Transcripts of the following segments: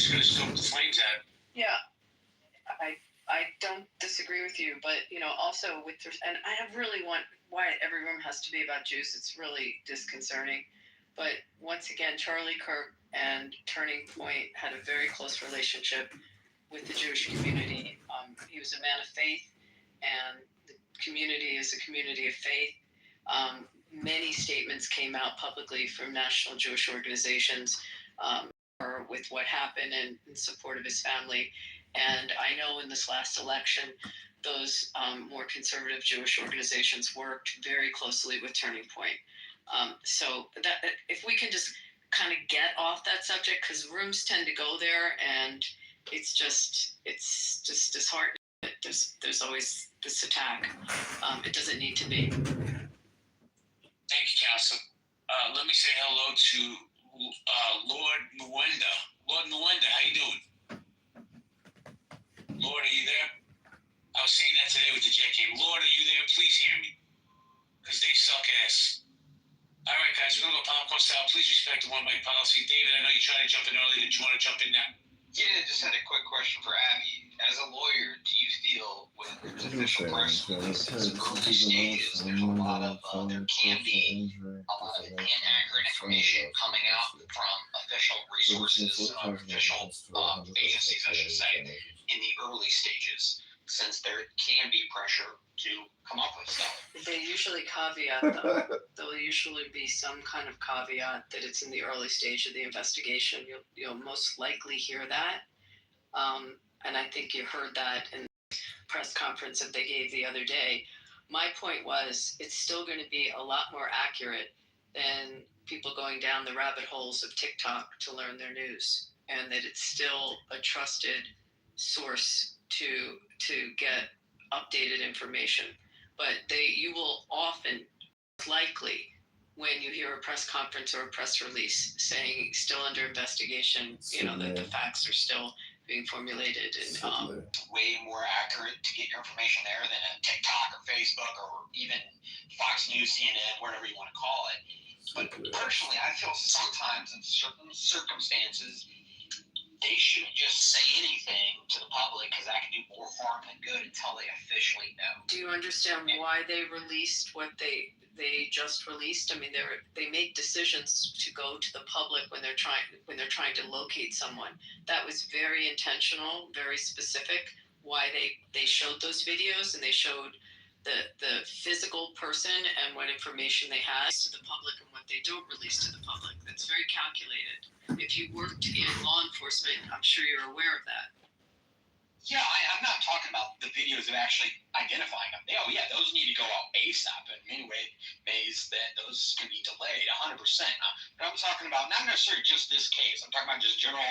just going to stoke the flames at it. Yeah, I don't disagree with you, but also and I really want why every room has to be about Jews. It's really disconcerting. But once again, Charlie Kirk and Turning Point had a very close relationship with the Jewish community. He was a man of faith, and the community is a community of faith. Many statements came out publicly from national Jewish organizations with what happened and in support of his family. And I know in this last election, those more conservative Jewish organizations worked very closely with Turning Point. So that if we can just kind of get off that subject, because rooms tend to go there, and it's just disheartening. There's always this attack. It doesn't need to be. Thank you, Council. Let me say hello to Lord Mwenda. Lord Mwenda, how you doing? Lord, are you there? I was saying that today with the jet game. Lord, are you there? Please hear me. Because they suck ass. All right, guys, we're going to go popcorn style. Please respect the one mic policy. David, I know you tried to jump in earlier. Did you want to jump in now? Yeah, just had a quick question for Abby. As a lawyer, do you feel when there's official press releases in early stages, there's a lot of, there can be a lot of inaccurate information coming out from official resources, official agencies, I should say, in the early stages, since there can be pressure to come up with stuff? They usually caveat, though. There'll usually be some kind of caveat that it's in the early stage of the investigation. You'll most likely hear that. And I think you heard that in the press conference that they gave the other day. My point was, it's still going to be a lot more accurate than people going down the rabbit holes of TikTok to learn their news, and that it's still a trusted source to get updated information. But you will often, likely, when you hear a press conference or a press release saying still under investigation, that the facts are still being formulated, and way more accurate to get your information there than a TikTok or Facebook or even Fox News, CNN, whatever you want to call it. But personally, I feel sometimes in certain circumstances, they shouldn't just say anything to the public, because that can do more harm than good until they officially know. Do you understand why they released what they just released? I mean, they make decisions to go to the public when they're trying to locate someone. That was very intentional, very specific. Why they showed those videos, and they showed the physical person and what information they had to the public and what they don't release to the public. That's very calculated. If you worked in law enforcement, I'm sure you're aware of that. Yeah, I'm not talking about the videos of actually identifying them. Oh, yeah, those need to go out ASAP. In many ways, that those can be delayed 100%. But I'm talking about not necessarily just this case. I'm talking about just general,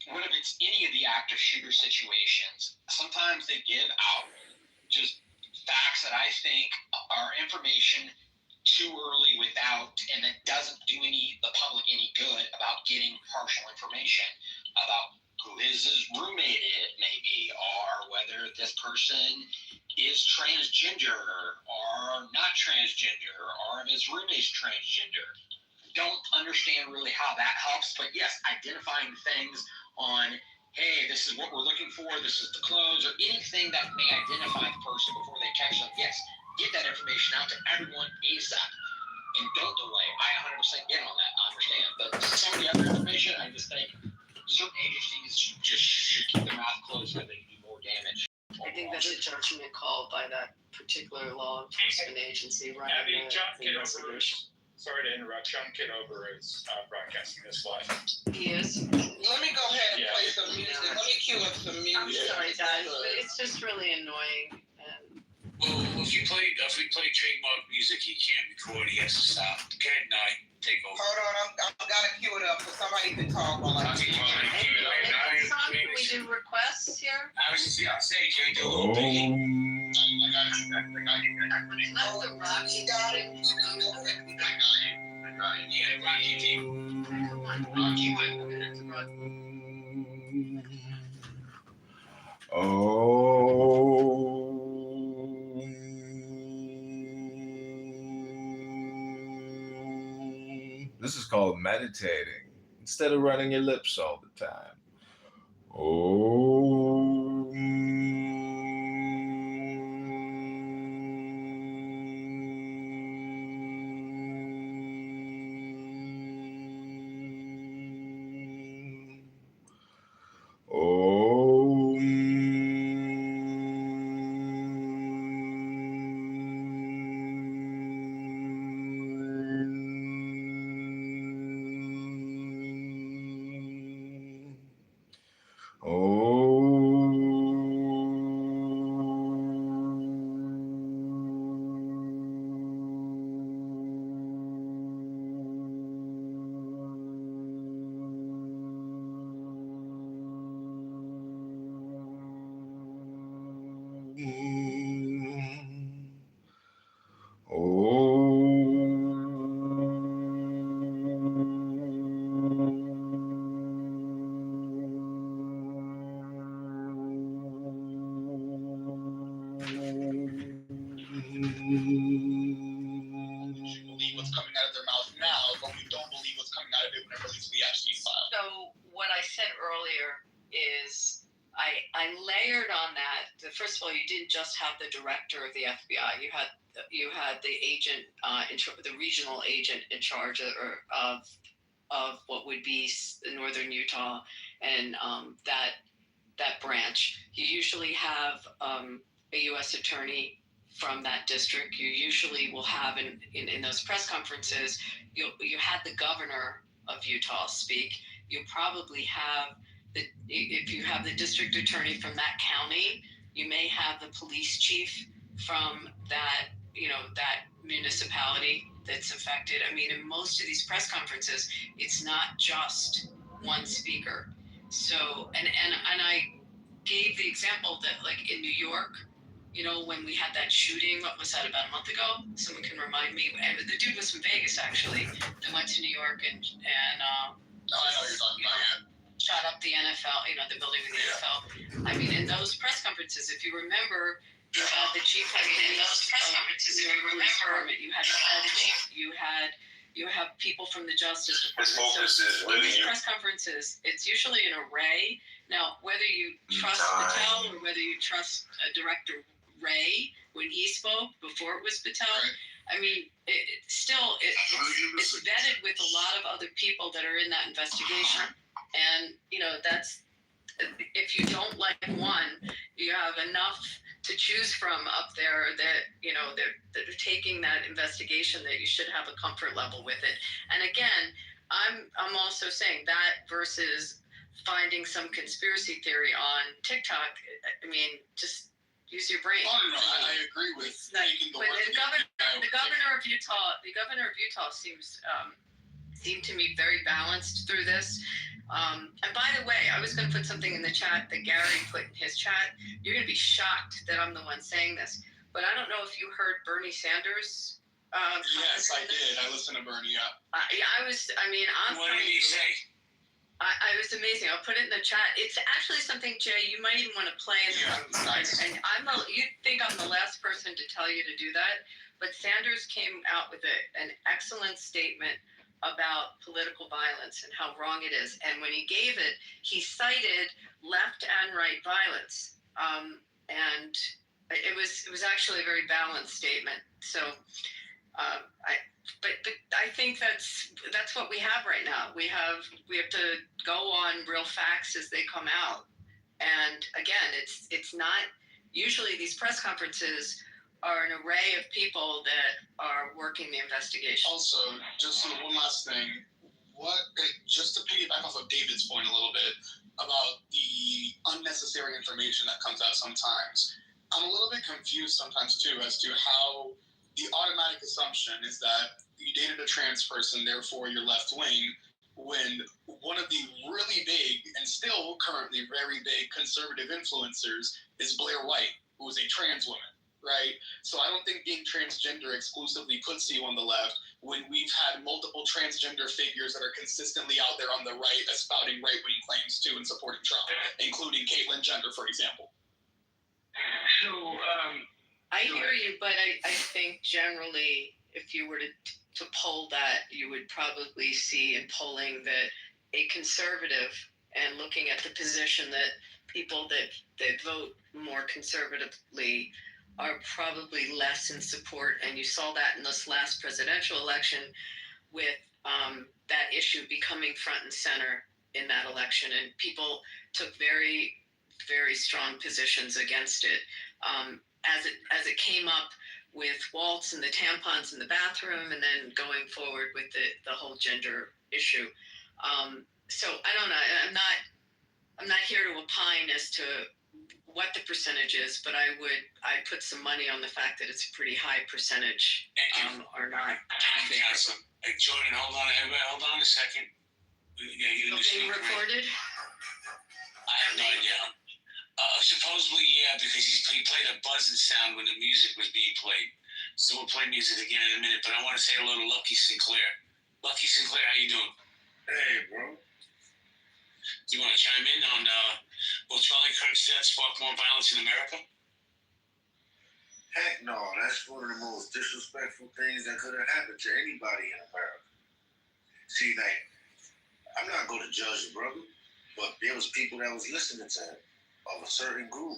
what if it's any of the active shooter situations. Sometimes they give out just facts that I think are information too early and that doesn't do the public any good about getting partial information about who his roommate may be, or whether this person is transgender or not transgender, or if his roommate's transgender. Don't understand really how that helps, but yes, identifying things on, hey, this is what we're looking for, this is the clothes, or anything that may identify the person before they catch them. Yes, get that information out to everyone ASAP. And don't delay. I 100% get on that. I understand. But some of the other information, I just think certain agencies should keep their mouth closed so they can do more damage. I think that's a judgment call by that particular law enforcement agency running the investigation. Sorry to interrupt. John Kitover is broadcasting this live. He is? Let me go ahead and play some music. Let me cue up some music. I'm sorry, guys, but it's just really annoying. Well, if we play trademark music, he can't record. He has to stop. Ken and I take over. Hold on, I've got to cue it up so somebody can talk while I do it. Can we do requests here? I was just going to say, can we do a little biggie? Not the Rocky got it. Yeah, Rocky team. Rocky might come in to Rocky. This is called meditating instead of running your lips all the time. Believe what's coming out of their mouth now, but we don't believe what's coming out of it whenever it leaves the FCC file. So what I said earlier is I layered on that. First of all, you didn't just have the director of the FBI. You had the agent, the regional agent in charge of what would be northern Utah and that branch. You usually have a U.S. attorney from that district. You usually will have in those press conferences, you had the governor of Utah speak. You probably have if you have the district attorney from that county, you may have the police chief from that municipality that's affected. I mean, in most of these press conferences, it's not just one speaker. So and I gave the example that like in New York, when we had that shooting, what was that, about a month ago? Someone can remind me. And the dude was from Vegas, actually. They went to New York and I know what you're talking about. shot up the NFL, the building of the NFL. I mean, in those press conferences, if you remember, you had the chief of police. You had the federal. You have people from the Justice Department. So in these press conferences, it's usually an array. Now, whether you trust Patel or whether you trust Director Ray when he spoke before it was Patel, I mean, it's vetted with a lot of other people that are in that investigation. And, that's, if you don't like one, you have enough to choose from up there that, that are taking that investigation that you should have a comfort level with it. And again, I'm also saying that versus finding some conspiracy theory on TikTok. I mean, just use your brain. Oh, no, I agree with taking the word. The governor of Utah seemed to me very balanced through this. And by the way, I was going to put something in the chat that Gary put in his chat. You're going to be shocked that I'm the one saying this, but I don't know if you heard Bernie Sanders. Yes, I did. I listened to Bernie. Yeah. What did he say? I was amazing. I'll put it in the chat. It's actually something, Jay, you might even want to play in the room. Nice. And you think I'm the last person to tell you to do that, but Sanders came out with an excellent statement about political violence and how wrong it is. And when he gave it, he cited left and right violence. And it was actually a very balanced statement. So But I think that's what we have right now. We have to go on real facts as they come out. And again, it's not usually these press conferences are an array of people that are working the investigation. Also, just one last thing, just to piggyback off of David's point a little bit about the unnecessary information that comes out sometimes. I'm a little bit confused sometimes too as to how the automatic assumption is that you dated a trans person, therefore you're left wing, when one of the really big and still currently very big conservative influencers is Blair White, who is a trans woman, right? So I don't think being transgender exclusively puts you on the left when we've had multiple transgender figures that are consistently out there on the right espouting right-wing claims too and supporting Trump, including Caitlyn Jenner, for example. So, I hear you, but I think generally, if you were to poll that, you would probably see in polling that a conservative and looking at the position that people that vote more conservatively are probably less in support. And you saw that in this last presidential election with that issue becoming front and center in that election. And people took very, very strong positions against it. As it came up with Waltz and the tampons in the bathroom, and then going forward with the whole gender issue. So I don't know. I'm not here to opine as to what the percentage is, but I'd put some money on the fact that it's a pretty high percentage, or not. Council. Hey, Jordan, hold on, everybody, hold on a second. Being recorded? I have no idea. Supposedly, yeah, because he played a buzzing sound when the music was being played. So we'll play music again in a minute, but I want to say hello to Lucky Sinclair. Lucky Sinclair, how you doing? Hey, bro. Do you want to chime in on will Charlie Kirk's death spark more violence in America? Heck no, that's one of the most disrespectful things that could have happened to anybody in America. See, like, I'm not going to judge the brother, but there was people that was listening to him of a certain group,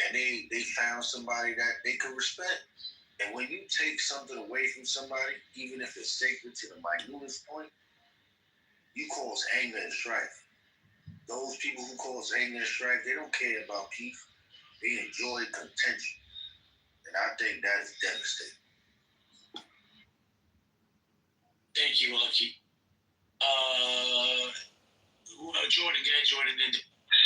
and they found somebody that they could respect. And when you take something away from somebody, even if it's sacred to the minutest point, you cause anger and strife. Those people who cause anger and strife, they don't care about peace. They enjoy contention. And I think that is devastating. Thank you, Lucky. Jordan, go ahead, Jordan.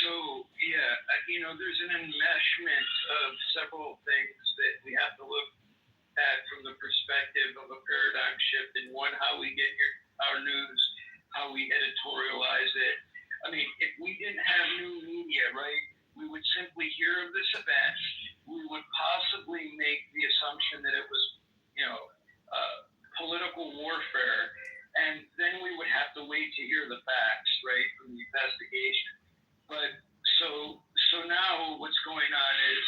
So, yeah, there's an enmeshment of several things that we have to look at from the perspective of a paradigm shift in one, how we get our news, how we editorialize it. I mean, if we didn't have new media, right, we would simply hear of this event. We would possibly make the assumption that it was, political warfare, and then we would have to wait to hear the facts, right, from the investigation. But so now what's going on is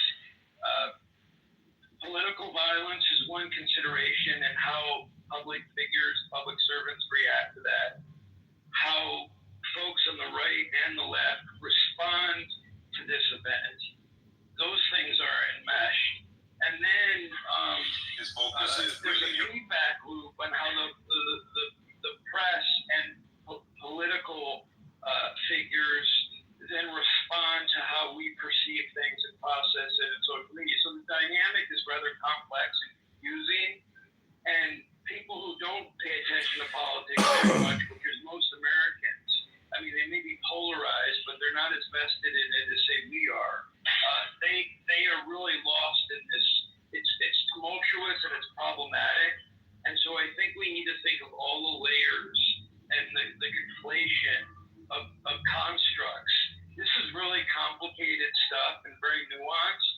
political violence is one consideration, and how public figures, public servants react to that. How folks on the right and the left respond to this event. Those things are enmeshed. And then there's a feedback loop on how the press and political figures then respond to how we perceive things and process it in social media. So the dynamic is rather complex and confusing, and people who don't pay attention to politics very much, because most Americans, I mean, they may be polarized, but they're not as vested in it as, say, we are. They are really lost in this. It's tumultuous and it's problematic, and so I think we need to think of all the layers and the conflation of constructs. This is really complicated stuff and very nuanced,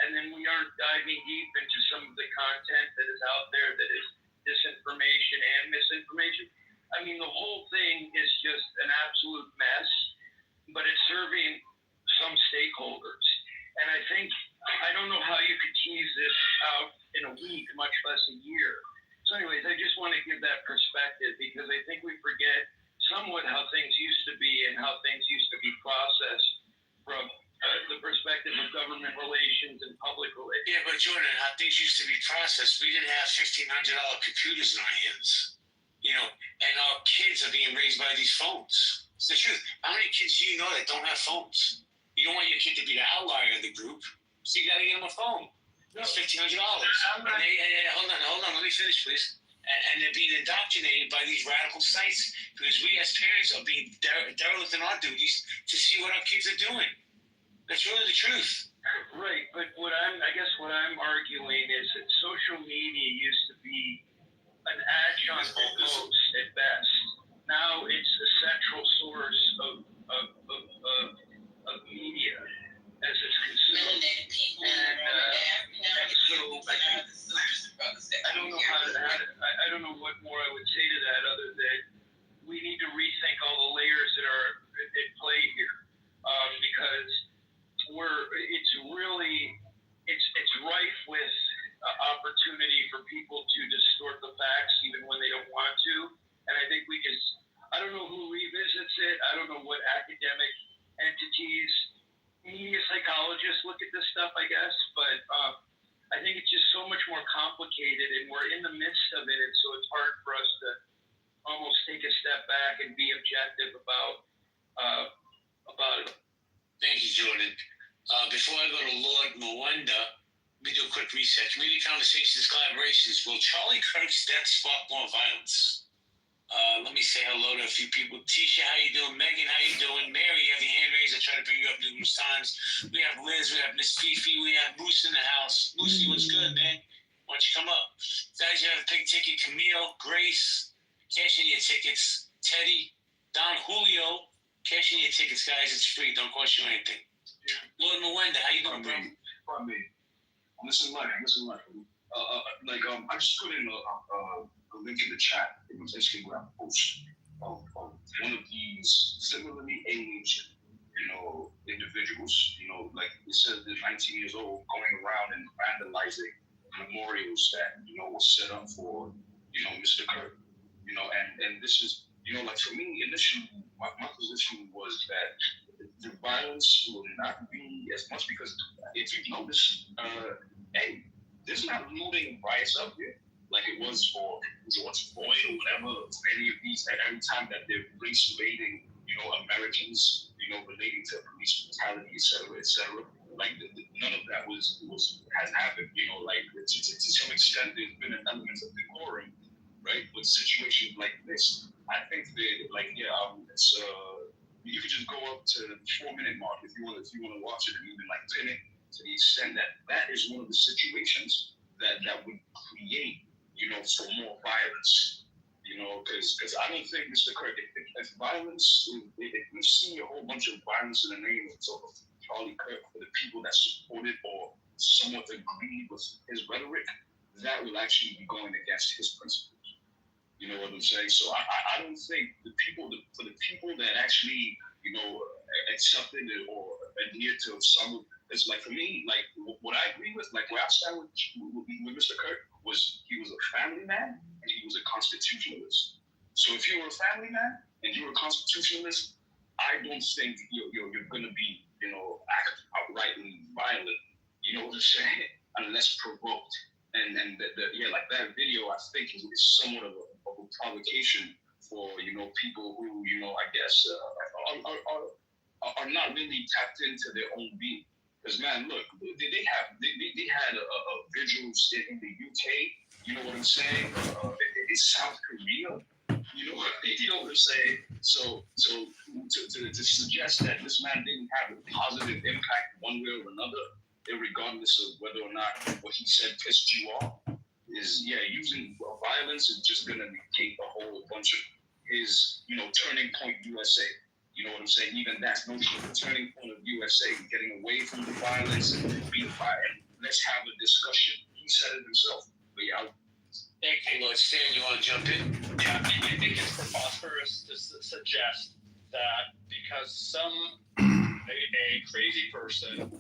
and then we aren't diving deep into some of the content that is out there that is disinformation and misinformation. I mean, the whole thing is just an absolute mess, but it's serving some stakeholders. And I don't know how you could tease this out in a week, much less a year. So anyways, I just want to give that perspective, because I think we forget somewhat how things used to be and how things used to be processed from the perspective of government relations and public relations. Yeah, but Jordan, how things used to be processed, we didn't have $1,500 computers in our hands, and our kids are being raised by these phones. It's the truth. How many kids do you know that don't have phones? You don't want your kid to be the outlier of the group, so you got to get them a phone. It's $1,500. Hold on, let me finish, please. And they're being indoctrinated by these radical sites, because we as parents are being derelict in our duties to see what our kids are doing. That's really the truth. Right, but I guess what I'm arguing is that social media used to be an adjunct at most, at best. Now it's the central source of media as it's consumed. And so I don't know what more I would say to that, other than we need to rethink all the layers that are at play here, because it's rife with opportunity for people to distort the facts even when they don't want to. And I think I don't know who revisits it. I don't know what academic this stuff, I guess, but I think it's just so much more complicated, and we're in the midst of it, and so it's hard for us to almost take a step back and be objective about it. Thank you, Jordan. Before I go to Lord Mwenda, let me do a quick reset. Community conversations, collaborations. Will Charlie Kirk's death spark more violence? Let me say hello to a few people. Tisha, how you doing? Megan, how you doing? Mary, you have your hand raised. I try to bring you up numerous times. We have Liz, we have Miss Fifi, we have Moose in the house. Moosey, what's good, man? Why don't you come up? Guys, you have a pink ticket. Camille, Grace, cash in your tickets. Teddy, Don Julio, cash in your tickets, guys. It's free. Don't cost you anything. Lord Mwenda, how you doing, bro? Pardon me. Listen, I just put in a link in the chat. It was Instagram post of one of these similarly aged, individuals. Like it says, they're 19 years old, going around and vandalizing memorials that was set up for Mr. Kirk. And this is like for me initially, my position was that the violence will not be as much because if you notice, hey, there's not looting riots up here like it was for George Floyd or whatever. Any of these, every time that they're race baiting, Americans, relating to police brutality, et cetera. Like none of that has happened. Like to some extent, there's been an element of decorum, right? With situations like this, I think that it's you could just go up to the 4-minute mark if you want to watch it and even like pin it to the extent that is one of the situations that would create for more violence, because I don't think Mr. Kirk, if violence, if we see a whole bunch of violence in the name of Charlie Kirk for the people that supported or somewhat agreed with his rhetoric, that will actually be going against his principles. You know what I'm saying? So I don't think for the people that actually, accepted it or adhered to some of, it's like for me, like what I agree with, like where I stand with Mr. Kirk was he was a family man and he was a constitutionalist. So if you were a family man and you were a constitutionalist, I don't think you're going to be, act outrightly violent, you know what I'm saying, unless provoked. And like that video, I think is somewhat of a provocation for people who I guess are not really tapped into their own being. Because man, look, they had a vigil in the UK. You know what I'm saying? In South Korea. You know what I'm saying? So to suggest that this man didn't have a positive impact one way or another, regardless of whether or not what he said pissed you off, is using violence is just gonna negate a whole bunch of his turning point USA. You know what I'm saying? Even that's no turning point of USA, getting away from the violence and being violent. Let's have a discussion. He said it himself. But thank you, Lord Stan. You want to jump in? Yeah, I think it's preposterous to suggest that because a crazy person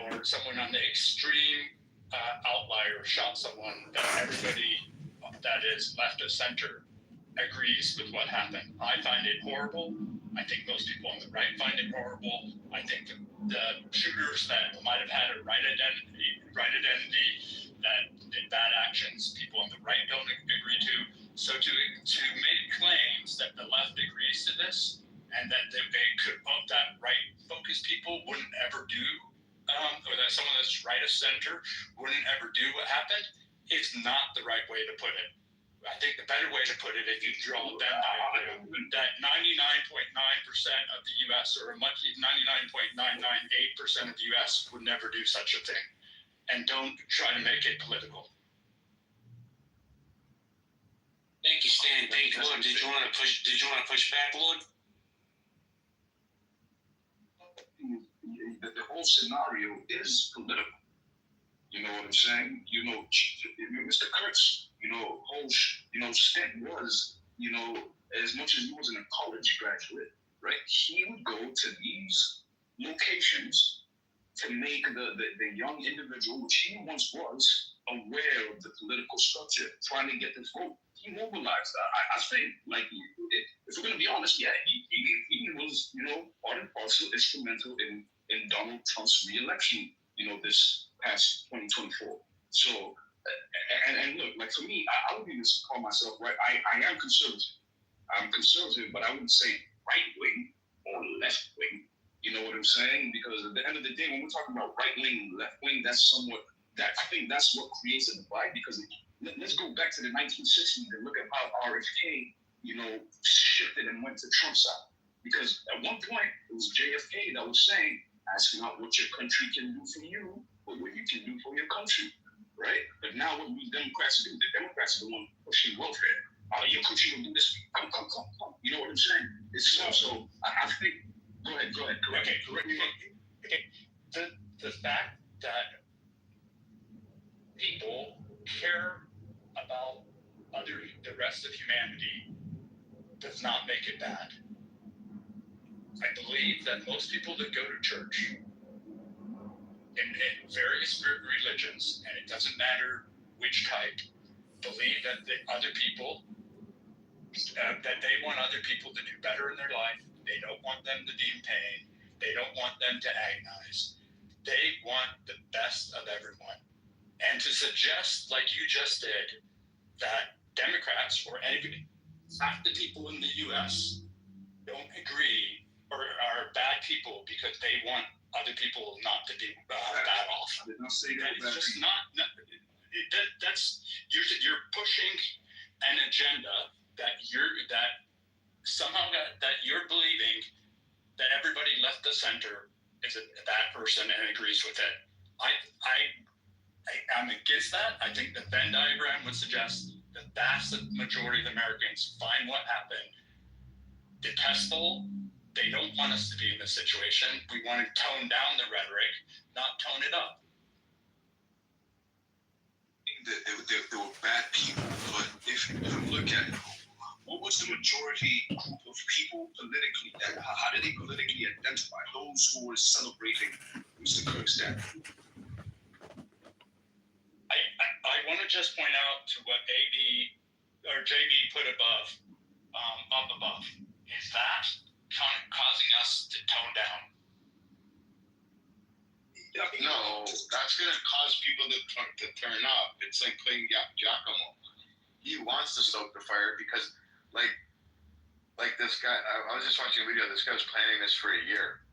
or someone on the extreme outlier shot someone, that everybody that is left of center agrees with what happened. I find it horrible. I think most people on the right find it horrible. I think the shooters that might have had a right identity, that did bad actions, people on the right don't agree to. So to make claims that the left agrees to this and that they could vote that right focused people wouldn't ever do, or that someone that's right of center wouldn't ever do what happened, is not the right way to put it. I think the better way to put it, if you draw a Venn diagram, that 99.9% of the U.S. or 99.998% of the U.S. would never do such a thing, and don't try to make it political. Thank you, Stan. Thank you, Lord. Did you want to push back, Lord? The whole scenario is political. You know what I'm saying? Mr. Kurt's, whole, stint was, as much as he wasn't a college graduate, right? He would go to these locations to make the young individual, which he once was, aware of the political structure, trying to get the vote. He mobilized. I think, like, if we're going to be honest, he was, part and parcel, instrumental in in Donald Trump's re-election, this past 2024. So, and look, like for me, I wouldn't even call myself right. I am conservative. I'm conservative, but I wouldn't say right wing or left wing. You know what I'm saying? Because at the end of the day, when we're talking about right wing, left wing, I think that's what creates a divide. Because let's go back to the 1960s and look at how RFK, shifted and went to Trump's side. Because at one point, it was JFK that was saying, asking not what your country can do for you, but what you can do for your country, right? But now what do Democrats do? The Democrats are the one pushing welfare. Your country will do this. Come. You know what I'm saying? It's so I think. Go ahead. Correct. Okay, correct me. Okay, the fact that people care about the rest of humanity does not make it bad. I believe that most people that go to church in various religions, and it doesn't matter which type, believe that the other people, that they want other people to do better in their life. They don't want them to be in pain. They don't want them to agonize. They want the best of everyone. And to suggest, like you just did, that Democrats or anybody, half the people in the U.S. don't agree or are bad people because they want other people not to be bad off. I did not say that. It's just that's you're pushing an agenda that you're believing that everybody left the center is a bad person and agrees with it. I'm against that. I think the Venn diagram would suggest the vast majority of Americans find what happened detestable. They don't want us to be in this situation. We want to tone down the rhetoric, not tone it up. There were bad people, but if you look at what was the majority group of people politically, how did they politically identify those who were celebrating Mr. Kirk's death? I want to just point out to what JB put above, is that causing us to tone down? No, that's going to cause people to turn up. It's like playing Giacomo. He wants to stoke the fire because, like this guy, I was just watching a video. This guy was planning this for a year.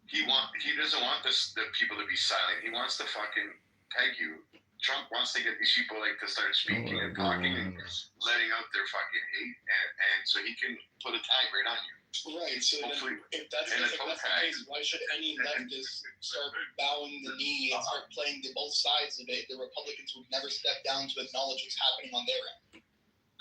He doesn't want the people to be silent. He wants to fucking peg you. Trump wants to get these people to start speaking and talking and letting out their fucking hate, and so he can put a tag right on you. Right. So then, if that's the case, why should any leftist start bowing the knee and start playing both sides of it? The Republicans would never step down to acknowledge what's happening on their end.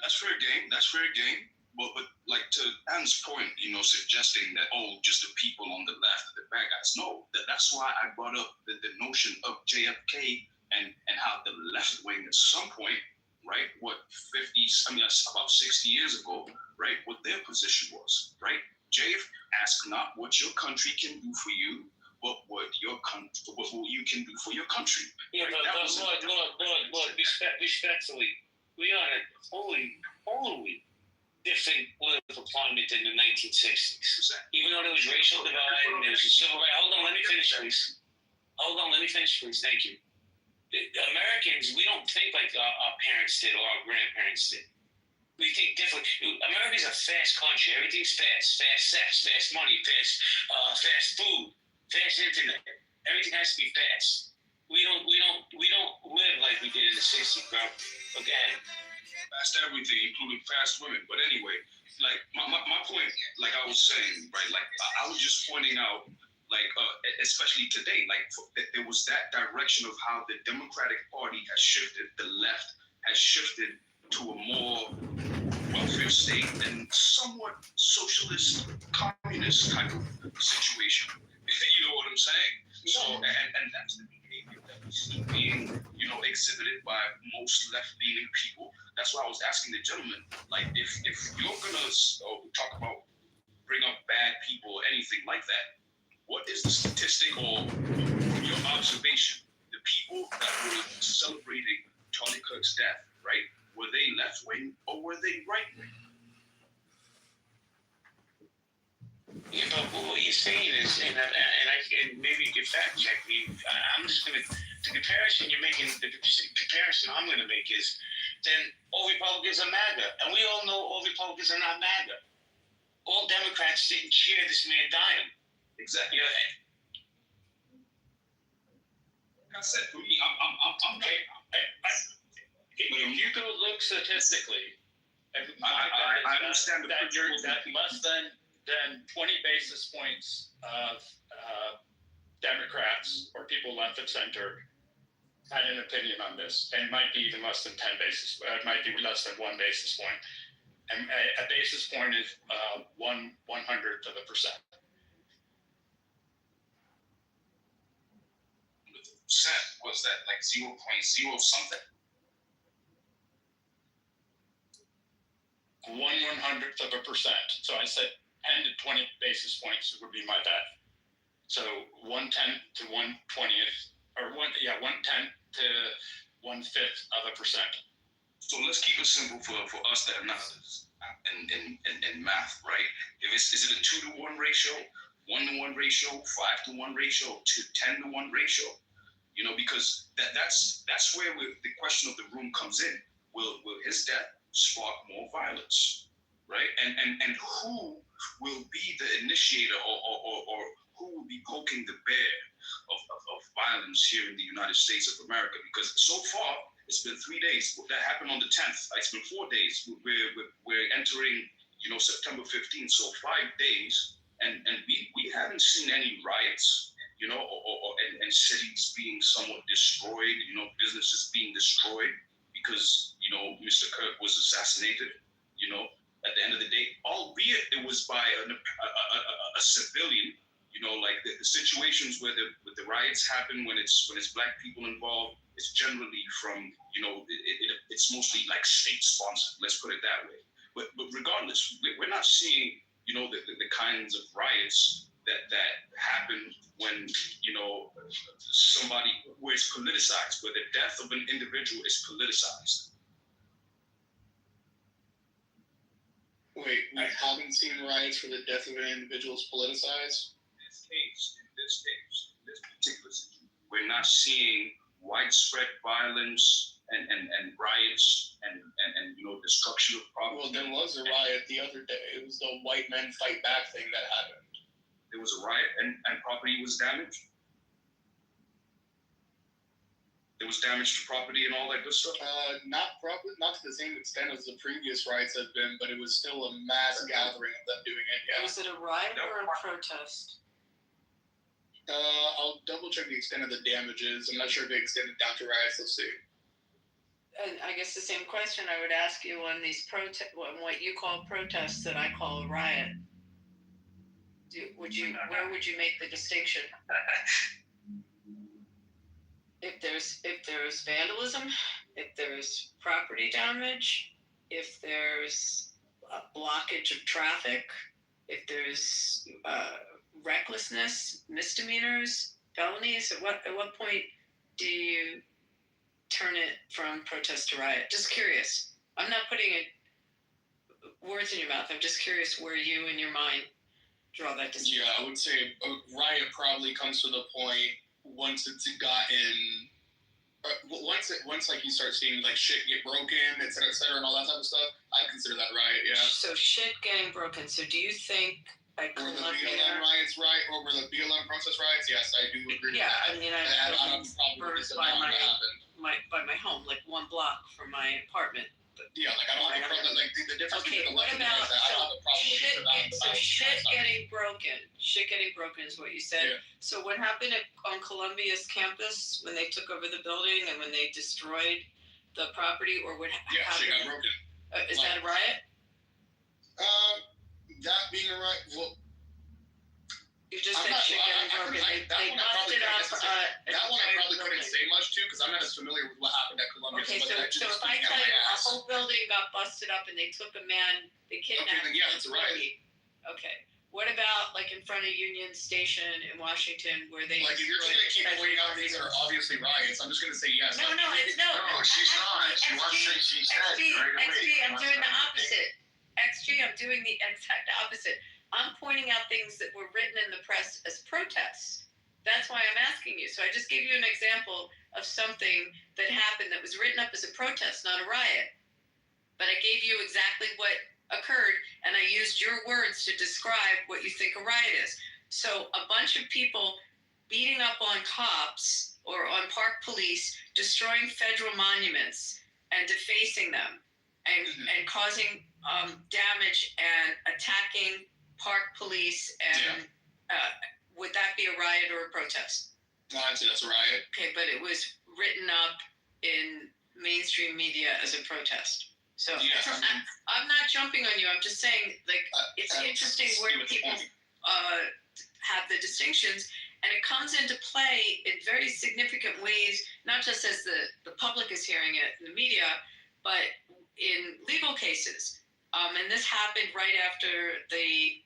That's fair game. But to Anne's point, suggesting that just the people on the left are the bad guys. No, that's why I brought up the notion of JFK and how the left wing at some point, right? That's about 60 years ago, right? What their position was, right? JF asked not what your country can do for you, but what you can do for your country. Yeah, right? Look, respectfully, we are in a totally different political climate in the 1960s. Exactly. Even though there was racial divide and there was a civil rights. Hold on, let me finish, please. Thank you. The Americans, we don't think like our parents did or our grandparents did. We think different. America's a fast country. Everything's fast. Fast sex, fast money, fast food, fast internet. Everything has to be fast. We don't live like we did in the 60s, bro. Okay. Fast everything, including fast women. But anyway, my point, like I was saying, right? I was just pointing out, especially today, there was that direction of how the Democratic Party has shifted. The left has shifted to a more welfare state and somewhat socialist, communist type of situation. You know what I'm saying? So, and that's the behavior that we see being, exhibited by most left-leaning people. That's why I was asking the gentleman, if you're gonna talk about bring up bad people or anything like that, what is the statistic or your observation? The people that were celebrating Charlie Kirk's death, right? Were they left-wing or were they right-wing? Yeah, but what you're saying is, and maybe you can fact check me. I'm just gonna the comparison you're making. The comparison I'm gonna make is, then all Republicans are MAGA, and we all know all Republicans are not MAGA. All Democrats didn't cheer this man dying. Exactly. You know, Like I said, for me, I'm okay. If you go look statistically, I understand the that principle. that less than 20 basis points of Democrats or people left of center had an opinion on this, and might be even less than 10 basis. It might be less than 1 basis point, and a basis point is 1/100th of a percent. Was that like 0.0 something? 1/100th of a percent. So I said 10 to 20 basis points would be my bet. So 1/10 to 1/20th, or 1/10 to 1/5 of a percent. So let's keep it simple for us that are not in math, right? Is it a 2-to-1 ratio, 1-to-1 ratio, 5-to-1 ratio, 10-to-1 ratio? You know, because that's where the question of the room comes in. Will his death spark more violence, right? And who will be the initiator or who will be poking the bear of violence here in the United States of America? Because so far it's been 3 days. That happened on the 10th. It's been 4 days. We're entering, September 15th. So 5 days, and we haven't seen any riots, and cities being somewhat destroyed, businesses being destroyed because, Mr. Kirk was assassinated, at the end of the day, albeit it was by a civilian, like the situations where the riots happen when it's black people involved, it's generally from, it's mostly like state sponsored, let's put it that way. But regardless, we're not seeing, the kinds of riots that happen when, somebody where it's politicized, where the death of an individual is politicized. Wait, we haven't seen riots for the death of an individual politicized? In this particular situation, we're not seeing widespread violence and riots and destruction of property. Well, there was a riot the other day. It was the white men fight back thing that happened. There was a riot and property was damaged. There was damage to property and all that good stuff. Not to the same extent as the previous riots have been, but it was still a mass gathering of them doing it. Yeah. Was it a riot or a protest? I'll double check the extent of the damages. I'm not sure if they extended down to riots. Let's see. And I guess the same question I would ask you on these what you call protests that I call a riot. Where would you make the distinction? If there's vandalism, if there's property damage, if there's a blockage of traffic, if there's recklessness, misdemeanors, felonies, at what point do you turn it from protest to riot? Just curious. I'm not putting words in your mouth. I'm just curious where you in your mind draw that distinction. Yeah, I would say a riot probably comes to the point once it's gotten, once like you start seeing like shit get broken, et cetera, and all that type of stuff. I consider that riot. Yeah. So shit getting broken. So do you think like were the BLM riots right, or were the BLM protest riots? Yes, I do agree. Yeah, with that. I mean, I don't have a problem with by my home, like 1 block from my apartment. Yeah, like I don't have a problem. Like the difference between the what left and about right is that I don't have a problem with shit getting broken? Shit getting broken is what you said. Yeah. So what happened on Columbia's campus when they took over the building and when they destroyed the property, or what happened? Yeah, shit got broken. Is that a riot? That being a riot, well. You just said shit getting broken. They busted up. That one I probably couldn't say much to because I'm not as familiar with what happened at Columbia. Okay, so if I tell you a whole building got busted up and they took a man, they kidnapped him. Okay, then yeah, it's a riot. Okay. What about like in front of Union Station in Washington where they like if you're just gonna keep pointing out things that are obviously riots, I'm just gonna say yes. No, No, she's not. She wants to say she said right away. I'm doing the opposite. XG, I'm doing the exact opposite. I'm pointing out things that were written in the press as protests. That's why I'm asking you. So I just gave you an example of something that happened that was written up as a protest, not a riot. But I gave you exactly what occurred, and I used your words to describe what you think a riot is. So a bunch of people beating up on cops or on park police, destroying federal monuments and defacing them, and causing damage and attacking park police, and would that be a riot or a protest? I'd say that's a riot. Okay, but it was written up in mainstream media as a protest. So I'm not jumping on you. I'm just saying, like, it's interesting where people have the distinctions, and it comes into play in very significant ways, not just as the public is hearing it in the media, but in legal cases. And this happened right after the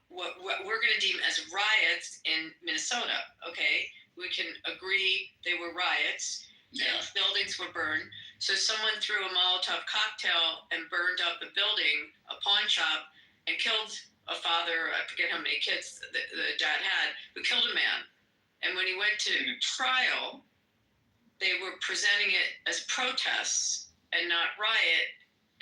what we're going to deem as riots in Minnesota. Okay, we can agree they were riots. Yeah. And buildings were burned. So someone threw a Molotov cocktail and burned up a building, a pawn shop, and killed a father. I forget how many kids the dad had, who killed a man. And when he went to trial, they were presenting it as protests and not riot.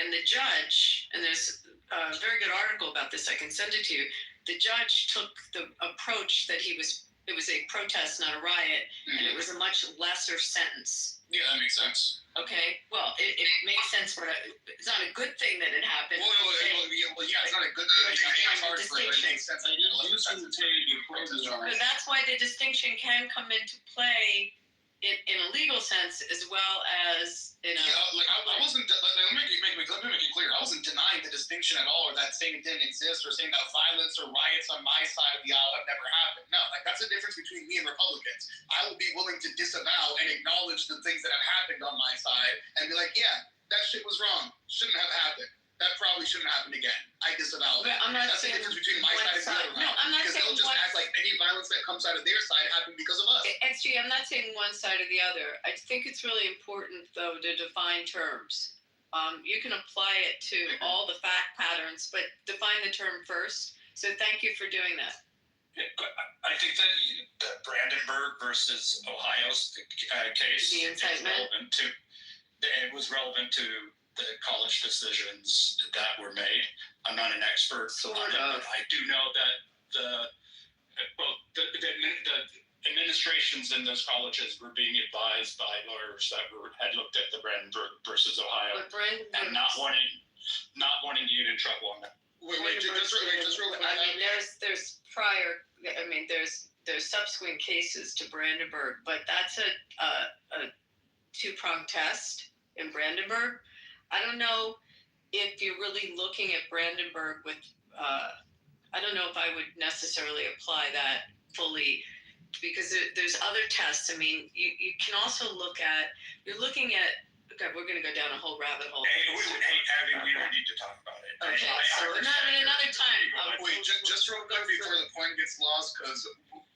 And the judge, and there's a very good article about this, I can send it to you. The judge took the approach that it was a protest, not a riot, and it was a much lesser sentence. Yeah, that makes sense. Okay, well, it makes sense, but it's not a good thing that it happened. It's not a good thing. It's hard for it to make sense. But that's why the distinction can come into play in a legal sense as well as in a... I wasn't... Let me make it clear. I wasn't denying the distinction at all, or that saying it didn't exist, or saying that violence or riots on my side of the aisle have never happened. No, that's the difference between me and Republicans. I will be willing to disavow and acknowledge the things that have happened on my side and be like, yeah, that shit was wrong. Shouldn't have happened. That probably shouldn't happen again. I disavow that. That's the difference between my side and the other. No, I'm not because saying they'll just act like any violence that comes out of their side happened because of us. XG, I'm not saying one side or the other. I think it's really important, though, to define terms. You can apply it to all the fact patterns, but define the term first. So thank you for doing that. I think that the Brandenburg versus Ohio's case The incitement. was relevant to the college decisions that were made. I'm not an expert Sort on it, of. but I do know that the administrations in those colleges were being advised by lawyers that had looked at the Brandenburg versus Ohio But Brandenburg, and not wanting to get in trouble on that. Just real quick. I mean, there's prior. I mean, there's subsequent cases to Brandenburg, but that's a two-pronged test in Brandenburg. I don't know if you're really looking at Brandenburg with. I don't know if I would necessarily apply that fully, because there's other tests. I mean, you can also you're looking at. Okay, we're going to go down a whole rabbit hole. Abby, we don't need to talk about it. Okay, so another time. Wait, just real quick before the point gets lost, because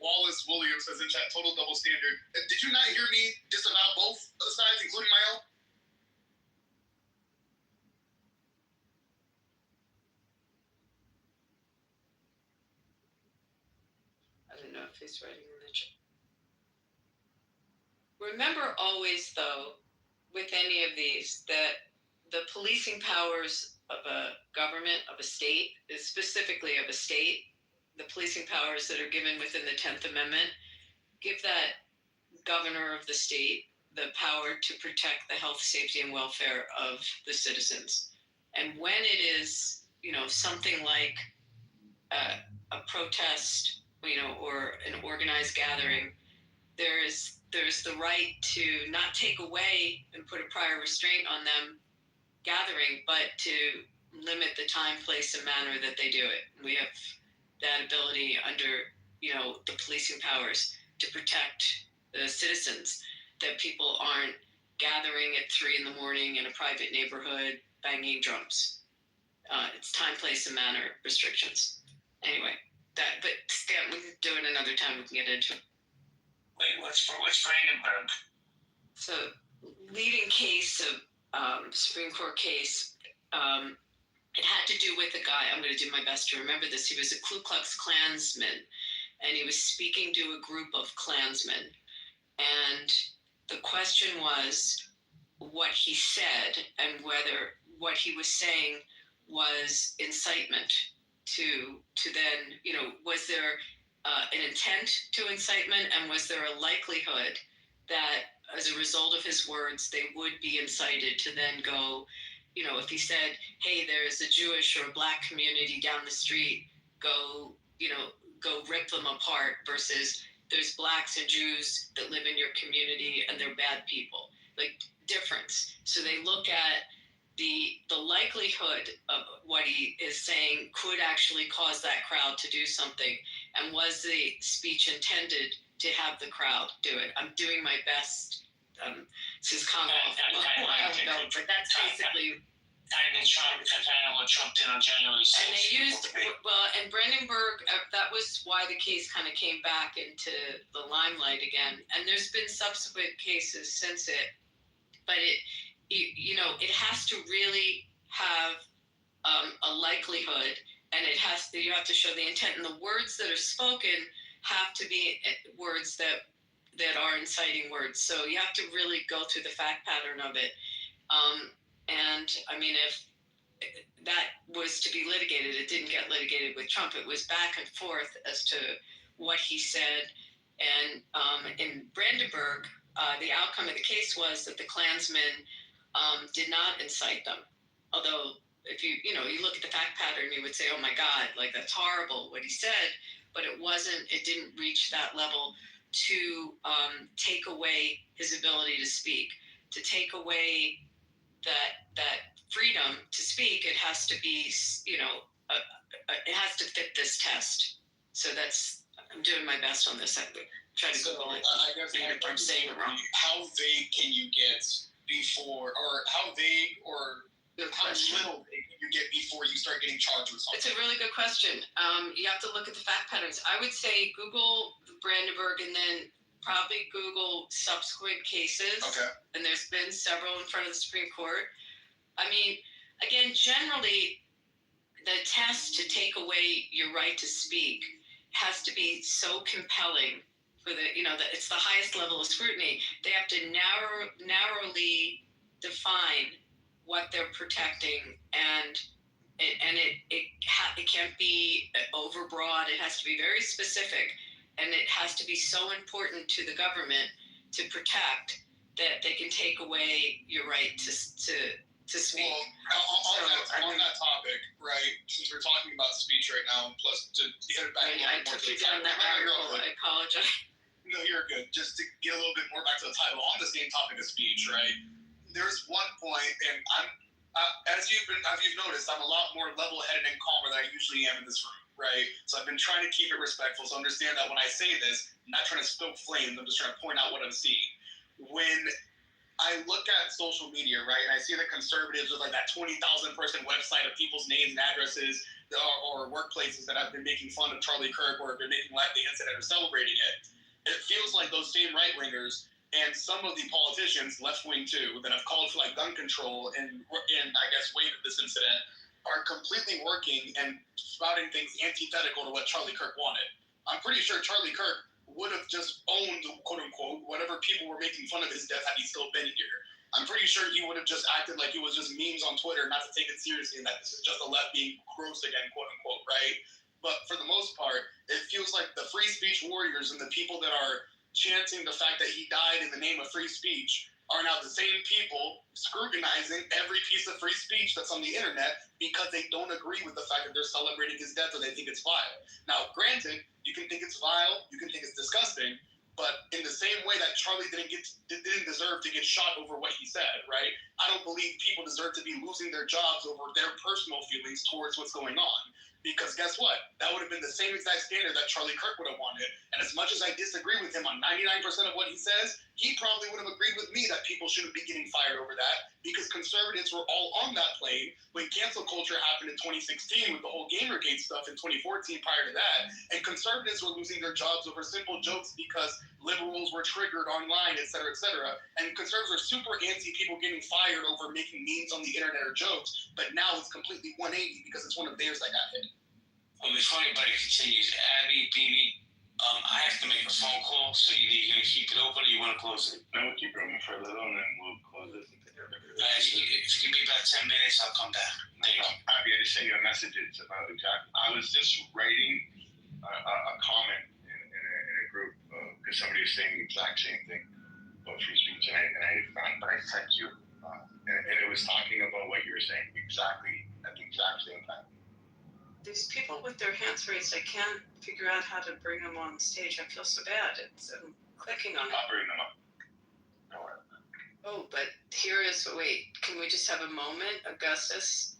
Wallace Williams says in chat, total double standard. Did you not hear me disavow both of the sides, including my own? I don't know if he's writing in the chat. Remember always, though, with any of these, that the policing powers of a government, of a state, specifically of a state, the policing powers that are given within the 10th Amendment, give that governor of the state the power to protect the health, safety, and welfare of the citizens. And when it is, something like a protest, or an organized gathering, there's the right to not take away and put a prior restraint on them gathering, but to limit the time, place, and manner that they do it. We have that ability under, the policing powers to protect the citizens, that people aren't gathering at 3 a.m. in a private neighborhood banging drums. It's time, place, and manner restrictions. Anyway, but Stan, we can do it another time. We can get into it. Wait, what's Brandenburg? So, leading case of Supreme Court case, It had to do with a guy, I'm going to do my best to remember this. He was a Ku Klux Klansman, and he was speaking to a group of Klansmen. And the question was what he said and whether what he was saying was incitement to then, was there an intent to incitement, and was there a likelihood that as a result of his words, they would be incited to then go, if he said, hey, there's a Jewish or a black community down the street, go rip them apart, versus there's blacks and Jews that live in your community and they're bad people. Like, difference. So they look at the likelihood of what he is saying could actually cause that crowd to do something, and was the speech intended to have the crowd do it. I'm doing my best. This is kind of a while ago, but that's basically. Kind of what Trump did on January 6th. And they used, and Brandenburg, that was why the case kind of came back into the limelight again. And there's been subsequent cases since it, but it has to really have a likelihood, and you have to show the intent, and the words that are spoken have to be words that are inciting words. So you have to really go through the fact pattern of it. And I mean, if that was to be litigated, it didn't get litigated with Trump. It was back and forth as to what he said. And in Brandenburg, the outcome of the case was that the Klansmen did not incite them. Although, if you look at the fact pattern, you would say, oh my God, like, that's horrible what he said. But it didn't reach that level to take away his ability to speak, to take away that freedom to speak. It has to be, it has to fit this test. So I'm doing my best on this. I'm trying to Google it. I guess I'm saying it wrong. How vague can you get before, or how vague or how little vague can you get before you start getting charged with something? It's a really good question. You have to look at the fact patterns. I would say Google Brandenburg and then probably Google subsequent cases. Okay. And there's been several in front of the Supreme Court. I mean, again, generally, the test to take away your right to speak has to be so compelling for that it's the highest level of scrutiny. They have to narrowly define what they're protecting, and it can't be overbroad. It has to be very specific. And it has to be so important to the government to protect that they can take away your right to speak. Well, on that topic, right, since we're talking about speech right now, plus to hit it back I took you down that rabbit. I apologize. No, you're good. Just to get a little bit more back to the title, on the same topic of speech, right, there's one point, and I'm, as you've noticed, I'm a lot more level-headed and calmer than I usually am in this room. Right? So I've been trying to keep it respectful. So understand that when I say this, I'm not trying to stoke flames. I'm just trying to point out what I'm seeing. When I look at social media, right, and I see the conservatives with like that 20,000 person website of people's names and addresses or workplaces that have been making fun of Charlie Kirk or have been making light of the incident or celebrating it, it feels like those same right-wingers and some of the politicians, left-wing too, that have called for like gun control and I guess wave of this incident, are completely working and spouting things antithetical to what Charlie Kirk wanted. I'm pretty sure Charlie Kirk would have just owned, quote unquote, whatever people were making fun of his death had he still been here. I'm pretty sure he would have just acted like it was just memes on Twitter, not to take it seriously, and that this is just the left being gross again, quote unquote, right? But for the most part, it feels like the free speech warriors and the people that are chanting the fact that he died in the name of free speech are now the same people scrutinizing every piece of free speech that's on the internet because they don't agree with the fact that they're celebrating his death or they think it's vile. Now, granted, you can think it's vile, you can think it's disgusting, but in the same way that Charlie didn't deserve to get shot over what he said, right? I don't believe people deserve to be losing their jobs over their personal feelings towards what's going on. Because guess what? That would have been the same exact standard that Charlie Kirk would have wanted. And as much as I disagree with him on 99% of what he says, he probably would have agreed with me that people shouldn't be getting fired over that, because conservatives were all on that plane when cancel culture happened in 2016 with the whole Gamergate stuff in 2014 prior to that. And conservatives were losing their jobs over simple jokes because liberals were triggered online, et cetera, et cetera. And conservatives are super anti people getting fired over making memes on the internet or jokes. But now it's completely 180 because it's one of theirs that got hit. Well, before anybody continues, Abby, BB, I have to make a phone call, so you gonna keep it open or you want to close it? No, we'll keep it open for a little and then we'll close it. If you give me about 10 minutes, I'll come back. Thank you. Abby, I just sent you a message. It's about exactly. I was just writing a comment in a group because somebody was saying the exact same thing about free speech, and I found, but I sent you, and it was talking about what you were saying exactly at the exact same time. These people with their hands raised, I can't figure out how to bring them on stage. I feel so bad. I'm clicking on it. I'll bring them up. Don't worry. Oh, but here is, wait, can we just have a moment? Augustus?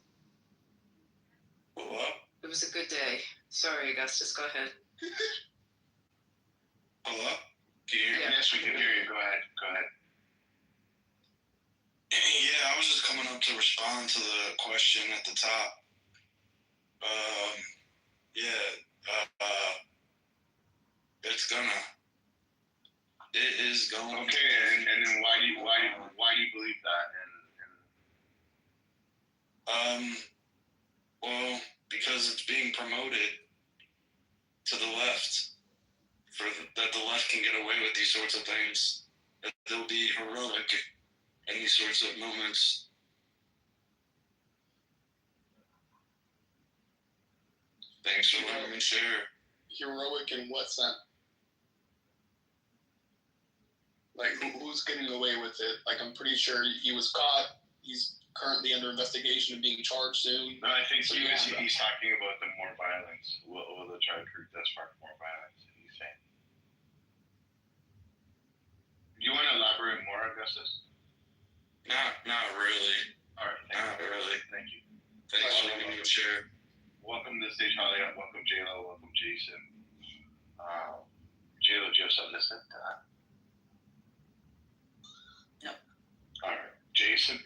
Hello? It was a good day. Sorry, Augustus, go ahead. Hello? Can you hear me? Yeah. Yes, we can hear you. Go ahead. Yeah, I was just coming up to respond to the question at the top. It is going. Okay, and then why do you believe that? Well, because it's being promoted to the left, that the left can get away with these sorts of things, that they'll be heroic in these sorts of moments. Thanks for letting me share. Heroic in what sense? Like, who's getting away with it? Like, I'm pretty sure he was caught. He's currently under investigation and being charged soon. No, I think So, he's yeah. talking about the more violence. Will the charge group that spark more violence? He's saying. Do you want to elaborate more, Augustus? Not really. All right. Not really. Thank you. Thanks for letting me share. Welcome to the stage, Holly. Welcome, J-Lo. Welcome, Jason. J-Lo, do you have something to say to that? No. All right. Jason?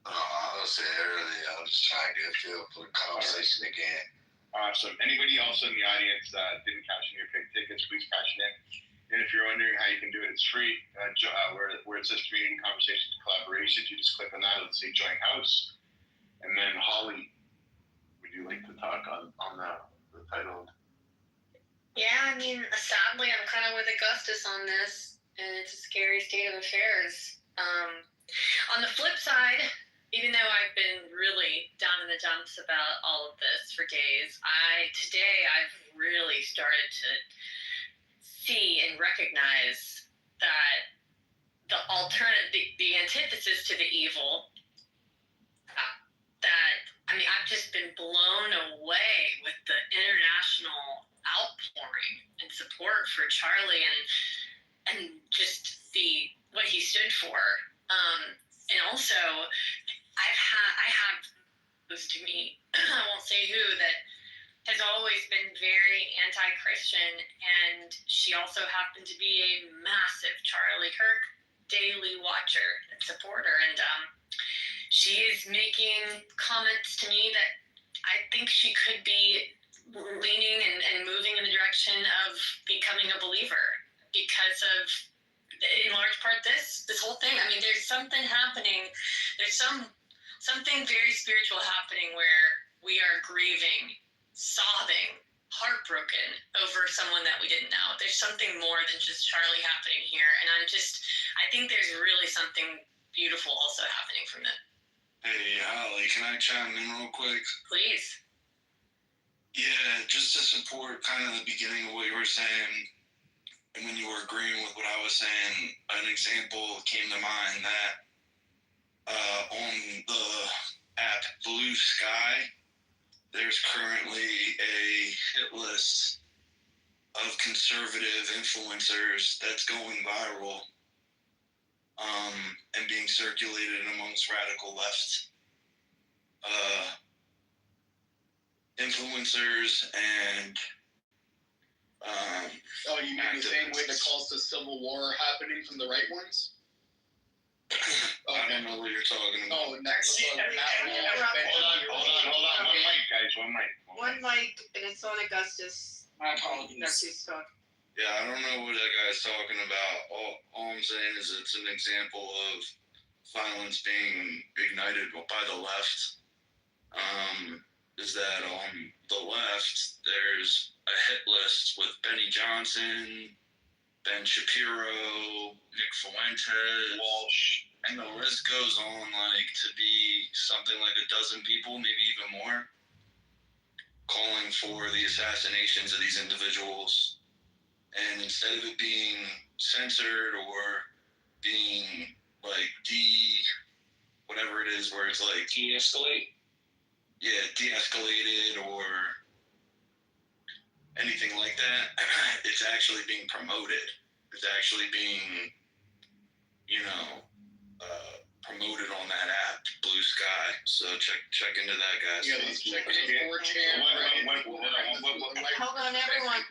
I was saying earlier, I'm just trying to get a feel for the conversation again. Awesome. Anybody else in the audience that didn't cash in your pig tickets, please cash it in. And if you're wondering how you can do it, it's free. Where it says Community Conversations Collaborations, you just click on that. It'll say Join House. And then Holly, would you like to talk on the title? Yeah, I mean, sadly, I'm kind of with Augustus on this, and it's a scary state of affairs. On the flip side, even though I've been really down in the dumps about all of this for days, today I've really started to see and recognize that the antithesis to the evil, I've just been blown away with the international outpouring and support for Charlie and just what he stood for. And also, I have those to me, I won't say who, that has always been very anti-Christian, and she also happened to be a massive Charlie Kirk daily watcher and supporter, and she is making comments to me that I think she could be leaning and moving in the direction of becoming a believer because of, in large part, this whole thing. I mean, there's something happening. There's something very spiritual happening where we are grieving, sobbing, heartbroken over someone that we didn't know. There's something more than just Charlie happening here. And I think there's really something beautiful also happening from it. Hey, Holly, can I chime in real quick? Please. Yeah, just to support kind of the beginning of what you were saying, and when you were agreeing with what I was saying, an example came to mind that on the app Blue Sky, there's currently a hit list of conservative influencers that's going viral and being circulated amongst radical left influencers and Oh, you mean the same way the calls to civil war are happening from the right ones? I don't know what you're talking about. Oh, next one. Hold on. One mic, guys. One mic. One mic, and it's on Augustus. My apologies. Augustus talk. Yeah, I don't know what that guy's talking about. All I'm saying is it's an example of violence being ignited by the left. Is that on the left, there's a hit list with Benny Johnson, Ben Shapiro, Nick Fuentes, Walsh, and the list goes on like to be something like a dozen people, maybe even more, calling for the assassinations of these individuals. And instead of it being censored or being like whatever it is, where it's like de-escalated or anything like that, it's actually being promoted. It's actually being, promoted on that app, Blue Sky. So check into that, guys. Yeah, let's check into 4chan. Hold on, everyone. Hold on, everyone.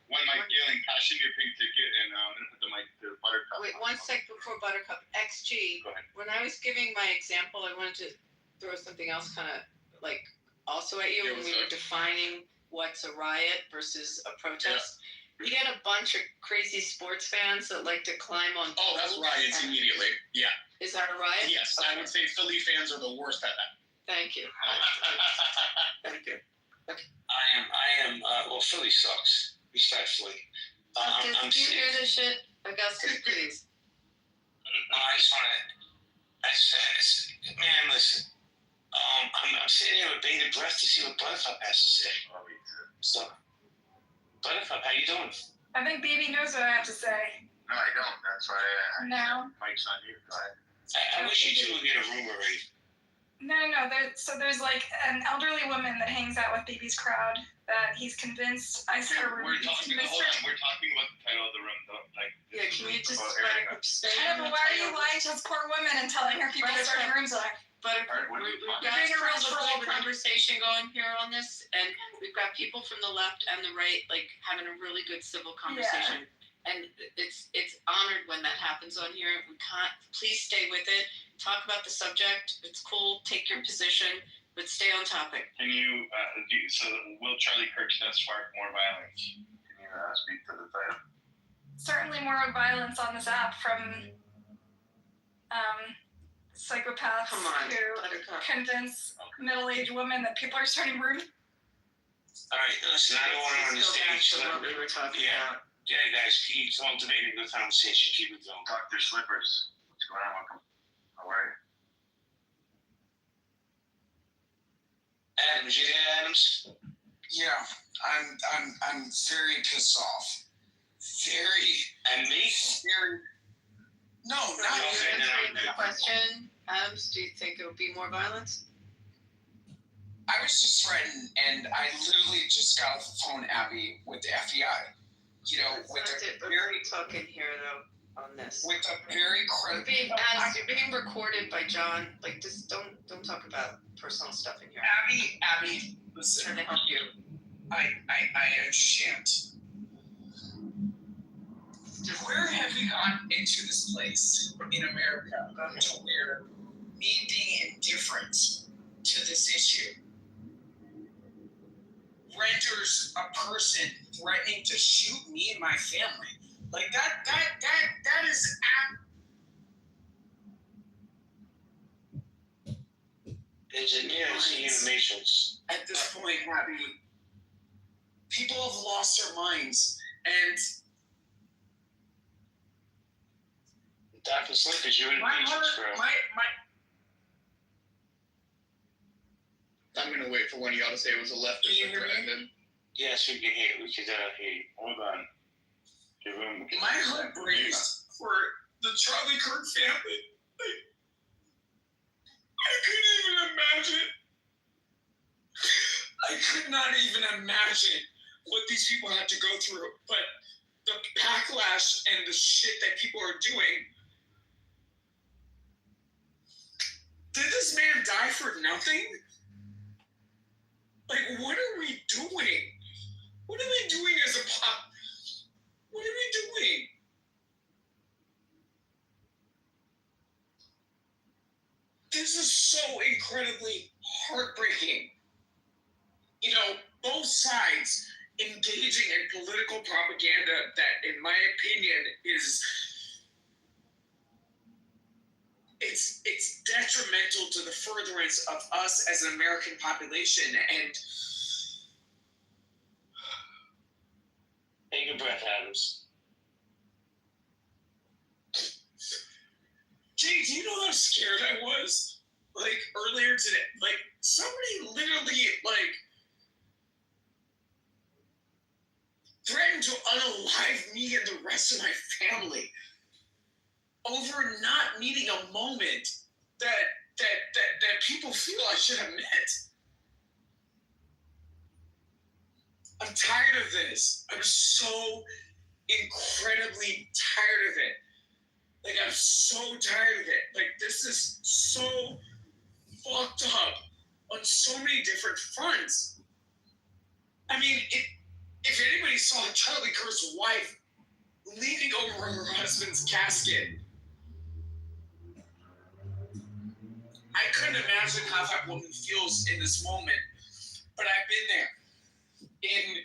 One mic, Galen, cash in your pink ticket, and I'm going to put the mic to Buttercup. Wait, one sec before Buttercup. XG. Go ahead. When I was giving my example, I wanted to throw something else kind of like also at you when we were defining what's a riot versus a protest. You get a bunch of crazy sports fans that like to climb on Oh, that's riots immediately. Yeah. Is that a riot? Yes, I would say Philly fans are the worst at that. Thank you. Thank you. I am. Well, Philly sucks. Respectfully. Do you hear this shit? Augustus, please. I just want to. Man, listen. I'm sitting here with bated breath to see what Buttercup has to say. So, Buttercup, how you doing? I think BB knows what I have to say. No, I don't. That's why No. Mike's on you. Go ahead. I wish you two would get a room already. No. There's like an elderly woman that hangs out with BB's crowd that he's convinced. I said her room. We're talking about the title of the room, though. Yeah, can you just stay? I know, but why are you lying to this poor woman and telling her people certain rooms are? Buttercup, we've got a real conversation going here on this, and we've got people from the left and the right like having a really good civil conversation. Yeah. And it's honored when that happens on here. We can't. Please stay with it. Talk about the subject. It's cool. Take your position, but stay on topic. Can you? Will Charlie Kirk spark more violence? Can you speak to the title? Certainly more violence on this app from psychopaths who convince middle-aged women that people are starting rude. All right, listen. I don't want to understand. What we were talking about. Yeah, guys, keep cultivating the conversation. Keep it going. Dr. Slippers. What's going on? Welcome. How are you? Adams, you there, Adams? Yeah, I'm very pissed off. And me? No, not you. Answering the question, Adams, do you think there will be more violence? I was just threatened, and I literally just got off the phone, Abby, with the FBI. We're talking here though on this. With a very credible. You're being recorded by John. Like, just don't talk about personal stuff in here. Abby, listen. Trying to help you. I understand. Where have we gotten into this place in America to where me being indifferent to this issue renders a person threatening to shoot me and my family? Like that is it's human nations. At this point, Abby, people have lost their minds, and Dr. Slippers, you're in patience, bro. I'm gonna wait for one of y'all to say it was a leftist and then. Yes, we can hear. We can hear. Hold on. My heart breaks for the Charlie Kirk family. I couldn't even imagine. I could not even imagine what these people had to go through. But the backlash and the shit that people are doing. Did this man die for nothing? Like, what are we doing? What are we doing as a pop? What are we doing? This is so incredibly heartbreaking. You know, both sides engaging in political propaganda that, in my opinion, is it's detrimental to the furtherance of us as an American population. And take a breath, Adams. Jay, do you know how scared I was? Like, earlier today, like, somebody literally, like, threatened to unalive me and the rest of my family over not meeting a moment that people feel I should have met. I'm tired of this. I'm so incredibly tired of it. Like, I'm so tired of it. Like, this is so fucked up on so many different fronts. I mean, if anybody saw Charlie Kirk's wife leaning over her husband's casket, I couldn't imagine how that woman feels in this moment. But I've been there in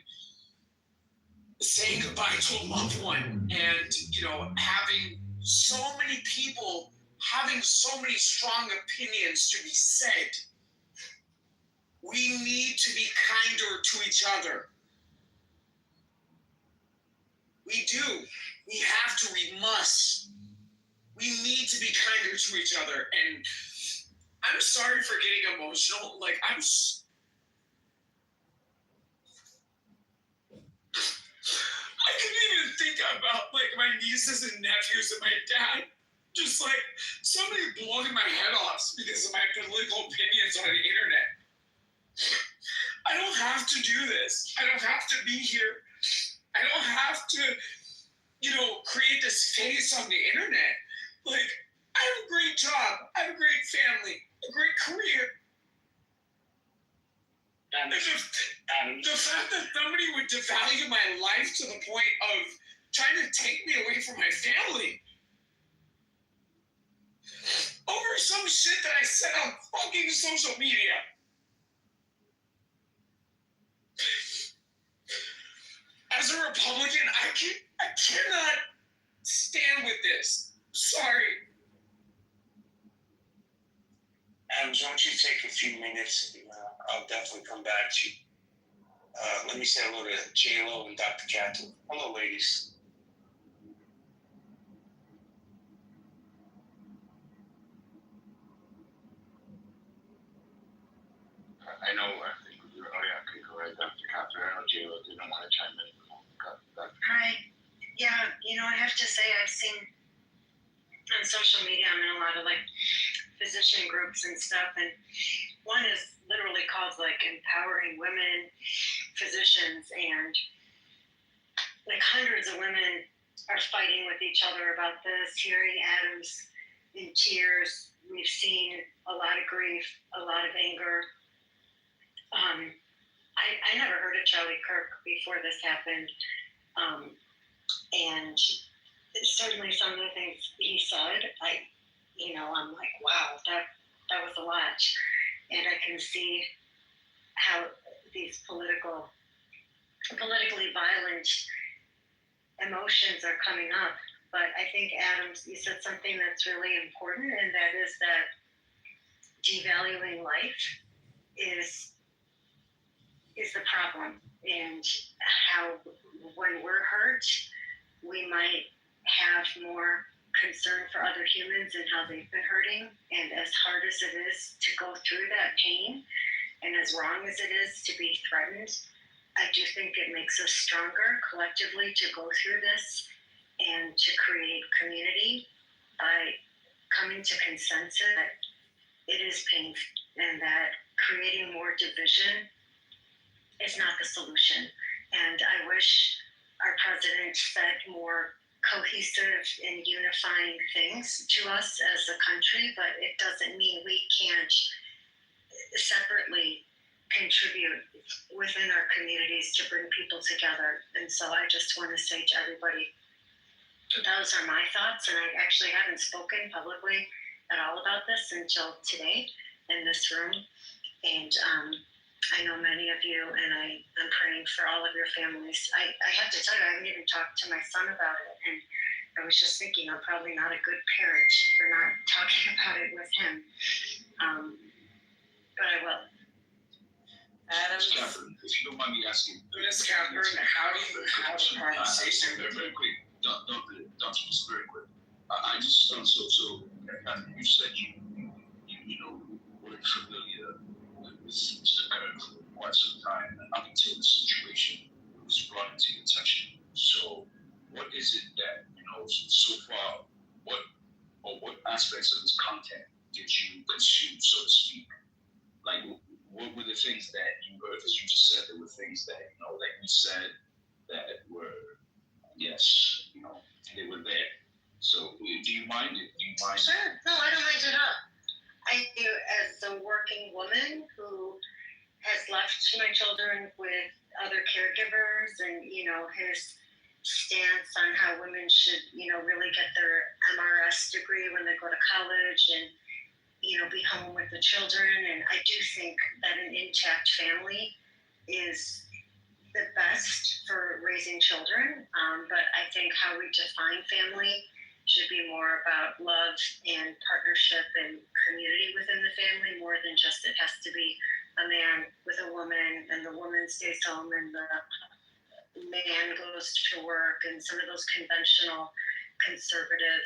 saying goodbye to a loved one and, you know, having so many people having so many strong opinions to be said. We need to be kinder to each other. We do. We have to. We must. We need to be kinder to each other. And I'm sorry for getting emotional. Like, I couldn't even think about, like, my nieces and nephews and my dad just, like, somebody blowing my head off because of my political opinions on the internet. I don't have to do this. I don't have to be here. I don't have to, you know, create this face on the internet. Like, I have a great job. I have a great family, a great career. And the fact that somebody would devalue my life to the point of trying to take me away from my family over some shit that I said on fucking social media. As a Republican, I cannot stand with this. Sorry. Adams, why don't you take a few minutes and I'll definitely come back to you. Let me say hello to J-Lo and Dr. Cato. Hello, ladies. I know, I think, oh yeah, okay, go ahead, Dr. Catherine. I know J-Lo didn't want to chime in. Hi. Yeah, you know, I have to say I've seen on social media, I'm in a lot of like physician groups and stuff, and one is literally called like Empowering Women Physicians, and like hundreds of women are fighting with each other about this, hearing Adams in tears. We've seen a lot of grief, a lot of anger. I never heard of Charlie Kirk before this happened. And certainly some of the things he said, I'm like, wow, that was a lot. And I can see how these politically violent emotions are coming up. But I think, Adams, you said something that's really important, and that is that devaluing life is the problem, and how when we're hurt, we might have more concern for other humans and how they've been hurting. And as hard as it is to go through that pain, and as wrong as it is to be threatened, I do think it makes us stronger collectively to go through this and to create community by coming to consensus that it is painful and that creating more division is not the solution. And I wish our president said more cohesive and unifying things to us as a country, but it doesn't mean we can't separately contribute within our communities to bring people together. And so I just want to say to everybody, those are my thoughts. And I actually haven't spoken publicly at all about this until today in this room. And I know many of you, and I'm praying for all of your families. I have to tell you, I haven't even talked to my son about it. And I was just thinking, I'm probably not a good parent for not talking about it with him. But I will. Catherine, if you don't mind me asking. Miss Catherine, how do you have a conversation with Very quick, Doctor, just very quick. I just, so, Catherine, you said you were familiar with Mr. Kirk for quite some time, and up until the situation was brought into your attention. So, what is it that, so far, what aspects of his content did you consume, so to speak? Like, what were the things that you heard? Because you just said there were things that, like you said, that were, yes, they were there. So, do you mind it? Sure. No, I don't mind at all. I do, as a working woman who has left my children with other caregivers, and, his stance on how women should, really get their MRS degree when they go to college and, be home with the children. And I do think that an intact family is the best for raising children. But I think how we define family should be more about love and partnership and community within the family, more than just it has to be a man with a woman and the woman stays home and the man goes to work, and some of those conventional conservative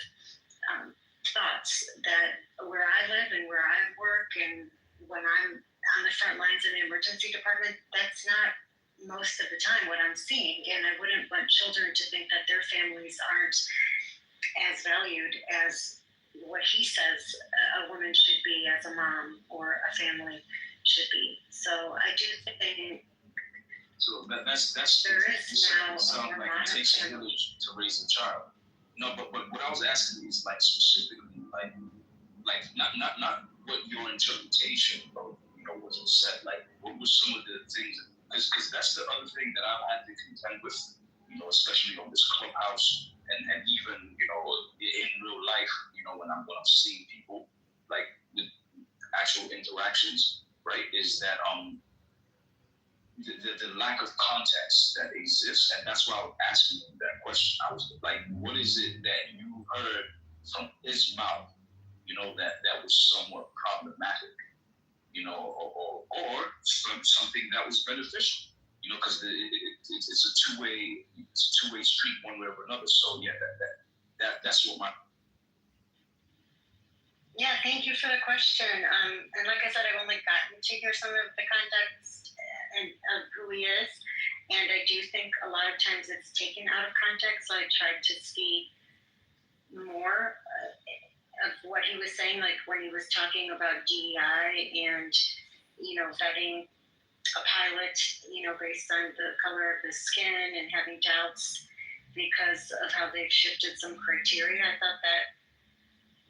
thoughts that where I live and where I work, and when I'm on the front lines in the emergency department, that's not most of the time what I'm seeing. And I wouldn't want children to think that their families aren't as valued as what he says a woman should be as a mom or a family should be. So I do think. So that's there is now sound like it takes a village to raise a child. No, but what I was asking is like specifically like not what your interpretation of what you said. Like what were some of the things? Because that's the other thing that I've had to contend with, especially on this clubhouse and even in real life, when I'm seeing people like with actual interactions, right? Is that the lack of context that exists, and that's why I was asking you that question. I was like, what is it that you heard from his mouth, that was somewhat problematic, or something that was beneficial, because it's a two-way street, one way or another. So yeah, that's what my. Yeah, thank you for the question. And like I said, I've only gotten to hear some of the context of who he is. And I do think a lot of times it's taken out of context. So I tried to see more of what he was saying, like when he was talking about DEI and, vetting a pilot, based on the color of his skin and having doubts because of how they've shifted some criteria. I thought that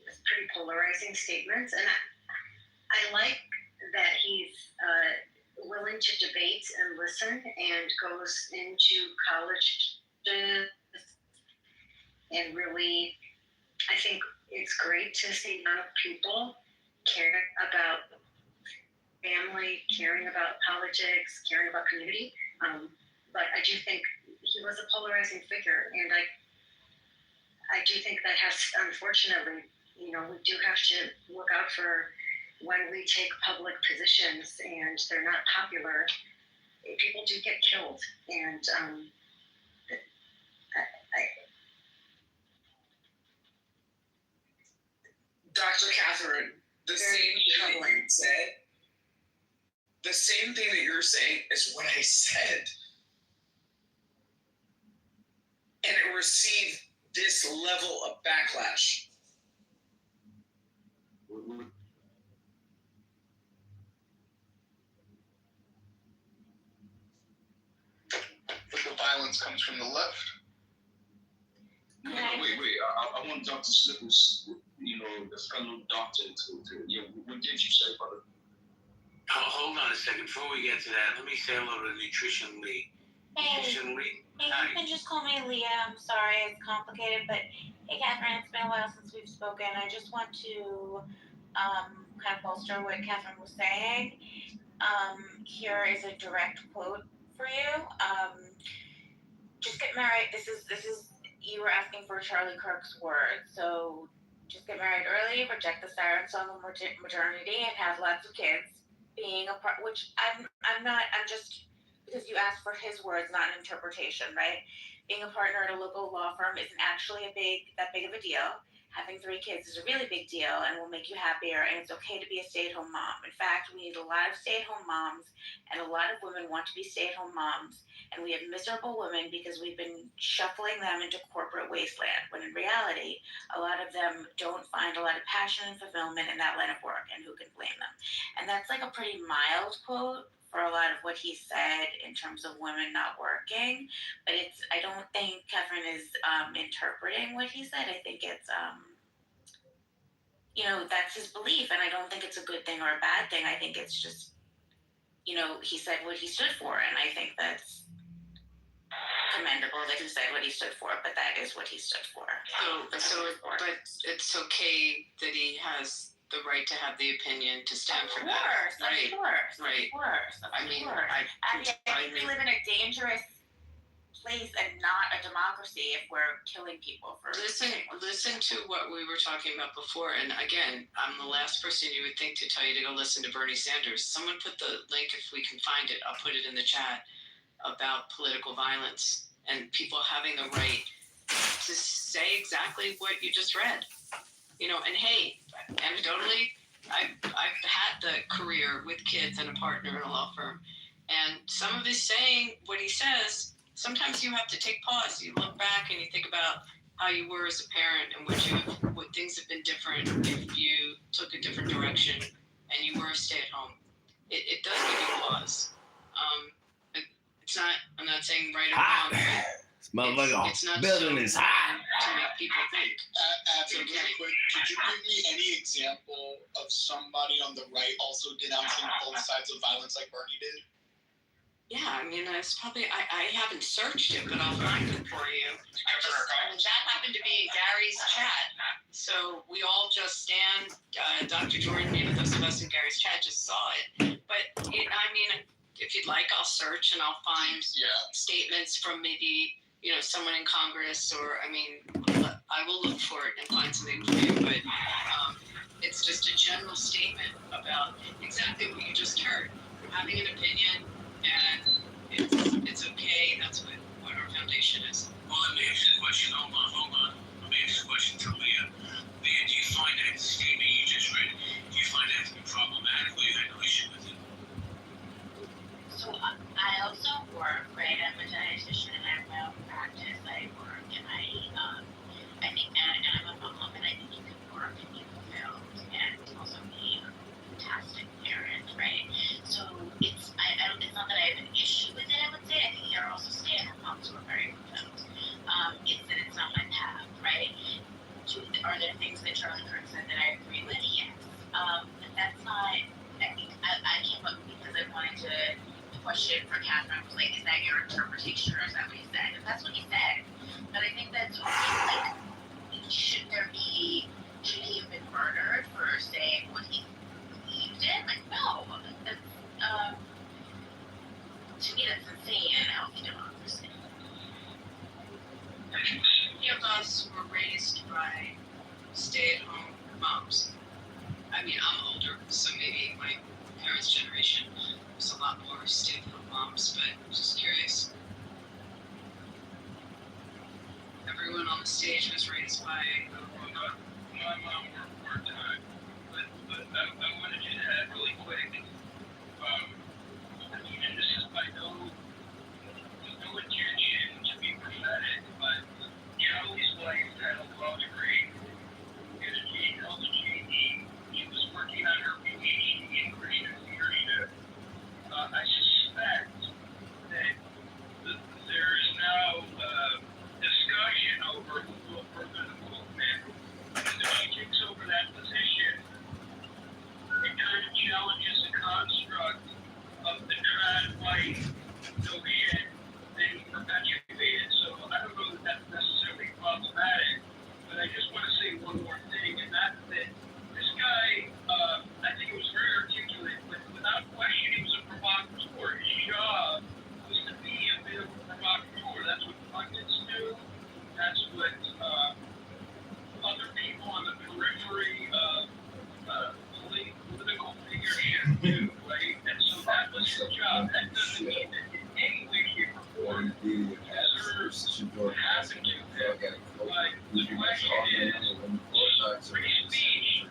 was pretty polarizing statements. And I like that he's willing to debate and listen and goes into college and really, I think it's great to see young people care about family, caring about politics, caring about community. But I do think he was a polarizing figure, and I do think that has, unfortunately, we do have to look out for when we take public positions and they're not popular, people do get killed. And Dr. Catherine, the same thing that you're saying is what I said. And it received this level of backlash. But the violence comes from the left. No, wait. I want Dr. Slippers, the fellow doctor, to what did you say, brother? Hold on a second. Before we get to that, let me say hello to Nutrition Lee. Hey, Nutrition Lee? hey, Hi. you can just call me Leah. I'm sorry, it's complicated, but hey, Catherine, it's been a while since we've spoken. I just want to kind of bolster what Catherine was saying. Here is a direct quote for you. Just get married. This is you were asking for Charlie Kirk's words. So just get married early, reject the siren song of modernity, and have lots of kids. Being a part, which I'm just because you asked for his words, not an interpretation, right? Being a partner at a local law firm isn't actually that big of a deal. Having 3 kids is a really big deal and will make you happier, and it's okay to be a stay-at-home mom. In fact, we need a lot of stay-at-home moms, and a lot of women want to be stay-at-home moms, and we have miserable women because we've been shuffling them into corporate wasteland, when in reality, a lot of them don't find a lot of passion and fulfillment in that line of work, and who can blame them? And that's like a pretty mild quote for a lot of what he said in terms of women not working, but I don't think Kevin is interpreting what he said. I think it's that's his belief, and I don't think it's a good thing or a bad thing. I think it's just he said what he stood for, and I think that's commendable that he said what he stood for, but that is what he stood for. But it's okay that he has the right to have the opinion to stand for that. Right. Of course. We live in a dangerous place and not a democracy if we're killing people for Listen to what we were talking about before, and again, I'm the last person you would think to tell you to go listen to Bernie Sanders. Someone put the link, if we can find it, I'll put it in the chat, about political violence and people having the right to say exactly what you just read. And hey, anecdotally, I've had the career with kids and a partner in a law firm, and some of his saying what he says, sometimes you have to take pause. You look back and you think about how you were as a parent and what things have been different if you took a different direction and you were a stay-at-home. It does give you pause. It's not. I'm not saying right or wrong. It's not building is high to make people think. Really quick, could you give me any example of somebody on the right also denouncing both sides of violence like Bernie did? Yeah, it's probably, I haven't searched it, but I'll find it for you. That happened to be Gary's chat. So we all just stand, Dr. Jordan, those of us in Gary's chat just saw it. But, if you'd like, I'll search and I'll find statements from maybe, someone in Congress, or, I will look for it and find something for you. But it's just a general statement about exactly what you just heard. Having an opinion, and it's okay. That's what our foundation is. Well, let me ask you a question. Hold on. Let me ask you a question to Leah. Leah, do you find that statement you just read, do you find that to be problematic, or you had no issue with it? So I also work, right? I'm a dietitian and I have my own practice. I work and I think, and I'm a mom, and I think you can work and be fulfilled and also be a fantastic parent, right? So it's not that I have an issue with it, I would say. I think there are also stay-at-home moms who are very fulfilled. It's not my path, right? Are there things that Charlie Kirk said that I agree with? Yes. But that's not, I think I came up because I wanted to question for Catherine, was like, is that your interpretation or is that what he said? If that's what he said, but I think that's okay. Should he have been murdered for saying what he believed in? Like, no. That's, to me, that's insane in a healthy democracy. Many of us were raised by stay-at-home moms. I'm older, so maybe my parents' generation was a lot more stay-at-home moms, but I'm just curious. Everyone on the stage was raised by my mom worked part-time, but I wanted to add really quick. And this is by no intention to be prophetic, but Charlie's wife had a law degree, educated on the GED. She was working on her PhD in Christian theory. I suspect that there is now discussion over who will further the movement. And if she takes over that position, it kind of challenges the construct happen to him. But the question is, free speech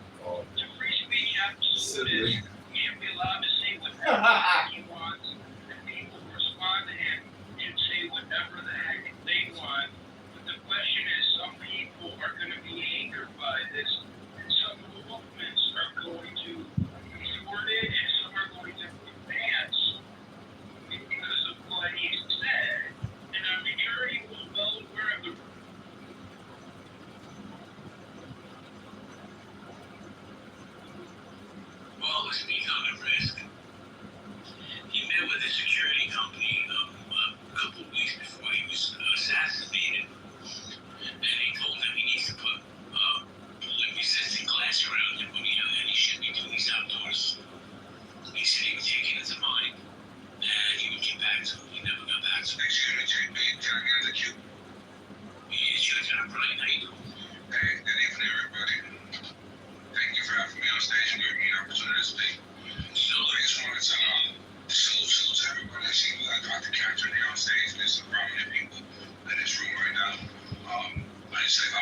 absolutist can't be allowed to say whatever he wants, and people respond to him and say whatever the heck they want. But the question is, some people are going to be angered by this, and some movements are going to support it, and some are going to advance because of what he said. And I'm sure he was well aware of the. Well, listen, he's on the risk. He met with a security company a couple of weeks before he was assassinated, and they told him he needs to put bullet-resistant glass around him and he shouldn't be doing these outdoors. He said he would take it into mind, and he would get back to him. He never got back to him. Excuse me, JP, can I get the cue? It's your turn, Brian. How you doing? Hey, good evening, everybody. Thank you for having me on stage and giving me an opportunity to speak. So I just wanted to salute to everybody. I see we got Dr. Catherine here on stage. There's some prominent people in this room right now. I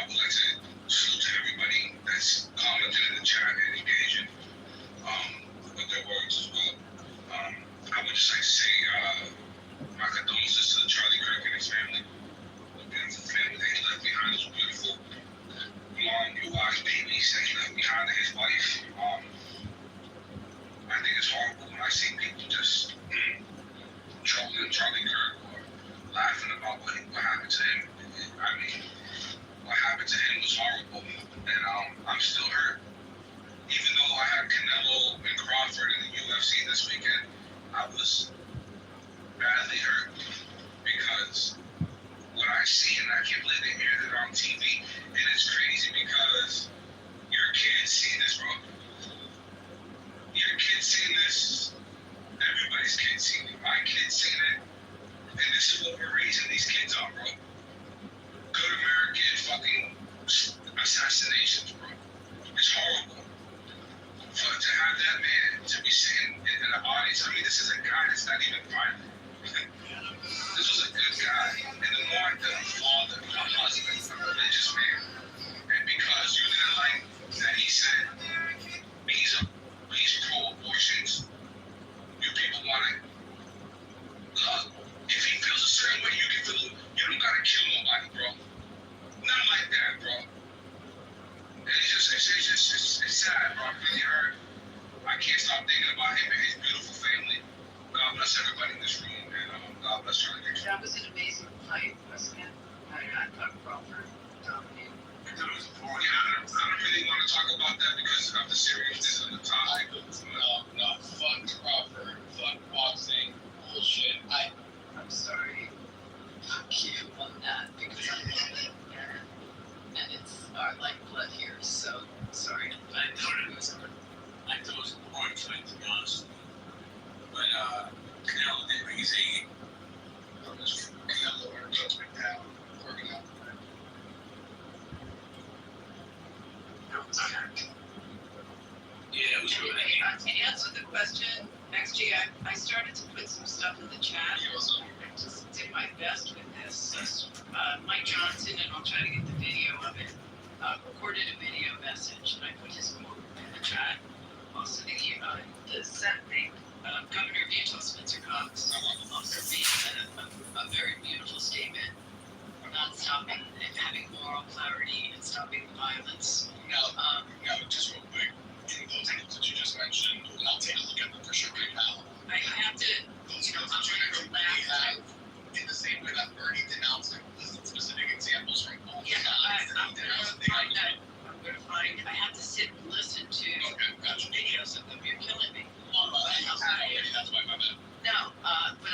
would like to salute to everybody that's commenting in the chat and engaging with their words as well. I would just like to say my condolences to Charlie Kirk and his family. The beautiful family that he left behind is beautiful. Long, blue-eyed babies that he left behind and his wife. I think it's horrible when I see people just trolling Charlie Kirk or laughing about what happened to him. I mean, what happened to him was horrible, and I'm still hurt. Even though I had Canelo and Crawford in the UFC this weekend, I was badly hurt because what I see, and I can't believe they aired it on TV, and it's crazy because your kids see this, bro. Your kids seen this. Everybody's kids seen it. My kids seen it. And this is what we're raising these kids on, bro. Good American fucking assassinations, bro. It's horrible. To have that man to be sitting in the audience. I mean, this is a guy that's not even violent. This was a good guy. And the more the father, a husband, a religious man. And because you didn't like that he said he's pro-abortions, you people want to if he feels a certain way, you can feel you don't gotta kill nobody, bro. Not like that, bro. And it's sad, bro. I'm really hurt. I can't stop thinking about him and his beautiful family. God bless everybody in this room, and God bless Charlie Kirk. That was an amazing fight, wasn't it? I thought Crawford dominated. I don't really want to talk about that because of the seriousness of the topic. No, fuck Crawford, fuck boxing, bullshit. I'm sorry. Fuck you on that because I love it. And it's our lifeblood here, so sorry. I thought it was a boring fight, to be honest. But Canelo did bring his A. Canelo earned judgment down, working out. Yeah, it was good. To answer the question, XG, I started to put some stuff in the chat. Just did my best with this. Mike Johnson, and I'll try to get the video of it, recorded a video message, and I put his quote in the chat. Also, the Senate Governor of Utah, Spencer Cox, also made a very beautiful statement about stopping and having moral clarity and stopping violence. Now, just real quick, in those things that you just mentioned, and I'll take a look at them for sure right now. I have to, Those I'm trying to have in the same way that Bernie denounced specific examples from both sides. I'm going to find, I have to sit and listen to videos of them. You're killing me. That's my bad. No, but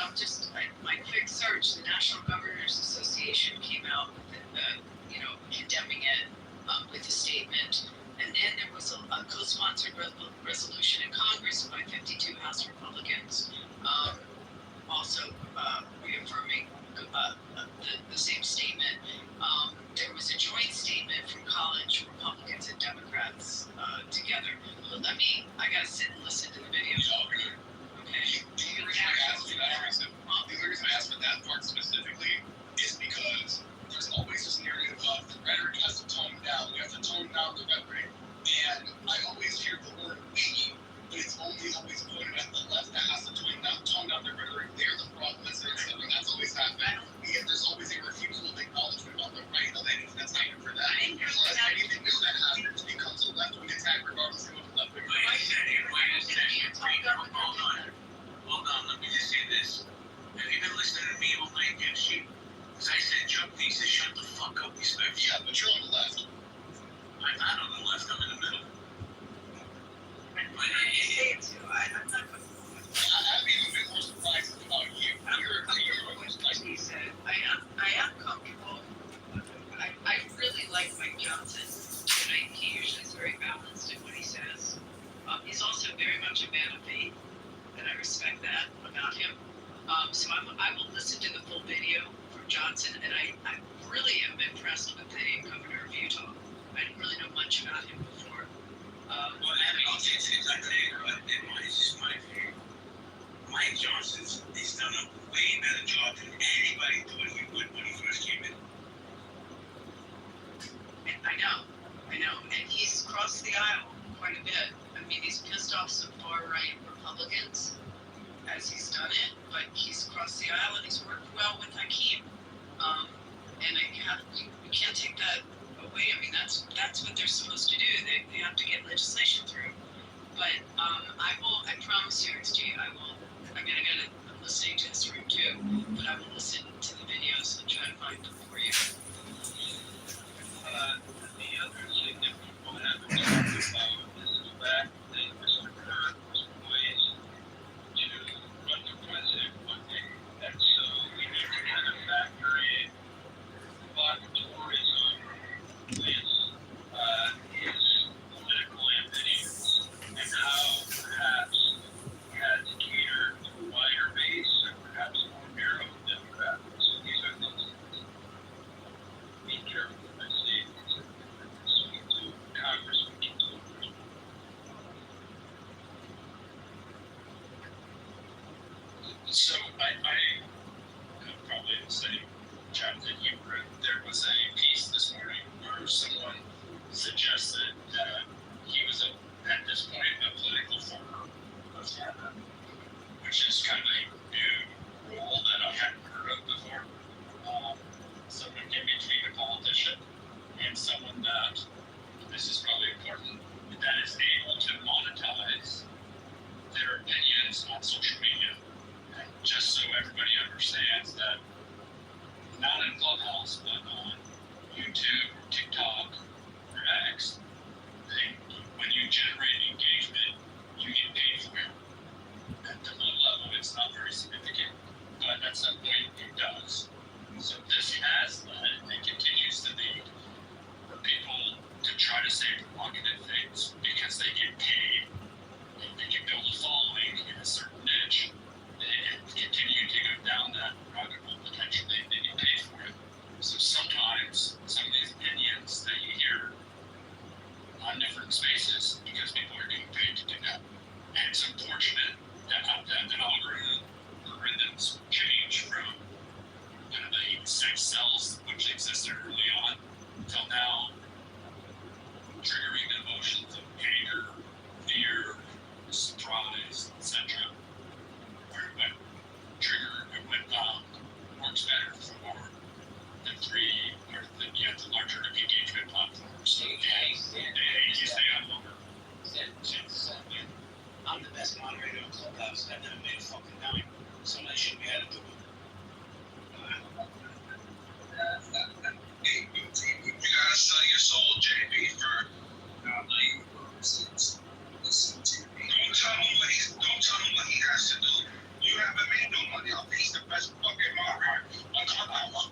my quick search, the National Governors Association came out with, condemning it with a statement. And then there was a co-sponsored resolution in Congress by 52 House Republicans, also reaffirming the same statement. There was a joint statement from college Republicans and Democrats together. But I gotta sit and listen to the video. Okay. The reason I asked for that part specifically is because there's a fuck up respect. Yeah, but you're on the left. I'm not on the left. I'm in the middle. I'd be a little bit more surprised about you. He said, I am comfortable. I really like Mike Johnson. And he usually is very balanced in what he says. He's also very much a man of faith, and I respect that about him. So I will listen to the full video from Johnson, and I really am impressed with the governor of Utah. I didn't really know much about him before. Well, I mean, I'll say it's like but it's just my view. Mike Johnson's he's done a way better job than anybody thought he would when he first came in. I know, and he's crossed the aisle quite a bit. I mean, he's pissed off some far-right Republicans as he's done it, but he's crossed the aisle and he's worked well with Hakeem. And you can't take that away. I mean, that's what they're supposed to do. They have to get legislation through. But I promise you, XG, I'm listening to this room too, but I will listen to the videos and try to find them for you. The other significant point I would talk about is the fact that Mr. Kerr was poised to run for president one day. And so we need to kind of factor in tourism with his political ambitions and how perhaps he had to cater to a wider base and perhaps more narrow Democrats. So these are things that be careful. Congressman Kitover. So I probably the same chat that you were. There was a piece this morning where someone suggested that he was at this point a political former of Canada, which is kind of a new role that I hadn't heard of before. Someone in between a politician and someone that, this is probably important, that is able to monetize their opinions on social media. And just so everybody understands that, not in Clubhouse, but on YouTube or TikTok or X, when you generate engagement, you get paid for it. At the low level, it's not very significant, but at some point, it does. So this has led and continues to lead for people to try to say provocative things because they get paid and they can build a following in a certain niche and continue to go down that rabbit hole potentially and they get paid for it. So sometimes some of these opinions that you hear on different spaces because people are getting paid to do that. And it's unfortunate that algorithms change from kind of the sex cells which existed early on until now, triggering the emotions of anger, fear, surprise, etc. Where it works better for the larger engagement platforms. So you stay on longer. I'm the best moderator on Clubhouse. I've never made a fucking dime. Somebody should be able to do it. Hey, you gotta sell your soul, JB, for Don't tell him what he has to do. You haven't made no money. He's the best fucking moderator on Clubhouse.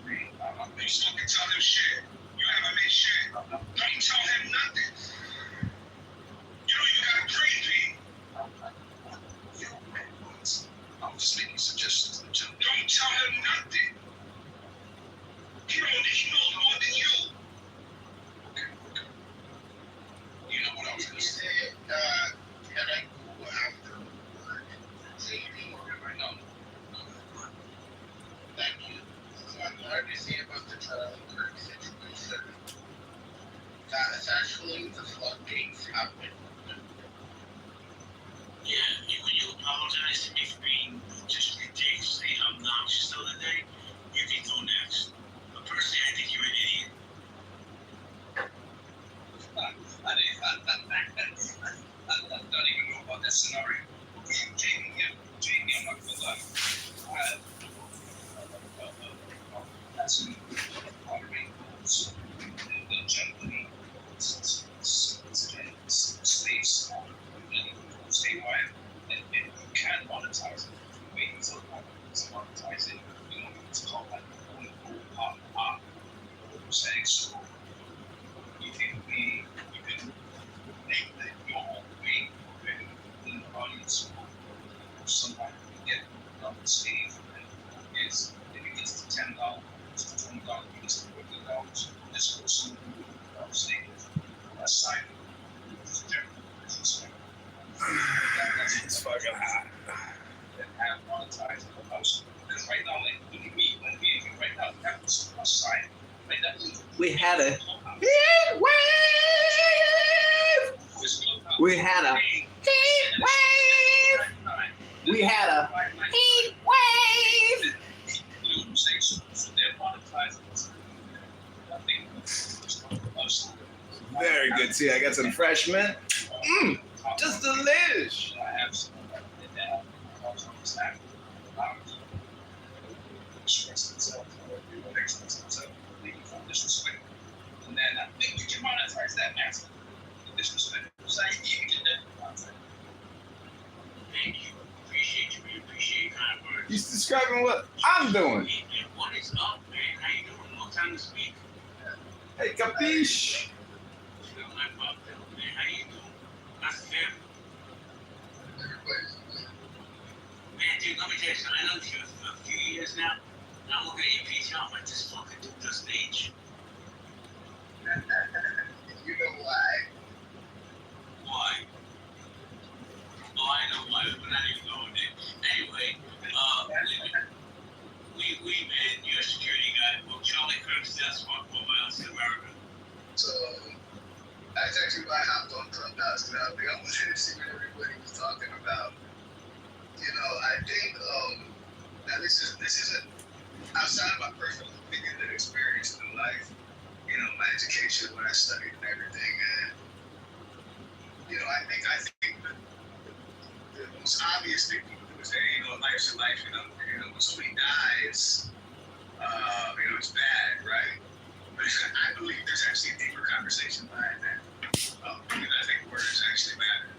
You still can tell him shit. You haven't made shit. Don't tell him nothing. You gotta pray, P. I'm just making suggestions. Don't tell him nothing. He knows more than you. Okay. You know what I was going to say? Can I go after work? No. Thank you. So I'm glad to see about the Charlie Kirk situation. That is actually the floodgates happened. Yeah, when you apologize to me for being just ridiculously obnoxious the other day, you can go next. But personally, I think you're an idiot. I don't even know about that scenario. Jamie, I'm not gonna lie. That's me. I'm saying? So you think we can make the normal way in the audience or somebody can get up on stage and is if it gets to $10, to $20, if it gets to $50, this person will be on stage. Aside it's fucking hot. And have monetized the house. Because right now, like, even me, right now, we have this outside. Right now, we had a heat wave. We had a heat wave. We had a heat wave. You know what I'm saying? So they're monetizing. I think very good. See, I got some fresh mint. Just delish. I have some that express themselves, express themselves, leaving from disrespect. And then I think you can monetize that massive disrespect. So you can do that. Thank you. Appreciate you. We appreciate kind words. He's describing what I'm doing. Hey, man, what is up, man? How you doing? Long time to speak. Hey, capiche? My man, how you doing? That's the family. Man, dude, let me tell you something. I know you for a few years now. And I'm looking at your PTR. I'm like, this fucking dude doesn't age. You know why? Why? Oh, I know why. We're not even going there. Anyway, we man, you're a security guy. Well, Charlie Kirk's death sparked more violence in America. So that's actually why I hopped on Clubhouse, because I wanted to see what everybody was talking about. You know, I think now this isn't outside of my personal opinion and experience in life. You know, my education, what I studied and everything, and you know, I think the most obvious thing people do is say, you know, life's a life. You know, when somebody dies, you know, it's bad, right? But I believe there's actually a deeper conversation behind that. Because I think words actually matter.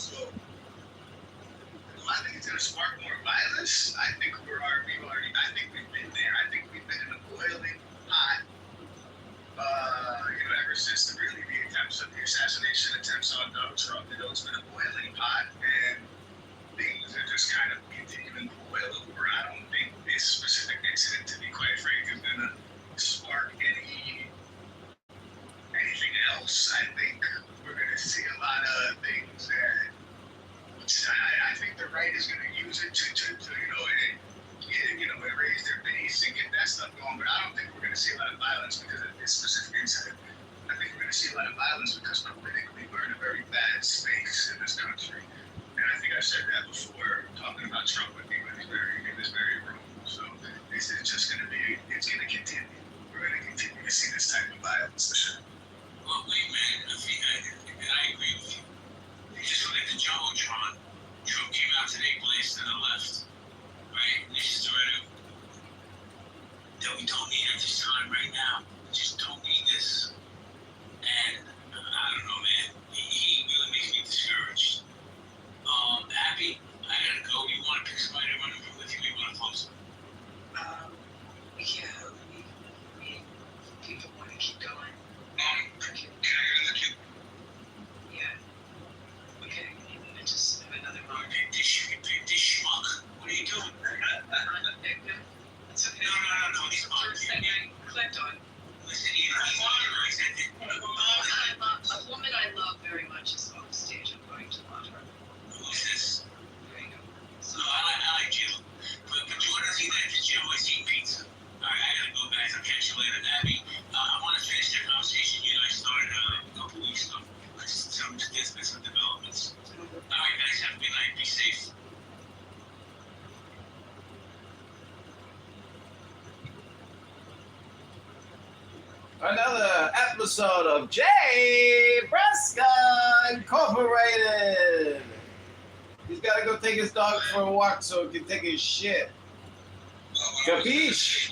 So, do I think it's going to spark more violence? I think we've been there. I think we've been in a boiling pot. You know, ever since the assassination attempts on Donald Trump, you know, it's been a boiling pot, and things are just kind of continuing to boil over. I don't think this specific incident, to be quite frank, is going to spark anything else. I think we're going to see a lot of things that I think the right is going to use it to raise their base and get that stuff going. But I don't think we're going to see a lot of violence because of this specific incident. I think we're going to see a lot of violence because politically we're in a very bad space in this country. And I think I said that before, talking about Trump with me in this very room. So this is just going to be, it's going to continue. We're going to continue to see this type of violence for sure. Well, wait, man. I agree with you. You just look at the Jumbotron. Trump came out today, blazed to the left. Right? And this is the rhetoric that we don't need at this time right now. We just don't need this. And I don't know, man. He really makes me discouraged. Abby, I gotta go. You want to pick somebody to run with you? You want to close? Yeah, people want to keep going. Can I get in the queue? Yeah. Okay. I just have another Oh, this schmuck. What are you doing? It's okay. No. It's The first thing I clicked on. Listen, you know, A woman I love very much is on the stage. I'm going to love her. Who's this? There you go. So I like Jill. But Jordan doesn't eat that Jill always eat pizza. All right, I gotta go, guys. I'll catch you later. Abby, I want to finish that conversation you guys started a couple weeks ago. There's been some developments. All right, guys, have a good night. Be safe. Another episode of Jay Bresca Incorporated. He's got to go take his dog for a walk so he can take his shit. Capiche?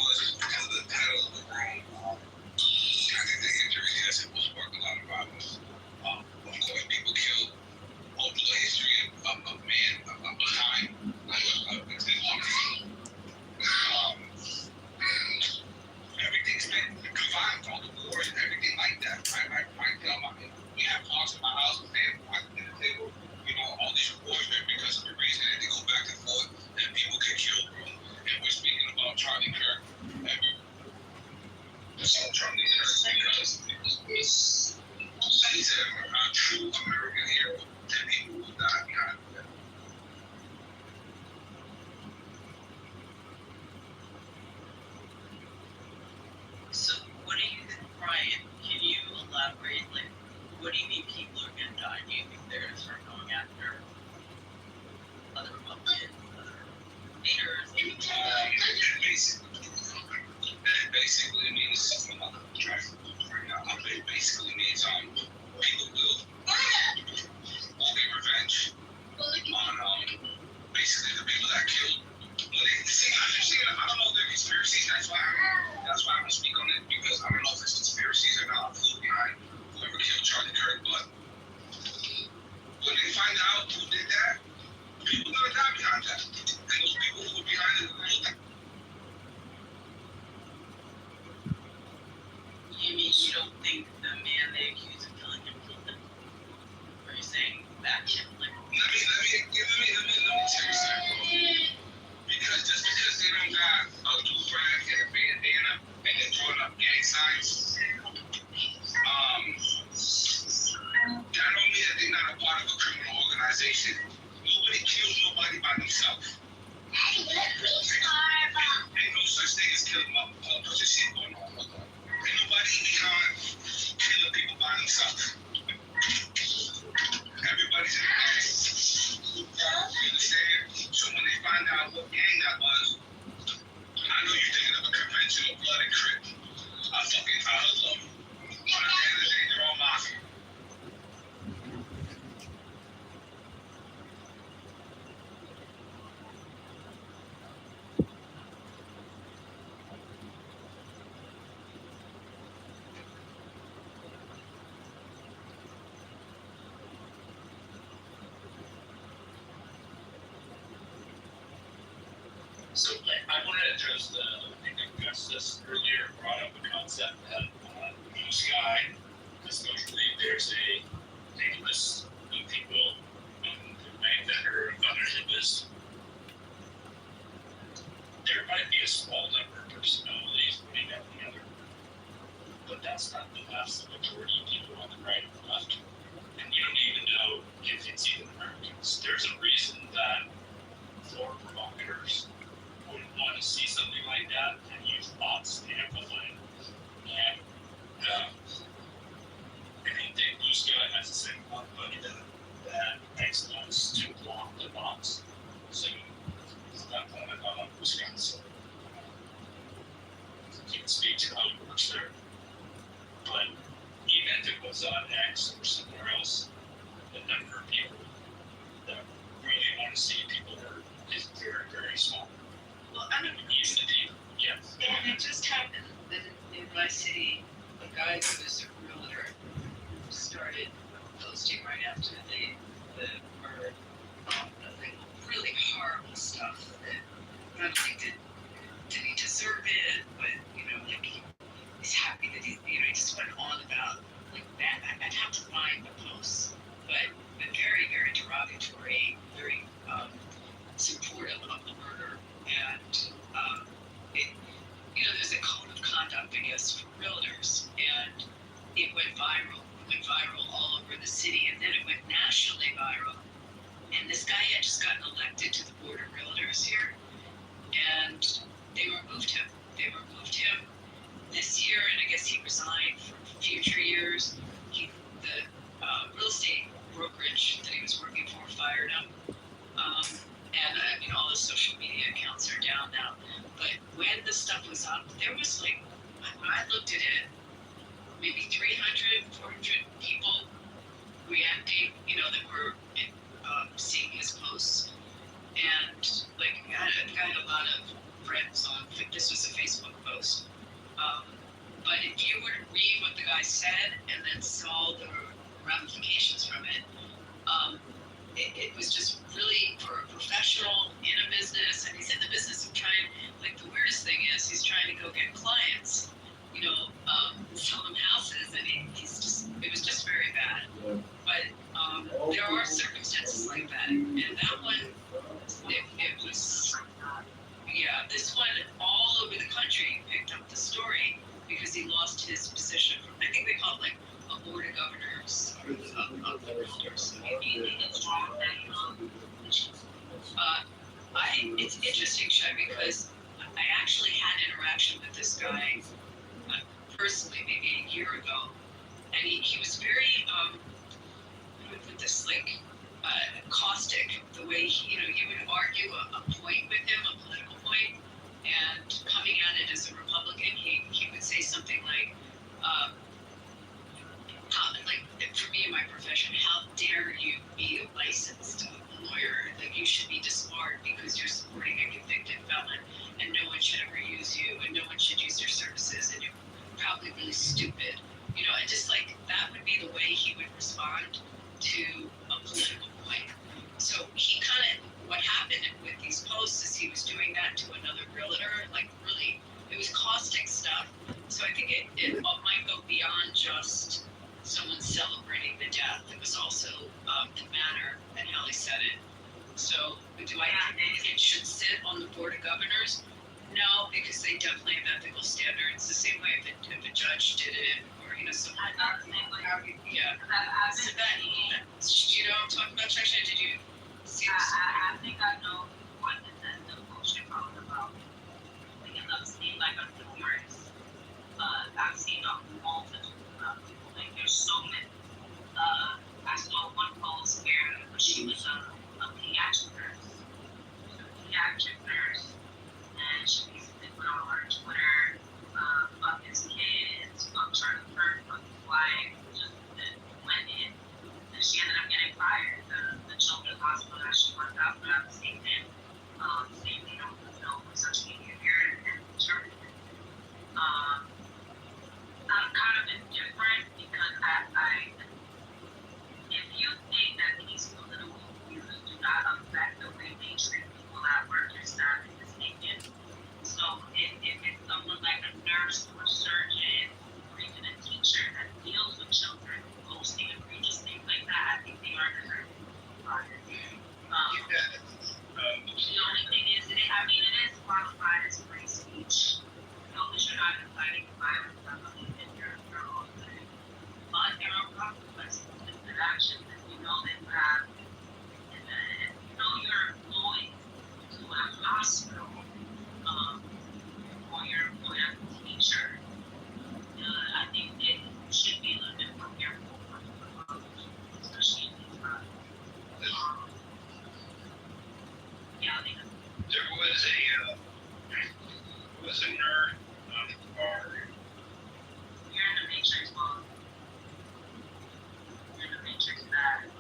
Everything's been divided. from the internet because he's a true American hero that people will die behind him. So, what do you think, Ryan? Can you elaborate? Like, what do you mean people are going to die? Do you think they're going to start going after other Republicans, other leaders? Basically, it means basically means people will get revenge on basically the people that killed. I don't know if they're conspiracies. That's why I don't speak on it, because I don't know if it's conspiracies or not. Who's behind whoever killed Charlie Kirk? But when they find out who did that, people are gonna die behind that, and those people who were behind it will die. You mean you don't think the man they accuse of killing him killed him? Or are you saying that him? Like, Let me tell you something. Because just because they don't got a do-rag and a bandana and they're throwing up gang signs, that don't mean that they're not a part of a criminal organization. Nobody kills nobody by themselves. Ain't no such thing as killing put your shit going on. Ain't nobody behind killing people by themselves. Everybody's in the gang. You understand? So when they find out what gang that was, I know you're thinking of a conventional bloody crip. I love them. But at the end of the day, they're all mafia. So I want to address I think I addressed this earlier, brought up the concept that blue sky, especially there's a list of people that are on their hit list. There might be a small number of personalities putting that together, but that's not the vast majority of people on the right and the left. And you don't even know if it's even Americans. There's a reason that for provocateurs would want to see something like that and use bots to amplify it. And I think Blue Sky has the same money that exploits to block the bots. So that's what I thought on Blue Sky. So you can speak to how it works there. But even if it was on X or somewhere else, the number of people that really want to see people hurt is very, very small. Well, I mean, Yes. and it just happened that in my city, a guy who was a realtor started posting right after the murder, like really horrible stuff that not only did he deserve it, but like he's happy that he just went on about like that. I'd have to find the posts, but very, very derogatory, very supportive of the murder, and there's a code of conduct, I guess, for realtors, and it went viral. It went viral all over the city, and then it went nationally viral. And this guy had just gotten elected to the board of realtors here, and they removed him. They removed him this year, and I guess he resigned for future years. The real estate brokerage that he was working for fired him. And all the social media accounts are down now. But when the stuff was up, there was like, when I looked at it, maybe 300, 400 people reacting, that were seeing his posts. And like, I had a lot of friends on, this was a Facebook post. But if you were to read what the guy said and then saw the ramifications from it, it was just really for a professional in a business, and he's in the business of trying, like the weirdest thing is he's trying to go get clients, sell them houses, and it was just very bad. But there are circumstances like that, and that one, it was, this one all over the country picked up the story because he lost his this position. I think they call it like a board of governors of the realtors. It's interesting, Shay, because I actually had interaction with this guy personally maybe a year ago, and he was very how do we put this, like caustic, the way you would argue a point with him, a political point, and coming at it as a Republican, he would say something like for me in my profession, how dare you be a licensed lawyer? Like, you should be disbarred because you're supporting a convicted felon, and no one should ever use you, and no one should use your services, and you're probably really stupid. And just like that would be the way he would respond to a political point. So he what happened with these posts is he was doing that to another realtor, like really, it was caustic stuff. So I think it might go beyond just someone celebrating the death. It was also the manner and how they said it. So do I think it should sit on the board of governors? No, because they definitely have ethical standards. The same way if a judge did it, or someone. Yeah. So that I'm talking about, Trisha. Did you see this? I think I know what the bullshit about. Because I've seen like a numerous. I've seen a multitude of people. Like there's so many. I saw one post where she was a pediatric nurse, and she basically put on her Twitter, fuck his kids, fuck Charlie Kirk, fuck his wife, just went in, and she ended up getting fired. The children's hospital that she worked out for that statement, saying they don't know such behavior and terminated. I'm kind of indifferent because if you think that these political views do not affect the way they treat people at work, you're sadly mistaken. So if it's someone like a nurse or a surgeon or even a teacher that deals with children posting egregious things like that, I think they are deserving to be fired. The only thing is, it is qualified as free speech. Because you're not inciting violence, I believe in your own thing. But there are consequences to good actions, and you know that you have, and you know you're employed to a hospital, or you're employed as a teacher. I think it should be a little bit more careful, especially in these times. Yeah, I think there was a nerd on the bar. You're in the Matrix, Mom. You're in the Matrix, Dad.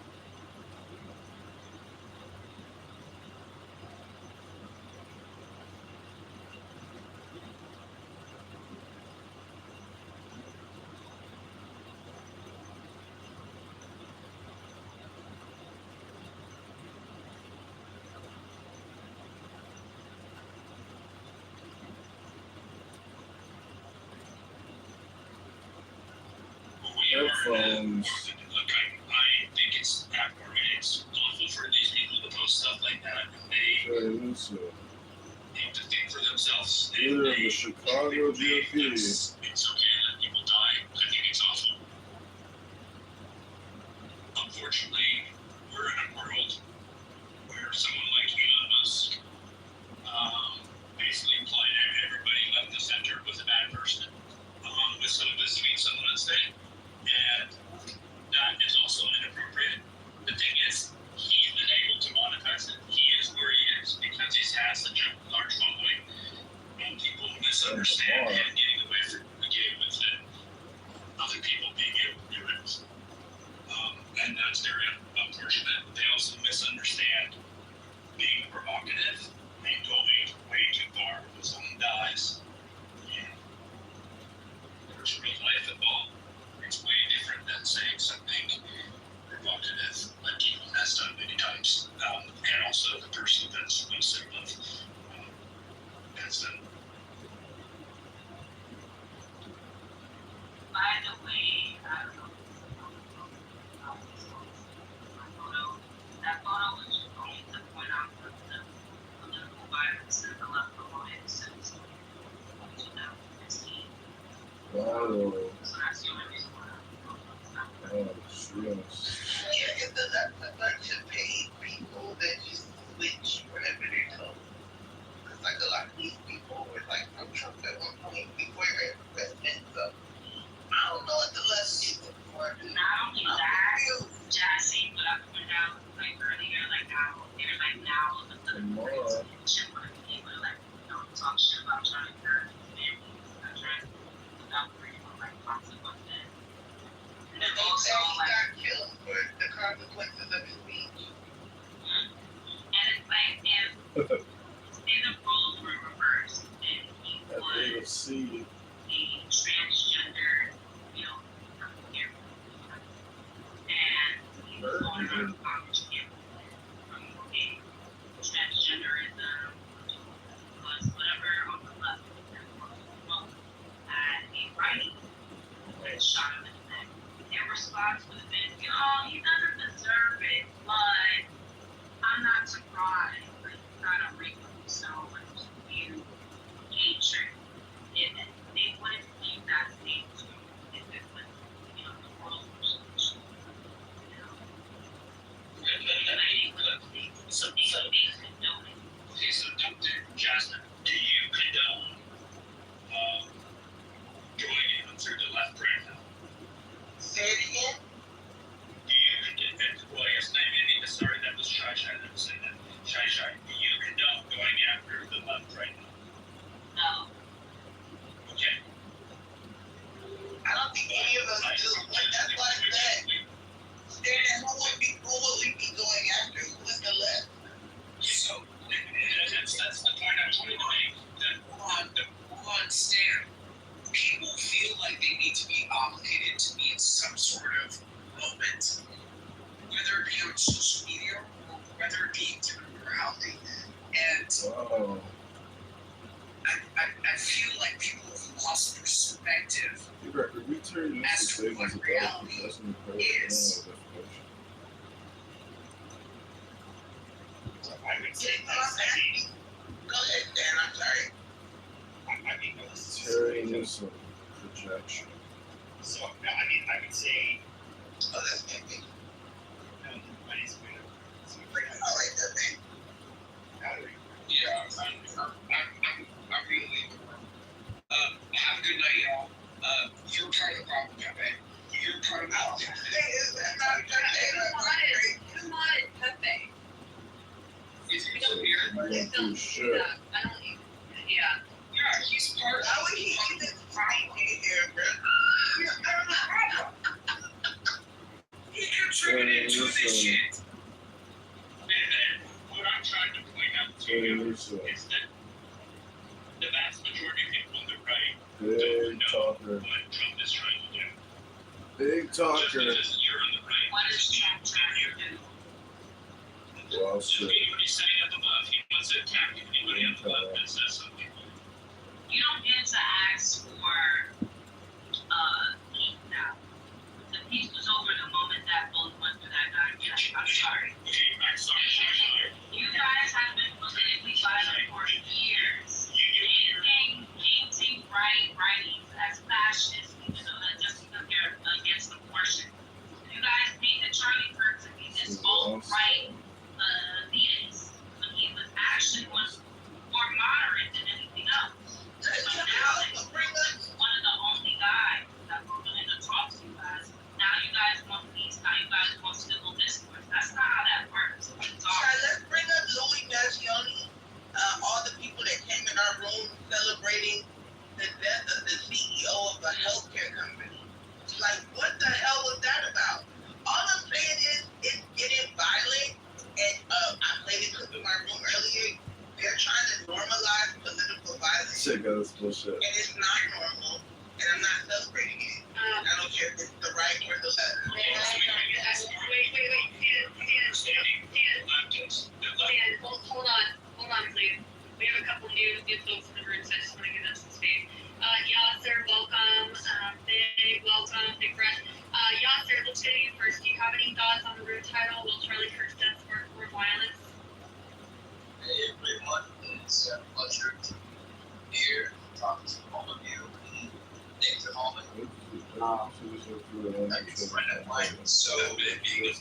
Headphones. Look, I think it's awful for these people to post stuff like that. They need to think for themselves. We're in the Chicago GOP. It's okay that people die. I think it's awful. Unfortunately, we're in a world where someone like Elon Musk basically implied everybody left the center was a bad person, with some of his tweets on Wednesday. And that is also inappropriate. The thing is, he's been able to monetize it. He is where he is because he has such a large following, and people misunderstand him getting away with it. Other people being able to do it. And that's very unfortunate. They also misunderstand being provocative and going way too far when someone dies. And there's real life involved. It's way different than saying something provocative that people has done many times. And also the person that's innocent of has done. By the way, I don't know that photo was just only to point out the political violence and the left promoted since 2015. Wow. So that's the only reason why Oh, yes. Yeah, it's a bunch of paid people that just switch whatever they're told. Because like a lot of these people were like from Trump at one point before he ran for president. So I don't know what the left is for. not only that, Jassy, what I pointed out like earlier, like how they're like now the shit when people like talk shit about trying to hurt families, trying to without worrying about like consequences. And then also like got killed for the consequences of his speech. And it's like if the roles were reversed and he was a transgender, you know, and he was going around college campus promoting transgenderism, was whatever on the left had a writing that shot him in the neck. Their response would have been, he doesn't deserve it, but I'm not surprised. Like, it's not a real so much view hatred. And they wouldn't leave that stage if it was, the world was So, Dr. Jasmine, do you condone joining them through the left right now? Say it again? Do you condone, well, I guess maybe, sorry, that was Shy that was saying that. Shy, do you condone going after the left right now? No. Okay. I don't think any of us do. That's why I said, Stan, who will we be going after? Who is the left? So, that's the point I'm trying to make. On Stan, people feel like they need to be obligated to be in some sort of moment, whether it be on social media or whether it be through morality. And I feel like people have lost perspective as to what reality is. I would say Go ahead, Dan, I'm sorry. I mean, Terrorism projection. so, no, I mean, I would say, Oh, that's me. no, my name's Peter. So, All right, that's me. Yeah, I'm really. Have a good night, y'all. You're part of the problem, Pepe. You're part of the problem. Come on, Pepe. Is he still here? He's still, I don't even, yeah. Yeah, he's part of How would he even find me here, bro? He contributed to this shit. and what I'm trying to point out to you is that the vast majority of people on the right Big don't talker. know what Trump is trying to do. Big Just talker. because you're on the right, What is Trump trying to do? Well so said. anybody saying up above, he wants to attack anybody up above that says something. You don't get to ask for peace now. The peace was over the moment that both went through that guy. I'm sorry. Okay, I'm sorry. You guys have been politically violent for years. Painting writings as fascist, even though that just because they're against abortion. You guys painted Charlie Kirk to be this alt-right elitist when he was actually more moderate than anything else. So now that he's one of the only guys that were willing to talk to you guys, now you guys want peace, now you guys want civil discourse. That's not how that works. Let's bring up Louis Maggioni, all the people that came in our room celebrating the death of the CEO of a healthcare company. Like, what the hell was that about? All I'm saying is, it's getting violent, and I played a clip in my room earlier. They're trying to normalize political violence. Sick of this bullshit. And it's not normal, and I'm not celebrating it. I don't care if it's the right or the left. Wait, Dan, hold on, please. We have a couple new folks in the room, so I just want to give them some space. Yasser, welcome. Big welcome, big breath. Yasser, let's go to you first. Do you have any thoughts on the room title? Will Charlie Kirk's death spark more violence? Hey everyone, it's a pleasure to be here, talk to all of you. So it being a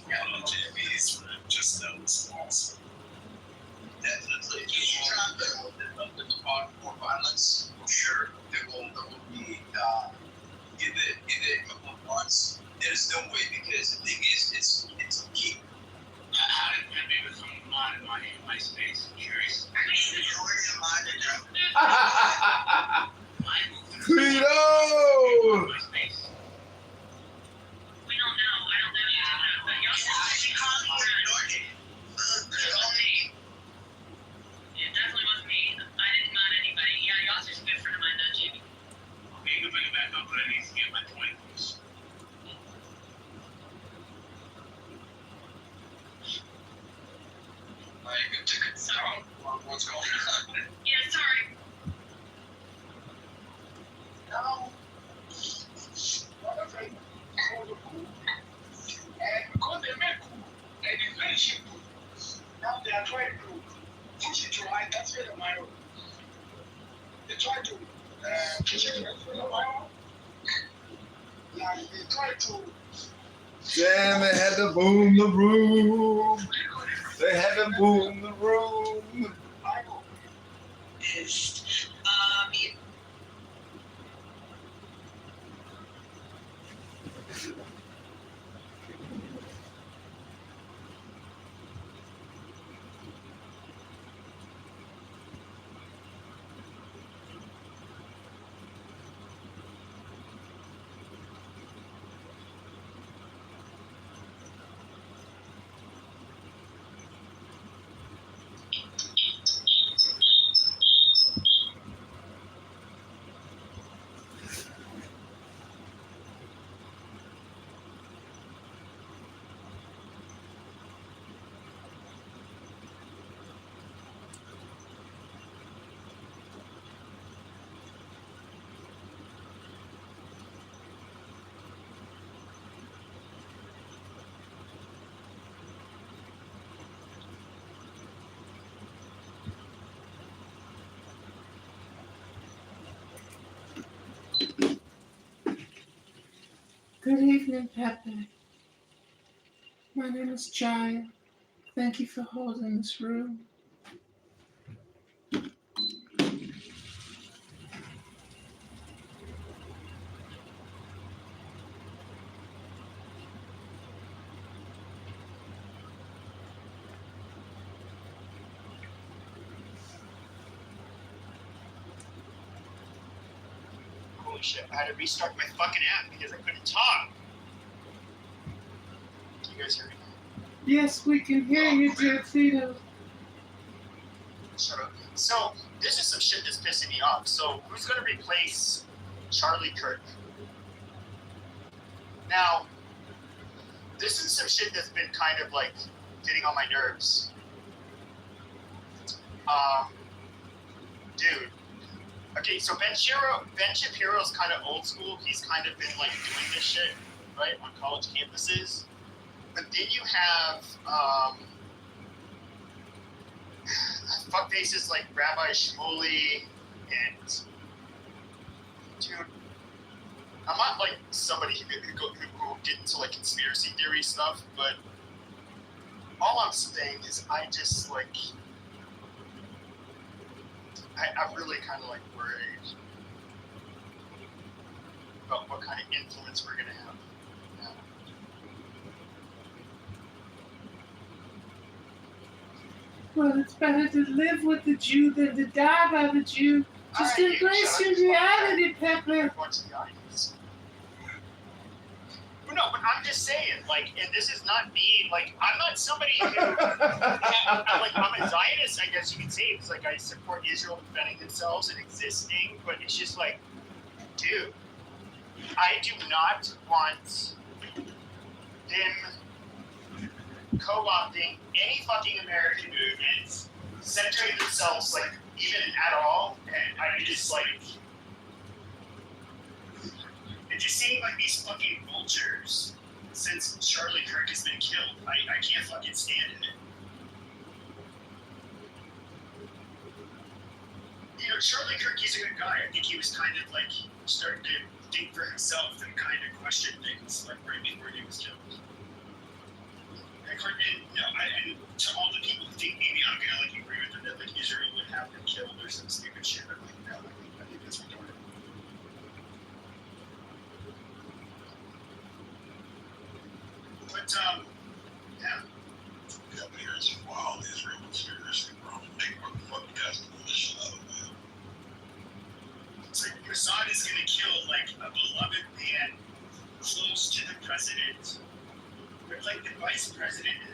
JVs for just those also. Definitely. Any time that will develop more violence, sure, there will be give it a couple of months. There's no way because the thing is it's key. How did Pepe become mod in my space? I'm curious. I mean, you're already modded now. Kito! We don't know. I don't know. But y'all should call me. It definitely wasn't me. I didn't mod anybody. Yeah, y'all just a good friend of mine, though, Jimmy. Okay, you can bring it back up, but I need to get my point. Sorry. What's going on? Yeah, sorry. No. And because they make cool, and it's very simple, now they are trying to push it to my that's it, my own. They try to push it to my own. Like they try to. Damn, they had to boom the room. They had to boom the room. Good evening, Pepe. My name is Jaya. Thank you for holding this room. Holy shit, I had to restart my fucking app because I couldn't talk. Can you guys hear me? Yes, we can hear you, dear Kito. Shut up. So, this is some shit that's pissing me off. So, who's going to replace Charlie Kirk? Now, this is some shit that's been kind of like getting on my nerves. Dude. Okay, so Ben Shapiro's kind of old school. He's kind of been like doing this shit, right, on college campuses. But then you have fuckfaces like Rabbi Shmuley and dude, I'm not like somebody who get into like conspiracy theory stuff, but all I'm saying is I just like I'm really kind of like worried about what kind of influence we're gonna have. Well, it's better to live with the Jew than to die by the Jew. Just embrace your reality, Pepe. No, but I'm just saying, like, and this is not me, like, I'm not somebody who, I'm a Zionist, I guess you could say. It's like I support Israel defending themselves and existing, but it's just like, dude, I do not want them co-opting any fucking American movements, centering themselves, like, even at all, and I just, like, it just seemed like these fucking vultures since Charlie Kirk has been killed. I can't fucking stand it. You know, Charlie Kirk, he's a good guy. I think he was kind of like starting to think for himself and kind of question things like right before he was killed. And to all the people who think maybe I'm gonna like agree with them that like Israel would have him killed or some stupid shit, I'm like, no, I think that's retarded. But yeah. Yeah, but here's a wild Israel conspiracy, bro. Big motherfucking gas to pull this shit out of man. It's like Mossad is gonna kill like a beloved man close to the president. But like the vice president and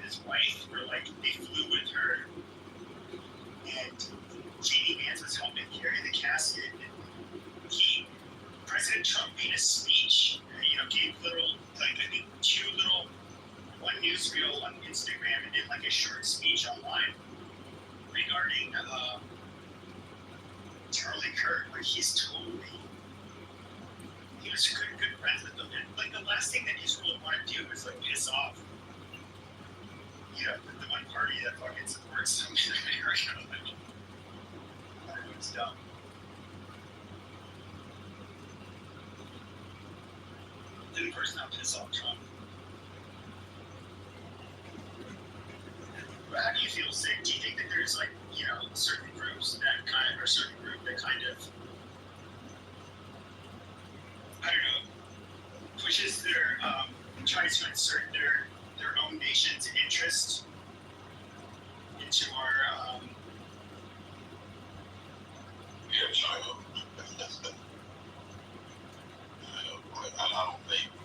his wife were like they flew with her, and J.D. Vance was helping carry the casket. And President Trump made a speech, gave little like I think one newsreel on Instagram and did like a short speech online regarding Charlie Kirk, where he was good friends with them. And like the last thing that Israel would want to do is like piss off, the one party that fucking supports them in America. Everyone's dumb. Then of course now piss off Trump. But how do you feel, Sid? Do you think that there's like, certain groups that kind of, or certain group that kind of, I don't know, pushes their, tries to insert their own nation's interest into our, China. I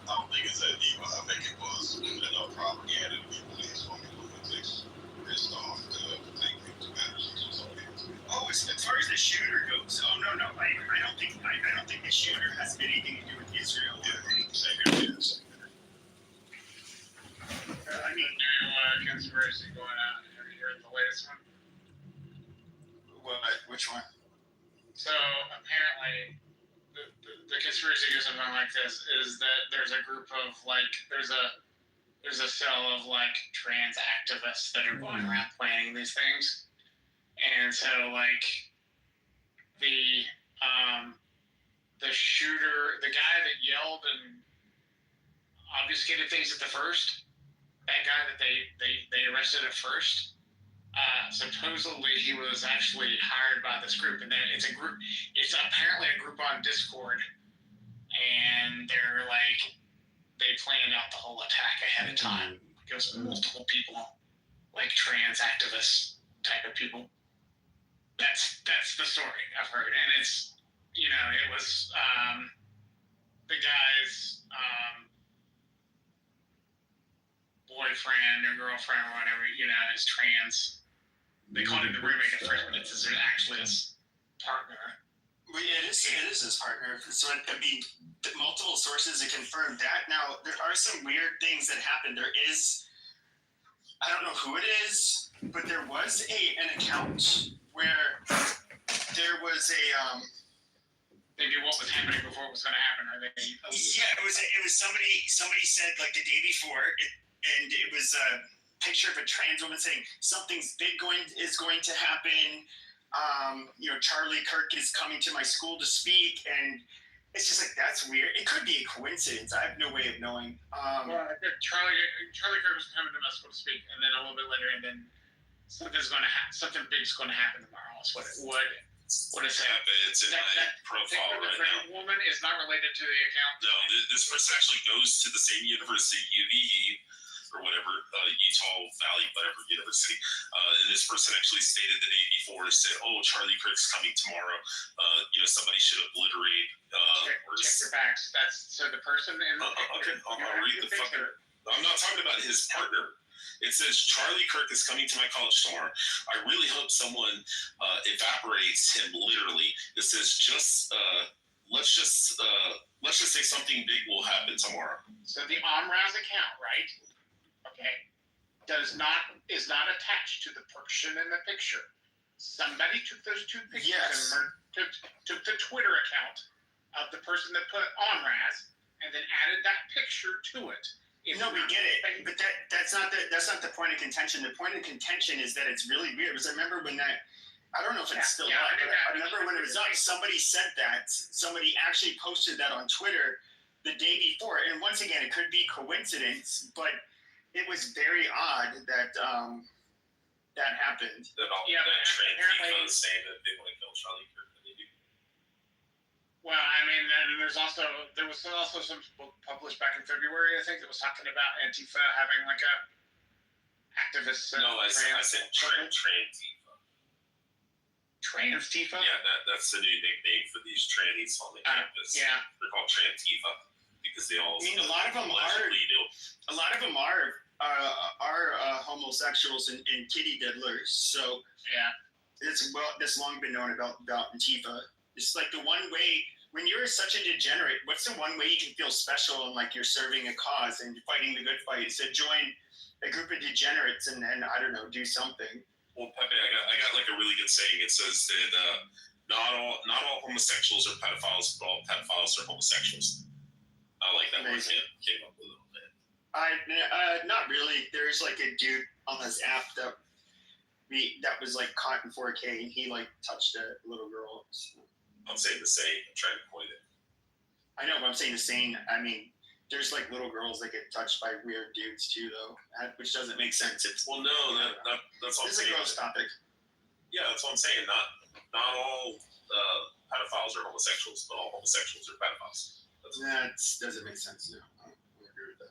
don't think it's that deep. I think it was enough propaganda to be released from the lunatics pissed off to think it matters to something. Oh, as far as the shooter goes, no. I don't think the shooter has anything to do with Israel. I mean, new conspiracy going on. Have you heard the latest one? What? Which one? So apparently, the conspiracy goes something like this: is that there's a group of there's a cell of trans activists that are going around planning these things, and so the shooter, the guy that yelled and obfuscated things at the first, that guy that they arrested at first. Supposedly he was actually hired by this group, and then it's apparently a group on Discord, and they planned out the whole attack ahead of time. It was multiple people, trans activists type of people. That's the story I've heard, and it's it was the guy's boyfriend or girlfriend or whatever is trans. They called it the roommate at first, but it's actually his partner. Well, yeah, it is his partner. So, multiple sources have confirmed that. Now, there are some weird things that happened. There is, I don't know who it is, but there was an account where there was they knew what was happening before it was going to happen, or they? Yeah, it was somebody said the day before, and it was a picture of a trans woman saying something's big is going to happen. Charlie Kirk is coming to my school to speak, and it's just that's weird. It could be a coincidence. I have no way of knowing. Charlie Kirk was coming to my school to speak, and then a little bit later, and then something big's going to happen tomorrow. That's what it said. It's in my profile right now. The woman is not related to the account. No, this person actually goes to the same university, UVE, or whatever, Utah Valley, whatever university. And this person actually stated the day before, said, "Oh, Charlie Kirk's coming tomorrow. Somebody should obliterate." Check your facts. So the person in the okay, I'll read the fucking. I'm not talking about his partner. It says Charlie Kirk is coming to my college tomorrow. I really hope someone evaporates him literally. It says let's just say something big will happen tomorrow. So the Omraz account, right? Okay, is not attached to the person in the picture. Somebody took those two pictures and took the Twitter account of the person that put Omraz and then added that picture to it. No, we get it, but that's not the point of contention. The point of contention is that it's really weird. Because I remember when I don't know if it's still up, but I remember when it was up, somebody said that. Somebody actually posted that on Twitter the day before. And once again, it could be coincidence, but it was very odd that that happened. That all Yeah, that trans apparently- people saying that they want to kill Charlie Kirk. Well, I mean, and there was also some book published back in February, I think, that was talking about Antifa having like a activist. No, I said Trantifa. Transtifa? Yeah, that's the new nickname for these trannies on the campus. Yeah. They're called Trantifa because they all. I mean, a lot of them are homosexuals and kitty diddlers. So yeah, it's long been known about Antifa. It's like the one way when you're such a degenerate. What's the one way you can feel special and like you're serving a cause and fighting the good fight? So join a group of degenerates and I don't know, do something. Well, Pepe, I got like a really good saying. It says that not all homosexuals are pedophiles, but all pedophiles are homosexuals. I like that word. Came up with it. Not really. There's like a dude on this app that was like caught in 4K and he like touched a little girl. So. I'm saying the same. I'm trying to point it. I know, but I'm saying the same. I mean, there's like little girls that get touched by weird dudes too, though, which doesn't make sense. It's no, that's all. It's a gross topic. Yeah, that's what I'm saying. Not all pedophiles are homosexuals, but all homosexuals are pedophiles. That doesn't make sense. No, I don't agree with that.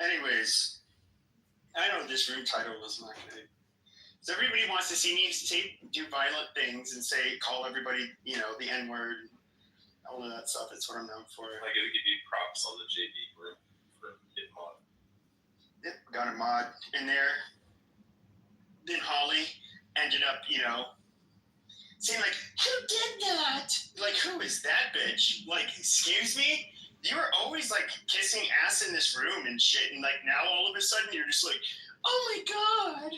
Anyways, I know this room title was not good. So everybody wants to see me do violent things and call everybody, the N-word, all of that stuff. It's what I'm known for. I got to give you props on the JV group for getting mod. Yep, got a mod in there. Then Holly ended up, saying like, "Who did that? Like, who is that bitch? Like, excuse me? You were always like kissing ass in this room and shit, and like now all of a sudden you're just like, oh my god."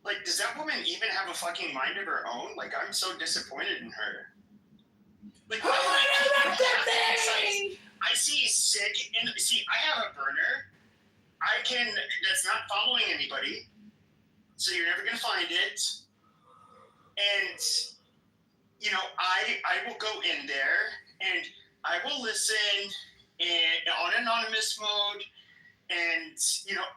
Like, does that woman even have a fucking mind of her own? Like, I'm so disappointed in her. Like, I see sick, and I have a burner. That's not following anybody, so you're never gonna find it. And, I will go in there, and I will listen on anonymous mode. And,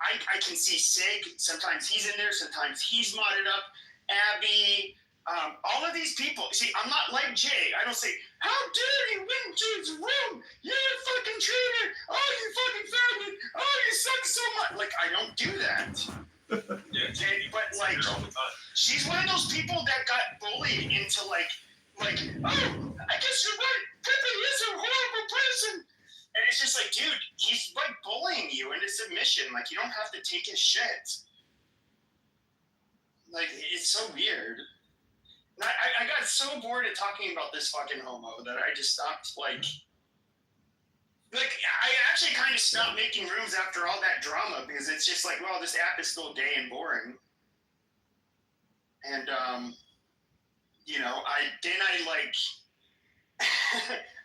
I can see Sig. Sometimes he's in there. Sometimes he's modded up. Abby. All of these people. See, I'm not like Jay. I don't say, how dare you went into his room? You're a fucking traitor. Oh, you fucking faggot. Oh, you suck so much. Like, I don't do that. But, like, she's one of those people that got bullied into, like, oh, I guess you're right. Pepe is a horrible person. And it's just like, dude, he's like bullying you into submission. Like, you don't have to take his shit. Like, it's so weird. And I got so bored of talking about this fucking homo that I just stopped, like, I actually kind of stopped making rooms after all that drama because it's just like, well, this app is still gay and boring. And,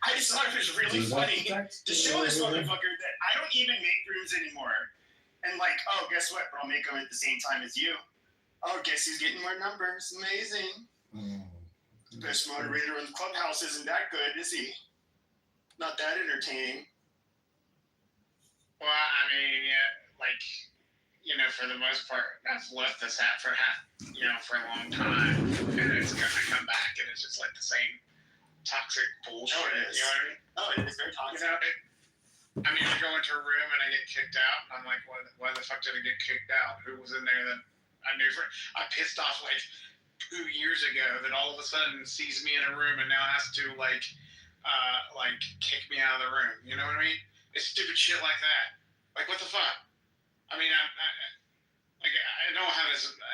I just thought it was really funny to show this motherfucker that I don't even make rooms anymore. And like, oh, guess what? I'll make them at the same time as you. Oh, guess who's getting more numbers? Amazing. Best moderator in the clubhouse isn't that good, is he? Not that entertaining. Well, I mean, for the most part, I've left this app for a long time, and it's gonna come back, and it's just like the same toxic bullshit. Oh, it is. You know what I mean? Oh, it is very toxic. I go into a room and I get kicked out. And I'm like, why the fuck did I get kicked out? Who was in there that I knew? I pissed off like 2 years ago that all of a sudden sees me in a room and now has to kick me out of the room. You know what I mean? It's stupid shit like that. Like, what the fuck? I mean, I don't have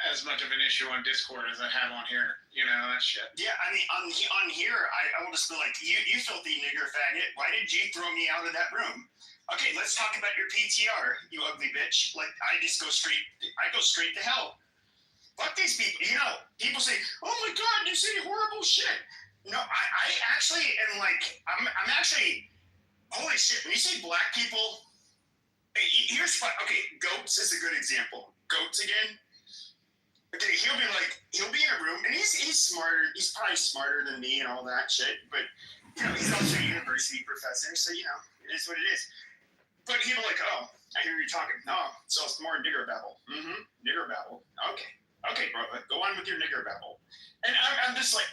as much of an issue on Discord as I have on here. That shit. Yeah, I mean, on here, I will just be like, you filthy nigger faggot. Why did you throw me out of that room? Okay, let's talk about your PTR, you ugly bitch. Like, I go straight to hell. Fuck these people. People say, oh my god, you say horrible shit. No, I actually am like, I'm actually, holy shit, when you say black people, here's fun. Okay, goats is a good example. Goats again. he'll be in a room, and he's smarter. He's probably smarter than me and all that shit. But he's also a university professor, so it is what it is. But he'll be like, "Oh, I hear you talking. No, so it's more nigger babble. Mm-hmm. Nigger babble. Okay, bro, go on with your nigger babble." And I'm just like,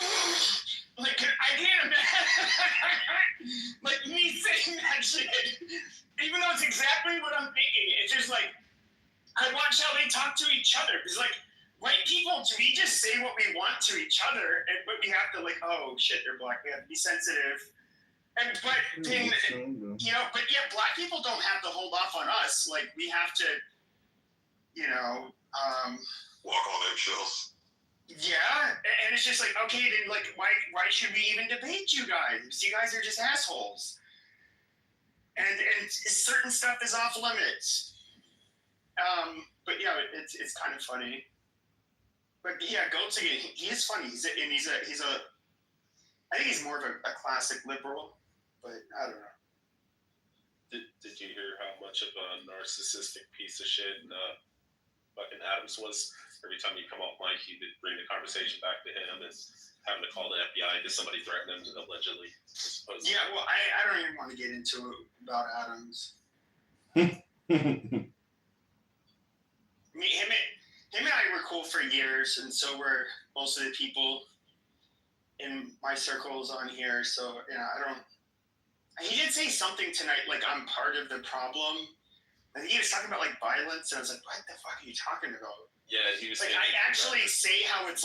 like I can't imagine like me saying that shit, even though it's exactly what I'm thinking. It's just like I watch how they talk to each other. It's like. White people, we just say what we want to each other, but we have to oh shit, they're black. We have to be sensitive, but black people don't have to hold off on us. Like we have to, walk on eggshells. Yeah, and it's just like okay, then why should we even debate you guys? You guys are just assholes, and certain stuff is off limits. But it's kind of funny. But yeah, Goats again. He is funny. I think he's more of a classic liberal, but I don't know. Did you hear how much of a narcissistic piece of shit fucking Adams was? Every time you come off mic, he would bring the conversation back to him as having to call the FBI because somebody threatened him allegedly. Yeah, well, I don't even want to get into it about Adams. Him and I were cool for years, and so were most of the people in my circles on here. So, I don't. He did say something tonight, like I'm part of the problem. I think he was talking about violence, and I was like, "What the fuck are you talking about?" Yeah, he was. I actually say how it's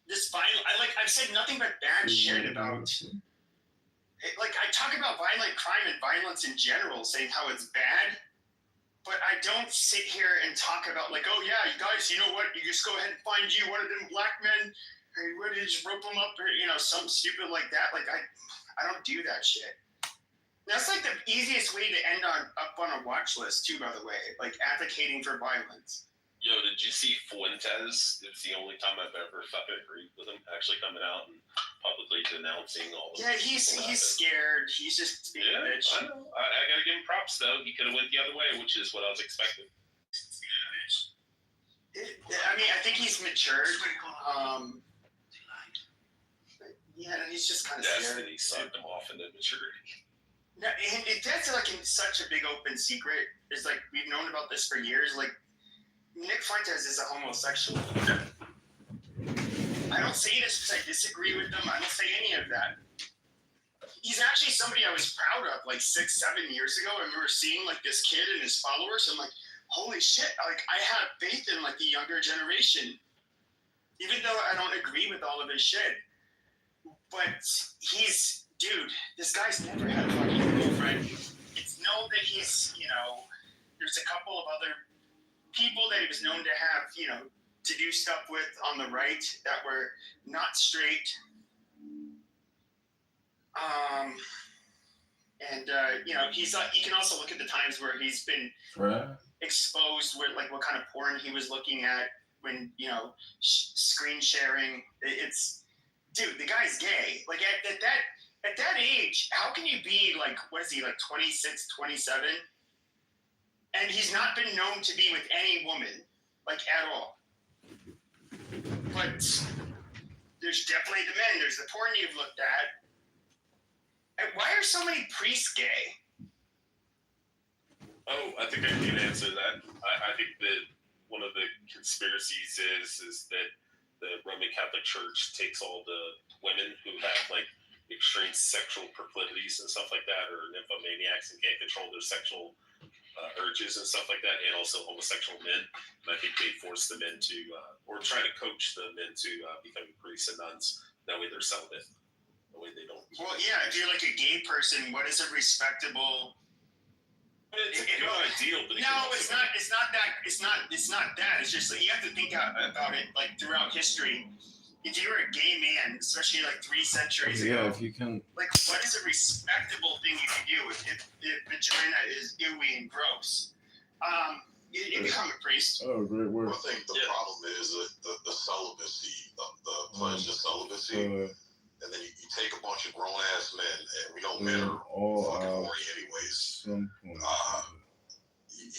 this violent. I've said nothing but bad shit about. I talk about violent crime and violence in general, saying how it's bad. But I don't sit here and talk about oh yeah, you guys, you know what? You just go ahead and find you one of them black men, and what did you just rope them up, or something stupid like that. I don't do that shit. That's the easiest way to end up on a watch list too. By the way, advocating for violence. Yo, did you see Fuentes? It's the only time I've ever fucking agreed with him actually coming out and publicly denouncing all of this. Yeah, he's scared. He's just being a bitch. I know. I gotta give him props though. He could have went the other way, which is what I was expecting. I think he's matured. He's just kind of scared. Destiny sucked him off into maturity. No, and that's in such a big open secret. It's we've known about this for years. Nick Fuentes is a homosexual. I don't say this because I disagree with them. I don't say any of that. He's actually somebody I was proud of 6-7 years ago. I remember seeing this kid and his followers. I'm like, holy shit! I have faith in the younger generation, even though I don't agree with all of his shit. But this guy's never had a fucking girlfriend. It's known that he's there's a couple of other people that he was known to have, to do stuff with on the right that were not straight. You can also look at the times where he's been exposed with what kind of porn he was looking at when, screen sharing. The guy's gay. At that age, how can you be 26, 27? And he's not been known to be with any woman, at all. But there's definitely the men. There's the porn you've looked at. And why are so many priests gay? Oh, I think I can answer that. I think that one of the conspiracies is that the Roman Catholic Church takes all the women who have extreme sexual proclivities and stuff like that, or nymphomaniacs and can't control their sexual urges and stuff like that, and also homosexual men. And I think they force the men to, or try to coach the men to become priests and nuns. That way they're celibate. That way they don't. Well, yeah, if you're a gay person, what is a respectable? It's a good ideal, but it's not that. It's not that. It's just you have to think about it throughout history. If you were a gay man, especially 3 centuries ago, if you can. What is a respectable thing you can do if vagina is ooey and gross? You become a priest. Oh, great word. I think the problem is the celibacy, the pledge of celibacy, and then you take a bunch of grown ass men, and we know men are all fucking horny anyways.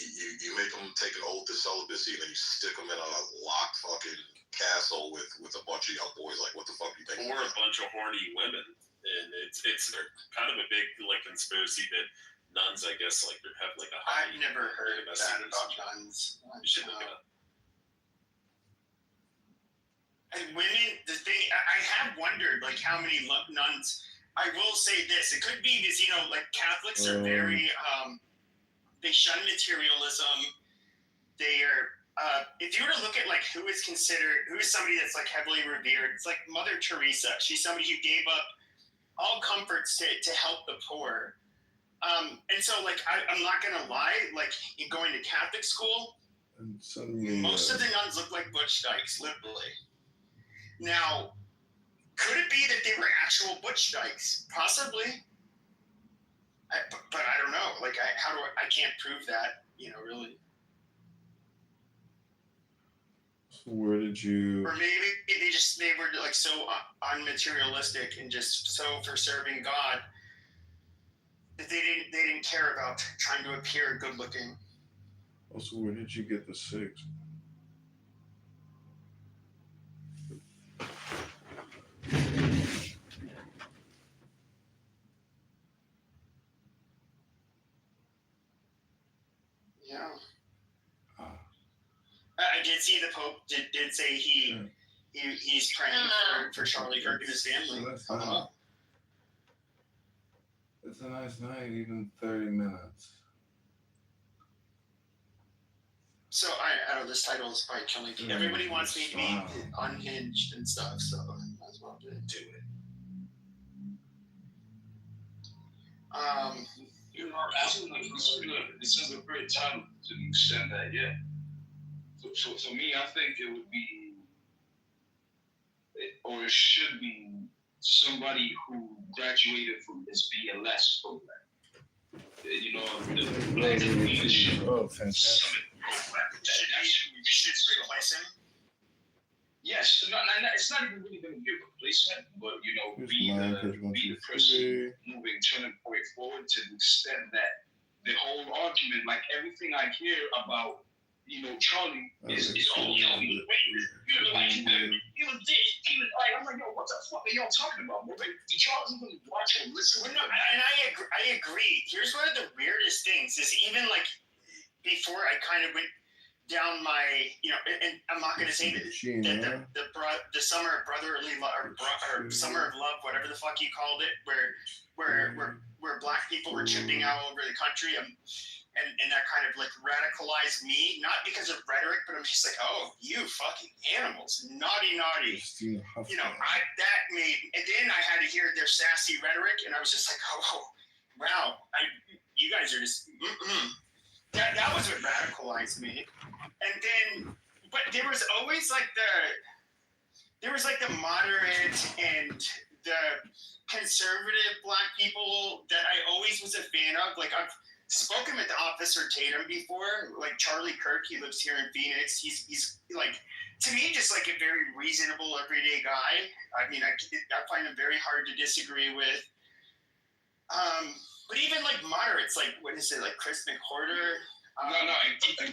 you make them take an oath of celibacy, and then you stick them in a locked fucking castle with a bunch of young boys. Like, what the fuck do you think? Or a bunch of horny women, and it's kind of a big like conspiracy that nuns, I guess, like they have like a high. I've never heard that about nuns. You should look it up. And women, the thing I have wondered, like how many nuns. I will say this: it could be because like Catholics are very they shun materialism. They are. If you were to look at like who is somebody that's like heavily revered, it's like Mother Teresa. She's somebody who gave up all comforts to help the poor. And so like I'm not gonna lie, like in going to Catholic school, most of the nuns look like Butch Dykes, literally. Now, could it be that they were actual Butch Dykes? Possibly. But I don't know. Like I can't prove that, really. Where did you? Or maybe they were like so unmaterialistic and just so for serving God that they didn't care about trying to appear good looking. Also, where did you get the 6? Yeah. I did see the Pope did say he's praying for Charlie Kirk and his family. So that's it's a nice night, even 30 minutes. So I don't know, this title is probably killing me. Everybody wants me to be unhinged and stuff, so I might as well do it. This is a great time to extend that, yeah. So for me, I think it would be, or it should be, somebody who graduated from this BLS program. The Black Leadership fantastic. Summit program. You should replace him? Yes, it's not even really going to be a replacement, but be the person moving, turning point forward to the extent that the whole argument, like everything I hear about, Charlie is all he was like, he was this, he was like, I'm like, yo, what the fuck are y'all talking about? Like, did y'all even watch or listen? Well, no, and I agree. Here's one of the weirdest things is even like before I kind of went down my, and I'm not going to say that the summer of brotherly love or summer of love, whatever the fuck you called it, where black people were chipping out over the country, and that kind of like radicalized me, not because of rhetoric, but I'm just like, oh, you fucking animals, naughty. That made, and then I had to hear their sassy rhetoric, and I was just like, oh, wow, you guys are just. That was what radicalized me. And then, but there was always like the moderate and the conservative black people that I always was a fan of. Like I've spoken with Officer Tatum before, like Charlie Kirk, he lives here in Phoenix. He's like, to me, just like a very reasonable everyday guy. I mean, I find him very hard to disagree with. But even like moderates, like what is it, like Chris McWhorter? And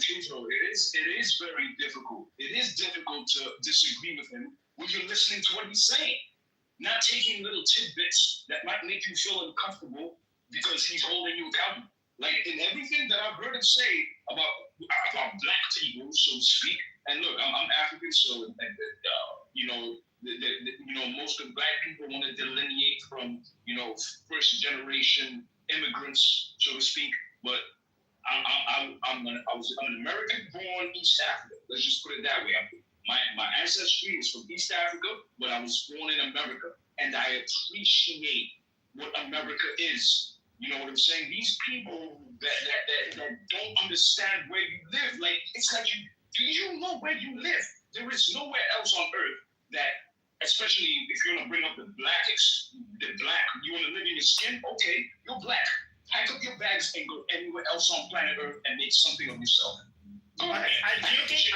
Kitover, it is very difficult. It is difficult to disagree with him when you're listening to what he's saying, not taking little tidbits that might make you feel uncomfortable because he's holding you accountable. Like in everything that I've heard him say about black people, so to speak. And look, I'm African, so most of black people want to delineate from first generation immigrants, so to speak, but. I'm an American born East Africa. Let's just put it that way. My ancestry is from East Africa, but I was born in America, and I appreciate what America is. You know what I'm saying? These people that don't understand where you live, like it's like do you know where you live? There is nowhere else on earth that, especially if you're gonna bring up the black, you wanna live in your skin? Okay, you're black. Pack up your bags and go anywhere else on planet Earth and make something of yourself. Go ahead. I do think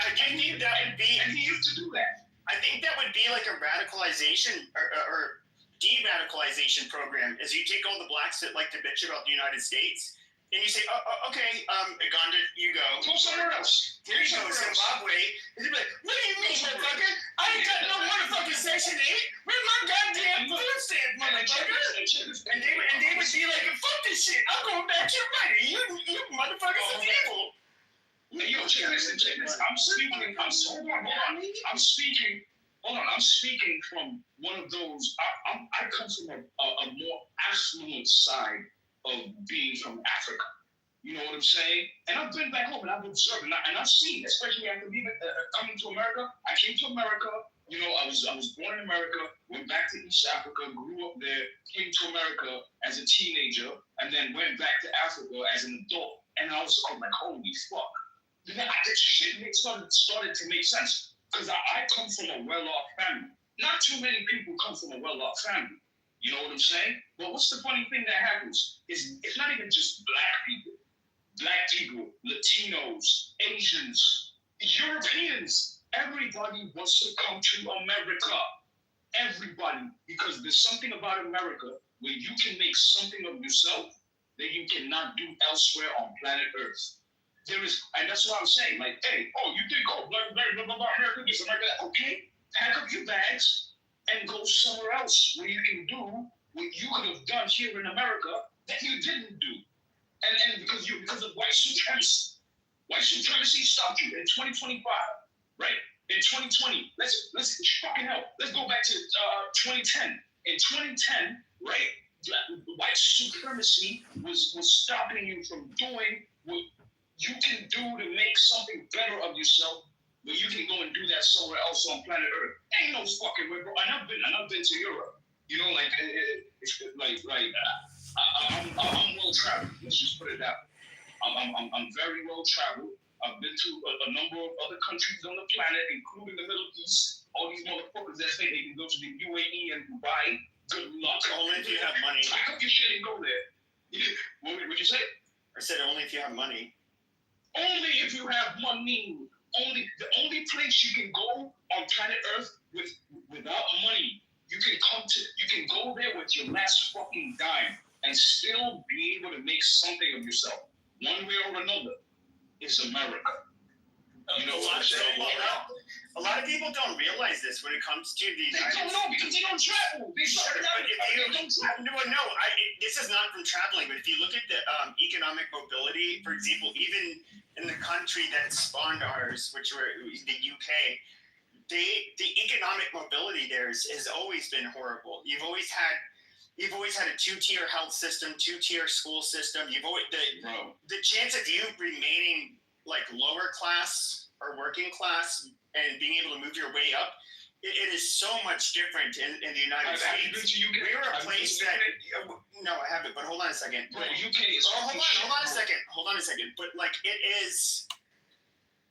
that would be. And he used to do that. I think that would be like a radicalization or de-radicalization program. Is you take all the blacks that like to bitch about the United States, and you say, okay, Uganda, you go. Go somewhere else. Here you go, Zimbabwe. And you're like, what do you mean, motherfucker? I ain't got no motherfucking Section 8. Where's my goddamn food stamp, motherfucker? And they would be like, fuck this shit. I'm going back to your money. You motherfuckers are evil. Yo, check this. I'm speaking from one of those. I come from a more affluent side of being from Africa. You know what I'm saying? And I've been back home and I've observed and I've seen, especially after coming to America. I came to America. You know, I was born in America, went back to East Africa, grew up there, came to America as a teenager, and then went back to Africa as an adult. And I was like, holy fuck. Then this shit started to make sense because I come from a well-off family. Not too many people come from a well-off family. You know what I'm saying? But what's the funny thing that happens is it's not even just black people, Latinos, Asians, Europeans. Everybody wants to come to America. Everybody, because there's something about America where you can make something of yourself that you cannot do elsewhere on planet Earth. There is, and that's what I'm saying. Like, hey, you think, America this, America that. Okay, pack up your bags and go somewhere else where you can do what you could have done here in America that you didn't do. And because of white supremacy. White supremacy stopped you in 2025, right? In 2020, let's fucking hell. Let's go back to 2010. In 2010, right? White supremacy was stopping you from doing what you can do to make something better of yourself, but you can go and do that somewhere else on planet Earth. Ain't no fucking way, bro. And I've been to Europe. You know, like I'm well traveled. Let's just put it that way. I'm very well traveled. I've been to a number of other countries on the planet, including the Middle East. All these motherfuckers that say they can go to the UAE and Dubai. Good luck. Only if you have money. Pack up your shit and go there. What'd you say? I said only if you have money. Only if you have money. The only place you can go on planet Earth without money, you can go there with your last fucking dime and still be able to make something of yourself, one way or another. It's America. You know what I'm saying? A lot of people don't realize this when it comes to the United States. They don't know because they don't travel. This is not from traveling, but if you look at the economic mobility, for example, even in the country that spawned ours, which were the UK, the economic mobility there has always been horrible. You've always had a two-tier health system, two-tier school system. You've always the chance of you remaining like lower class or working class and being able to move your way up, it is so much different in the United States. We're a place that no, I haven't. But hold on a second. But UK is hold on a second. But like it is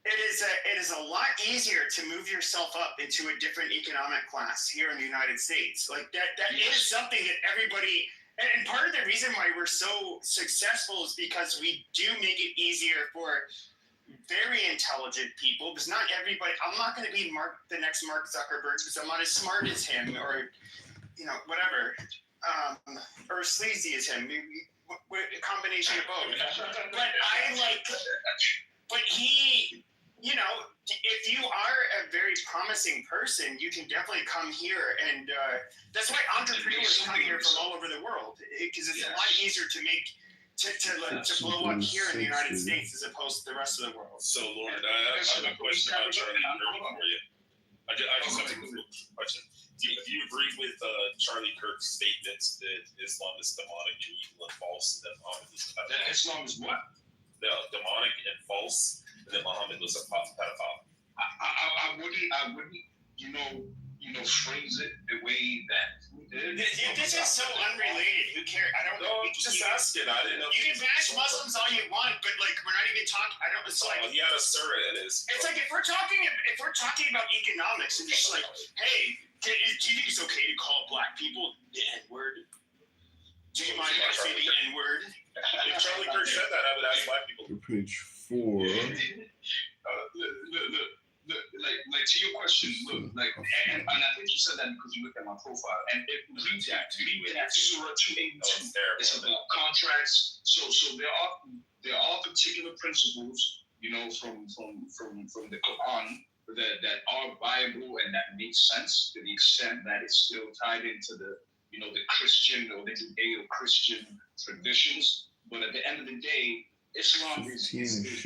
a lot easier to move yourself up into a different economic class here in the United States. Like that is something that everybody. And part of the reason why we're so successful is because we do make it easier for very intelligent people, because not everybody. I'm not going to be the next Mark Zuckerberg because I'm not as smart as him, or whatever, or sleazy as him. A combination of both. But he, if you are a very promising person, you can definitely come here, and that's why entrepreneurs come here from all over the world, because it's a lot easier to make. To blow up here in the United States as opposed to the rest of the world. So, Lauren, I have a question about Charlie Kirk for you. I just have a question. Do you agree with Charlie Kirk's statements that Islam is demonic and evil and false, and that Muhammad is a pedophile? That Islam is what? Demonic and false, and that Muhammad was a pedophile. I wouldn't, phrase it the way that. This is so unrelated. Who cares? I don't know. Just asking. I didn't know. You can bash Muslims all you want, but like we're not even talking. I don't. It's like he had a surah in his. It's like if we're talking about economics, and it's like, hey, do you think it's okay to call black people the N-word? Do you mind if I say the N-word? If Charlie Kirk said that, I would ask black people. Page 4. like to your question, look, like, and I think you said that because you looked at my profile, and it read that Surah 282. It's about contracts. So there are particular principles, you know, from the Quran that are viable and that make sense to the extent that it's still tied into the, you know, the Christian or the Judeo-Christian traditions. But at the end of the day, Islam is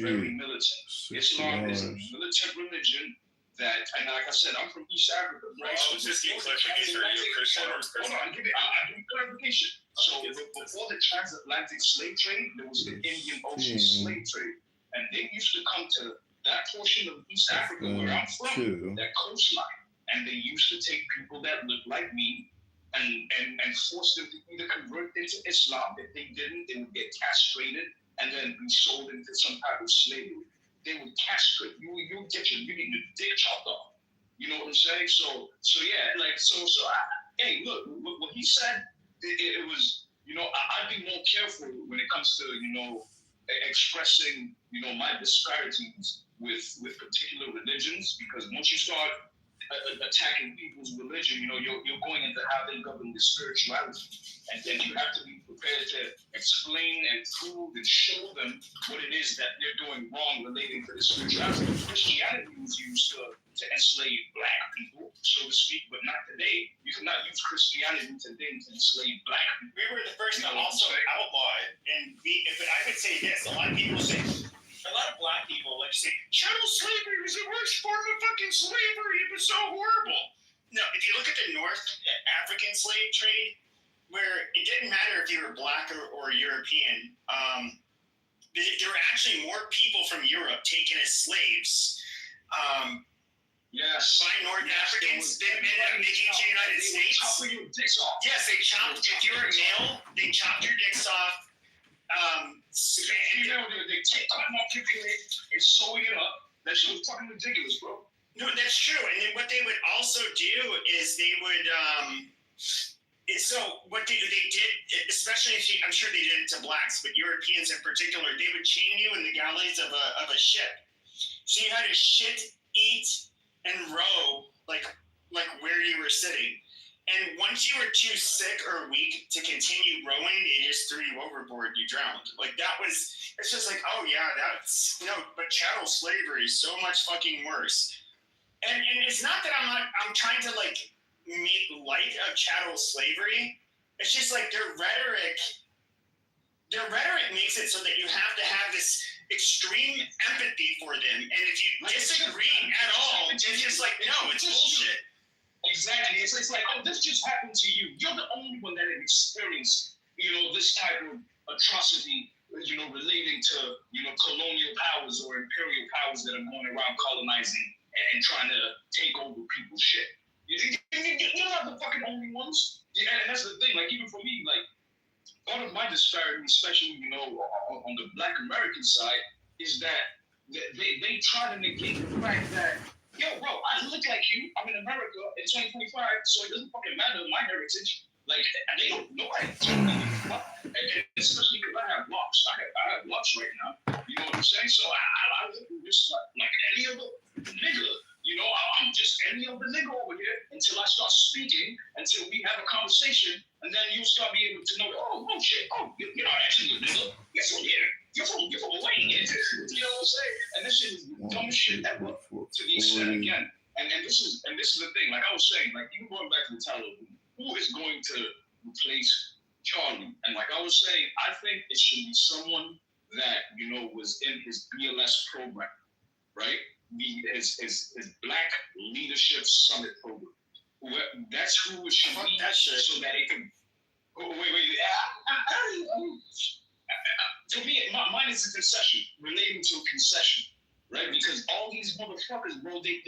very militant. Islam is a militant religion that, and like I said, I'm from East Africa, right? So just give clarification. Hold on, I'll give you clarification. So before the transatlantic slave trade, there was the Indian Ocean slave trade, and they used to come to that portion of East Africa where I'm from, that coastline, and they used to take people that looked like me and force them to either convert into Islam. If they didn't, they would get castrated and then be sold into some type of slavery. They would castrate you. You get your dick chopped off. You know what I'm saying? So yeah, like hey, look, what he said, it was, you know, I'd be more careful when it comes to, you know, expressing, you know, my disparities with particular religions, because once you start attacking people's religion, you know, you're going into how they govern the spirituality, and then you have to be prepared to explain and prove and show them what it is that they're doing wrong relating to the spirituality. Christianity was used to enslave black people, so to speak, but not today. You cannot use Christianity today to enslave black people. We were the first to also outlaw it, and I would say this: a lot of people say. A lot of black people like to say chattel slavery was the worst form of fucking slavery. It was so horrible. No, if you look at the North African slave trade, where it didn't matter if you were black or European, there were actually more people from Europe taken as slaves. Yes. By North Africans than ended up making it to the United States. Chopping your dicks off. Yes, they chopped. If you're a male, they chopped your dicks off. They take cotton off your head and sew it up. That shit was fucking ridiculous, bro. No, that's true. And then what they would also do is they would, so what they did, especially if I'm sure they did it to blacks, but Europeans in particular, they would chain you in the galleys of a ship. So you had to shit, eat, and row like where you were sitting. And once you were too sick or weak to continue rowing, they just threw you overboard. You drowned. Like that was. It's just like, oh yeah, that's But chattel slavery is so much fucking worse. And it's not that I'm trying to like make light of chattel slavery. It's just like their rhetoric makes it so that you have to have this extreme empathy for them. And if you disagree at all, it's just like, no, it's bullshit. Exactly. It's like, oh, this just happened to you. You're the only one that has experienced, you know, this type of atrocity, you know, relating to, you know, colonial powers or imperial powers that are going around colonizing and trying to take over people's shit. You're not the fucking only ones. Yeah, and that's the thing. Like, even for me, like, part of my disparity, especially, you know, on the Black American side, is that they try to negate the fact that, yo, bro, I look like you. I'm in America in 2025, so it doesn't fucking matter my heritage. Like, they don't know and especially because I have locks. I have locks right now. You know what I'm saying? So I look just like any other nigga. You know, I'm just any other nigga over here until I start speaking, until we have a conversation, and then you'll start being able to know, oh shit, you're not actually a nigga. You're from here. You're from Hawaii. You know what I'm saying? And this shit is the dumbest shit ever to the extent again. And this is the thing. Like I was saying, like even going back to the title, who is going to replace Charlie? And like I was saying, I think it should be someone that, you know, was in his BLS program, right? His Black Leadership Summit program. That's who it should be, so that it can. To me, mine is a concession, relating to a concession, right? Because all these motherfuckers, bro, they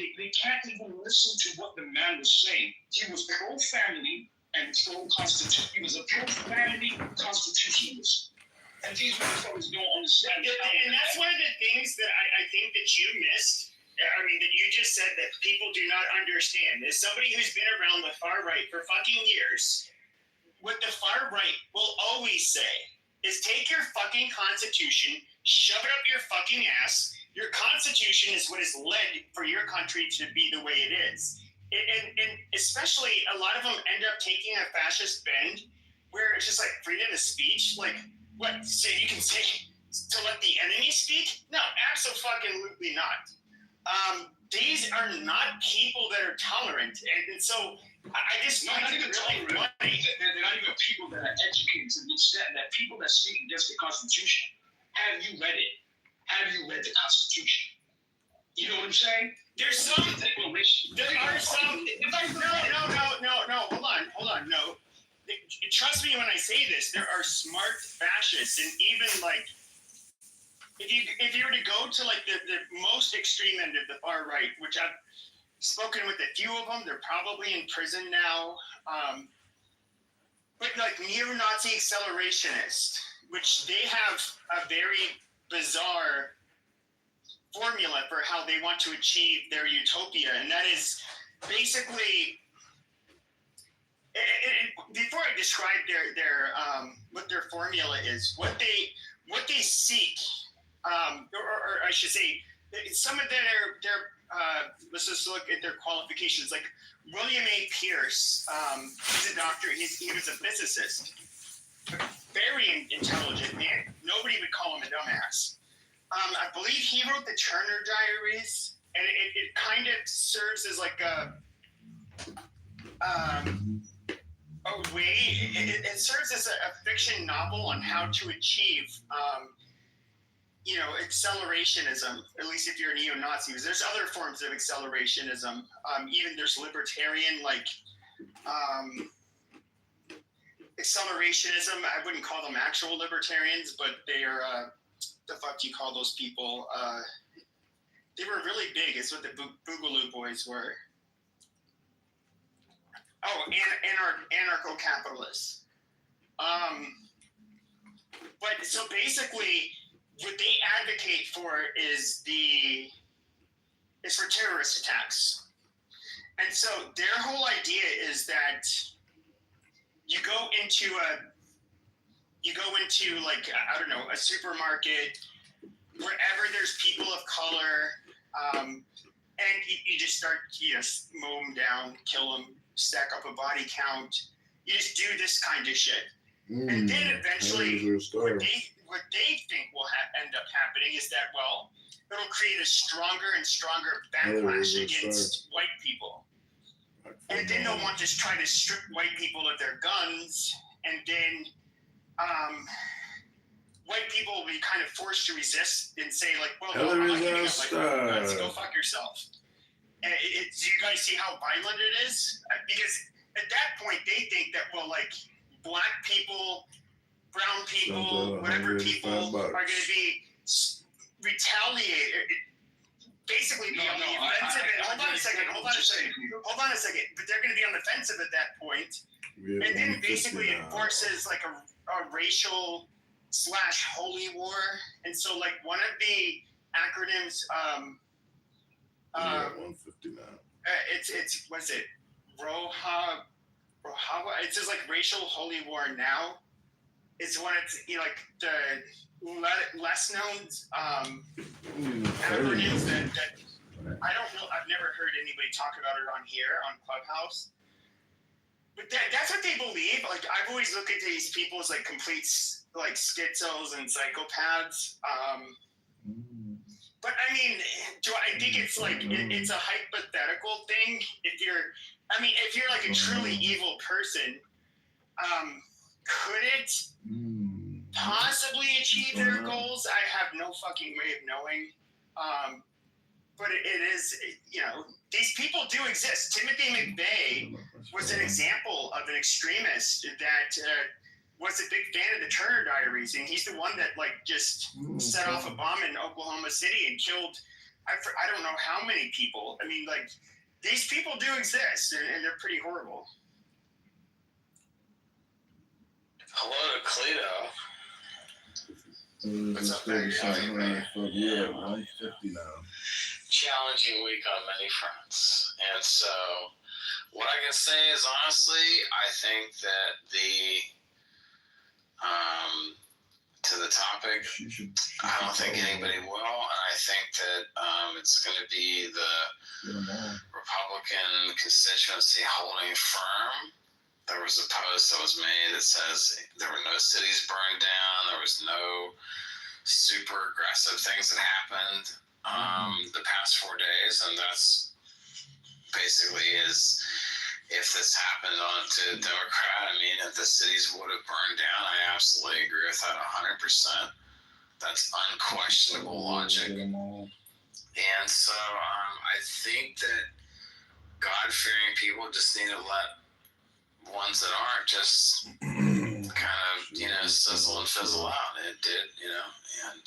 can't even listen to what the man was saying. He was pro-family and pro-constitution. He was a pro-family constitutionalist. And these motherfuckers don't understand. And that's one of the things that I think that you missed. I mean, that you just said that people do not understand. As somebody who's been around the far right for fucking years, what the far right will always say is take your fucking constitution, shove it up your fucking ass, Your Constitution is what has led for your country to be the way it is. And especially a lot of them end up taking a fascist bend where it's just like freedom of speech. Like, what? So you can say to let the enemy speak? No, absolutely not. These are not people that are tolerant. And so I just not even tolerant. They're not even people that are educated to the extent that people that speak against the Constitution. Have you read it? Have you read the Constitution? You know what I'm saying? There's some. There are some. No. Hold on. No. Trust me when I say this. There are smart fascists, and even like, if you were to go to like the most extreme end of the far right, which I've spoken with a few of them, they're probably in prison now. But like neo-Nazi accelerationists, which they have a very bizarre formula for how they want to achieve their utopia, and that is basically. Before I describe their what their formula is, what they seek, or I should say, some of their let's just look at their qualifications. Like William A. Pierce, he's a doctor. He was a physicist, very intelligent man. Nobody would call him a dumbass. I believe he wrote the Turner Diaries, and it kind of serves as like a way. It serves as a fiction novel on how to achieve, accelerationism. At least if you're a neo-Nazi, because there's other forms of accelerationism. Even there's libertarian, like accelerationism. I wouldn't call them actual libertarians, but they are. The fuck do you call those people? They were really big. It's what the Boogaloo Boys were. Oh, anarcho-capitalists. But so basically, what they advocate for is for terrorist attacks. And so their whole idea is that you go into like, I don't know, a supermarket, wherever there's people of color, and you just start, mow them down, kill them, stack up a body count. You just do this kind of shit. And then eventually, what they think will end up happening is that, well, it'll create a stronger and stronger backlash against white people. And then they'll want to try to strip white people of their guns, and then white people will be kind of forced to resist and say, like, well, no, I'm not giving up my guns, go fuck yourself. And do you guys see how violent it is? Because at that point, they think that, well, like, black people, brown people, whatever people are going to be retaliated. Basically, be on the offensive. Hold on a second. But they're going to be on the offensive at that point. And then basically it forces like a racial / holy war. And so like one of the acronyms, 159. It's what's it? Roha. It says like racial holy war now. It's when it's like the less known acronyms that I don't know. I've never heard anybody talk about it on here on Clubhouse. But that's what they believe. Like I've always looked at these people as like complete like schizos and psychopaths. But I mean, I think it's like it's a hypothetical thing. If you're like a truly evil person, could it possibly achieve their goals? I have no fucking way of knowing. But it is, these people do exist. Timothy McVeigh was an example of an extremist that was a big fan of the Turner Diaries, and he's the one that like just set off a bomb in Oklahoma City and killed, I don't know how many people. I mean, like, these people do exist, and they're pretty horrible. Hello to Cleto. What's up, man? Yeah, 150 now. Challenging week on many fronts. And so what I can say is honestly, I think that to the topic, I don't think anybody will, and I think that it's going to be the Republican constituency holding firm. There was a post that was made that says there were no cities burned down. There was no super aggressive things that happened the past 4 days, and that's basically is if this happened on to a Democrat. I mean, if the cities would have burned down, I absolutely agree with that 100%. That's unquestionable logic. And so I think that God-fearing people just need to let ones that aren't just kind of, sizzle and fizzle out. And it did, and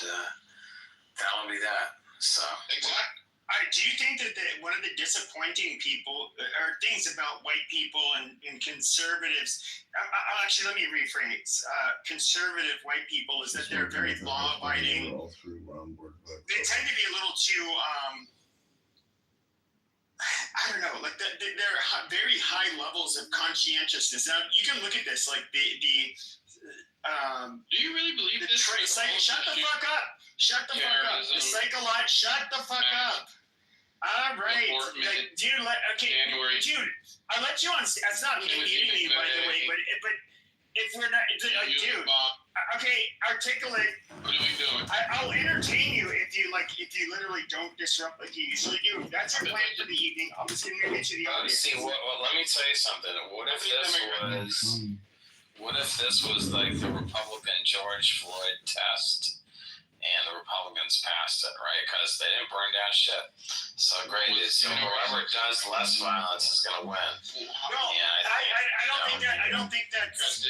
that'll be that. So. Exactly. Do you think that one of the disappointing things about white people and conservatives, actually, let me rephrase, conservative white people is that they're very law-abiding. They tend to be a little too, I don't know, like they're very high levels of conscientiousness. Now, you can look at this, like do you really believe this? Shut the fuck up. Shut the fuck up. The psychologist, shut the fuck up. All right, dude. January. Dude, I let you on. That's not me eating you, by the way. But if we're not, dude. Okay, articulate. What are we doing? I'll entertain you if you literally don't disrupt like you usually do. That's your plan for the evening. I'm just gonna get you the audience. See, let me tell you something. What if this was like the Republican George Floyd test? And the Republicans passed it, right? Because they didn't burn down shit. So great. So whoever does less violence is going to win. No, I don't think that's.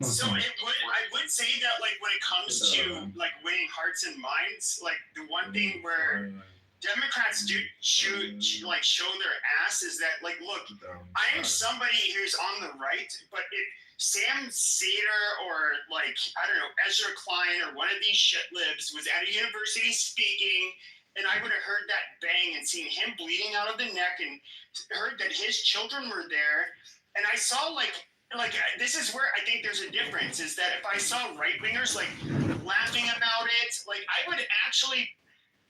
So I would say that when it comes to winning hearts and minds, the one thing where Democrats do show their ass is that look, I am somebody who's on the right, but if Sam Seder or I don't know, Ezra Klein or one of these shit libs was at a university speaking, and I would have heard that bang and seen him bleeding out of the neck and heard that his children were there, and I saw this is where I think there's a difference, is that if I saw right-wingers laughing about it, I would actually,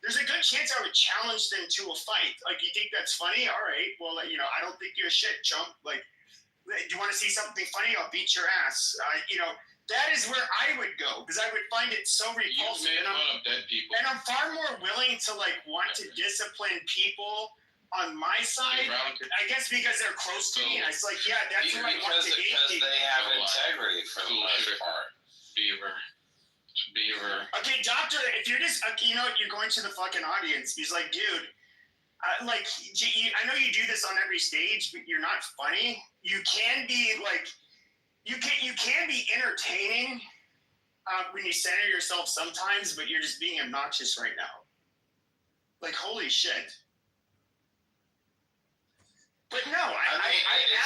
there's a good chance I would challenge them to a fight. You think that's funny? All right, well, I don't think you're a shit chump. Do you want to see something funny? I'll beat your ass. That is where I would go, because I would find it so repulsive. You made fun of dead people. And I'm far more willing to want to discipline people on my side. I guess because they're close to me. And it's yeah, that's who I want to hate. Because they have integrity for the most part. Beaver. Okay, doctor, if you're just, you're going to the fucking audience. He's like, dude, I know you do this on every stage, but you're not funny. You can be you can be entertaining when you center yourself sometimes, but you're just being obnoxious right now. Holy shit. But no, I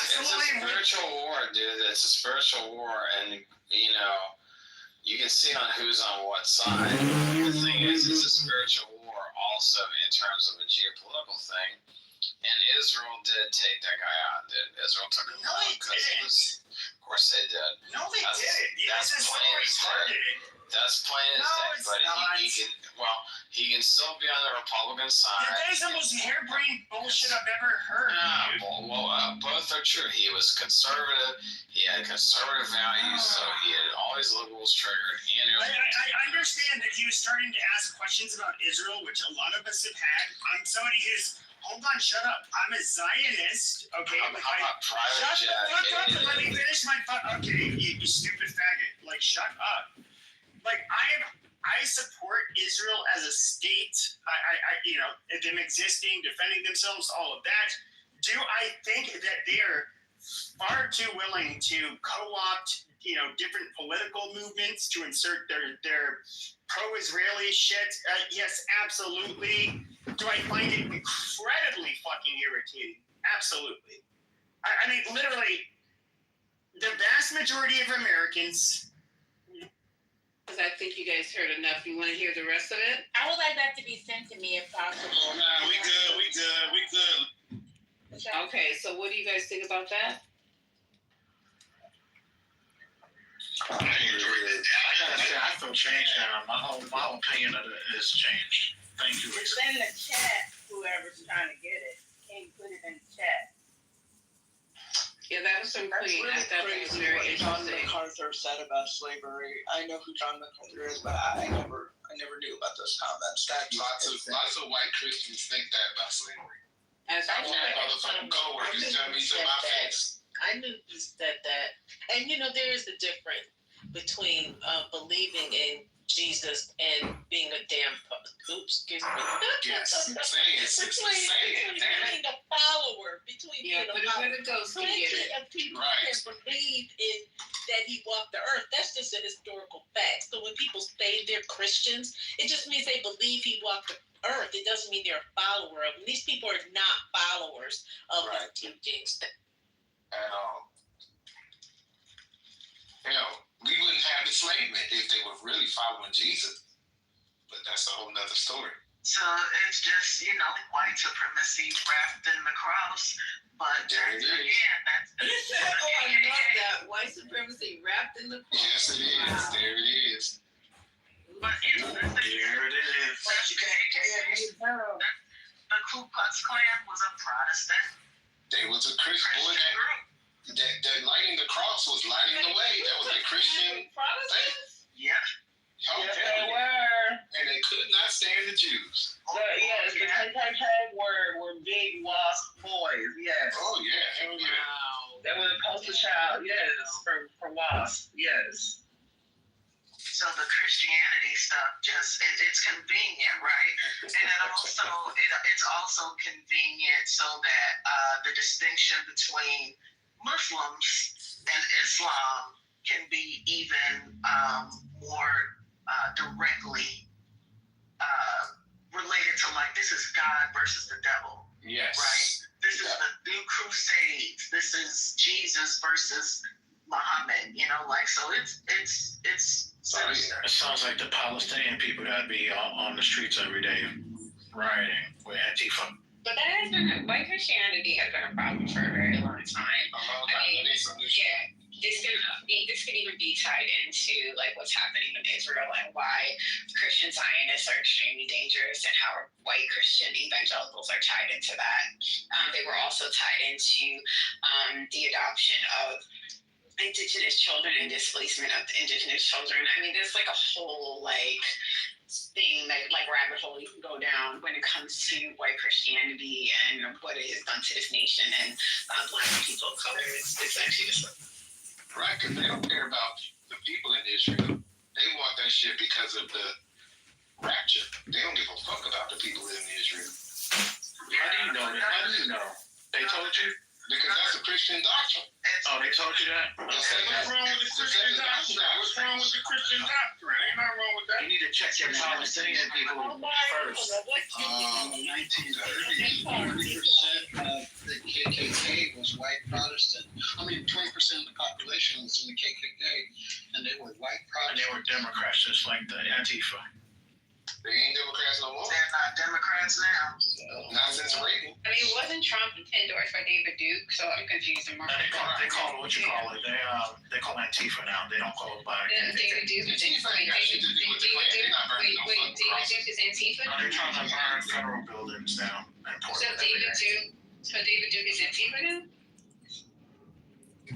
absolutely. It's a spiritual war, dude. It's a spiritual war, and you can see on who's on what side. The thing is, it's a spiritual war also in terms of a geopolitical thing. And Israel did take that guy out. Israel took him out. No, they didn't. Of course they did. No, they didn't. That's plain as day. That's plain as day. But he can still be on the Republican side. That is the most harebrained bullshit I've ever heard. Both are true. He was conservative. He had conservative values, so he had all his liberals triggered. I understand that he was starting to ask questions about Israel, which a lot of us have had. I'm somebody who's, hold on, shut up. I'm a Zionist, okay? How about private jet? Shut the fuck up and let me finish my okay, you stupid faggot. Shut up. I support Israel as a state. I them existing, defending themselves, all of that. Do I think that they are far too willing to co-opt, different political movements to insert their pro-Israeli shit? Yes, absolutely. Do I find it incredibly fucking irritating? Absolutely. I mean, literally, the vast majority of Americans. Because I think you guys heard enough. You want to hear the rest of it? I would like that to be sent to me if possible. Nah, we good. Okay, so what do you guys think about that? I gotta say, I feel changed now. My whole opinion of it has changed. Thank you, It's Lisa. in the chat. Whoever's trying to get it, can you put it in the chat? Yeah, that was so That's clean. really I thought it was crazy very what John interesting. MacArthur said about slavery. I know who John MacArthur is, but I never knew about those comments. That's Lots of white Christians think that about slavery. As I want my motherfucking coworkers tell me to my face. I knew you said that. And you know, there is a difference between believing in Jesus and being a damn, excuse me. Yes, say it, Between a follower, between being a follower. Plenty of people can believe in that he walked the earth. That's just a historical fact. So when people say they're Christians, it just means they believe he walked the earth. It doesn't mean they're a follower of him. These people are not followers of his teachings. Hell, we wouldn't have enslavement if they were really following Jesus. But that's a whole nother story. So it's just, white supremacy wrapped in the cross. But there it is. Again, that's I love that. White supremacy wrapped in the cross. Yes, it is. Wow. There it is. But there it is. The Ku Klux Klan was a Protestant. They was a Christian group. That lighting the cross was lighting the way. That was a Christian Protestants? Yeah. Yes, they were. And they could not stand the Jews. Yes, the KKK were big lost boys. Yes. Oh yeah, hell yeah. Wow. They were the poster child. Yes, for lost. Yes. So the Christianity stuff it's convenient, right? And it's also convenient so that the distinction between Muslims and Islam can be even more directly related to, like, this is God versus the devil. Yes. Right? This is the new crusades. This is Jesus versus Muhammad. So it's It sounds like the Palestinian people that be on the streets every day rioting with Antifa. But that has been, white Christianity has been a problem for a very long time. This could even be tied into like what's happening in Israel and why Christian Zionists are extremely dangerous and how white Christian evangelicals are tied into that. They were also tied into the adoption of Indigenous children and displacement of the Indigenous children. I mean, there's like a whole thing that rabbit hole you can go down when it comes to white Christianity and what it has done to this nation and black people of color. It's actually just right, because they don't care about the people in Israel. They want that shit because of the rapture. They don't give a fuck about the people in Israel. How do you know that? How do you know? They told you? Because that's a Christian doctrine. Oh, they told you that? What's wrong with the Christian doctrine? What's wrong with the Christian doctrine? Ain't nothing wrong with that. You need to check your Palestinian people first. 1930, 40% of the KKK was white Protestant. 20% of the population was in the KKK, and they were white Protestant. And they were Democrats, just like the Antifa. They ain't Democrats no more. They're not Democrats now. Not since Reagan. I mean, wasn't Trump endorsed by David Duke? So I'm confused. They call it what you call it. They call Antifa now. They don't call it by. David Duke. Antifa ain't got shit to do with the Klan. They're not burning no fucking crosses. David Duke is Antifa? No, they're trying to burn federal buildings down in Portland. So David Duke is Antifa now?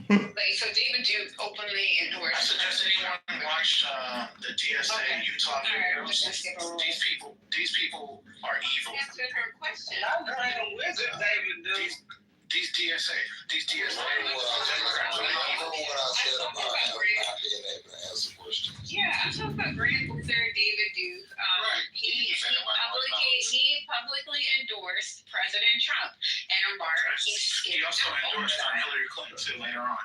So David Duke openly endorsed. I suggest anyone watch the DSA Utah videos. These people are evil. Answered her question. These DSA Democrats are evil. Yeah, I'm talking about Grand Wizard David Duke. He publicly endorsed President Trump and embarked. He also endorsed Hillary Clinton too later on.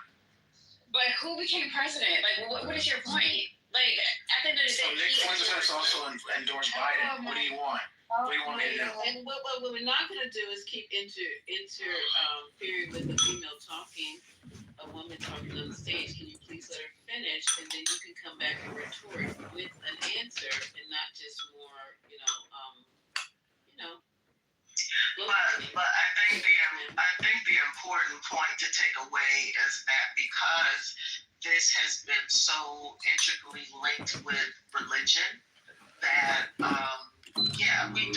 But who became president? What is your point? At the end of the day, Nick Fuentes also endorsed Biden. What do you want? What do you want me to do? And what we're not going to do is keep interfering with the female talking, a woman talking on the stage. Can you please let her finish, and then you can come back and retort with an answer, and not just more, But I think the important point to take away is that because this has been so intricately linked with religion, that we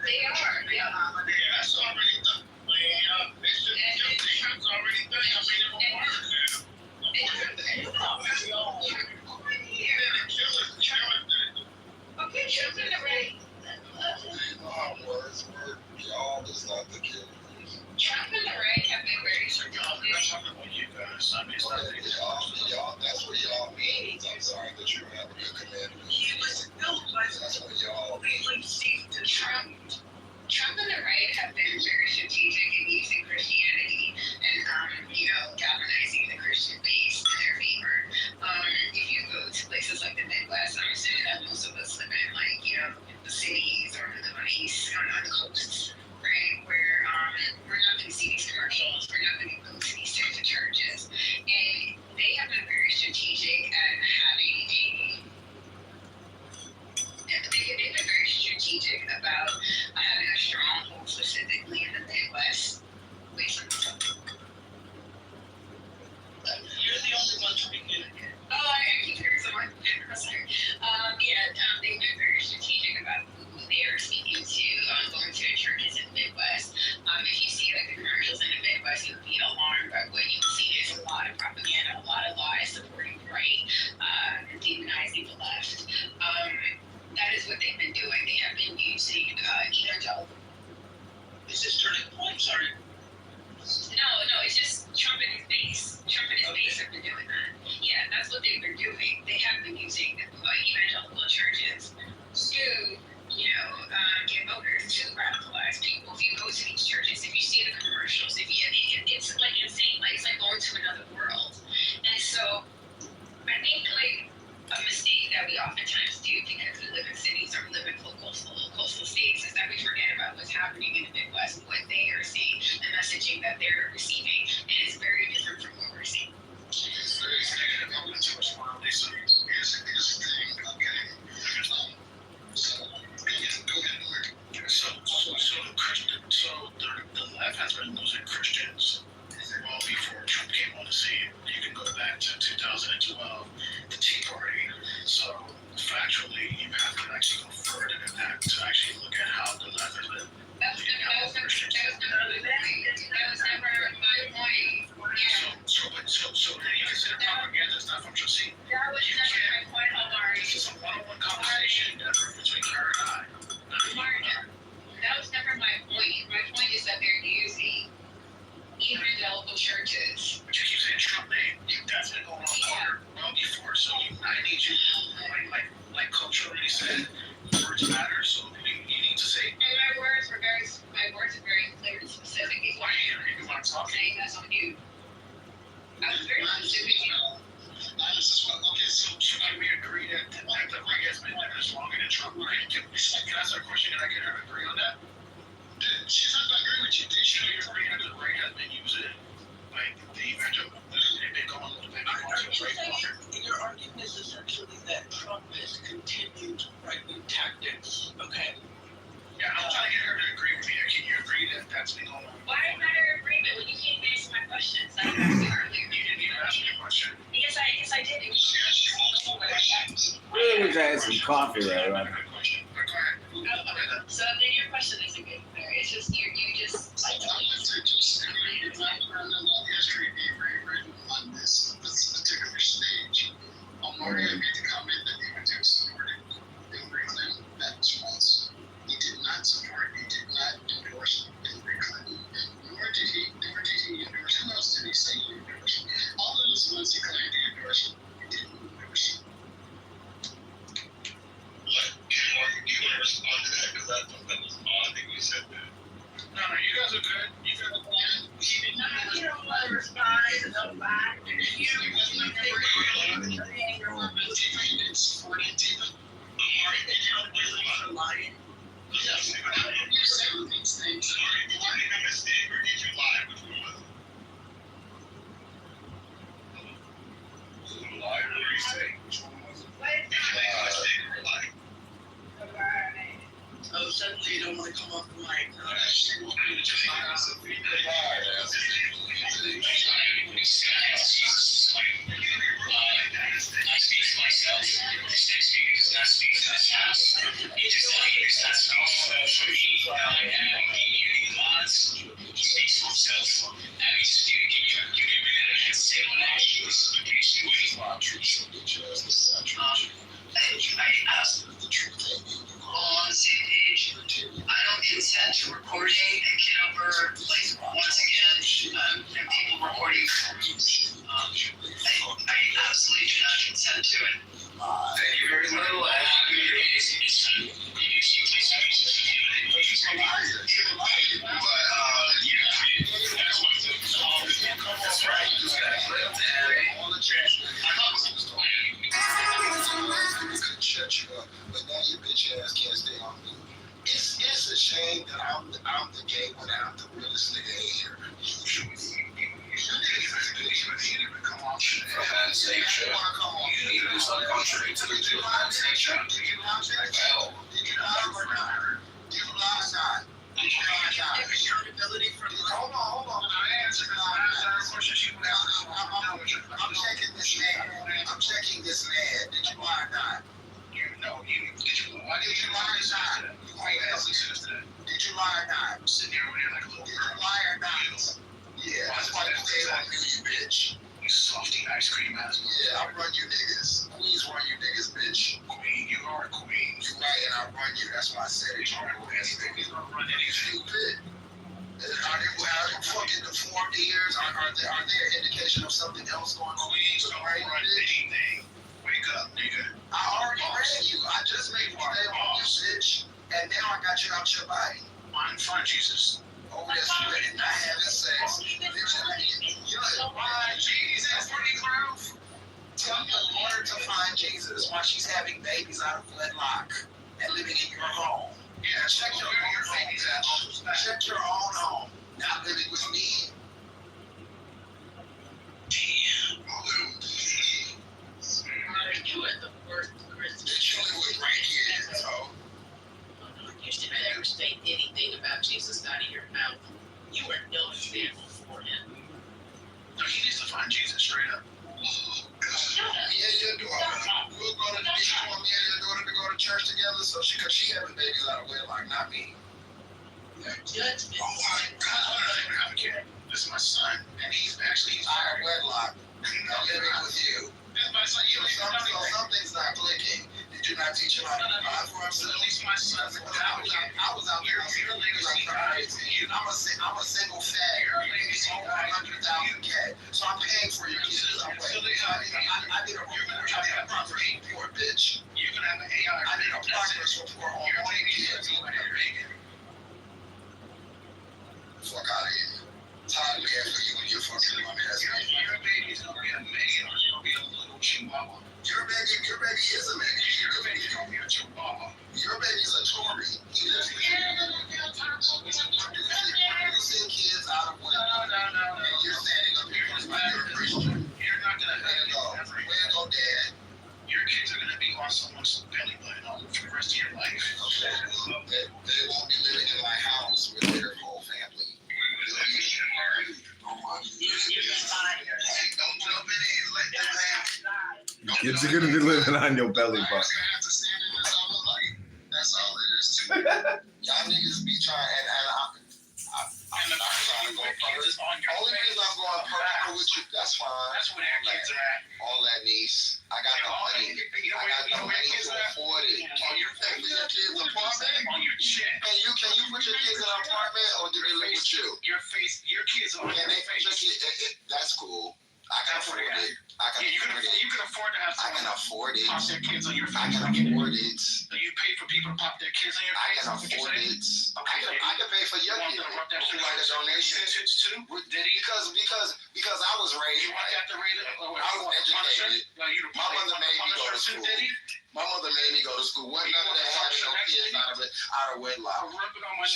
They are. Yeah, that's already done. Trump's already done. I mean, it won't work now. Okay, children are ready. Y'all is not the killers. Trump and the right have been very y'all, that's talking about you guys. I mean, Y'all, that's what y'all mean. I'm sorry that you don't have a good commander. He was built by That's what y'all Trump and the right have been very strategic in using Christianity and, galvanizing the Christian base in their favor. If you go to places like the Midwest, I'm assuming that most of us live in, the cities or the east on the coasts, right, where we're not going to see these commercials, we're not going to go to these types of churches. And they have been very strategic at they've been very strategic about having a stronghold specifically in the Midwest. You're the only one speaking. Oh, I keep hearing someone. Sorry. They've been very strategic about who they are speaking to, going to churches in the Midwest. If you see the commercials in the Midwest, you'll be alarmed by what you see. There's a lot of propaganda, a lot of lies supporting the right, demonizing the left. That is what they've been doing. They have been using evangelical. Is this turning point? Sorry. No, it's just Trump and his base. Trump and his base have been doing that. Yeah, that's what they've been doing. They have been using evangelical churches to, get voters, to radicalize people. If you go to these churches, if you see the commercials, it's like insane. Like, it's like going to another world. And so, I think, a mistake that we oftentimes do because we live in cities or we live in coastal states is that we forget about what's happening in the Midwest, what they are seeing, the messaging that they're receiving, and it's very different from what we're seeing. It's very negative. I'm going to responsibility. So here's the thing, okay? So go ahead, Mark. So the left has been losing Christians well before Trump came on the scene. You can go back to 2012, the Tea Party. So factually, you have to actually go further than that to actually look at how the left has been. That was never my point. So then you consider propaganda is not from your seat. That was never my point, Omari. This is a one-on-one conversation between her and I. That was never my point. My point is that they're using evangelical churches. But you keep saying Trump name. That's been going on well before. So I need you, like Coach already said, words matter. So you need to say. And my words are very clear and specific. Why you want to talk? Saying that's on you. I was very specific. Okay, so can we agree that the right has been longer than Trump? Can I ask her a question? Can I get her to agree on that? She's not going to agree with you. Should we agree that the right has been using the evangelical? Your argument is essentially that Trump has continued right-wing tactics. Okay. Yeah, I'm trying to get her to agree with me. Can you agree that that's been going on? Why am I in agreement when you can't answer my questions? Like I asked you earlier. You didn't even ask me a question. Yes, I did. We was having some coffee right now. So then your question isn't good. It's just you just like. I want to just agree that my history being rewritten on this particular stage. Omari made the comment that he would do supported Hillary Clinton. That was false. He did not support. He did not endorse Hillary Clinton. Nor did he endorse. Who else did he say he endorsed? All of those ones he claimed he endorsed, he didn't endorse. Do you want to respond to that? Because I thought that was odd that you said that. No, you guys are good. You guys are good. He did not. You don't want to respond to the lie. You didn't support Antifa. Omari, did you know there's a lot of lying? Yes, you said these things. Omari, did you make a mistake or did you lie? Which one was it? Was it a lie or did you say? Which one was it? Did you make a mistake or lie? Oh, suddenly you don't want to come off the mic. No, that's true. I'm just like, that's a big lie. I speak for myself. This next speaker is not speaking to this house. He just not speaking for me. I have any laws. He speaks for himself. I mean, just give me everything I have to say on that. He was a patient way. I asked the truth. We're all on the same page. I don't consent to recording and Kitover, like, once again, and people recording. I absolutely do not consent to it. Thank you very little. That's right. You just gotta flip and all the trash. Couldn't shut you up, but now your bitch ass can't stay on me. It's a shame that I'm the gay one. I'm the realest nigga here. You niggas come on. Same shit. You need to do something contrary to the same shit. Did you lie or not? You lie or not? Accountability from hold on. I answered I'm checking this man. I'm checking this man. Did you lie or not? Why did you lie or not? Did you lie or not? I'm sitting here over there like a little girl. Did you lie or not? Yeah, that's why you stay on you, you bitch. You softy ice cream ass. Yeah, I run you niggas. Queens run you niggas, bitch. Queen, you are a queen. You right, and I run you. That's why I said it. You are a queen. He's gonna run any stupid. Are they fucking deformed ears? Are there indication of something else going on? Queens don't run anything. Wake up, nigga. I already ran you. I just made you stay on you, bitch. And now I got you out your body. I'm fine, Jesus. Oh, yes, you did not have sex. Why Jesus? Proof. Tell me in order to find Jesus why she's having babies out of wedlock and living in your home. Yeah, check your own home. Check your own home. Not living with me. Damn. You are the worst Christian. You live right here, so. You should never say anything about Jesus out of your mouth. You are no example for him. No, he needs to find Jesus straight up. Me and your daughter, we'll go to church together, so cause she having babies out of wedlock, not me. Your judgment. Oh my God, this is my son, and he's out of wedlock. I'm living with you. Something's not clicking. Did you not teach him how to provide for himself? At least my son. I was out there. I'm a single fat. He's over 100,000 cat. So I'm paying for your kids. I did a property report, bitch. You're gonna have an AI. I did a progress report on all your kids. Fuck out of here. Time we have for you when you're fucking my ass. Your baby's gonna be a man or you're gonna be a little chihuahua. Your baby is a man. Your baby's gonna be a chihuahua. Your baby's a Tory. Producing kids out of wedlock. No. And you're standing up here as my Christian. You're not gonna let it go. Way to go, Dad. Your kids are gonna be on someone's belly button for the rest of your life. Okay. They won't be living in my house with their whole family. Kids are gonna be living on your belly button. That's all it is to me. Y'all niggas be trying, and I'm not trying to go perfect. Only reason I'm going perfect with you, that's fine. That's where their kids are at. All that, niece. I got the money. I got the money to afford it. Can you pay for your kids' apartment? On your check. Can you put your kids in an apartment, or do they live with you? Your kids are on your face. That's cool. I can afford it. You can afford to have someone pop their kids on your face. I can afford it. You pay for people to pop their kids on your face? I can afford it. Okay. I can pay for your kids. Would you like a donation? Too? Because I was raised. You want that to raise it? I was educated. My mother made me go to school. My mother made me go to school. Wasn't none of that having no kids out of wedlock. And when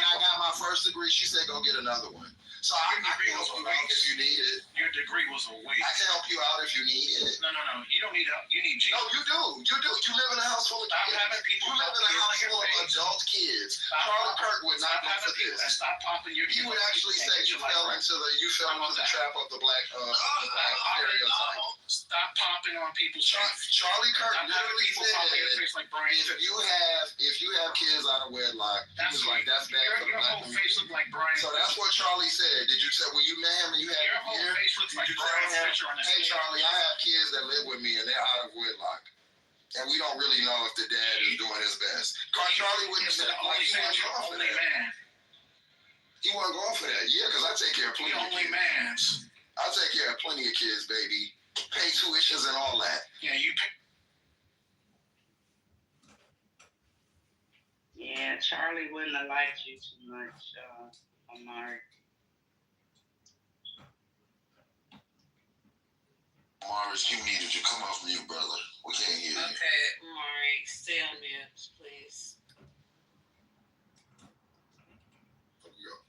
I got my first degree, she said, go get another one. So I can help you out if you need it. Your degree was a waste. I can help you out if you need it. No. You don't need help. You need Jesus. No, you do. You live in a house full of kids. You live in a house full of adult kids. Charlie Kirk would not go for this. Stop popping your kids. He would actually say you fell into the trap of the black stereotype. Stop popping on people's faces. Charlie Kirk Stop having literally people said, pop on your face like Brian. if you have kids out of wedlock, he was like, that's bad for the Your black whole community. face look like Brian. So that's what Charlie said. Did you say when you met him and you had Your him whole here? face looks like Did you Brian's tell him, picture on his hey head. Charlie, I have kids that live with me and they're out of wedlock, and we don't really know if the dad is doing his best. Cause Charlie wouldn't have been like he wasn't going for that. Man. He wasn't going for that. Yeah, because I take care of plenty of kids. I take care of plenty of kids, baby. Pay tuitions and all that. Yeah, you pay. Yeah, Charlie wouldn't have liked you too much, Amari. Morris, you muted you. Come off mute, brother. We can't hear you. Okay, Amari, stay on mute, please.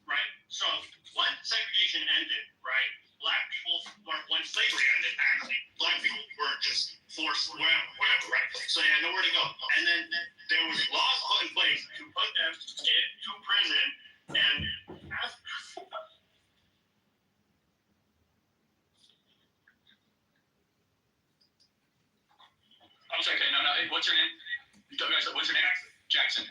Right. So when segregation ended, right, black people when slavery ended, actually, black people were just forced wherever, right? So they had nowhere to go. And then there was laws put in place to put them into prison and I'm sorry, okay, no, what's your name? What's your name? Jackson.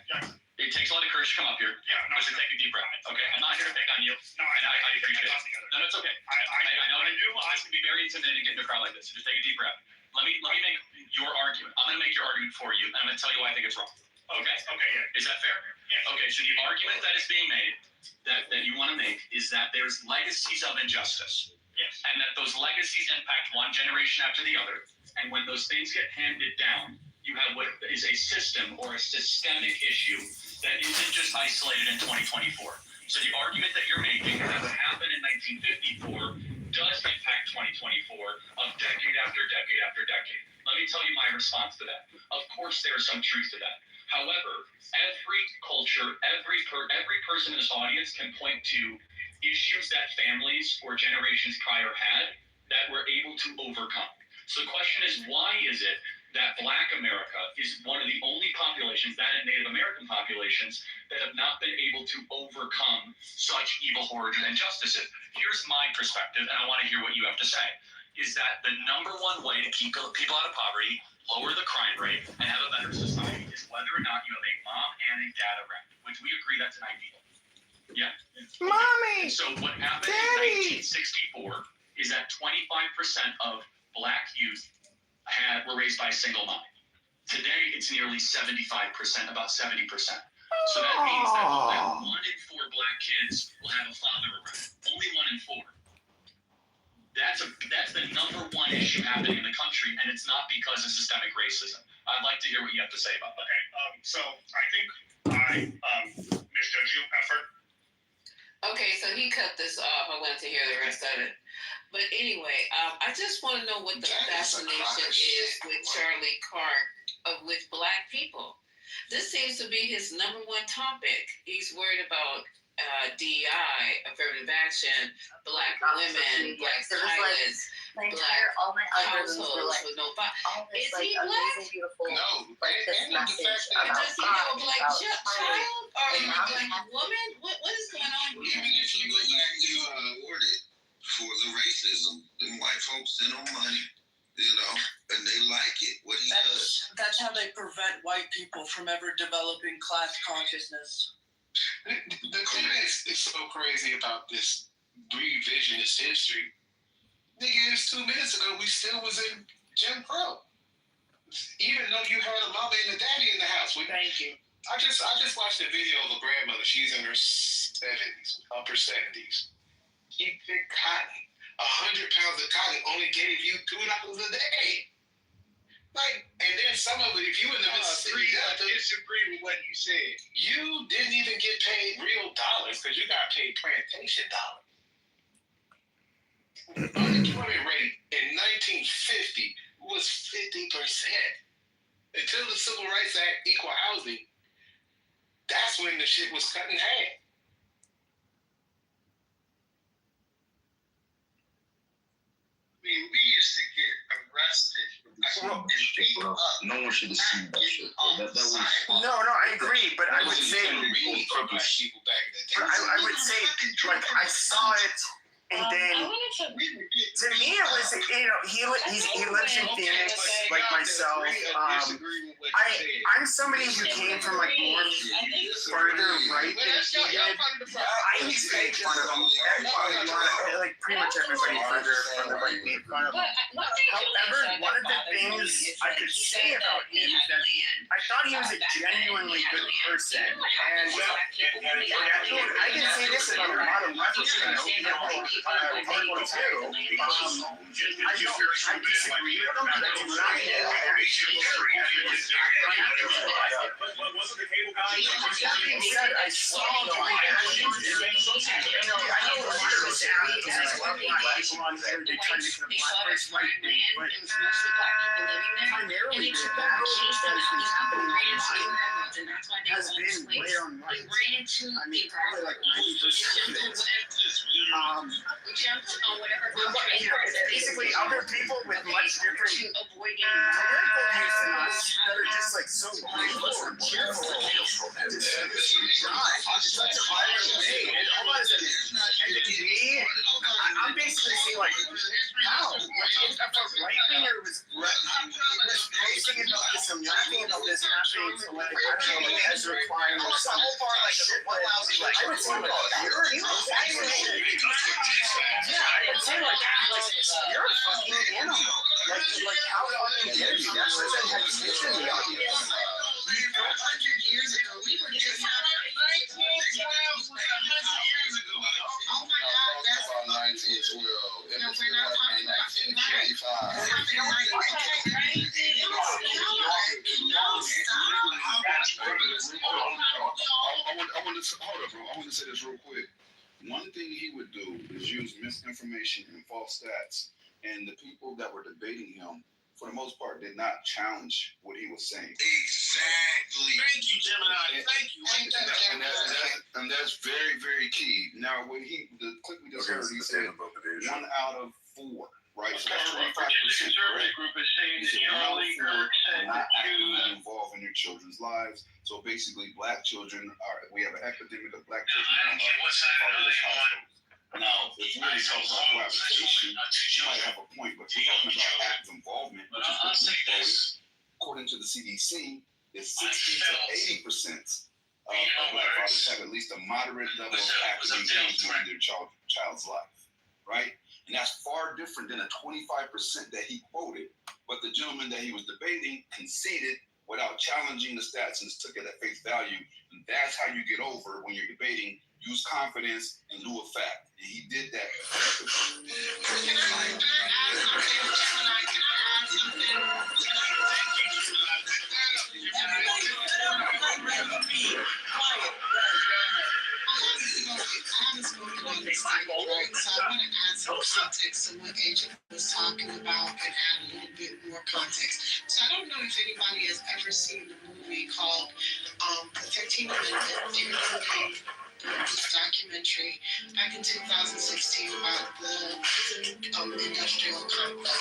It takes a lot of courage to come up here. Yeah, no, Listen, take a deep breath. Okay, I'm not here to pick on you. No, I appreciate it. No, it's okay. I know this can be very intimidating getting a crowd like this. So just take a deep breath. Let me make your argument. I'm going to make your argument for you, and I'm going to tell you why I think it's wrong. Okay? Okay, yeah. Is that fair? Yeah. Okay, so the argument that is being made, that you want to make, is that there's legacies of injustice. Yes. And that those legacies impact one generation after the other. And when those things get handed down, you have what is a system or a systemic issue that isn't just isolated in 2024. So the argument that you're making that what happened in 1954 does impact 2024 of decade after decade after decade. Let me tell you my response to that. Of course, there is some truth to that. However, every culture, every person in this audience can point to issues that families or generations prior had that we're able to overcome. So the question is, why is it that Black America is one of the only populations, that and Native American populations, that have not been able to overcome such evil, horrors, and injustices? Here's my perspective, and I want to hear what you have to say, is that the number one way to keep people out of poverty, lower the crime rate, and have a better society is whether or not you have a mom and a dad around, which we agree that's an ideal. Yeah. Mommy! So what happened Daddy! in 1964 is that 25% of Black youth were raised by a single mom. Today, it's nearly 75%, about 70%. So that means that 1 in 4 Black kids will have a father around. Only 1 in 4. That's the number one issue happening in the country, and it's not because of systemic racism. I'd like to hear what you have to say about that. okay. So I think I misjudged you at first. Okay, so he cut this off. I wanted to hear the rest of it. But anyway, I just want to know what the fascination is with Charlie Kirk with Black people. This seems to be his number one topic. He's worried about DEI, affirmative action, Black women, Black pilots, Black households with no father. Is he Black? No. Does he have a Black child or a Black woman? What is going on here? Even if you go back to awarded for the racism, then white folks send them money, and they like it. What he does. That's how they prevent white people from ever developing class consciousness. The thing is so crazy about this revisionist history. Nigga, it's 2 minutes ago we still was in Jim Crow. Even though you had a mama and a daddy in the house. Thank you. I just watched a video of a grandmother. She's in her 70s, upper 70s. He picked cotton. 100 pounds of cotton only gave you $2 a day. Like, and then some of it, if you in the Mississippi Delta, disagree with what you said. you didn't even get paid real dollars because you got paid plantation dollars. Unemployment rate in 1950 was 50%. Until the Civil Rights Act, equal housing, that's when the shit was cut in half. I mean, we used to get arrested and beat up. No one should have seen that shit. That was. No, I agree, but I would say, read for Black people back in the day. but I would say, like, I saw it And then, to me, it was, he lives in Phoenix, like myself. I'm somebody who came from like more further right than he did. I used to make fun of him. Like pretty much everybody further from the right made fun of him. However, one of the things I could say about him is that I thought he was a genuinely good person. And I can say this about a lot of leftists, people too. I disagree with them, but I do not that being said, I saw the reactions. I know a lot of this happens. There's a lot of black people on there. They try to make it a black person right thing, but primarily the battle that has been happening online has been way on right. I mean, probably like 90% of it. Basically, other people with much different political views than us that are just like so ruthless and cheerful. It's such a violent way. And to me, I'm basically saying like, how? If a right winger was posting about this and laughing about this happening to like, I don't know, like Ezra Klein or something. I would say like, you're a fucking animal. Like how fucking dare you? That's such a hesitation in the audience. 100 years ago, we were just not 1912, 100 years ago. Oh my God, that's about 1912. No, we're not talking about 1955. I want to say this real quick. One thing he would do is use misinformation and false stats, and the people that were debating him, for the most part, did not challenge what he was saying. Exactly. Thank you, Gemini. Thank you. And that's very, very key. Now, when the clip we just heard, he said 1 out of 4, right? So that's 25%. Conservative group is saying that Charlie Kirk said not that actively involved in your children's lives. So basically, black children we have an epidemic of black children. Now, if you really talk about cohabitation, you might have a point, but we're talking about active involvement, which is what we quoted. According to the CDC, is 60 to 80% of black fathers have at least a moderate level of active engagement in their child's life, right? And that's far different than the 25% that he quoted. But the gentleman that he was debating conceded without challenging the stats and took it at face value. And that's how you get over when you're debating. Use confidence in lieu of fact. And he did that. I haven't spoken on this table, right? So I want to add some context to what Agent was talking about and add a little bit more context. So I don't know if anybody has ever seen the movie called The 13th Amendment. David King this documentary back in 2016 about the prison industrial complex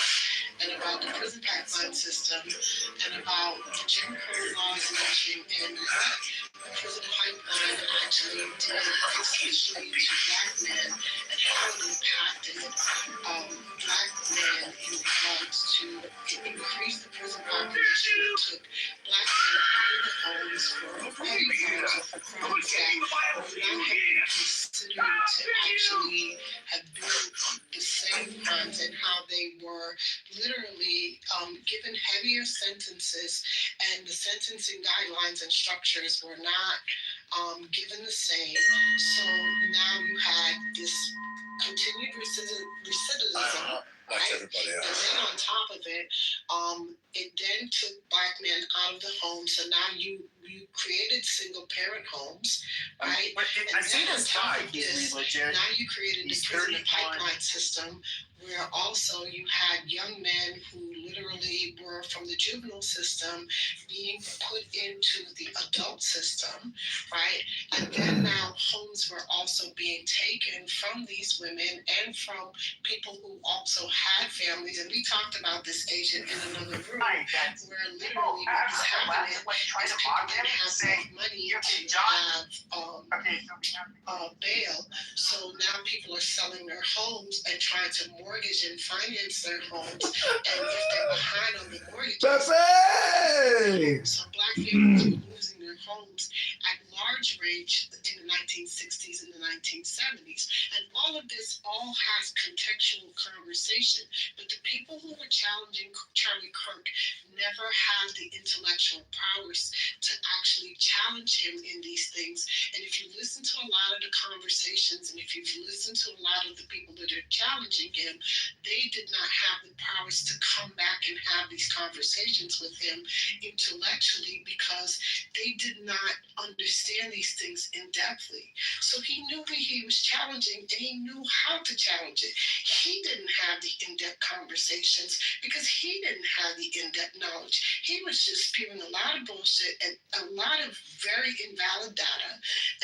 and about the prison pipeline system and about the Jim Crow laws marching and the prison pipeline actually did, especially to black men, and how it impacted black men in regards to increase the prison population. It took black men out of the homes for petty crimes or for crimes that would not have been considered to actually have been the same crimes, and how they were literally given heavier sentences, and the sentencing guidelines and structures were not given the same. So now you had this continued recidivism. Right? And then on top of it, it then took black men out of the home. So now you created single parent homes, right? I think on top of this, now you created the prison pipeline system, where also you had young men who literally were from the juvenile system being put into the adult system, right? And then now homes were also being taken from these women and from people who also had families. And we talked about this, Agent, in another room, where literally what was happening is people didn't have enough money to have bail. So now people are selling their homes and trying to mortgage and finance their homes. And if they're behind on the mortgages, so Black families were losing their homes at large range in the 1960s and the 1970s. And all of this all has contextual conversation. But the people who were challenging Charlie Kirk never had the intellectual prowess to actually challenge him in these things. And if you listen to a lot of the conversations, and if you've listened to a lot of the people that are challenging him, they did not have the prowess to come back and have these conversations with him intellectually, because they did not understand these things in depthly. So he knew who he was challenging, and he knew how to challenge it. He didn't have the in-depth conversations because he didn't have the in-depth knowledge. He was just spewing a lot of bullshit and a lot of very invalid data,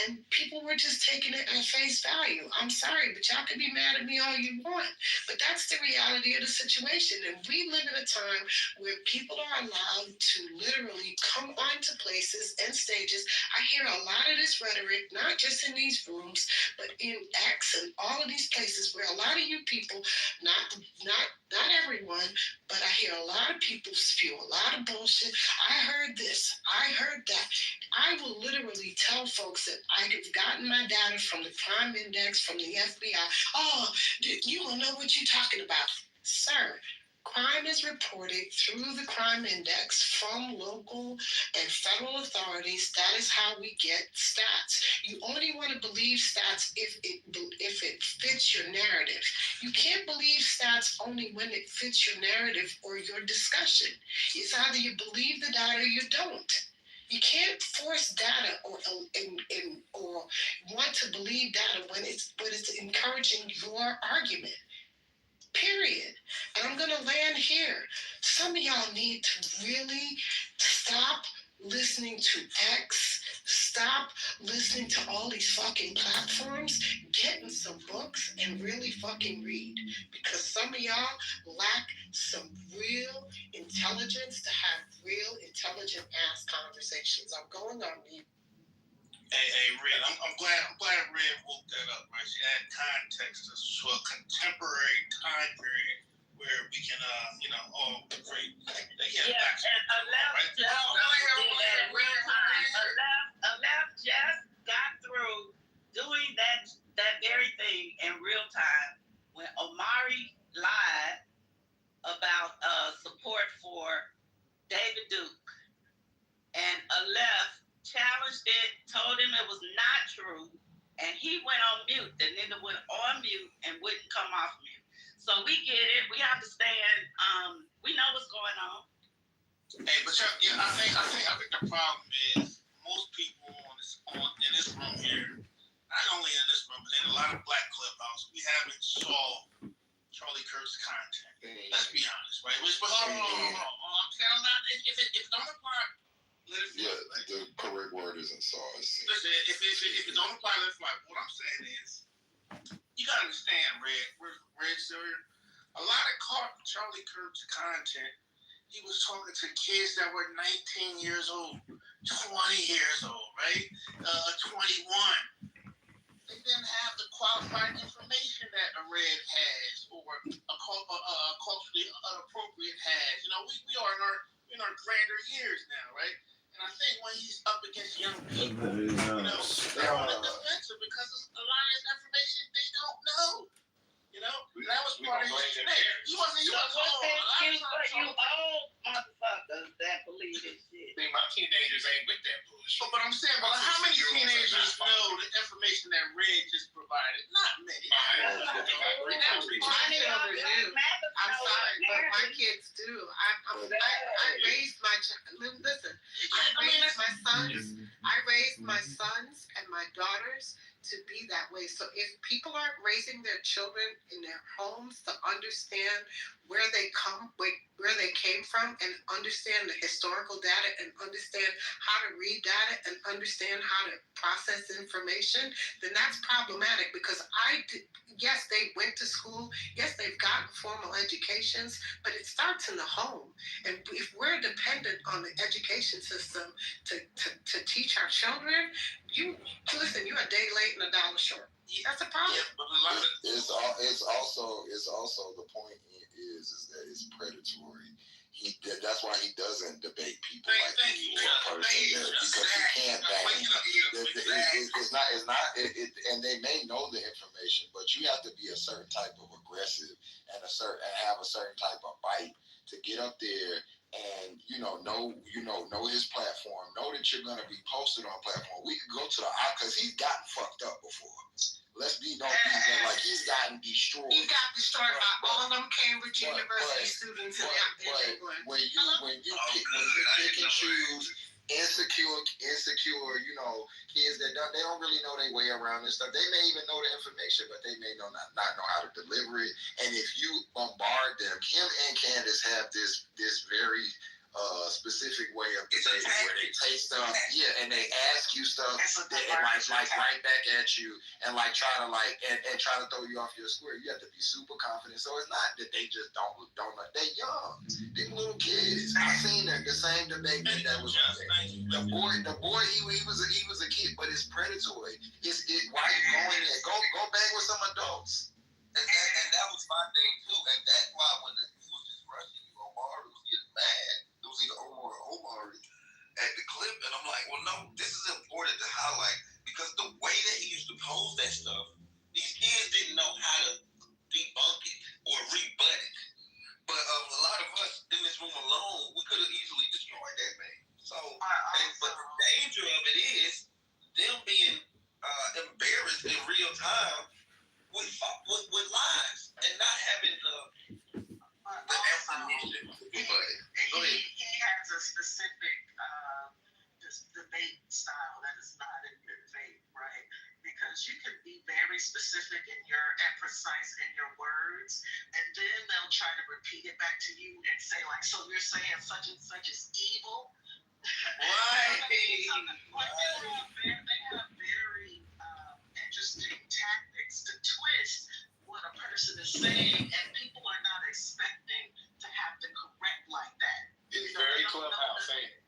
and people were just taking it at face value. I'm sorry, but y'all can be mad at me all you want, but that's the reality of the situation. And we live in a time where people are allowed to literally come onto places and stages. I hear a lot of this rhetoric, not just in these rooms, but in X and all of these places where a lot of you people, not everyone, but I hear a lot of people spew a lot of bullshit. I heard this, I heard that. I will literally tell folks that I have gotten my data from the crime index, from the FBI. Oh, you don't know what you're talking about. Sir, crime is reported through the crime index from local and federal authorities. That is how we get stats. You only want to believe stats if it fits your narrative. You can't believe stats only when it fits your narrative or your discussion. It's either you believe the data or you don't. You can't force data or want to believe data when it's encouraging your argument. Period. And I'm going to land here. Some of y'all need to really stop listening to X. Stop listening to all these fucking platforms. Get in some books and really fucking read. Because some of y'all lack some real intelligence to have real intelligent ass conversations. I'm going on mute. Hey, Red, I'm glad Red woke that up, right? She add context to a contemporary time period where we can, all great. Yeah, and a left just got through doing that very thing in real time when Omari lied about support for David Duke, and Aleph challenged it, told him it was not true, and he went on mute. The nigga went on mute and wouldn't come off mute. So we get it. We understand. We know what's going on. Hey, but I think the problem is most people in this room here, not only in this room, but in a lot of Black Clubhouse, we haven't saw Charlie Kirk's content. Let's be honest, right? Hold on. I'm telling you, if it don't apply, let it fly. The correct word isn't saw. Listen, if it don't apply, let it fly. What I'm saying is, you gotta understand, Red Sawyer. A lot of Charlie Kirk's content, he was talking to kids that were 19 years old, 20 years old, right? 21. They didn't have the qualified information that a Red has or a culturally inappropriate has. We are in our grander years now, right? And I think when he's up against young people, they're on the defensive because a lot of this information they don't know. That was part of his thing. He wasn't. But you old motherfuckers that believe this shit. See, my teenagers ain't with that bullshit. But I'm saying, how many teenagers know the information that Red just provided? Not many. I'm sorry, but my kids do. I raised my listen. I raised my sons and my daughters to be that way. So if people aren't raising their children in their homes to understand where they came from, and understand the historical data, and understand how to read data, and understand how to process information, then that's problematic. Because yes, they went to school, yes, they've gotten formal educations, but it starts in the home. And if we're dependent on the education system to teach our children, you're a day late and a dollar short. That's a problem. Yeah, but a lot of It's also the point is that it's predatory. That's why he doesn't debate people like me or a person because he can't bang. And they may know the information, but you have to be a certain type of aggressive and have a certain type of bite to get up there and know his platform, know that you're gonna be posted on platform. We could go to the because he's gotten fucked up before. Let's be like he's gotten destroyed. He got destroyed by all them Cambridge University students in when you pick and choose insecure, kids that they don't really know their way around this stuff. They may even know the information, but they may not know how to deliver it. And if you bombard them, him and Candace have this very specific way of debating where they take stuff, and they ask you stuff that like right back at you and like try to throw you off your square. You have to be super confident. So it's not that they just don't know. They young, they little kids. I seen the same debate that was there. The boy, he was a kid, but it's predatory. Why you going there? Go bang with some adults. And that was my thing too. And that's why when he was just rushing you, Omar was getting mad. It was either Omar at the clip, and I'm like, well, no, this is important to highlight because the way that he used to pose that stuff, these kids didn't know how to debunk it or rebut it. But a lot of us in this room alone, we could have easily destroyed that man. So, but the danger of it is them being embarrassed in real time with lies and not having the ammunition. Go ahead. He has a specific debate style that is not in debate, right? Because you can be very specific and precise in your words, and then they'll try to repeat it back to you and say, like, so you're saying such and such is evil? Right. They have very interesting tactics to twist what a person is saying, and people are not expecting to have to correct like that. It's very clubhouse, ain't it?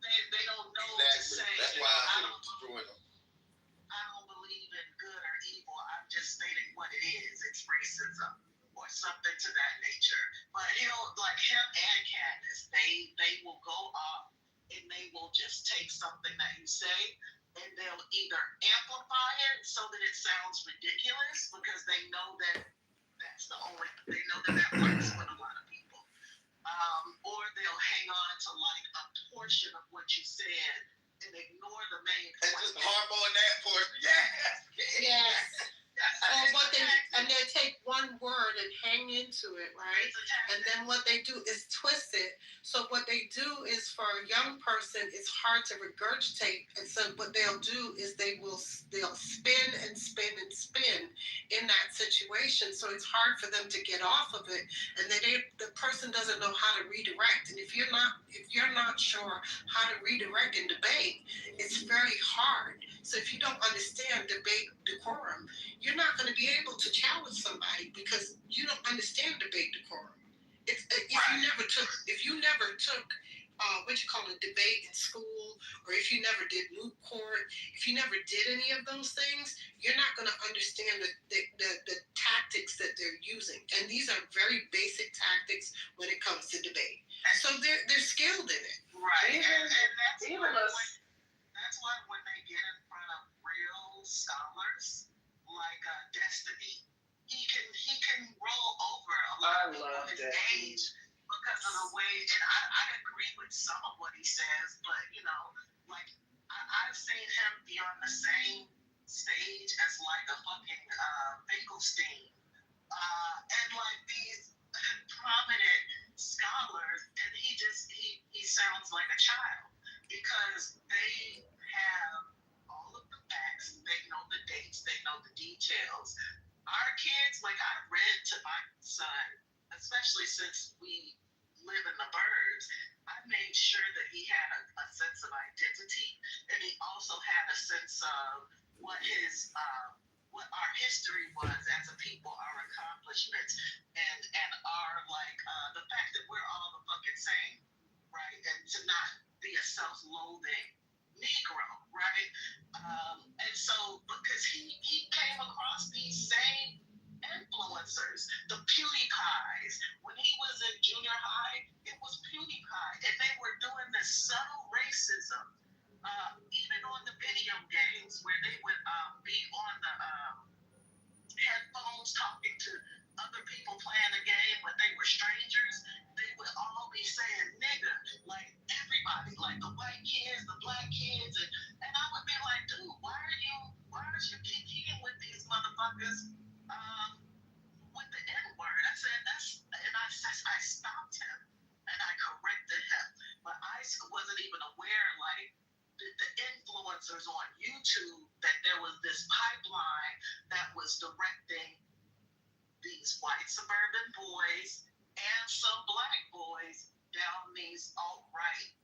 They don't know Exactly. to say. That's why I destroyed them. I don't believe in good or evil. I'm just stating what it is. It's racism or something to that nature. But like him and Candace, they will go off and they will just take something that you say and they'll either amplify it so that it sounds ridiculous because they know that that works with a lot of people. Or they'll hang on to like a portion of what you said and ignore the main point. And just harp on that portion. Yes. And they take one word and hang into it, right? And then what they do is twist it. So what they do is for a young person, it's hard to regurgitate. And so what they'll do is they'll spin and spin and spin in that situation. So it's hard for them to get off of it. And then the person doesn't know how to redirect. And if you're not sure how to redirect in debate, it's very hard. So if you don't understand debate decorum, you're not going to be able to challenge somebody because you don't understand debate decorum. If you never took debate in school, or if you never did moot court, if you never did any of those things, you're not going to understand the tactics that they're using. And these are very basic tactics when it comes to debate. So they're skilled in it. Right. And that's why when they get in front of real scholars like Destiny, he can roll over a lot of people his age because of the way. And I agree with some of what he says, but like I've seen him be on the same stage as like a fucking Finkelstein, and like these prominent scholars, and he sounds like a child because they have all of the facts, they know the dates, they know the details. Our kids, like I read to my son, especially since we live in the burbs, I made sure that he had a sense of identity, and he also had a sense of what our history was as a people, our accomplishments, and our the fact that we're all the fucking same, right? And to not be a self-loathing Negro, right? And so because is he came across these same influencers, the PewDiePies. When he was in junior high, it was PewDiePie, and they were doing this subtle racism, even on the video games where they would be on the headphones talking to other people playing the game, but they were strangers. They would all be saying nigga, like everybody, like the white kids, the black kids, and I would be like, dude, why are you kicking with these motherfuckers with the N-word? I said I stopped him and I corrected him, but I wasn't even aware, like the influencers on YouTube, that there was this pipeline that was directing these white suburban boys and some black boys down these alt-right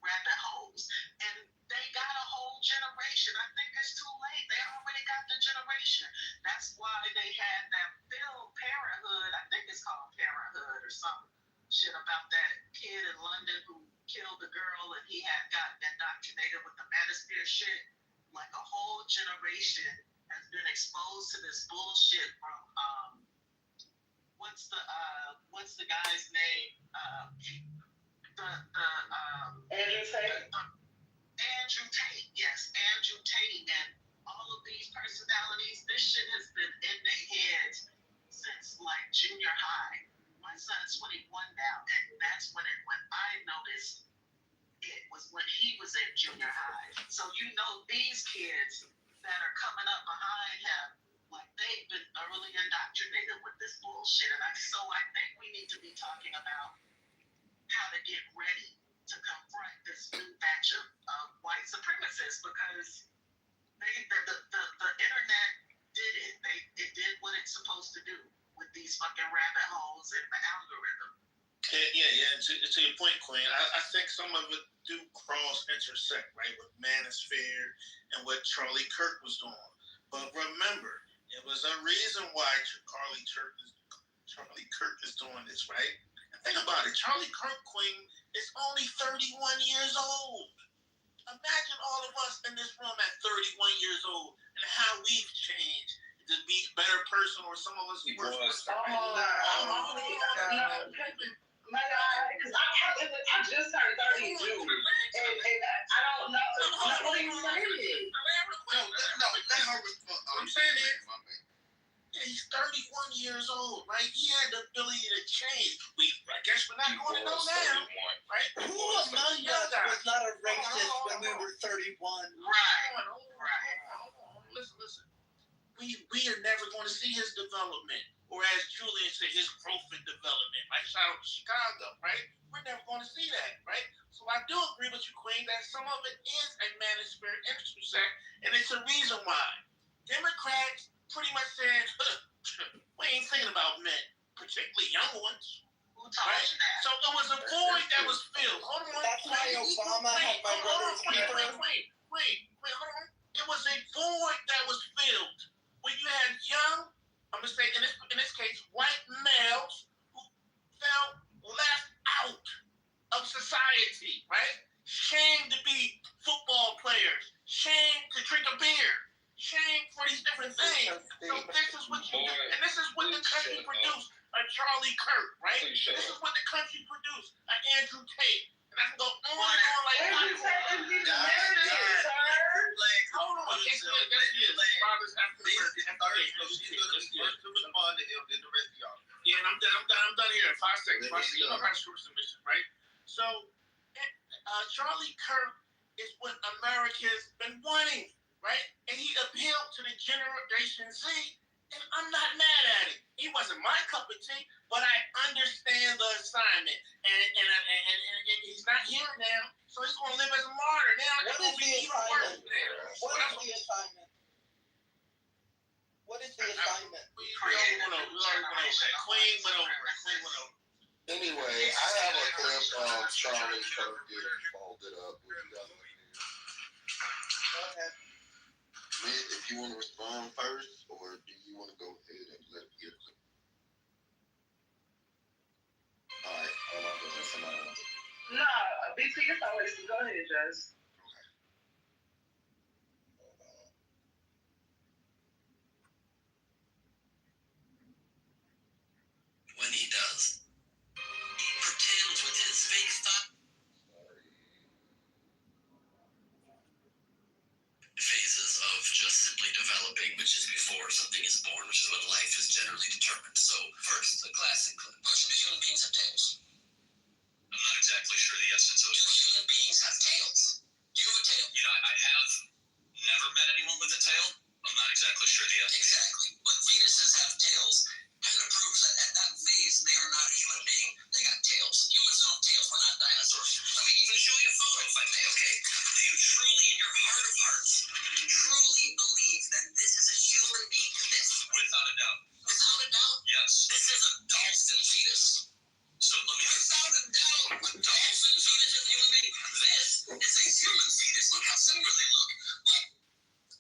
rabbit holes. And they got a whole generation. I think it's too late. They already got the generation. That's why they had that film, Parenthood. I think it's called Parenthood or some shit about that kid in London who killed the girl and he had gotten indoctrinated with the manosphere shit. Like a whole generation has been exposed to this bullshit from what's the guy's name? Andrew Tate. Andrew Tate, yes, Andrew Tate, and all of these personalities. This shit has been in their heads since like junior high. My son's 21 now, and that's when I noticed it was when he was in junior high. So these kids that are coming up behind him, like they've been thoroughly indoctrinated with this bullshit. And I think we need to be talking about how to get ready to confront this new batch of white supremacists, because the internet did it. It did what it's supposed to do with these fucking rabbit holes in the algorithm. Yeah. To your point, Queen, I think some of it do intersect, right, with Manosphere and what Charlie Kirk was doing. But remember, it was a reason why Charlie Kirk is doing this, right? And think about it. Charlie Kirk, Queen, is only 31 years old. Imagine all of us in this room at 31 years old and how we've changed to be a better person, or some of us worse. My God, because I just turned 30 in June, and I don't know. What are you saying? No, let her respond. I'm saying it. Yeah, he's 31 years old, right? He had the ability to change. I guess we're not going to know now, right? Who among us was not a racist when we were 31? Right. Listen. We are never going to see his development, or as Julian said, his growth and development. Like shout out to Chicago, right? We're never going to see that, right? So I do agree with you, Queen, that some of it is a manosphere intersect, and it's a reason why. Democrats pretty much said, we ain't thinking about men, particularly young ones. Right? So it was a void that was filled. Hold on. That's why Obama had my brother's keeper. Wait, hold on. It was a void that was filled when you had young, I'm going to say in this case, white males who felt left out of society, right? Shame to be football players, shame to drink a beer, shame for these different things. So this is what you do, and this is what the country produced. A Charlie Kirk, right? This is what the country produced. An Andrew Tate. And I can go on and on like that. Andrew Tate is the narrative, sir. Hold on. That's it. Fathers African American. She's going to be first to respond to him, then the rest of y'all. Yeah, and I'm done here in 5 seconds. You know how to script submission, right? So, Charlie Kirk is what America's been wanting, right? And he appealed to the Generation Z. And I'm not mad at it. He wasn't my cup of tea, but I understand the assignment. And he's not here now, so he's going to live as a martyr now. What is the assignment? What is the assignment? Queen went over it. Anyway, I have a clip of Charlie Kirk getting folded up. Go ahead. If you want to respond first, or do you want to go ahead and let me hear it? All right, hold on, there's somebody else. No, BT, it's always go ahead, Jess. simply developing, which is before something is born, which is when life is generally determined. So, first, the classic clip. Question, do human beings have tails? I'm not exactly sure the essence of it. Do human beings have tails? Do you have a tail? You know, I have never met anyone with a tail. I'm not exactly sure the essence. Exactly. But fetuses have tails. Kind of proves that at that phase, they are not a human being. They got tails. Humans don't have tails. We're not dinosaurs. Let me even show you a photo if I may, okay? Do you truly, in your heart of hearts, truly believe that this is a human being? This? Without a doubt. Without a doubt? Yes. This is a dolphin fetus. So let me... Without a doubt, a dolphin fetus is a human being. This is a human fetus. Look how similar they look. But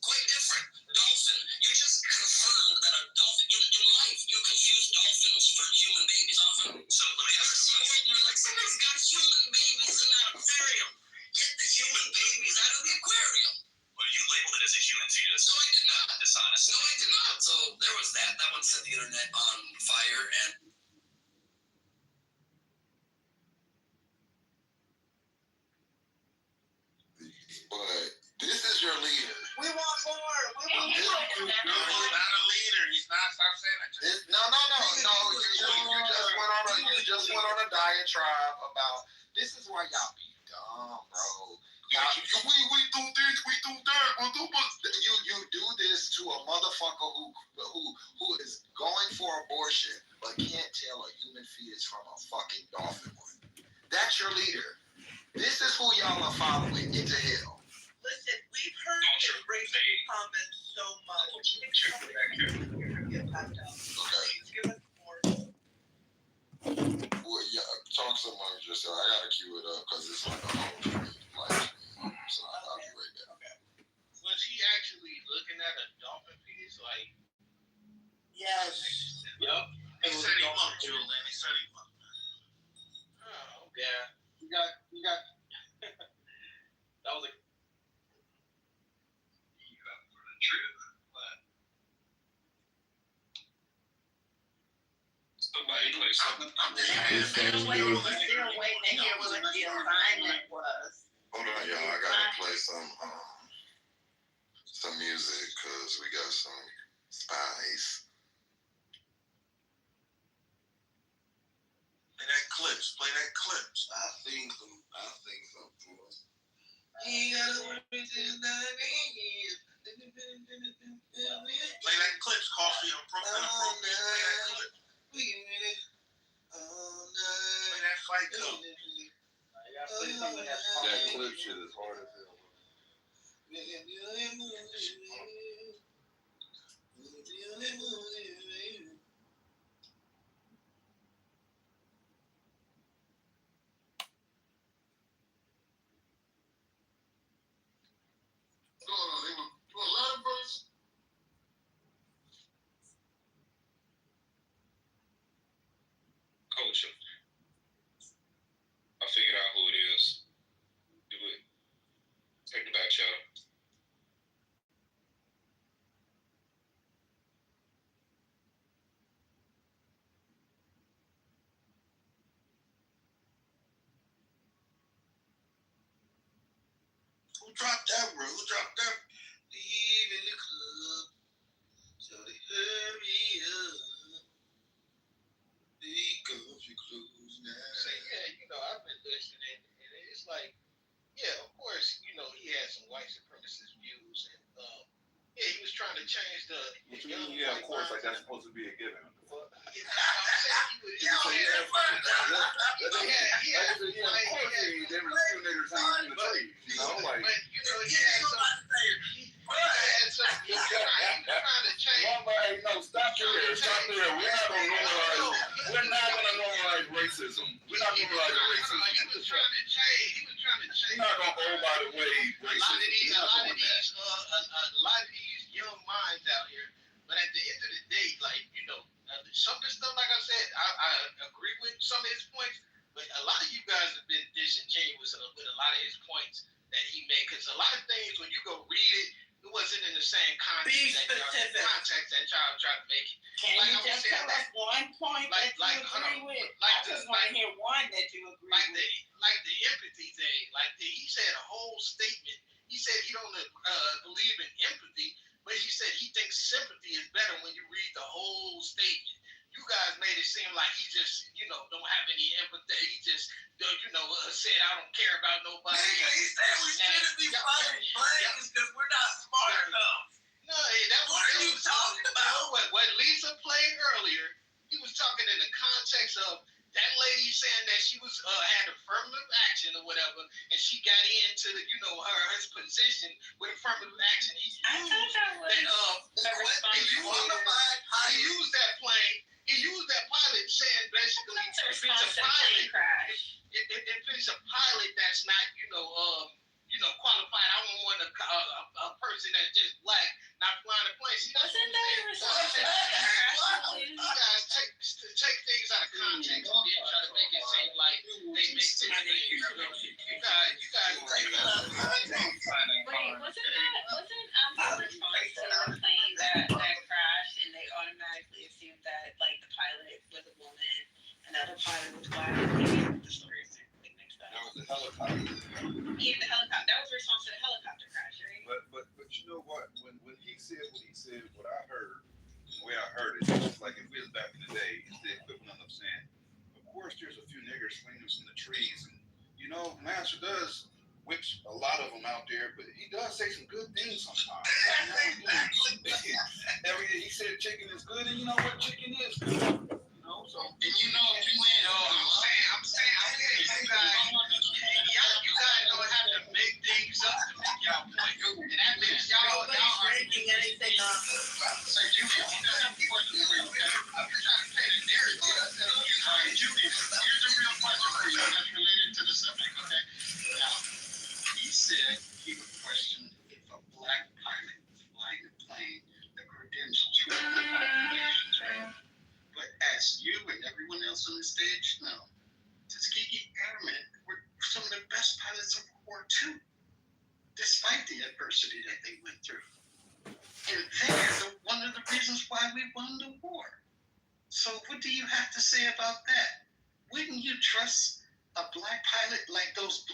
quite different. Dolphin. You just confirmed that a dolphin... In life, you confuse dolphins for human babies often. So let me ask you. And you're like, someone's got human babies in that aquarium. Get the human babies out of the aquarium. Well, you labeled it as a human fetus. No, I did not. Dishonest. No, I did not. So there was that. That one set the internet on fire and... But this is your leader. We want more. He's not a leader. He's not. Stop saying that. No. You just went on a diatribe about. This is why y'all be dumb, bro. We do this. We do that. You do this to a motherfucker who is going for abortion but can't tell a human fetus from a fucking dolphin one. That's your leader. This is who y'all are following into hell. Listen, we've heard the racist comments so much. Please give us more. Well, yeah, talk some among yourself. I gotta cue it up because it's like a whole live stream. So I'll be right back. Okay. Was he actually looking at a dolphin fetus? Like, yes. Yep. He said he looked, Julian. He said he looked. Oh, yeah. You got. That was a. You got for the truth. But. Somebody play something. We're still waiting to hear what the assignment was. Hold on, y'all. I gotta play some music because we got some spice. Play that clips. I think so. He got a word to play that clips, Coffee. Play that clip. Play that fight club. That clip shit is hard as hell. Coach him. I figured out who it is. Do it. Take the back shot. Who dropped that, bro? Leave in the club. So they hurry up. Pick up your clothes now. Say, yeah, I've been listening, and it's like, yeah, of course, he had some white supremacist views, and he was trying to change the young Yeah, of white course, like mindset. that's supposed to be a given. We're not gonna normalize racism. We're not normalizing racism. He was trying to change. We're not gonna go by the way racism. A lot of these young minds out here. But at the end of the day, some of the stuff, like I said, I agree with some of his points, but a lot of you guys have been disingenuous with a lot of his points that he made. Because a lot of things, when you go read it, it wasn't in the same context that y'all try to make it. Can you just tell us one point that you agree with? I just want to hear one that you agree with. Like the empathy thing. He said a whole statement. He said he don't believe in empathy, but guys made it seem like he just, don't have any empathy. He just, said, I don't care about nobody. Nigga, he said we shouldn't be fighting flames because we're not smart enough. No, what are you talking about? What Lisa played earlier, he was talking in the context of that lady saying that she was had affirmative action or whatever, and she got into his position with affirmative action. He used that plane. He used that pilot saying basically if it's a pilot that's not qualified, I don't want a person that's just black not flying a plane. See, Wasn't that a response? you guys take things out of context and then try to make it seem like they make things. You guys. Wait, wasn't the response to the plane that crashed, and they automatically assumed that like the pilot was a woman, another pilot was black? The story is mixed up. That was the helicopter. Yeah, the helicopter. That was a response to the helicopter crash, right? But you know what? When he said what he said, what I heard, the way I heard it, it's like if we was back in the day, it's the equivalent of saying, of course there's a few niggers swinging us in the trees, and Master does which a lot of them out there, but he does say some good things sometimes. He said chicken is good, and you know what chicken is good. So and if you win, I'm saying, you guys don't have to make things up to make y'all point. And that means y'all are making anything up. So you have to question for you, okay? I'm just trying to paint a narrative. Julius, here's a real question for you that's related to the subject, okay? Now, he said he would question if a black pilot flying a plane, the credentials for the pilot. But as you and everyone else on the stage know, Tuskegee Airmen were some of the best pilots of World War II, despite the adversity that they went through. And they're one of the reasons why we won the war. So what do you have to say about that? Wouldn't you trust a black pilot like those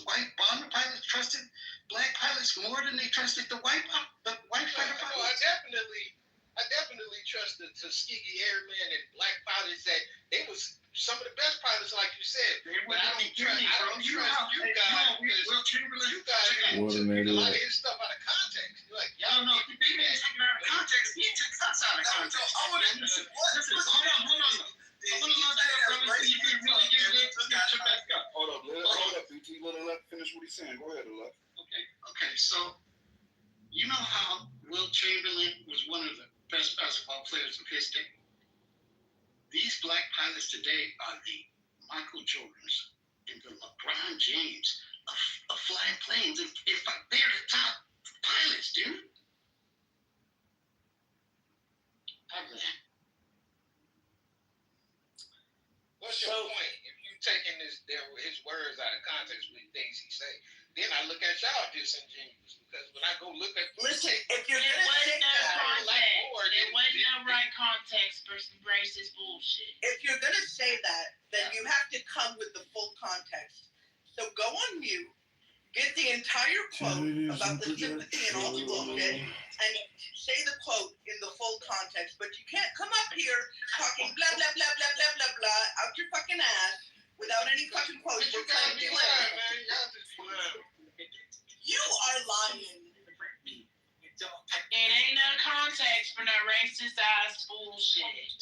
white bomber pilots trusted black pilots more than they trusted the white fighter pilots? I definitely trust the Tuskegee Airmen and black pilots that they was some of the best pilots, like you said. But I don't trust you guys because you guys take a lot of his stuff out of context. You're like, y'all know if you take it out of context, he took us out of context. Listen, hold on. Hold up, BT. Let Alec finish what he's saying. Go ahead, Alec. Okay. So you know how Will Chamberlain was one of the best basketball players of his day. These black pilots today are the Michael Jordans and the LeBron James of flying planes. They're the top pilots, dude. What's your point? If you taking his words out of context with things he say, then I look at y'all disingenuous because when I go look at if you're It wasn't no right context for some racist bullshit. If you're gonna say that, then you have to come with the full context. So go on mute, get the entire quote about the sympathy and all the bullshit, and say the quote in the full context. But you can't come up here talking blah blah blah blah blah blah blah out your fucking ass without any fucking quotes. You gotta be lying, man. Y'all just be lying. You are lying. It ain't no context for no racist ass bullshit.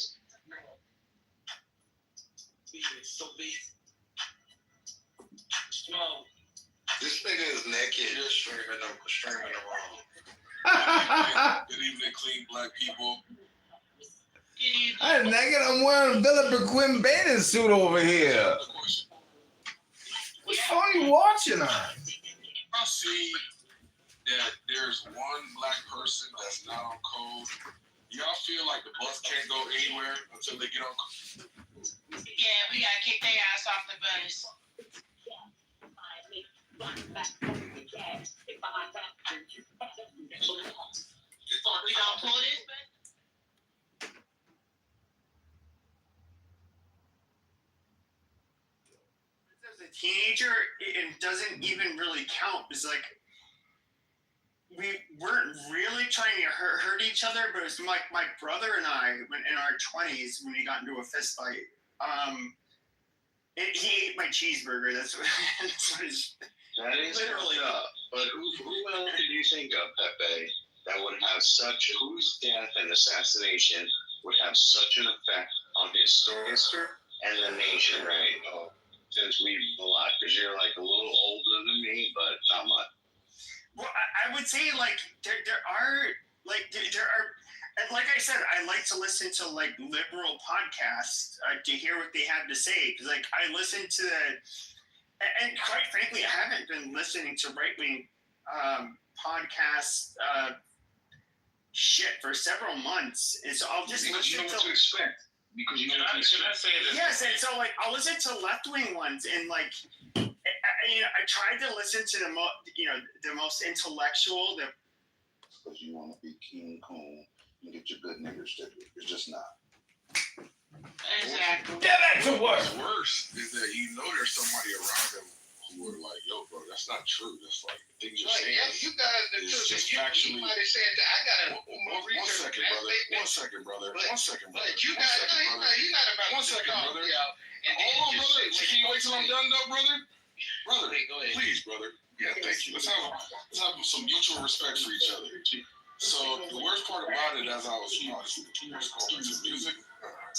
This nigga is naked, just streaming around. Good evening, clean black people. I'm naked. I'm wearing Philip Quinn bathing suit over here. What phone are you watching on? I see that there's one black person that's not on code. Y'all feel like the bus can't go anywhere until they get on code? Yeah, we gotta kick their ass off the bus. We gonna pull this back? As a teenager, it doesn't even really count. It's like we weren't really trying to hurt each other, but it's like my brother and I, when in our 20s, when we got into a fist fight, he ate my cheeseburger. That's what his. That is literally up. But who else did you think of, Pepe, that would have whose death and assassination would have such an effect on his sister and the nation, right? Oh, since we've a lot, because you're like a little older than me, but not much. Well, I would say like there are, and like I said, I like to listen to like liberal podcasts to hear what they have to say, because like I listen to and quite frankly, I haven't been listening to right-wing podcasts shit for several months, and so I'll just because listen you know what to expect. Because you know what to expect. Yes, and so like I'll listen to left-wing ones, and like I tried to listen to the most intellectual. Because you want to be King Coon and get your good nigger sticker. It's just not. Exactly. What's worse is that you know there's somebody around them who are like, yo, bro, that's not true. That's like things you're saying. Yeah, you guys, it's just you might have said that. I got more research. One second, brother. But you guys, you're not about one second, brother. And hold on, brother. Can you wait till I'm done, though, brother? Brother, go ahead. Please, brother. Yeah, thank you. Let's have some mutual respect for each other. So the worst part about it, as I was, scrolling to music.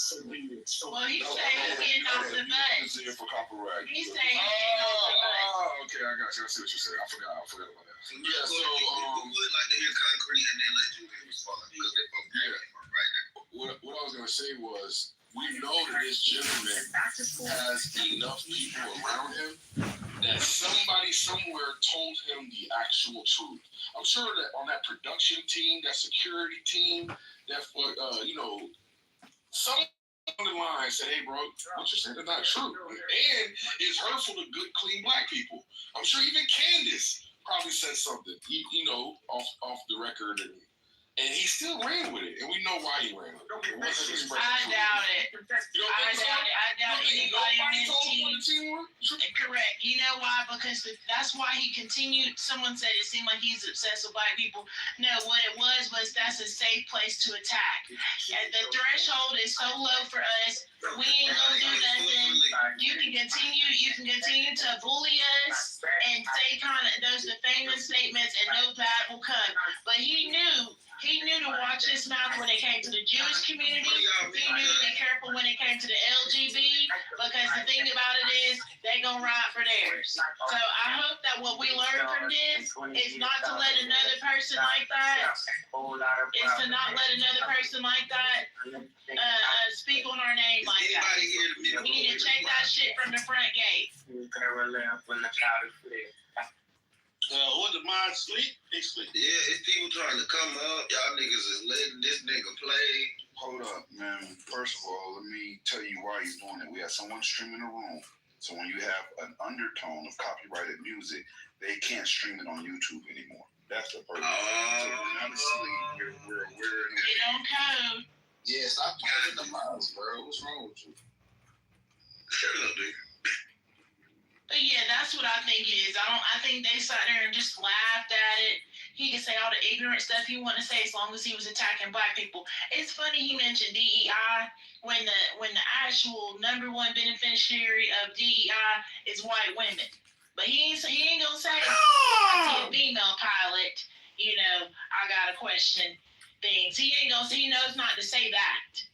Well, he's saying he's getting off the bus. He's there for copyright. He's saying he's getting off the bus. Oh, okay, I got you. I see what you're saying. I forgot about that. Yeah, so we would like to hear concrete and then let you respond because they both right now. What I was gonna say was, we know that this gentleman has enough people around him that somebody somewhere told him the actual truth. I'm sure that on that production team, that security team, that some on the line said, "Hey, bro, what you said is not true, and it's hurtful to good, clean black people." I'm sure even Candace probably said something, off the record, and he still ran with it, and we know why he ran with it. I doubt it. I doubt anybody on his team. Correct. You know why? Because that's why he continued. Someone said it seemed like he's obsessed with black people. No, what it was that's a safe place to attack. And the threshold is so low for us. We ain't gonna do nothing. You can continue to bully us and say kind of those defaming statements, and no bad will come. But he knew to watch his mouth when it came to the Jewish community. He knew to be careful when it came to the LGBT, because the thing about it is they gonna ride for theirs. So I hope that what we learn from this is not to let another person like that, speak on our name like that. We need to check that shit from the front gate. What the mind sleep? They sleep. Yeah, it's people trying to come up. Y'all niggas is letting this nigga play. Hold up, man. First of all, let me tell you why he's doing it. We have someone streaming the room. So when you have an undertone of copyrighted music, they can't stream it on YouTube anymore. That's the purpose. So we're not asleep. We're aware. Get on code. Yeah, stop playing with the mouse, bro. What's wrong with you? Shut up, dude. But yeah, that's what I think it is. I think they sat there and just laughed at it. He can say all the ignorant stuff he want to say as long as he was attacking black people. It's funny he mentioned DEI when the actual number one beneficiary of DEI is white women. But he ain't gonna say I see a female pilot, I got a question things. He knows not to say that.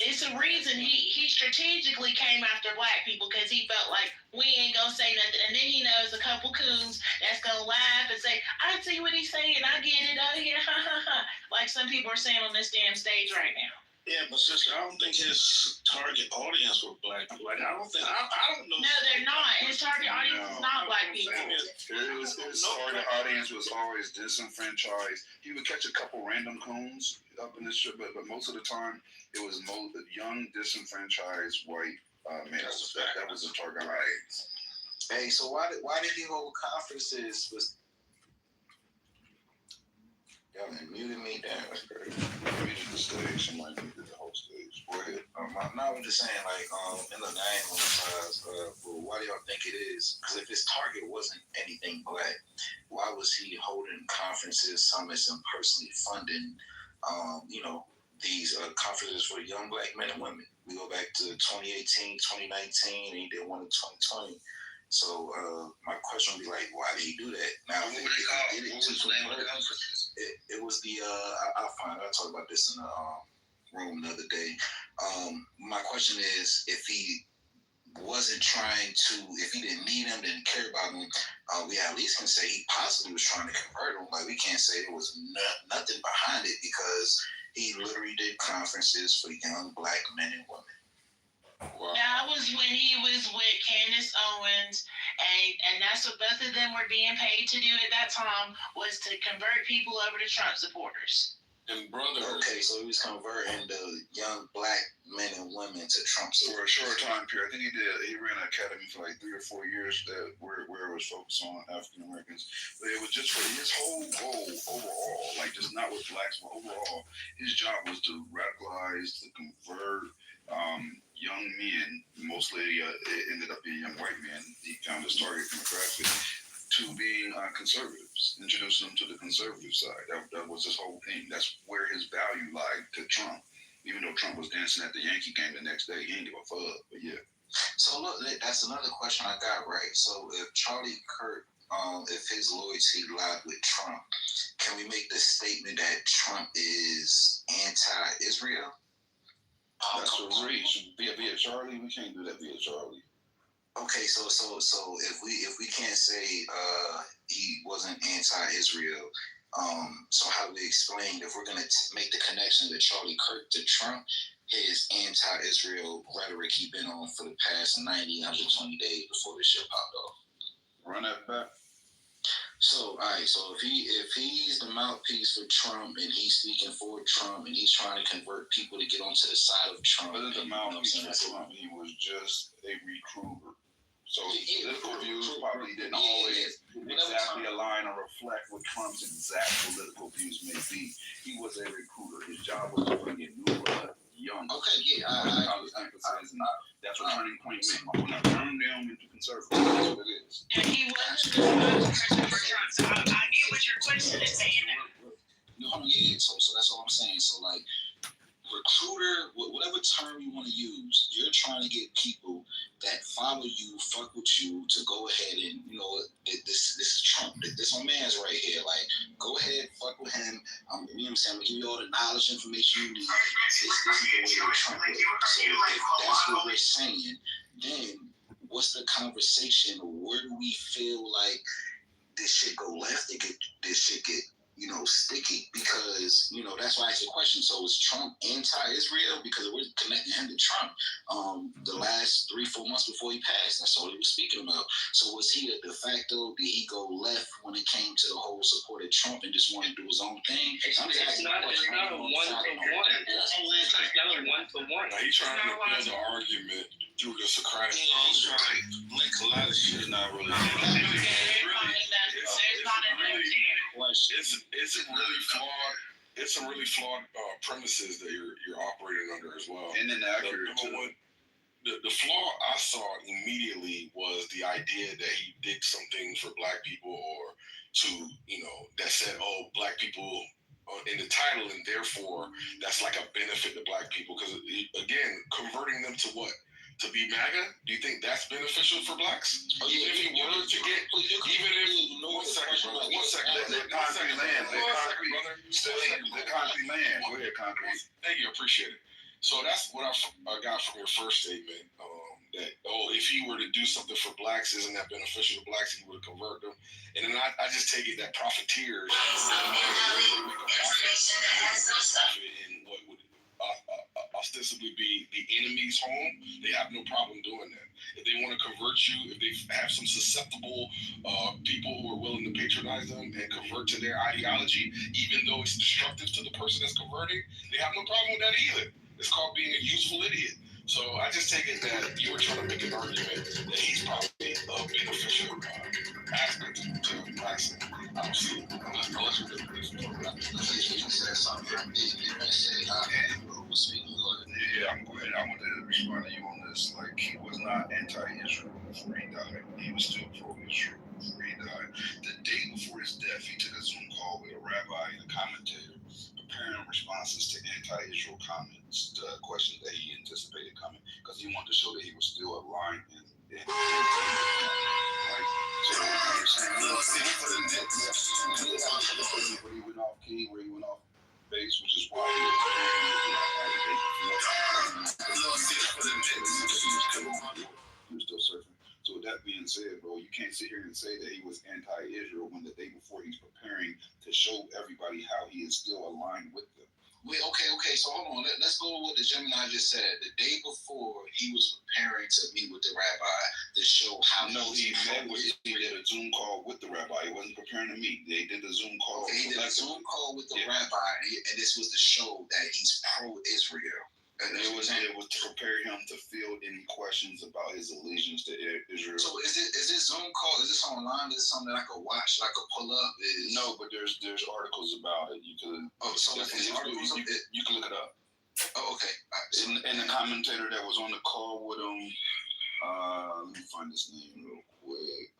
It's a reason he strategically came after black people, because he felt like we ain't gonna say nothing. And then he knows a couple coons that's gonna laugh and say, I see what he's saying, I get it, oh yeah, ha ha ha. Like some people are saying on this damn stage right now. Yeah, but sister, I don't think his target audience were black people. Like, I don't know. No, they're not. His target audience is not black people. His target audience was always disenfranchised. He would catch a couple random coons up in this shit, but most of the time, it was young, disenfranchised white males. That was the target audience. Hey, so why did he hold conferences? Y'all muted me down. Muted the stage. Somebody muted the whole stage. Go ahead. I'm just saying, and look, I ain't on the sides. But why do y'all think it is? Because if his target wasn't anything black, why was he holding conferences conferences, summits, and personally funding, these conferences for young Black men and women. We go back to 2018, 2019, and he did one in 2020. So my question would be like, why did he do that? Now, what were they called? What was the name of the conferences? It was the I'll talk about this in the room the other day. My question is, if he wasn't trying to, if he didn't need him, didn't care about him, we at least can say he possibly was trying to convert him. Like, we can't say there was nothing behind it, because he literally did conferences for young Black men and women. Wow. That was when he was with Candace Owens, and that's what both of them were being paid to do at that time, was to convert people over to Trump supporters. And brother, okay, so he was converting the young Black men and women to Trump for a short time period. I think he ran an academy for like 3 or 4 years where it was focused on African Americans. But it was just for his whole goal overall, like just not with Blacks, but overall, his job was to radicalize, to convert young men, mostly it ended up being young white men. He found his target demographic to being conservatives, introducing them to the conservative side. That was his whole thing. That's where his value lied to Trump. Even though Trump was dancing at the Yankee game the next day, he didn't give a fuck. But yeah. So look, that's another question I got, right? So if Charlie Kirk, if his loyalty lied with Trump, can we make the statement that Trump is anti-Israel? That's a reach. Via Charlie, we can't do that via Charlie. Okay, so if we can't say he wasn't anti-Israel, so how do we explain, if we're gonna make the connection that Charlie Kirk to Trump, his anti-Israel rhetoric he been on for the past 90, 120 days before this shit popped off? Run that back. So, all right. So if he's the mouthpiece for Trump and he's speaking for Trump and he's trying to convert people to get onto the side of Trump, other than the mouthpiece for Trump, he was just a recruiter. So his political views probably didn't always exactly align or reflect what Trump's exact political views may be. He was a recruiter. His job was to bring in new blood, young. Okay, yeah. That's what Turning Point meant. I want to turn them into conservatives. That's what it is. And he wasn't the spokesperson for Trump. So I get what your question is saying now. Yeah, so that's all I'm saying. So, like, recruiter, whatever term you want to use, you're trying to get people that follow you, fuck with you, to go ahead and, this is Trump. This my man's right here. Like, go ahead, fuck with him. You know what I'm saying? I'm gonna give you all the knowledge, information you need. This is the way that Trump works. So if that's what we're saying, then what's the conversation? Where do we feel like this shit go left? This shit get sticky, because that's why I asked the question. So is Trump anti-Israel? Because we're connecting him to Trump. The last 3-4 months before he passed, that's all he was speaking about. So was he de facto? Did he go left when it came to the whole support of Trump and just want to do his own thing? It's not a one-to-one. It's not a one-to-one. He's trying to build an argument through the Socratic. He's trying to link a lot of shit. Not really. It's some really flawed premises that you're operating under as well. And inaccurate. Number one, the flaw I saw immediately was the idea that he did something for Black people, or that said, oh, Black people in the title, and therefore that's like a benefit to Black people. Because again, converting them to what? To be MAGA? Do you think that's beneficial for Blacks? Even if he were to get, one second, brother. Let concrete land. Let concrete land. Go ahead, concrete. Thank you, appreciate it. So that's what I got from your first statement. That if he were to do something for Blacks, isn't that beneficial to Blacks? He would convert them, and then I just take it that profiteers make a profit in what would ostensibly be the enemy's home. They have no problem doing that. If they want to convert you, if they have some susceptible people who are willing to patronize them and convert to their ideology, even though it's destructive to the person that's converting, they have no problem with that either. It's called being a useful idiot. So I just take it that you were trying to make an argument that he's probably a beneficial aspect to Blacks. I don't see it. Unless we're going to do some sort of Yeah, I'm going to respond to you on this. Like, he was not anti-Israel before he died. He was still pro-Israel before he died. The day before his death, he took a Zoom call with a responses to anti-Israel comments, questions that he anticipated coming, because he wanted to show that he was still aligned and right. So you're saying where he went off key, where he went off base, which is why he was still surfing. So with that being said, bro, you can't sit here and say that he was anti-Israel when the day before he's preparing to show everybody how he is still aligned with them. Wait, okay. So hold on. Let's go with what the Gemini just said. The day before, he was preparing to meet with the rabbi to show how. No, he did a Zoom call with the rabbi. He wasn't preparing to meet. They did the Zoom call. Okay, he did a Zoom call with the rabbi, and this was to show that he's pro-Israel. And it was to prepare him to field any questions about his allegiance to Israel. So is this Zoom call? Is this online? Is this something that I could watch? That I could pull up? No, but there's articles about it. You could. Oh, so articles you can look it up. Oh, okay. And the commentator that was on the call with him. Let me find his name real quick.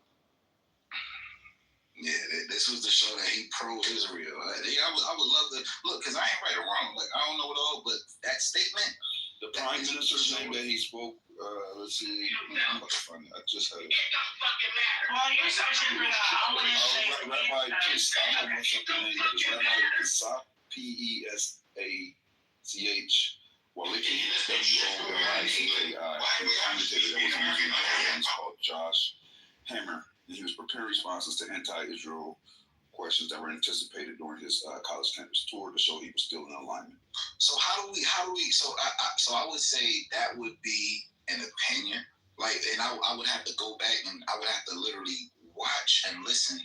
Yeah, this was to show that he pro-Israel. I would love to look, because I ain't right or wrong. Like, I don't know what all, but that statement. The prime minister's name that he spoke. Let's see. I'm about to find it. I just had it. Well, you're searching for that. I want to say Rabbi Pesach. I don't know what's up the name of it. Rabbi Pesach, P-E-S-A-C-H. Waliki, W-O-L-I-C-K-I. The commentator that was on the Zoom called Josh Hammer. And he was preparing responses to anti-Israel questions that were anticipated during his college campus tour to show he was still in alignment. So how do we? So I would say that would be an opinion. Like, and I would have to go back and I would have to literally watch and listen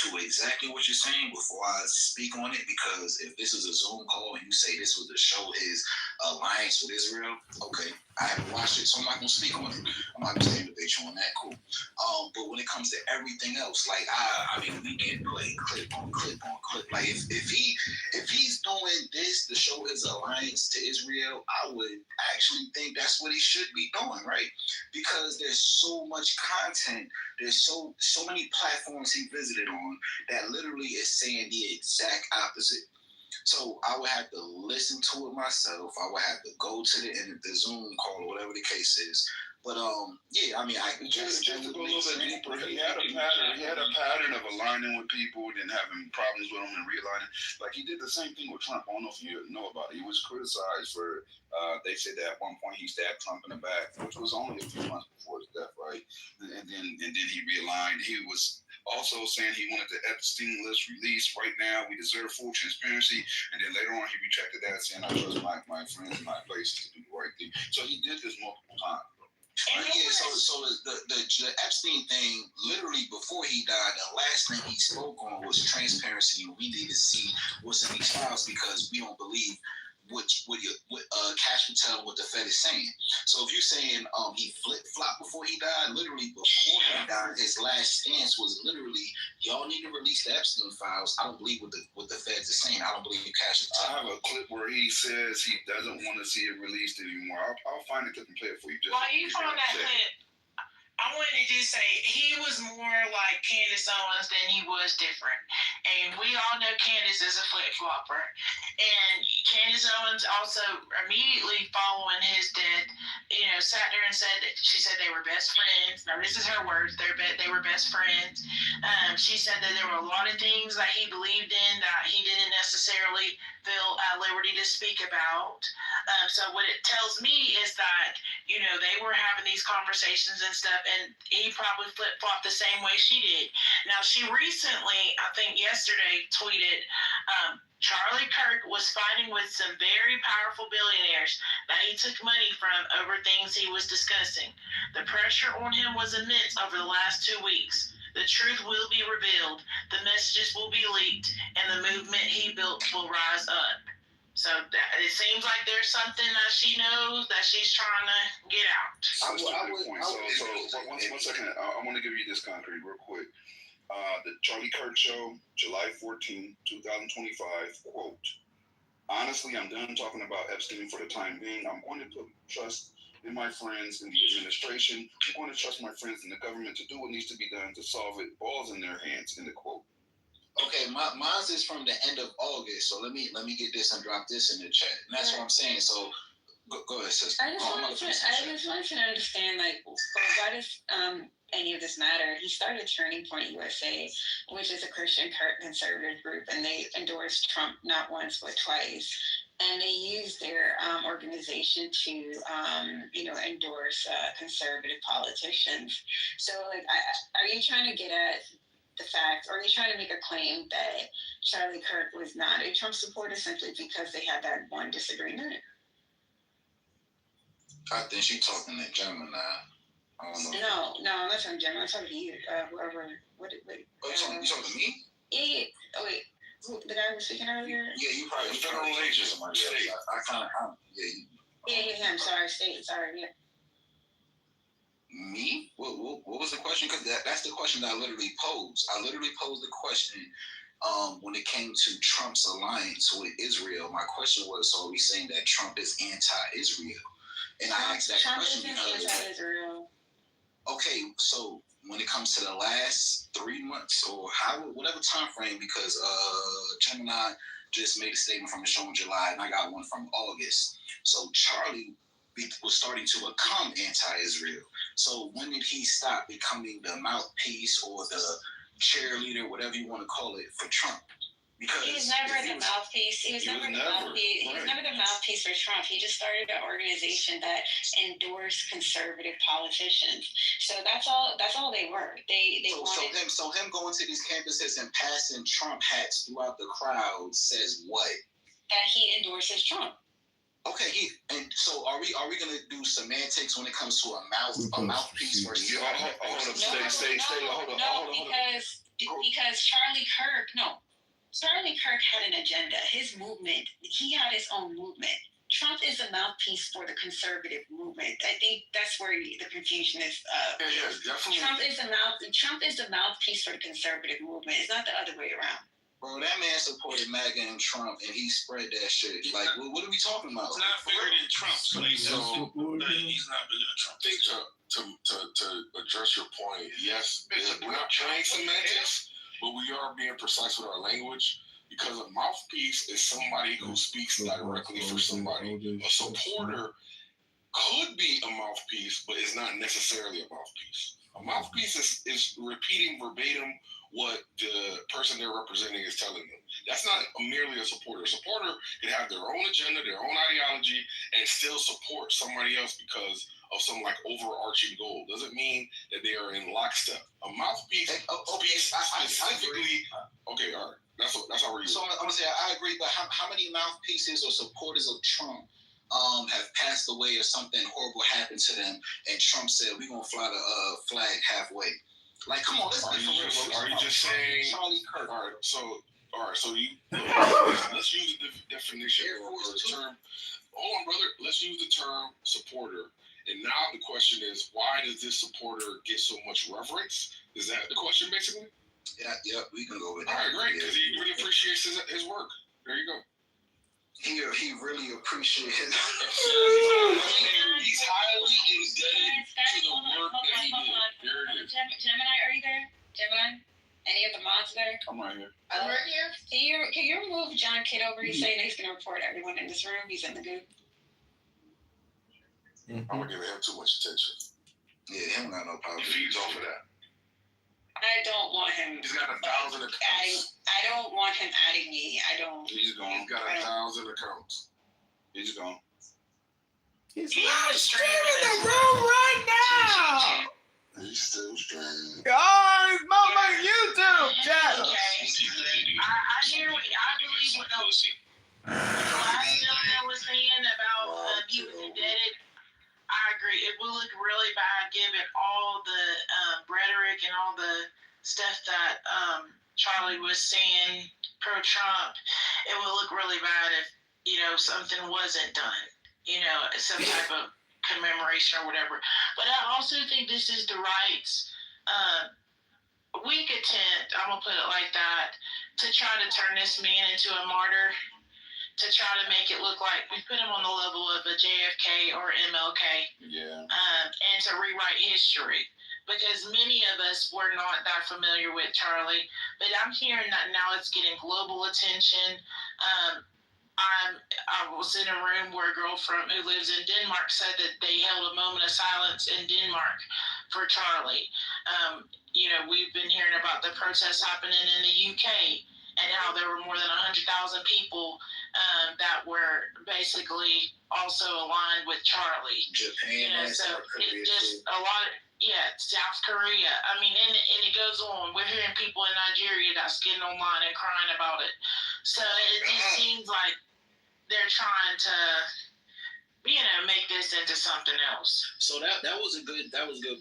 to exactly what you're saying before I speak on it, because if this is a Zoom call and you say this was to show his alliance with Israel, okay, I haven't watched it, so I'm not going to speak on it. I'm not going to debate you on that, cool. But when it comes to everything else, like, I mean, we get played clip on clip on clip. Like, if he's doing this to show his alliance to Israel, I would actually think that's what he should be doing, right? Because there's so much content, there's so many platforms he visited on that literally is saying the exact opposite. So I would have to listen to it myself. I would have to go to the Zoom call or whatever the case is. But yeah, I mean, I just to go a little bit deeper. He had a pattern of aligning with people and then having problems with them and realigning. Like, he did the same thing with Trump. I don't know if you know about it. He was criticized for. They said that at one point he stabbed Trump in the back, which was only a few months before his death, right? And then he realigned. He was also saying he wanted the Epstein list released right now. We deserve full transparency. And then later on, he retracted that, saying, I trust my friends and my places to do the right thing. So he did this multiple times. Yeah, so the Epstein thing, literally before he died, the last thing he spoke on was transparency, and we need to see what's in these files because we don't believe what Cash Patel, what the Fed is saying. So if you're saying he flip-flopped before he died, literally before he died, his last stance was literally, y'all need to release the Epstein files. I don't believe what the Feds is saying. I don't believe Cash Patel. I have a clip where he says he doesn't want to see it released anymore. I'll find it to play it for you. While you found that clip, I wanted to just say he was more like Candace Owens than he was different. And we all know Candace is a flip-flopper. And Candace Owens also immediately following his death, sat there and said that she said they were best friends. Now, this is her words. They were best friends. She said that there were a lot of things that he believed in that he didn't necessarily feel at liberty to speak about. So what it tells me is that, they were having these conversations and stuff, and he probably flip-flopped the same way she did. Now, she recently, I think yesterday, tweeted, Charlie Kirk was fighting with some very powerful billionaires that he took money from over things he was discussing. The pressure on him was immense over the last 2 weeks. The truth will be revealed, the messages will be leaked, and the movement he built will rise up. So it seems like there's something that she knows that she's trying to get out. One second. I want to give you this concrete real quick. The Charlie Kirk Show, July 14, 2025, quote, honestly, I'm done talking about Epstein for the time being. I'm going to put trust in my friends in the administration. I'm going to trust my friends in the government to do what needs to be done to solve it. Ball's in their hands, end of quote. Okay, mine's is from the end of August. So let me get this and drop this in the chat. And that's what I'm saying. So go ahead, sis. I just want to understand, like, why does any of this matter? He started Turning Point USA, which is a Christian conservative group, and they endorsed Trump not once but twice. And they use their organization to, endorse conservative politicians. So, like, are you trying to get at the fact, or are you trying to make a claim that Charlie Kirk was not a Trump supporter simply because they had that one disagreement? I think she's talking to Gemini. I don't know. No, I'm not talking to Gemini. I'm talking to you, whoever. You talking to me? Yeah. Oh, wait. The guy who was speaking earlier? Yeah, you probably federal agent. Yeah, I'm sorry, state. Sorry, yeah. Me? What was the question? Because that's the question that I literally posed. I literally posed the question when it came to Trump's alliance with Israel. My question was, so are we saying that Trump is anti-Israel? And I asked that question because anti-Israel. Okay, so when it comes to the last 3 months or whatever time frame, because Gemini just made a statement from the show in July, and I got one from August. So Charlie was starting to become anti-Israel. So when did he stop becoming the mouthpiece or the cheerleader, whatever you want to call it, for Trump? Because he was never the mouthpiece. He was never the mouthpiece. He was never the mouthpiece for Trump. He just started an organization that endorsed conservative politicians. So that's all they were. They wanted. So him going to these campuses and passing Trump hats throughout the crowd says what? That he endorses Trump. Okay, and so are we gonna do semantics when it comes to a mouthpiece versus? Hold on. Because Charlie Kirk had an agenda. His movement, he had his own movement. Trump is a mouthpiece for the conservative movement. I think that's where the confusion is. Yeah, definitely. Trump is the mouthpiece for the conservative movement. It's not the other way around. Bro, that man supported MAGA and Trump, and he spread that shit. Like, what are we talking about? It's not bigger than Trump, so he's not bigger than Trump. I think to address your point, yes, we're not trying semantics, but we are being precise with our language, because a mouthpiece is somebody who speaks directly for somebody. A supporter could be a mouthpiece, but is not necessarily a mouthpiece. A mouthpiece is repeating verbatim what the person they're representing is telling them. That's not merely a supporter. A supporter can have their own agenda, their own ideology, and still support somebody else because of some like overarching goal. Doesn't mean that they are in lockstep. A mouthpiece speaks specifically. Okay, all right. That's how we're using. So I'm gonna say I agree, but how many mouthpieces or supporters of Trump have passed away or something horrible happened to them, and Trump said we're gonna fly the flag halfway? Like, come on, let's be for real. Are you just saying Charlie Kirk? All right, so you let's use the definition or the term. Hold on, brother. Let's use the term supporter. And now the question is, why does this supporter get so much reverence? Is that the question, basically? Yeah, we can go with that. All right, great, because he really appreciates his work. There you go. He really appreciates his He's highly indebted to the work that he did. There it is. Gemini, are you there? Gemini? Any of the mods there? I'm right here. I'm right here. Can you remove John Kitover? He's saying he's going to report everyone in this room. He's in the group. I'm going to give him too much attention. Yeah, he don't got no power. He feeds off of that. I don't want him. He's got 1,000 accounts. I don't want him adding me. I don't. He's gone. He's got 1,000 accounts. He's gone. He's live streaming the room right now. He's still streaming. Oh, he's on YouTube channel. I hear what I believe what last was saying about he was indebted. I agree. It will look really bad given all the rhetoric and all the stuff that Charlie was saying pro-Trump. It will look really bad if, something wasn't done, some type of commemoration or whatever. But I also think this is the right weak attempt, I'm going to put it like that, to try to turn this man into a martyr, to try to make it look like we put him on the level of a JFK or MLK, and to rewrite history. because many of us were not that familiar with Charlie. But I'm hearing that now it's getting global attention. I was in a room where a girl who lives in Denmark said that they held a moment of silence in Denmark for Charlie. We've been hearing about the protests happening in the UK and how there were more than 100,000 people that were basically also aligned with Charlie. Japan, So South Korea, it's just a lot of, South Korea. I mean, and it goes on. We're hearing people in Nigeria that's getting online and crying about it. So it just seems like they're trying to, make this into something else. So that was a good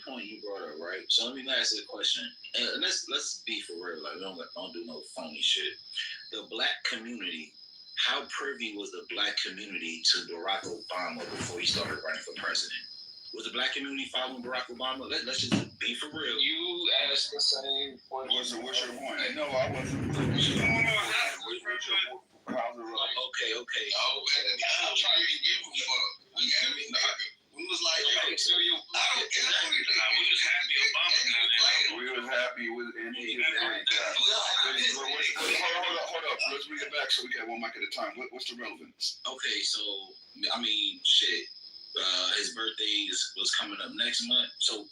point you brought up, right? So let me ask you a question, and let's be for real. Like, don't do no phony shit. The black community, how privy was the black community to Barack Obama before he started running for president? Was the black community following Barack Obama? Let's just be for real. You asked the same question. What's your point? No, I wasn't. Okay. I'm trying to give a fuck. We was like, I can tell you, we was happy Obama got it. We was happy with and he did a great job. Hold up. Let's bring it back so we get one mic at a time. What's the relevance? Okay, so I mean, shit. His birthday was coming up next month. So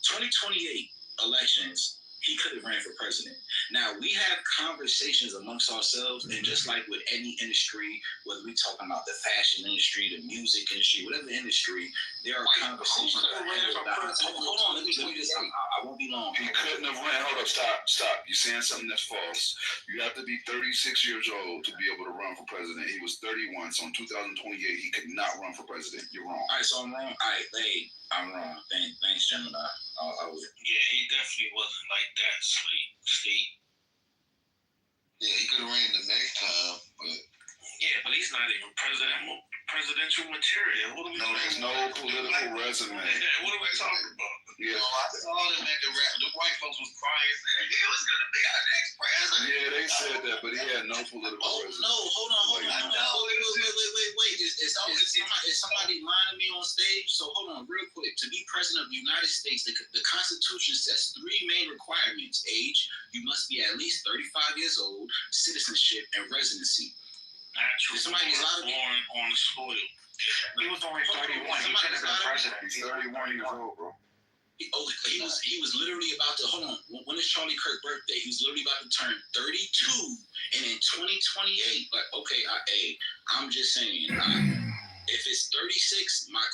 2028 elections, he could have ran for president. Now, we have conversations amongst ourselves, and just like with any industry, whether we're talking about the fashion industry, the music industry, whatever industry, there are conversations that are held about. Hold on, let me just, I won't be long. He couldn't have ran. Hold up, stop. You're saying something that's false. You have to be 36 years old to be able to run for president. He was 31, so in 2028, he could not run for president. You're wrong. All right, so I'm wrong. All right, I'm wrong. Thanks, Gemini. Yeah, he definitely wasn't like that, Steve. Yeah, he could have ran the next time, but yeah, but he's not even presidential material. What are we there's no political resume. Yeah, what are we talking about? I saw them at the white folks was crying saying he was gonna be our next president. Yeah, they said that, but he had no political resume. No, hold on. Wait. Is somebody lying to me on stage? So hold on, real quick. To be president of the United States, the Constitution sets 3 main requirements: age, you must be at least 35 years old, citizenship, and residency. Natural. Somebody's born on the soil. He was only 31. He could have been president. He's 31 years old, bro. He was literally about to, hold on, when is Charlie Kirk's birthday? He was literally about to turn 32, and in 2028, like, okay, I'm just saying, if it's 36, what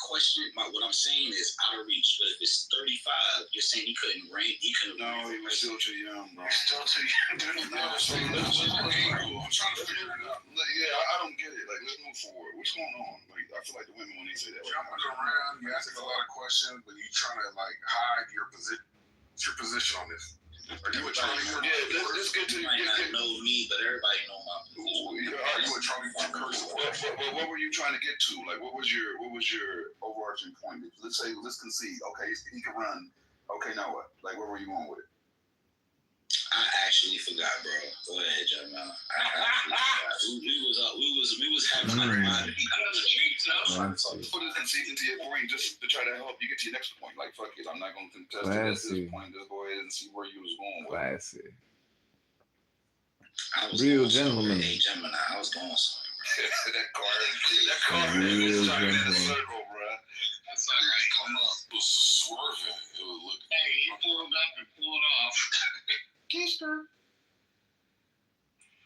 I'm saying is out of reach. But if it's 35, you're saying he couldn't reign. No, he was still too young, bro. He's still too young. I'm trying to figure it out. Yeah, I don't get it. Like, let's move forward. What's going on? Like, I feel like the women when they say that. Jumping around, you asking a lot of questions, but you trying to hide your position on this. Are you a Charlie Kirk? Yeah, let's get to you. Might not know me, but everybody know my position. Are you a Charlie Kirk? What were you trying to get to? Like, what was your overarching point? Let's concede. Okay, he can run. Okay, now what? Like, where were you going with it? I actually forgot, bro. Go ahead, John. We was having put it into your brain just to try to help you get to your next point. Like, fuck it, I'm not going to contest it at this point. Just go ahead and see where you was going with it. Real gentleman. Hey, Gemini, I was going somewhere. that car is trying to hit a circle, bro. That's all right. Come up. It was swerving. It was looking. Hey, he pulled up and pulled off.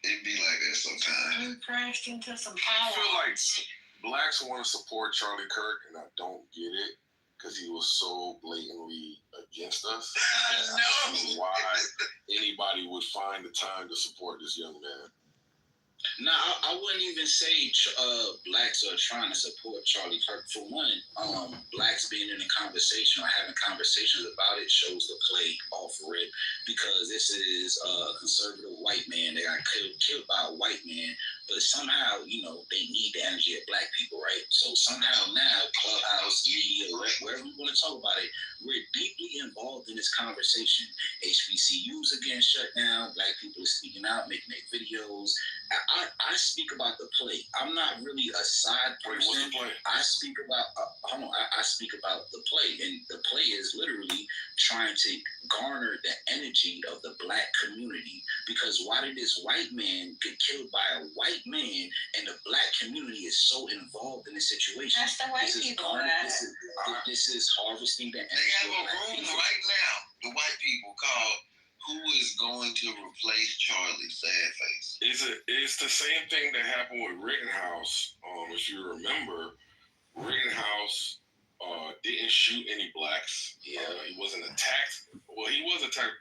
It be like that sometimes. You crashed into some I power. feel like blacks want to support Charlie Kirk, and I don't get it because he was so blatantly against us. I don't know why anybody would find the time to support this young man. No, I wouldn't even say blacks are trying to support Charlie Kirk. For one, blacks being in a conversation or having conversations about it shows the play off rip, because this is a conservative white man that got killed by a white man, but somehow, they need the energy of black people, right? So somehow now, Clubhouse, media, wherever we want to talk about it, we're deeply involved in this conversation. HBCUs are getting shut down. Black people are speaking out, making their videos. I speak about the play. I'm not really a side person. What's the play? I speak about I speak about the play, and the play is literally trying to garner the energy of the black community. Because why did this white man get killed by a white man, and the black community is so involved in the situation? That's the white people. This is harvesting the energy. They have a room right now, the white people, called "Who is Going to Replace Charlie?" Sad face. It's the same thing that happened with Rittenhouse. If you remember, Rittenhouse didn't shoot any blacks. Yeah, he wasn't attacked. Well, he was attacked.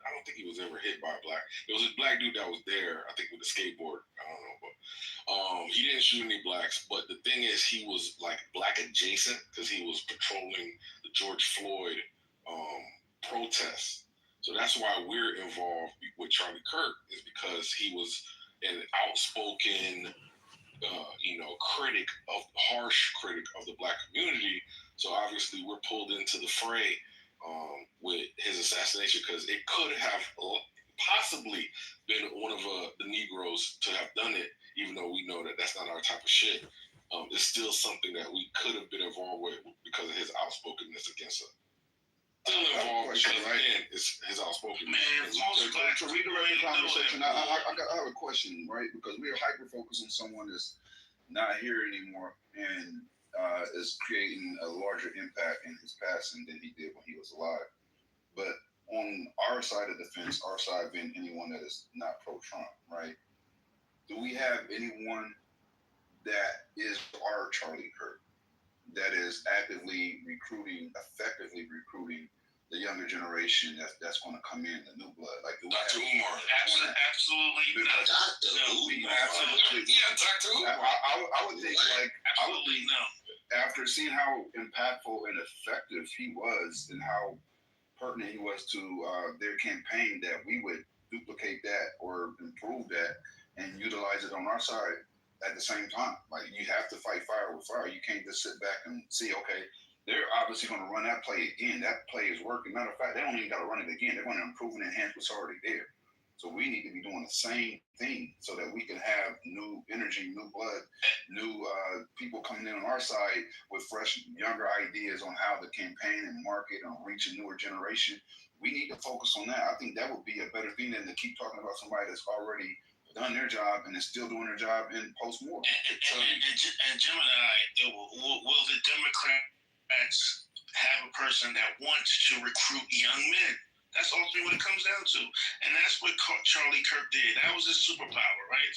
I don't think he was ever hit by a black. It was a black dude that was there, I think, with a skateboard. I don't know, but he didn't shoot any blacks. But the thing is, he was like black adjacent because he was patrolling the George Floyd protests. So that's why we're involved with Charlie Kirk, is because he was an outspoken, harsh critic of the black community. So obviously we're pulled into the fray with his assassination, because it could have possibly been one of the Negroes to have done it, even though we know that that's not our type of shit. It's still something that we could have been involved with because of his outspokenness against us. Still involved because, again, it's his outspoken. To redirect the conversation, I have a question, right? Because we are hyper-focused on someone that's not here anymore and is creating a larger impact in his passing than he did when he was alive. But on our side of the fence, our side being anyone that is not pro-Trump, right? Do we have anyone that is our Charlie Kirk, that is actively recruiting, effectively recruiting the younger generation that's going to come in, the new blood? Like Dr. Umar. Absolutely not. Absolutely. Yeah, Dr. Umar. I would think, after seeing how impactful and effective he was and how pertinent he was to their campaign, that we would duplicate that or improve that and utilize it on our side at the same time. Like, you have to fight fire with fire. You can't just sit back and see, okay, they're obviously going to run that play again. That play is working. Matter of fact, they don't even got to run it again. They're going to improve and enhance what's already there. So we need to be doing the same thing so that we can have new energy, new blood, new people coming in on our side with fresh, younger ideas on how to campaign and market and reach a newer generation. We need to focus on that. I think that would be a better thing than to keep talking about somebody that's already done their job and is still doing their job in post-mortem. And Jim and I, will the Democrats have a person that wants to recruit young men? That's ultimately what it comes down to. And that's what Charlie Kirk did. That was his superpower, right?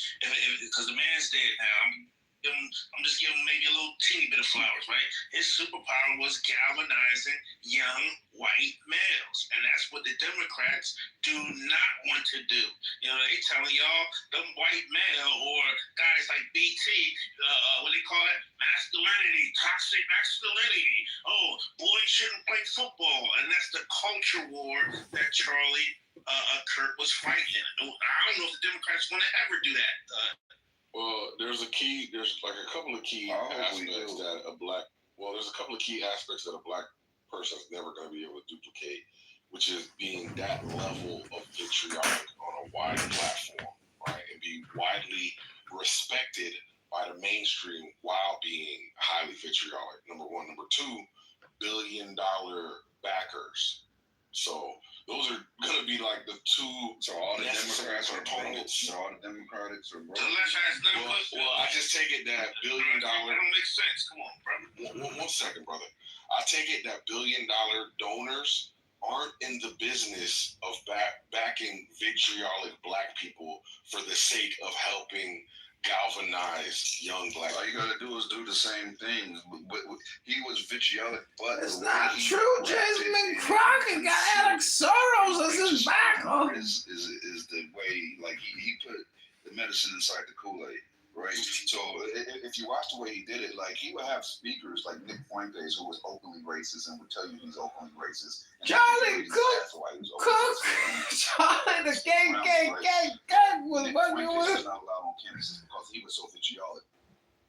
Because the man's dead now. I'm just giving him maybe a little teeny bit of flowers, right? His superpower was galvanizing young white males. And that's what the Democrats do not want to do. You know, they telling y'all, them white male or guys like BT, what they call it? Masculinity, toxic masculinity. Oh, boys shouldn't play football. And that's the culture war that Charlie Kirk was fighting. I don't know if the Democrats want to ever do that. Well, there's a couple of key aspects that there's a couple of key aspects that a black person is never going to be able to duplicate, which is being that level of vitriolic on a wide platform, right? And be widely respected by the mainstream while being highly vitriolic. Number one. Number two, billion-dollar backers. So those are going to be like the two. So all the Democrats are opponents. So all the Democrats are broke. Well, I just take it that $1 billion. That don't make sense. Come on, brother. One second, brother. I take it that $1 billion donors aren't in the business of backing vitriolic black people for the sake of helping galvanize young black. All you gotta do is do the same thing. He was vitriolic, but it's not true. Jasmine Crockett got Alex Soros as his backer. Is the way, like, he put the medicine inside the Kool-Aid, right? So if you watch the way he did it, like, he would have speakers like Nick Fuentes, who was openly racist and would tell you he's openly racist. Charlie Charlie the gang was working with him. Not allowed on campuses because he was so vitriolic.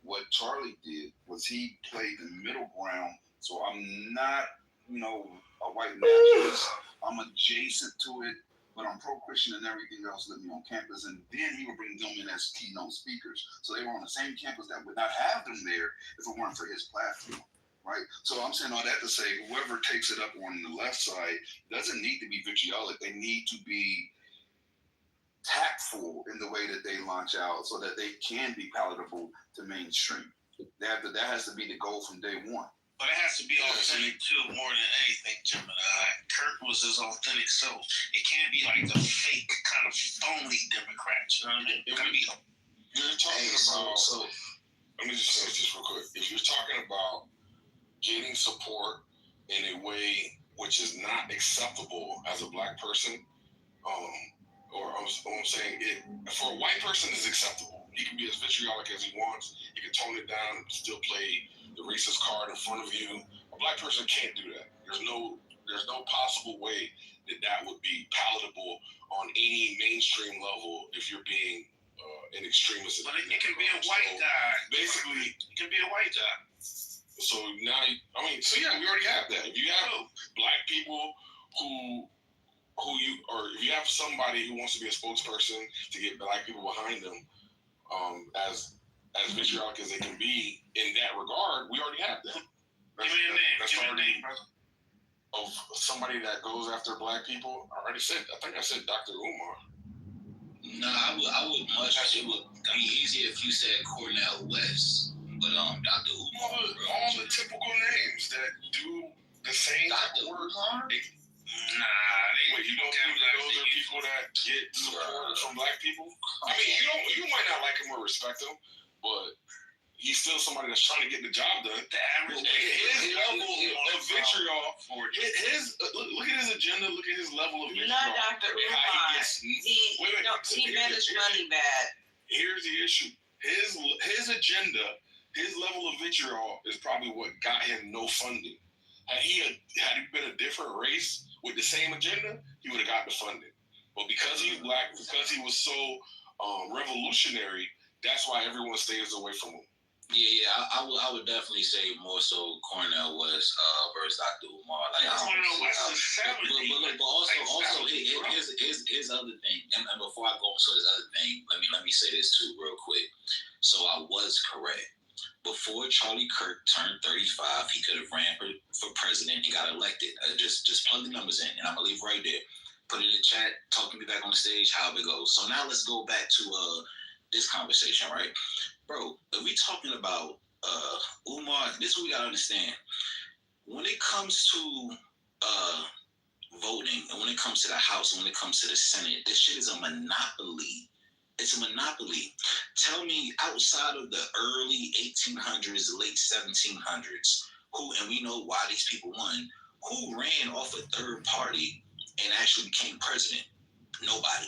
What Charlie did was he played the middle ground. So I'm not, a white nationalist. I'm adjacent to it, but I'm pro-Christian and everything else living on campus. And then he would bring them in as keynote speakers. So they were on the same campus that would not have them there if it weren't for his platform. Right? So I'm saying all that to say, whoever takes it up on the left side doesn't need to be vitriolic. They need to be tactful in the way that they launch out so that they can be palatable to mainstream. That has to be the goal from day one. But it has to be authentic too, more than anything, Gemini. Kurt was his authentic self. It can't be like the fake kind of phony Democrats. You know what I mean? It can be. You're talking about. So let me just say this real quick. If you're talking about getting support in a way which is not acceptable as a black person, or I'm saying it for a white person is acceptable. He can be as vitriolic as he wants. He can tone it down and still play the racist card in front of you. A black person can't do that. There's no possible way that would be palatable on any mainstream level if you're being an extremist. But it can be a white guy. Basically, it can be a white guy. So now, so yeah, we already have that. If you have black people who if you have somebody who wants to be a spokesperson to get black people behind them, as vitriolic as they can be in that regard, we already have that. Give me a name, brother. Of somebody that goes after black people. I think I said Dr. Umar. No, I would much. It would be easier if you said Cornel West, but Dr. Umar. All the typical names that do the same Dr. Umar. Wait, you don't think those are people that get support from black people? I mean, you might not like him or respect him, but he's still somebody that's trying to get the job done. The average his level of vitriol. Look at his agenda. Look at his level of vitriol. Not Dr. Umar. He managed money bad. Here's the issue. His agenda, his level of vitriol is probably what got him no funding. Had he been a different race with the same agenda, he would have got the funding. But because he's black, because he was so revolutionary, that's why everyone stays away from him. Yeah, I would definitely say more so Cornel West versus Dr. Umar. Cornel West is 70. But also here's other thing. And before I go into this other thing, let me say this too real quick. So I was correct. Before Charlie Kirk turned 35, he could have ran for president and got elected. Just plug the numbers in, and I'm gonna leave right there. Put it in the chat. Talk to me back on the stage. How it goes. So now let's go back to this conversation, right, bro? If we talking about Umar, this is what we gotta understand. When it comes to voting, and when it comes to the House, and when it comes to the Senate, this shit is a monopoly. It's a monopoly. Tell me, outside of the early 1800s, late 1700s, and we know why these people won, who ran off a third party and actually became president? Nobody.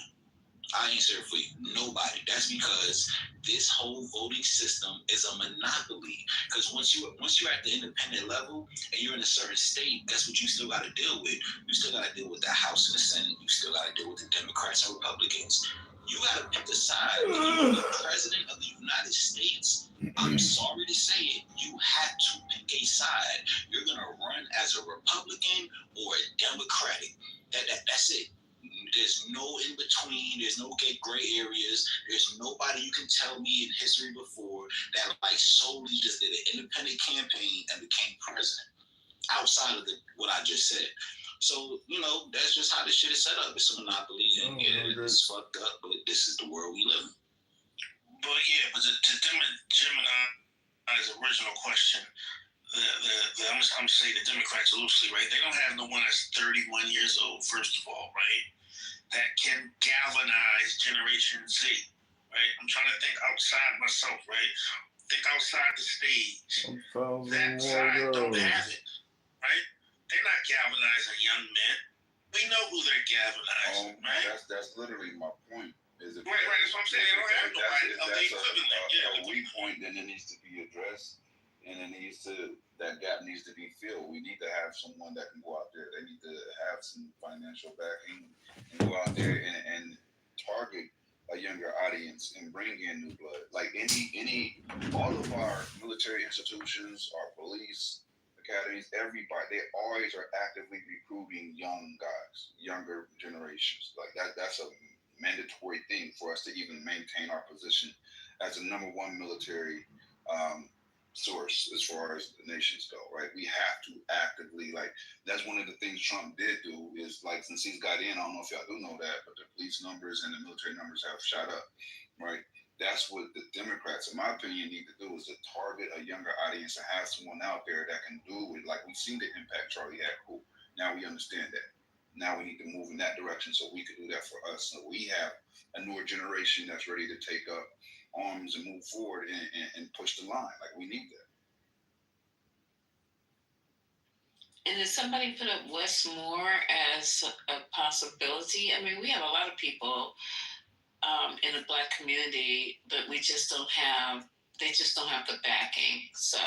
I answer it for you. Nobody. That's because this whole voting system is a monopoly. Because once you're at the independent level and you're in a certain state, guess what you still got to deal with? You still got to deal with the House and the Senate. You still got to deal with the Democrats and Republicans. You got to pick a side. When you're the president of the United States, I'm sorry to say it, you have to pick a side. You're going to run as a Republican or a Democratic. That's it. There's no in between. There's no gray areas. There's nobody you can tell me in history before that solely just did an independent campaign and became president outside of what I just said. So, that's just how this shit is set up. It's a monopoly, and it's fucked up, but this is the world we live in. But to Gemini's original question, I'm going to say the Democrats loosely, right? They don't have no one that's 31 years old, first of all, right? That can galvanize Generation Z, right? I'm trying to think outside myself, right? Think outside the stage. That side don't have it, right? They're not galvanizing young men. We know who they're galvanizing, right? That's literally my point. Right, that's what I'm saying. They don't have nobody of the equivalent. A weak point, then it needs to be addressed, and that gap needs to be filled. We need to have someone that can go out there. They need to have some financial backing and go out there and target a younger audience and bring in new blood. Like all of our military institutions, our police, academies, everybody, they always are actively recruiting young guys, younger generations. Like that's a mandatory thing for us to even maintain our position as the number one military source as far as the nations go, right? We have to actively, like, that's one of the things Trump did do is, like, since he's got in, I don't know if y'all do know that, but the police numbers and the military numbers have shot up, right? That's what the Democrats, in my opinion, need to do is to target a younger audience and have someone out there that can do it. Like, we've seen the impact Charlie had. Cool. Now we understand that. Now we need to move in that direction so we can do that for us. So we have a newer generation that's ready to take up arms and move forward and push the line. Like, we need that. And did somebody put up Westmore as a possibility? I mean, we have a lot of people in the Black community, but they just don't have the backing. So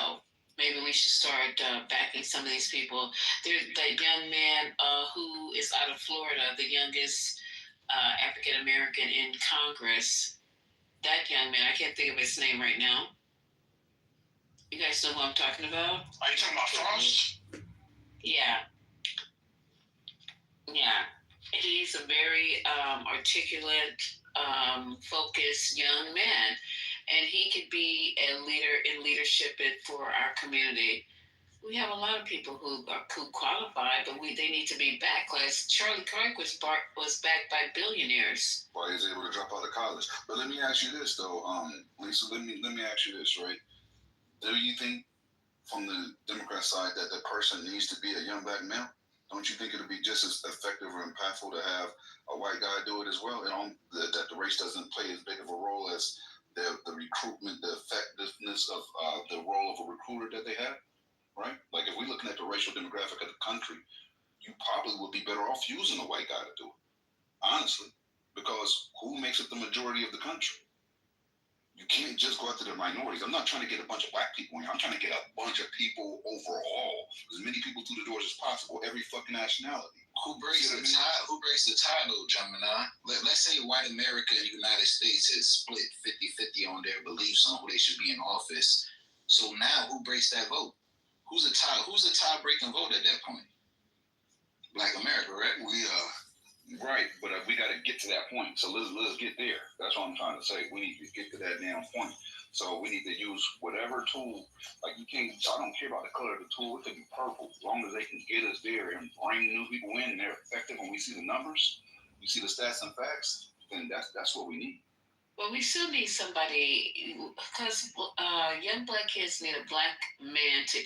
maybe we should start backing some of these people. There's that young man who is out of Florida, the youngest African American in Congress. That young man, I can't think of his name right now. You guys know who I'm talking about? Are you talking about Frost? Yeah. Yeah. He's a very articulate, focused young man, and he could be a leader in leadership for our community. We have a lot of people who qualify, but they need to be backed. Like Charlie Kirk was backed by billionaires. Why he's able to drop out of college. But let me ask you this though, Lisa. Let me ask you this, right? Do you think, from the Democrat side, that the person needs to be a young Black male? Don't you think it would be just as effective or impactful to have a white guy do it as well? That the race doesn't play as big of a role as the recruitment, the effectiveness of the role of a recruiter that they have, right? Like if we're looking at the racial demographic of the country, you probably would be better off using a white guy to do it, honestly, because who makes up the majority of the country? You can't just go after the minorities. I'm not trying to get a bunch of Black people in here. I'm trying to get a bunch of people overall, as many people through the doors as possible, every fucking nationality. Who breaks the tie? Who breaks the tie, though, Gemini? Let's say white America and the United States is split 50-50 on their beliefs on who they should be in office. So now, who breaks that vote? Who's a tie-breaking vote at that point? Black America, right? Right, but we got to get to that point. So let's get there. That's what I'm trying to say. We need to get to that damn point. So we need to use whatever tool. Like I don't care about the color of the tool. It could be purple. As long as they can get us there and bring new people in and they're effective and we see the numbers, we see the stats and facts, then that's what we need. Well, we still need somebody, because young Black kids need a Black man to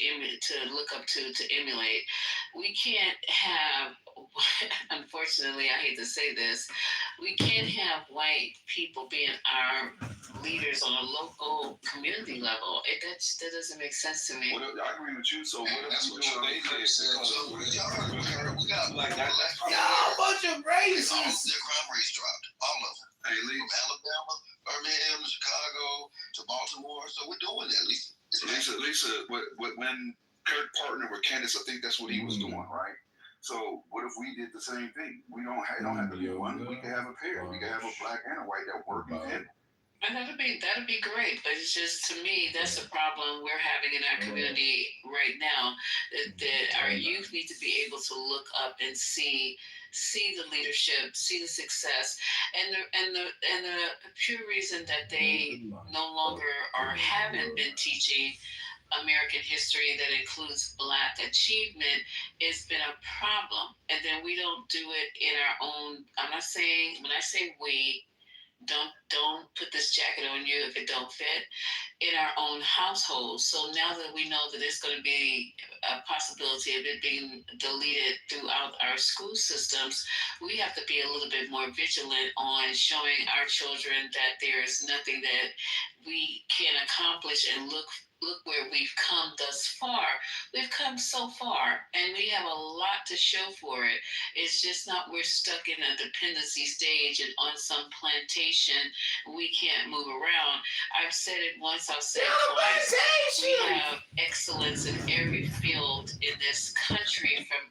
look up to emulate. We can't have, unfortunately, I hate to say this, we can't have white people being our leaders on a local community level. That doesn't make sense to me. I agree with you. So what if we do what they did? We got like that. Y'all a bunch of racists. Their crime rates dropped. All of them. Hey, from Alabama, Birmingham, Chicago to Baltimore. So we're doing that, Lisa. Lisa, when Kirk partnered with Candace, I think that's what he was doing, right? So what if we did the same thing? We don't have to be one. We can have a pair. We can have a Black and a white that work in tandem. And that'd be great, but it's just, to me, that's the problem we're having in our community right now. That our youth need to be able to look up and see the leadership, see the success, and the pure reason that they no longer or haven't been teaching American history that includes Black achievement has been a problem. And then we don't do it in our own. When I say we. Don't put this jacket on you if it don't fit, in our own household. So now that we know that there's going to be a possibility of it being deleted throughout our school systems, we have to be a little bit more vigilant on showing our children that there is nothing that we can accomplish, and look where we've come thus far. We've come so far, and we have a lot to show for it. It's just not we're stuck in a dependency stage and on some plantation. We can't move around. I've said it once, I'll say it twice. We have excellence in every field in this country, from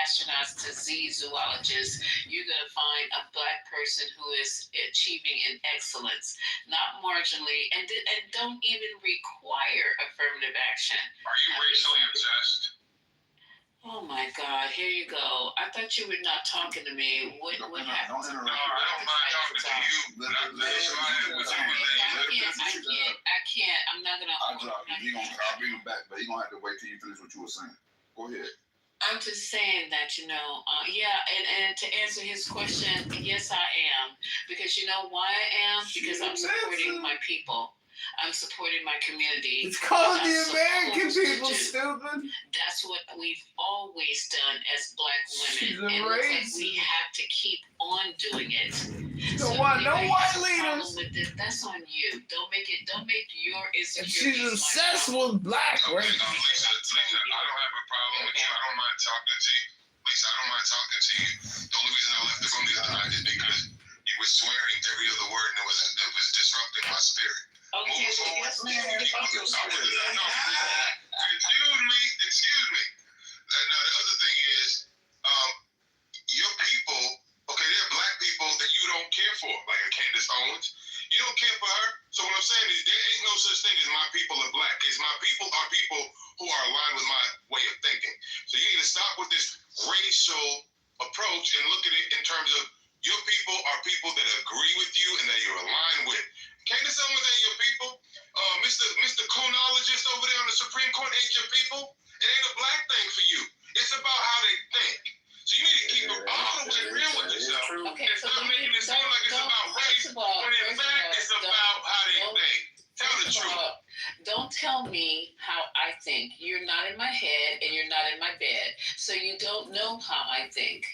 astronauts to zoologists. You're going to find a Black person who is achieving in excellence, not marginally, and don't even require affirmative action. action. Are you racially obsessed? Oh my God, here you go. I thought you were not talking to me. What happened? No, I don't mind talking to you. I can't. I'm not gonna. I'll drop you. I'll bring him back, but you're gonna have to wait till you finish what you were saying. Go ahead. I'm just saying that, and to answer his question, yes, I am. Because you know why I am? Because I'm supporting my people. I'm supporting my community. It's called the American people, stupid. That's what we've always done as Black women. She's a And it looks like racist. we have to keep on doing it. Don't want no white leaders. With this, that's on you. Don't make your insecurities. She's obsessed with Black race. Lisa, I don't have a problem with you. I don't mind talking to you. Lisa, I don't mind talking to you. The only reason I left the room the other night is because you were swearing every other word and it was disrupting my spirit. Okay, so yes, ma'am. Excuse me. Now the other thing is, your people, okay, there are Black people that you don't care for, like a Candace Owens. You don't care for her. So what I'm saying is there ain't no such thing as my people are Black. It's my people are people who are aligned with my way of thinking. So you need to stop with this racial approach and look at it in terms of your people are people that agree with you and that you're aligned with. Candace Owens ain't your people. Mr. Chronologist over there on the Supreme Court ain't your people. It ain't a Black thing for you. It's about how they think. So you need to keep it all the way real with yourself. Okay, and stop making it seem like it's about race, when in fact it's about how they think. Tell the truth. Don't tell me how I think. You're not in my head and you're not in my bed. So you don't know how I think.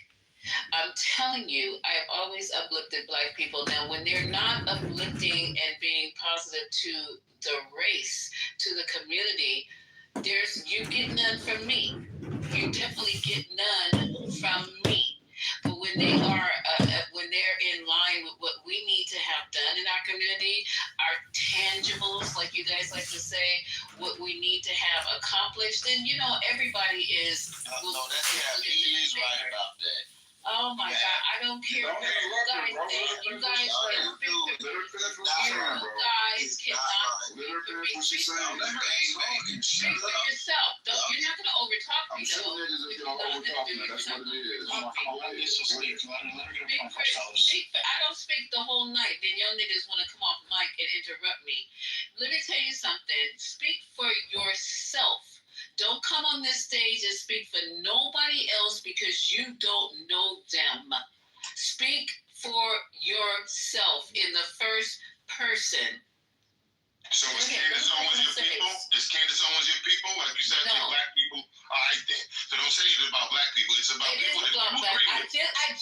I'm telling you, I have always uplifted Black people. Now, when they're not uplifting and being positive to the race, to the community, you get none from me. You definitely get none from me. But when they are, when they're in line with what we need to have done in our community, our tangibles, like you guys like to say, what we need to have accomplished, then everybody is. He is right about that. Oh my God! I don't care what you guys think. You guys can speak for yourself. You're not gonna overtalk me though. I don't speak the whole night. Then y'all niggas want to come off mic and interrupt me. Let me tell you something. Speak for yourself. Don't come on this stage and speak for nobody else because you don't know them. Speak for yourself in the first person. So is Candace Owens your people? Is Candace Owens your people? Like you said, no. Black people. All right then. So don't say it's about Black people. It's about people that you agree with. I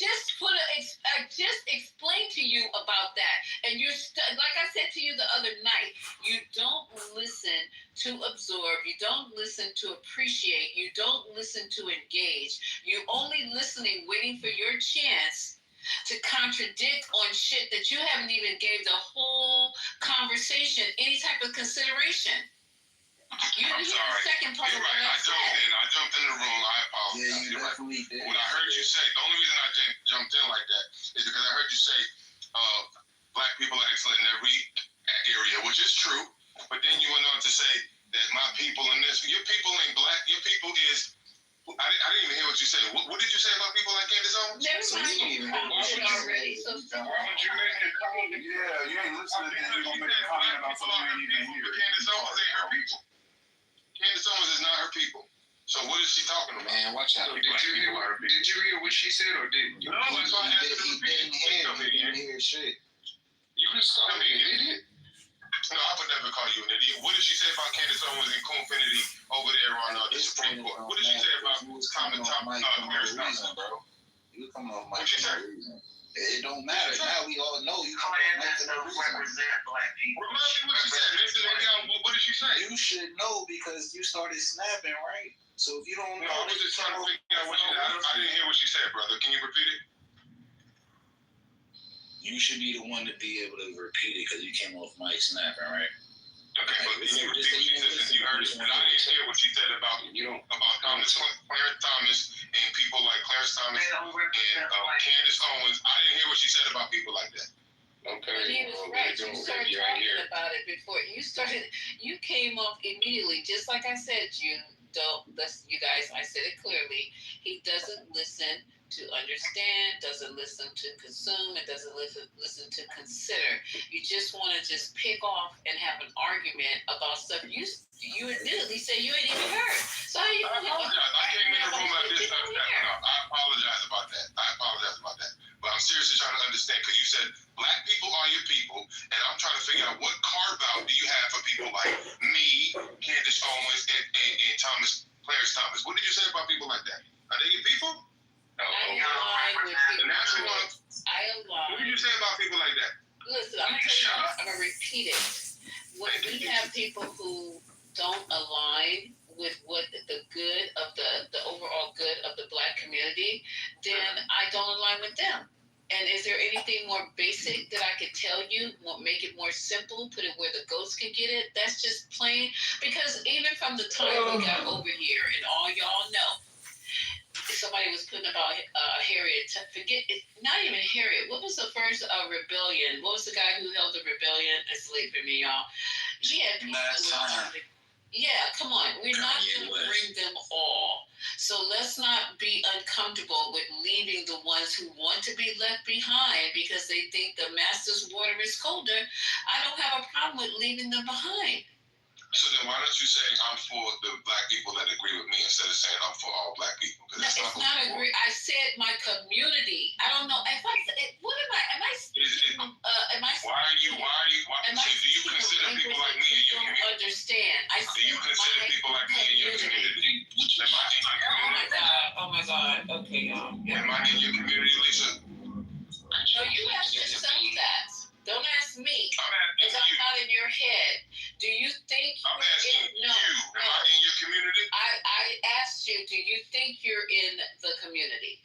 just explained to you about that, and you're like I said to you the other night. You don't listen to absorb. You don't listen to appreciate. You don't listen to engage. You only listening, waiting for your chance to contradict on shit that you haven't even gave the whole conversation any type of consideration. You didn't hear the second part of what I said. I jumped in the room. I apologize. Yeah, you definitely did. What I heard you say, the only reason I jumped in like that is because I heard you say Black people are excellent in every area, which is true. But then you went on to say that my people in this, your people ain't Black. Your people is. I didn't even hear what you said. What did you say about people like Candace Owens? Never mind, you already. So why would you make a comment? Yeah, you ain't listening. You're gonna make a comment about something you ain't even hear. Candace Owens ain't her people. Candace Owens is not her people. So what is she talking about? Man, watch out. Did you hear what she said or didn't you? No, that's why I asked her to repeat. He didn't hear shit. You just call me an idiot? No, I would never call you an idiot. What did she say about Candace Owens and Confinity over there on the Supreme Court? What did she say about Harris Thompson, bro? You come off mic for no reason. It don't matter. Now we all know you come off mic for no reason. Represent Black people. Remind me what she said. What did she say? You should know because you started snapping, right? So if you don't know, I was just trying to figure out what she said. I didn't hear what she said, brother. Can you repeat it? You should be the one to be able to repeat it because you came off mic snapping, right? Okay, but can you repeat what she said since you heard it? And I didn't hear what she said about Clarence Thomas and people like Clarence Thomas and Candace Owens. I didn't hear what she said about people like that. Okay. But he was right. You started talking about it before. You came off immediately. immediately, just like I said, June, don't listen, you guys, I said it clearly. He doesn't listen to understand, doesn't listen to consume, and doesn't listen to consider. You just want to just pick off and have an argument about stuff you admittedly say you ain't even heard. So how you I apologize. I came in the room and I did something. No, I apologize about that. But I'm seriously trying to understand because you said black people are your people, and I'm trying to figure out what carve out do you have for people like me, Candace Owens, and Thomas, Clarence Thomas. What did you say about people like that? Are they your people? No. I align with people. The natural ones. I align. What did you say about people like that? Listen, I'm gonna tell you, I'm gonna repeat it. When we have people who don't align with what the good of the overall good of the black community, then I don't align with them. And is there anything more basic that I could tell you, make it more simple, put it where the ghosts can get it? That's just plain, because even from the time we got over here, and all y'all know, somebody was putting about Harriet, forget it, not even Harriet, what was the first rebellion? What was the guy who held the rebellion? It's late for me, y'all. He had people yeah, come on. We're not going to bring them all. So let's not be uncomfortable with leaving the ones who want to be left behind because they think the master's water is colder. I don't have a problem with leaving them behind. So then why don't you say I'm for the black people that agree with me instead of saying I'm for all black people? No, it's not agree. I said my community. I don't know. If I, what am I? Am I? Why are you? So do you consider people like me in your community? Understand? Do you consider people like me in your community? Am I in your community? Oh my God. Okay, y'all. Am I in your community, Lisa? No, you ask yourself that. Don't ask me. I'm asking because I'm not in your head. Do you think I'm asking you? Am I in your community? I asked you, do you think you're in the community?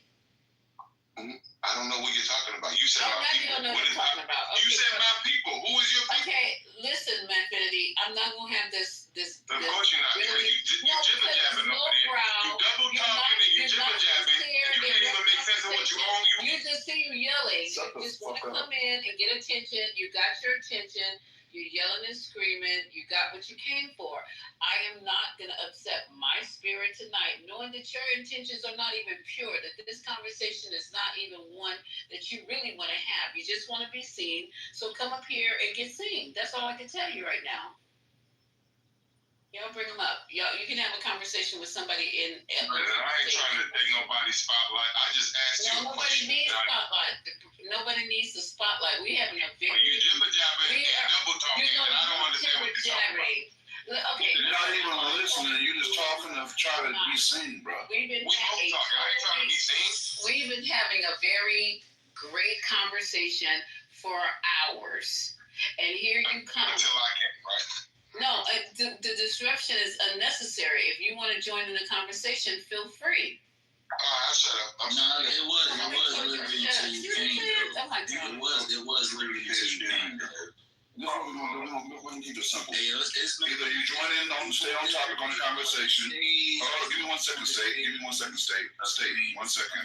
I don't know what you're talking about. You said my people. You don't know what you're talking about. You said my people. Who is your people? Okay, listen, Manfinity, I'm not gonna have this. Of course you're not. Really, you jibber jabbing over there. You double talking and you jibber jabbing, and you can't even make sense of what you own. You just see you yelling. You just want to come in and get attention. You got your attention. You're yelling and screaming. You got what you came for. I am not going to upset my spirit tonight, knowing that your intentions are not even pure, that this conversation is not even one that you really want to have. You just want to be seen. So come up here and get seen. That's all I can tell you right now. Y'all bring them up. Y'all, you can have a conversation with somebody in. I ain't trying to take nobody's spotlight. I just asked you a question. Nobody needs spotlight. Nobody needs the spotlight. We having a very. You jibber jabbing and double talking, and I don't understand what you're talking about. Okay. You're not even listening. You're just talking to try to be seen, bro. We've been both talking. I ain't trying to be seen. We've been having a very great conversation for hours, and here you come. Until I came, right? No, the disruption is unnecessary. If you want to join in the conversation, feel free. I'll shut up. It was literally until you came. It was literally until you came. No, we're gonna keep it simple. Hey, it's Either you join in on, stay on topic on the conversation. Oh, give me 1 second, State. Give me 1 second, State. State, 1 second.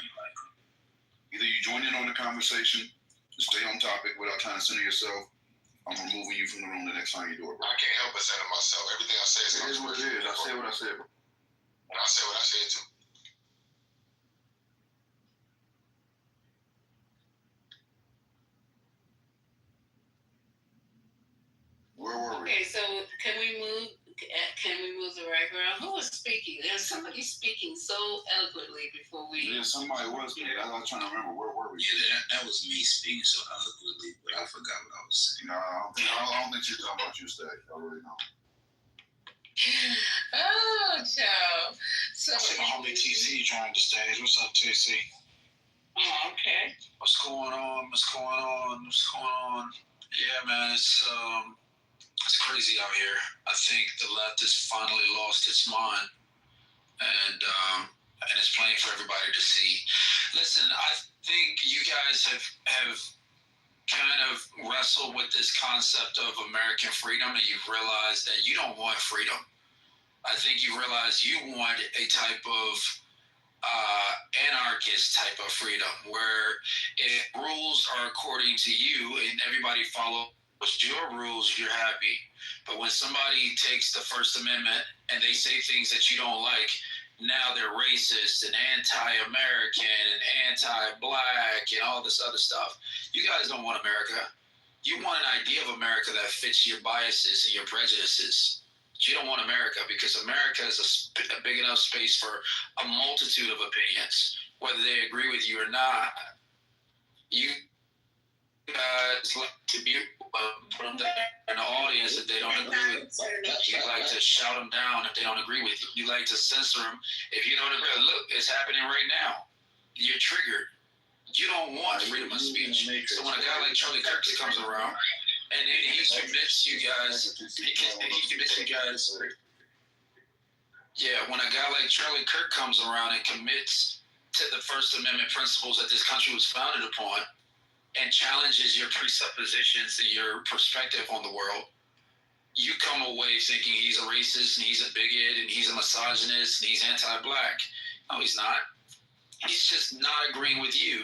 Either you join in on the conversation, stay on topic without trying to center yourself. I'm removing you from the room the next time you do it, bro. I can't help but center myself. Everything I say is what it is. I said what I said, bro. And I said what I said too. Where were we? Okay, so can we move the right around? Who was speaking? There's somebody speaking so eloquently before we. Yeah, somebody was speaking. I was trying to remember where were we. Yeah, that was me speaking so eloquently, but I forgot what I was saying. No, I don't think she's talking about you, Stay. I really don't. Oh, child. So I see my homie TC joined the stage. What's up, TC? Oh, okay. What's going on? Yeah, man, it's crazy out here. I think the left has finally lost its mind, and it's plain for everybody to see. Listen, I think you guys have kind of wrestled with this concept of American freedom, and you've realized that you don't want freedom. I think you realize you want a type of anarchist type of freedom where rules are according to you and everybody follows With your rules, you're happy. But when somebody takes the First Amendment and they say things that you don't like, now they're racist and anti-American and anti-black and all this other stuff. You guys don't want America. You want an idea of America that fits your biases and your prejudices. You don't want America because America is a big enough space for a multitude of opinions, whether they agree with you or not. You guys like to be put them there in the audience if they don't agree with you. You like to shout them down if they don't agree with you. You like to censor them if you don't agree. Look, it's happening right now. You're triggered. You don't want freedom of speech. So when a guy like Charlie Kirk comes around and then he commits you guys, yeah, when a guy like Charlie Kirk comes around and commits to the First Amendment principles that this country was founded upon, and challenges your presuppositions and your perspective on the world, you come away thinking he's a racist and he's a bigot and he's a misogynist and he's anti-black. No, he's not. He's just not agreeing with you.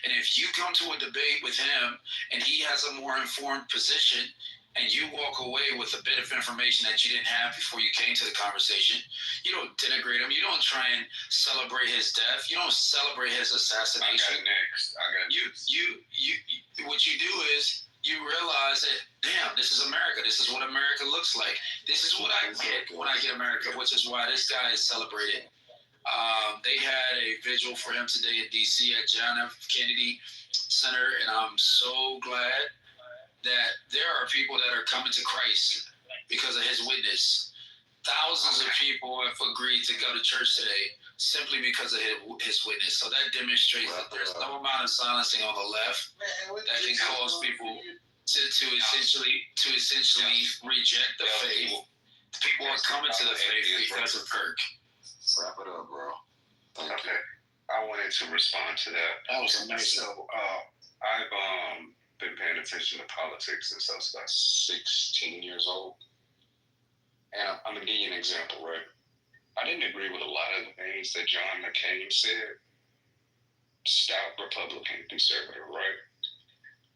And if you come to a debate with him and he has a more informed position and you walk away with a bit of information that you didn't have before you came to the conversation, you don't denigrate him. You don't try and celebrate his death. You don't celebrate his assassination. I got next. What you do is you realize that, damn, this is America. This is what America looks like. This is what I get when I get America, which is why this guy is celebrated. They had a vigil for him today in D.C. at John F. Kennedy Center, and I'm so glad that there are people that are coming to Christ because of his witness. Thousands of people have agreed to go to church today simply because of his witness. So that demonstrates that there's no amount of silencing on the left that can cause people to essentially reject the faith. People are coming to the faith because of Kirk. Wrap it up, bro. Okay. I wanted to respond to that. That was amazing. So, I've been paying attention to politics since I was about 16 years old. And I'm going to give you an example, right? I didn't agree with a lot of the things that John McCain said. Stout Republican conservative, right?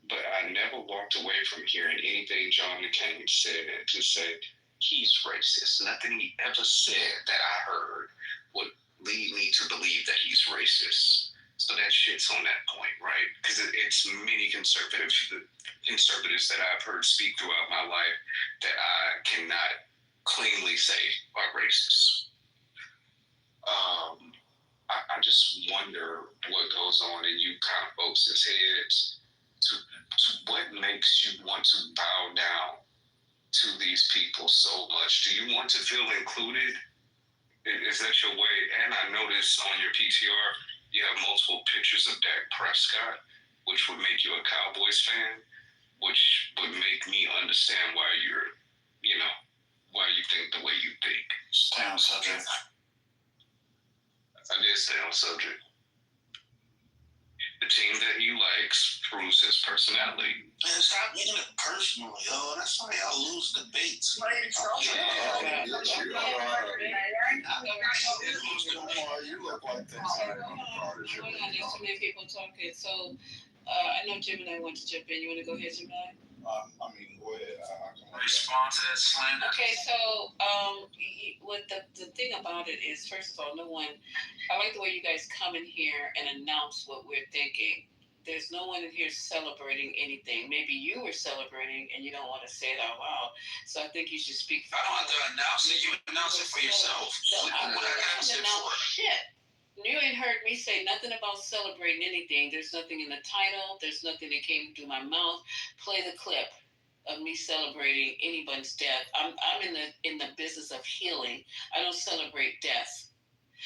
But I never walked away from hearing anything John McCain said to say he's racist. Nothing he ever said that I heard would lead me to believe that he's racist. So that shit's on that point, right? Because it's many conservatives that I've heard speak throughout my life that I cannot cleanly say are racist. I just wonder what goes on in you kind of folks' heads to what makes you want to bow down to these people so much. Do you want to feel included? Is that your way? And I noticed on your PTR, you have multiple pictures of Dak Prescott, which would make you a Cowboys fan, which would make me understand why why you think the way you think. Stay on subject. I did stay on subject. The team that he likes proves his personality. Man, stop making it personal, yo. That's why y'all lose debates. You look like that. There's too many people talking. So, I know Jim and I want to jump in. You want to go ahead, Jim and I? Go ahead. Respond to that slander. Okay, so what the thing about it is, first of all, I like the way you guys come in here and announce what we're thinking. There's no one in here celebrating anything. Maybe you were celebrating and you don't want to say it out loud. So I think you should speak for I don't have to announce it. You announce it for yourself. What I announce it for? Shit. You ain't heard me say nothing about celebrating anything. There's nothing in the title. There's nothing that came through my mouth. Play the clip of me celebrating anyone's death. I'm in the business of healing. I don't celebrate death.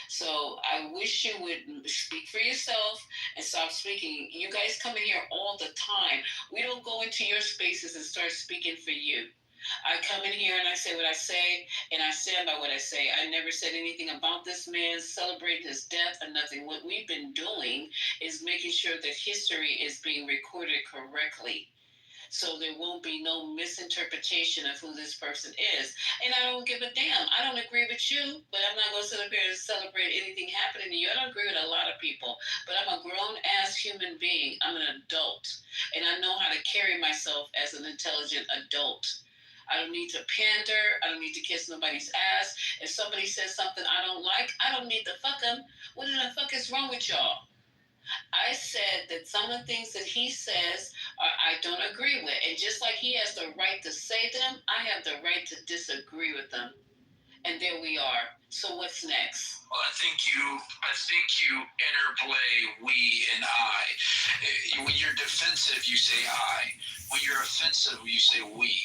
So I wish you would speak for yourself and stop speaking. You guys come in here all the time. We don't go into your spaces and start speaking for you. I come in here and I say what I say, and I stand by what I say. I never said anything about this man celebrating his death or nothing. What we've been doing is making sure that history is being recorded correctly, so there won't be no misinterpretation of who this person is. And I don't give a damn. I don't agree with you, but I'm not gonna sit up here and celebrate anything happening to you. I don't agree with a lot of people, but I'm a grown ass human being. I'm an adult, and I know how to carry myself as an intelligent adult. I don't need to pander. I don't need to kiss nobody's ass. If somebody says something I don't like, I don't need to fuck them. What in the fuck is wrong with y'all? I said that some of the things that he says I don't agree with. And just like he has the right to say them, I have the right to disagree with them. And there we are. So what's next? Well, I think you interplay we and I. When you're defensive, you say I. When you're offensive, you say we.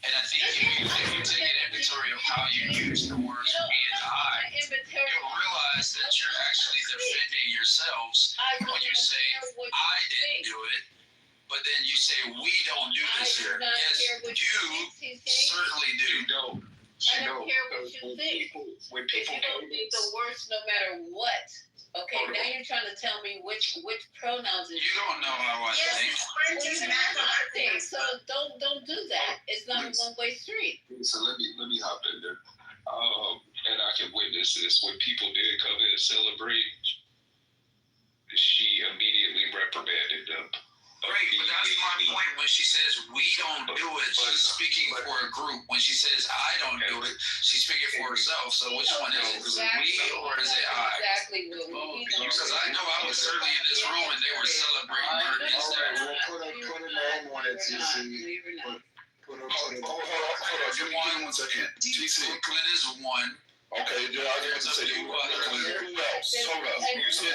And I think if you take an inventory of how you use the words we and I, you'll realize that you're actually defending yourselves when you say I didn't do it, but then you say we don't do this here. Yes, you certainly do. I don't care what you think. When If you don't think the worst no matter what. Okay, now you're trying to tell me which pronouns is. You don't know how I think. Well, you know how I think, so don't do that. It's not a one-way street. So let me hop in there. And I can witness this. When people did come in and celebrate, she immediately reprimanded them. Right, but that's my point. When she says we don't do it, she's speaking for a group. When she says I don't do it, she's speaking for herself. So which one is it? Is it we or is it I? Exactly what we do. Because I know I was early in this room and they were celebrating her instead. Put a name on it, TC. Hold on. Give me 1 second. TC. Brooklyn is one. Okay, I have to say who else? Hold up. You said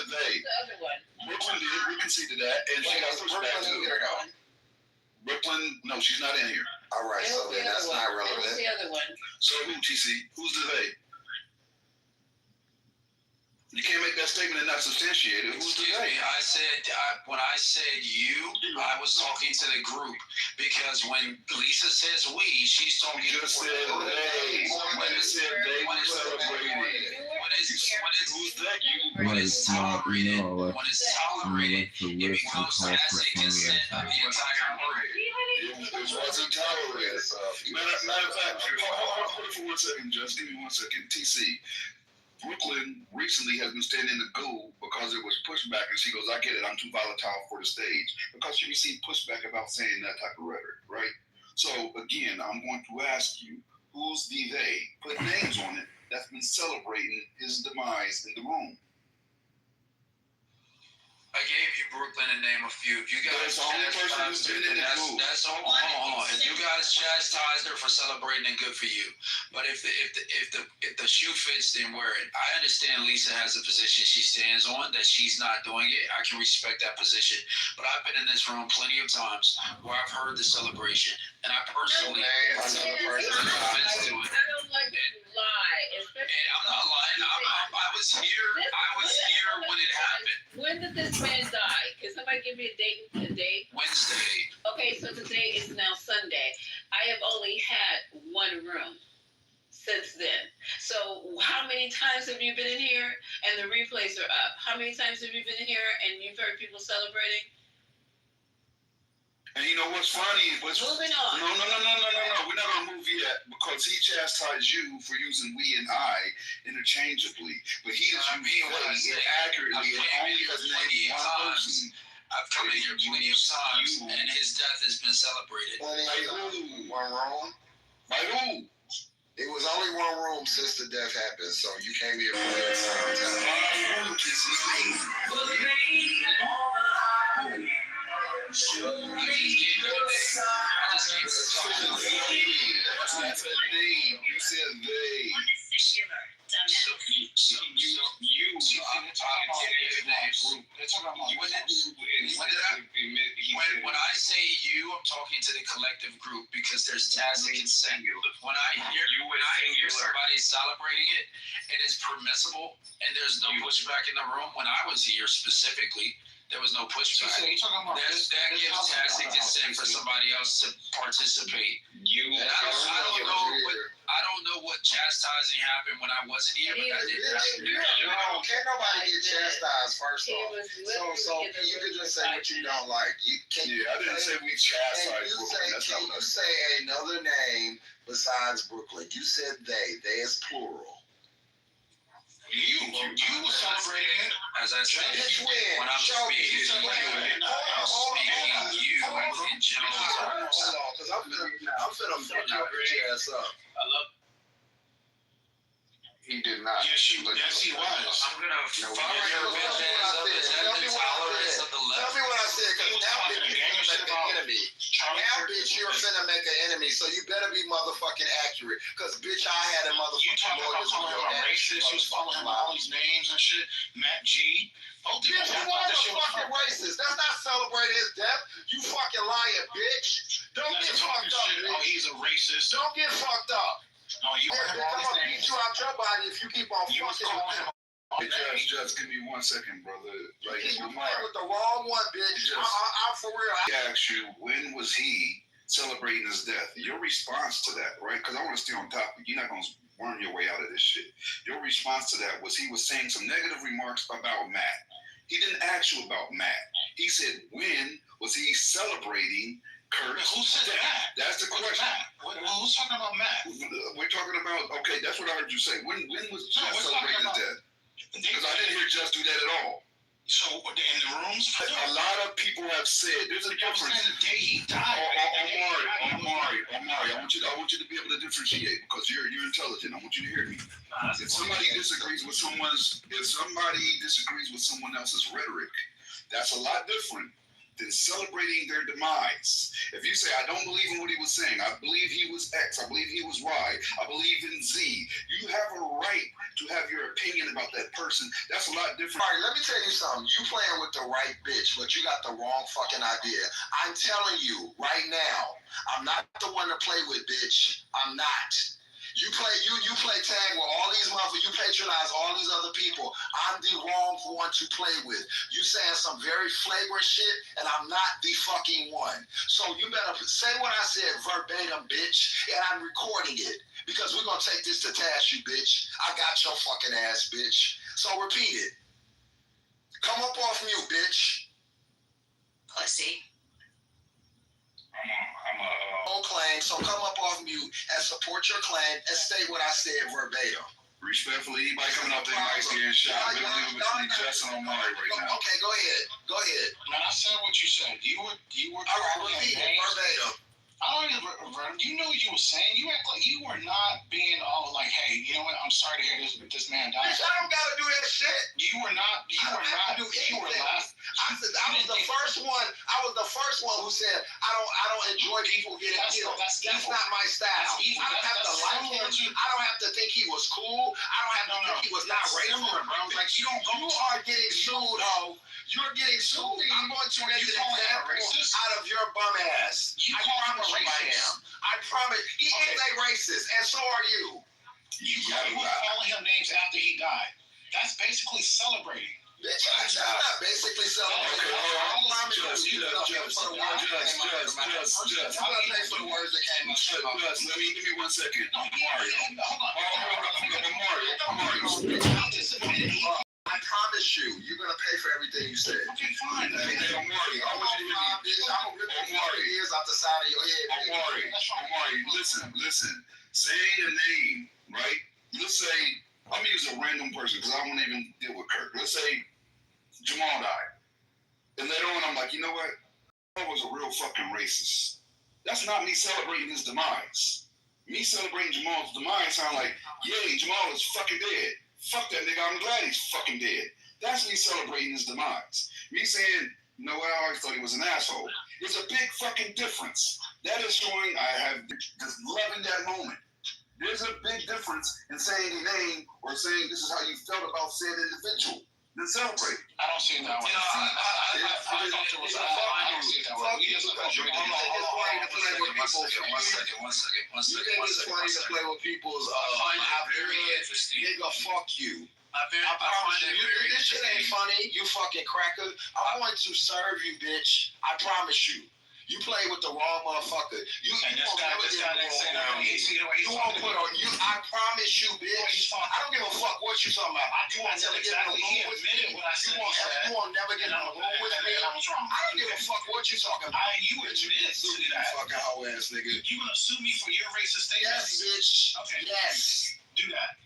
they. The other one. Brooklyn did. We conceded that, and she got pushed back too. Brooklyn, no, she's not in here. All right, so then that's not Who's relevant. the other one? So who, TC? Who's the they? You can't make that statement and not substantiate it. Who's the Excuse they? me, I said, when I said you, I was talking to the group. Because when Lisa says we, she's talking You just for said the group. they. When You is said they when were is celebrating. who's that you? But When it's it's not, tolerated, no, when it's tolerated, it becomes as a consent of the entire group. It wasn't tolerated. Matter of fact, hold it for 1 second, just give me 1 second. TC. Brooklyn recently has been standing in the goo because it was pushback, and she goes, I get it, I'm too volatile for the stage. Because she received pushback about saying that type of rhetoric, right? So, again, I'm going to ask you, who's the they? Put names on it that's been celebrating his demise in the room. I gave you Brooklyn and name a few. If you guys That's the only person who's chastised her, been in then the group. that's hold on. If you guys chastised her for celebrating, then good for you. But if the shoe fits, then wear it. I understand Lisa has a position she stands on that she's not doing it. I can respect that position. But I've been in this room plenty of times where I've heard the celebration, and I personally I don't like to lie. And I'm not lying. I was here. I was here when it happened. When did this man die? Can somebody give me a date? Wednesday. Okay, so today is now Sunday. I have only had one room since then. So how many times have you been in here? And the replays are up. How many times have you been in here and you've heard people celebrating? And you know what's funny? Moving on. No. We're not gonna move yet because he chastised you for using we and I interchangeably. But he is using they inaccurately and only has named one person. I've come in here plenty of times, and his death has been celebrated. One room. By who? It was only one room since the death happened, so you came here for the time. You said they. When I say you, I'm talking to the collective group because there's tacit consent. When I hear somebody celebrating it is permissible, and there's no pushback in the room. When I was here specifically, There was no pushback. So you're talking about that gives tacit consent for somebody else to participate. And I don't know what chastising happened when I wasn't here, but I didn't. Can't nobody get chastised first off. So you can just say what you don't like. I didn't say we chastised Brooklyn. You say another name besides Brooklyn. You said they. They is plural. You were celebrating it. As I said, when I'm speaking to you, I'm speaking to you in general terms. Hold on, because I'm finna fuck your bitch ass up. He did not. Yes, he was. I'm gonna fuck your bitch ass up. Is that the tolerance of the left? Tell me what I said, because now bitch, you're finna make an enemy. Now bitch, you're finna make an enemy, so you better be motherfucking accurate. Because bitch, I had a motherfucking lawyers. You talking about racist? You was calling him all these names and shit. Matt G. Bitch, you was a fucking racist. That's not celebrating his death. You fucking lying, bitch. Don't get fucked up, bitch. Oh, he's a racist. Don't get fucked up. No, you heard him all I'm these gonna names. beat you out your body if you keep on You was fucking calling him. Hey, Judge, give me 1 second, brother. Like, you playing with the wrong one, bitch. I'm for real. I asked you, when was he celebrating his death? Your response to that, right? Because I want to stay on topic. You're not going to worm your way out of this shit. Your response to that was he was saying some negative remarks about Matt. He didn't ask you about Matt. He said, when was he celebrating Kurt's Who said death? that? That's the question. Who's talking about Matt? We're talking about, okay, that's what I heard you say. When was Just celebrating his death? Because I didn't hear Just do that at all. So in the rooms, a lot of people have said there's a difference. The day he died. Omari, I want you to be able to differentiate because you're intelligent. I want you to hear me. If somebody disagrees with someone else's rhetoric, that's a lot different than celebrating their demise. If you say, I don't believe in what he was saying, I believe he was X, I believe he was Y, I believe in Z, you have a right to have your opinion about that person. That's a lot different. All right, let me tell you something. You playing with the right bitch, but you got the wrong fucking idea. I'm telling you right now, I'm not the one to play with, bitch. I'm not. You play tag with all these motherfuckers. You patronize all these other people. I'm the wrong one to play with. You saying some very flagrant shit, and I'm not the fucking one. So you better say what I said verbatim, bitch, and I'm recording it because we're gonna take this to task, you bitch. I got your fucking ass, bitch. So repeat it. Come up off mute, bitch. Pussy. I'm claim, so come up off mute and support your claim and state what I said verbatim. Respectfully, anybody coming up there might get shot. We're dealing between Justin and Omari right now. Okay, go ahead. Go ahead. No, I said what you said. You were. All right, repeat it verbatim. I don't even. You know what you were saying. You act like you were not being all like, hey, you know what? I'm sorry to hear this man died. Bitch, I don't gotta do that shit. You were not. You were not. You were last. I was the first one. I was the first one who said I don't enjoy people getting killed. That's not my style. I don't have to like him. I don't have to think he was cool. I don't have to think he was not racist. Like you are getting sued, ho. You're getting sued. I'm going to make an example out of your bum ass. I promise you I am. I promise. He is a racist, and so are you. You were calling him names after he died. That's basically celebrating. Bitch, that's not basically celebrating. I promise you. Let me 1 second. I promise you, you're gonna pay for everything you said. Okay, fine. Omari, I want you to hear me. I'm gonna rip your ears out the side of your head. Omari, listen. Saying a name, right? Let's say, I'm gonna use a random person because I won't even deal with Kirk. Let's say Jamal died. And later on, I'm like, you know what? I was a real fucking racist. That's not me celebrating his demise. Me celebrating Jamal's demise sound like, yay, Jamal is fucking dead. Fuck that nigga, I'm glad he's fucking dead. That's me celebrating his demise. Me saying, you know what, I always thought he was an asshole. There's a big fucking difference. That is showing I have just loving that moment. There's a big difference in saying a name or saying this is how you felt about said individual. Then celebrate. I don't see it that way. I don't see it that way. You think it's funny to play with people's You think it's funny to play with people's very interesting. Nigga, fuck you. I promise you, this shit ain't funny, you fucking cracker. I'm going to serve you, bitch. I promise you. You play with the wrong motherfucker. You won't never get along around me. You won't put on you. I promise you, bitch. I don't give a fuck what you talking about. You won't never get in the room with me. You won't never get in the room with me. I don't give a fuck what you talking about. You admitted to that. Fucking hoe ass nigga. You gonna sue me for your racist statements? Yes, bitch. Okay. Yes. Do that.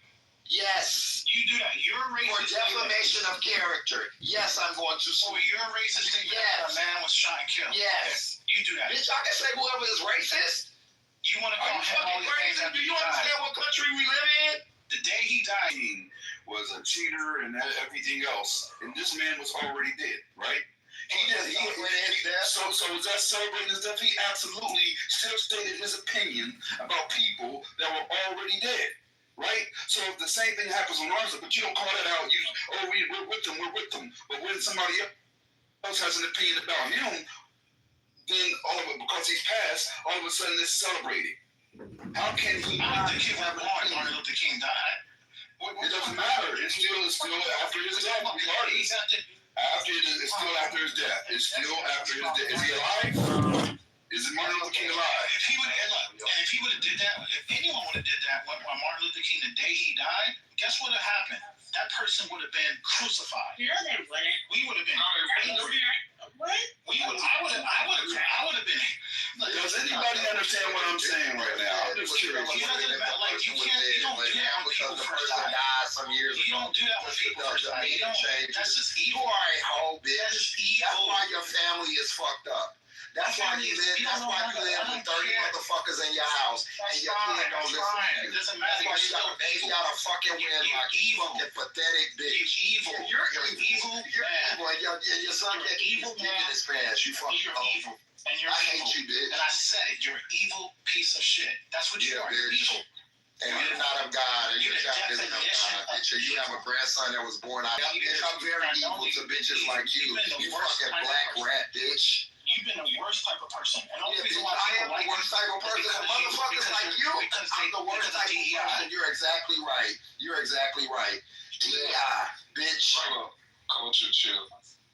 Yes. You do that. Your racist for defamation of character. Yes, I'm going to sue. For your racist statement that a man was shot and killed. Yes. Okay. You do that. Bitch, I can say whoever is racist. You want to call him all these things after Do you understand what country we live in? The day he died, He was a cheater and everything else, and this man was already dead, right? So was that celebrating his death? He absolutely still stated his opinion about people that were already dead. Right? So if the same thing happens on ours, but you don't call that out, we're with them. But when somebody else has an opinion about him, then all of it, because he's passed, all of a sudden it's celebrated. How can he not have an opinion? Martin Luther King died. It doesn't matter. It's still after his death. It's still after his death. It's still after his death. Is he alive? Is it Martin Luther King alive? If he would have did that, if anyone would have did that when Martin Luther King, the day he died, guess what would have happened? That person would have been crucified. No, they wouldn't. We would have been angry. What? I would have been. Does anybody understand what I'm saying right now? I'm just curious. You don't do that when people first die. Some years you don't do that when people first die. That's just evil. You are a hoe, bitch. That is evil. That's why your family is fucked up. That's why you live. That's why you live with 30 motherfuckers in your house, and your kid don't listen to you. It doesn't matter. That's why you got a baby out of fucking win like you fucking pathetic bitch. You're evil. You're evil. You're evil. And your son can't keep his dick in his pants. You fucking evil. And you're I hate you, bitch. And I said it. You're an evil piece of shit. That's what you are. You're evil. And you're not of God, and your child isn't of God, bitch. You have a grandson that was born out. Bitch, I'm very evil to bitches like you. You fucking black rat, bitch. You've been the worst type of person. And I am the worst type of person. Motherfuckers like you, I'm the worst type of person. You're exactly right. You're exactly right. DEI, bitch. Culture chill.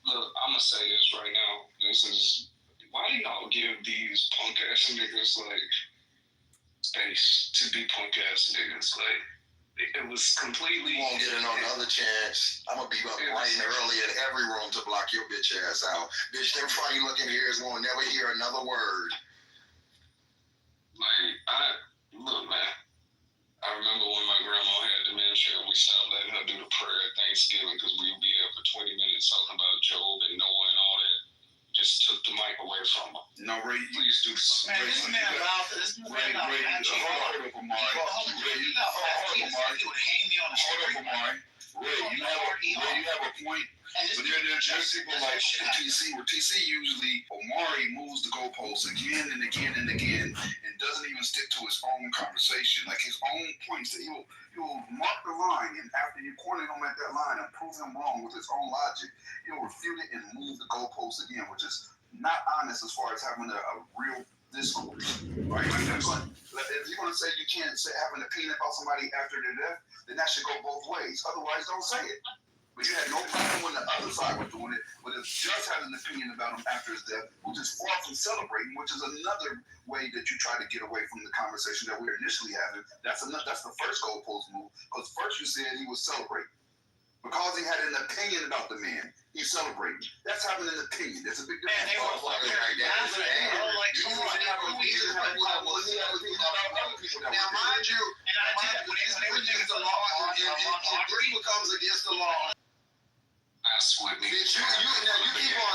Look, I'm gonna say this right now. This is why do y'all give these punk ass niggas like space to be punk ass niggas? Like it was completely. You won't get another chance. I'm gonna be up right early in every room to block your bitch ass out. Bitch, them funny looking ears won't never hear another word. Look, man. I remember when my grandma had dementia and we stopped letting her do the prayer at Thanksgiving because we would be there for 20 minutes talking about Job and Noah and all that. Just took the mic away from her. No, Ray, please do something. Man, this man about this. Ray, hold up, Amari. He would hang me on the street. Ray, you have a point. But there's people like TC, where TC usually, Omari moves the goalposts again and again and again and doesn't even stick to his own conversation, like his own points. That he'll mark the line, and after you corner him at that line and prove him wrong with his own logic, he'll refute it and move the goalposts again, which is not honest as far as having a real discourse, right? If you're going to say you can't have an opinion about somebody after their death, then that should go both ways. Otherwise, don't say it. But you had no problem when the other side was doing it, but if just had an opinion about him after his death, which is far from celebrating, which is another way that you try to get away from the conversation that we were initially having. That's the first goalpost move, because first you said he was celebrating. Because he had an opinion about the man, he's celebrating. That's having an opinion. There's a big difference. Man, they were fucking now, mind you, when it becomes against the law,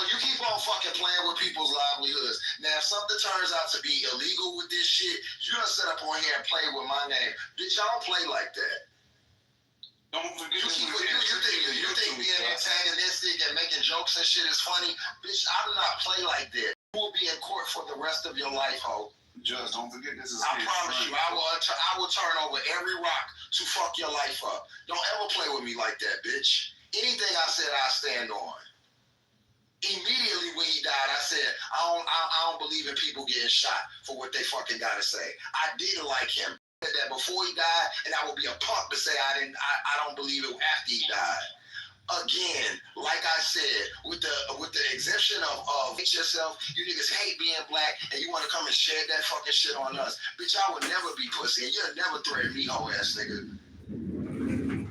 you keep on fucking playing with people's livelihoods. Now, if something turns out to be illegal with this shit, you're gonna sit up on here and play with my name. Bitch, I don't play like that. Don't forget you think being antagonistic and making jokes and shit is funny? Bitch, I do not play like that. You will be in court for the rest of your life, ho. Just don't forget this is. I promise you, I will turn over every rock to fuck your life up. Don't ever play with me like that, bitch. Anything I said, I stand on. Immediately when he died, I said, I don't believe in people getting shot for what they fucking gotta say. I didn't like him. said that before he died, and I would be a punk to say I don't believe it after he died. Again, like I said, with the exemption of yourself, you niggas hate being black, and you want to come and shed that fucking shit on us. Bitch, I would never be pussy, and you'll never threaten me, hoe ass nigga. And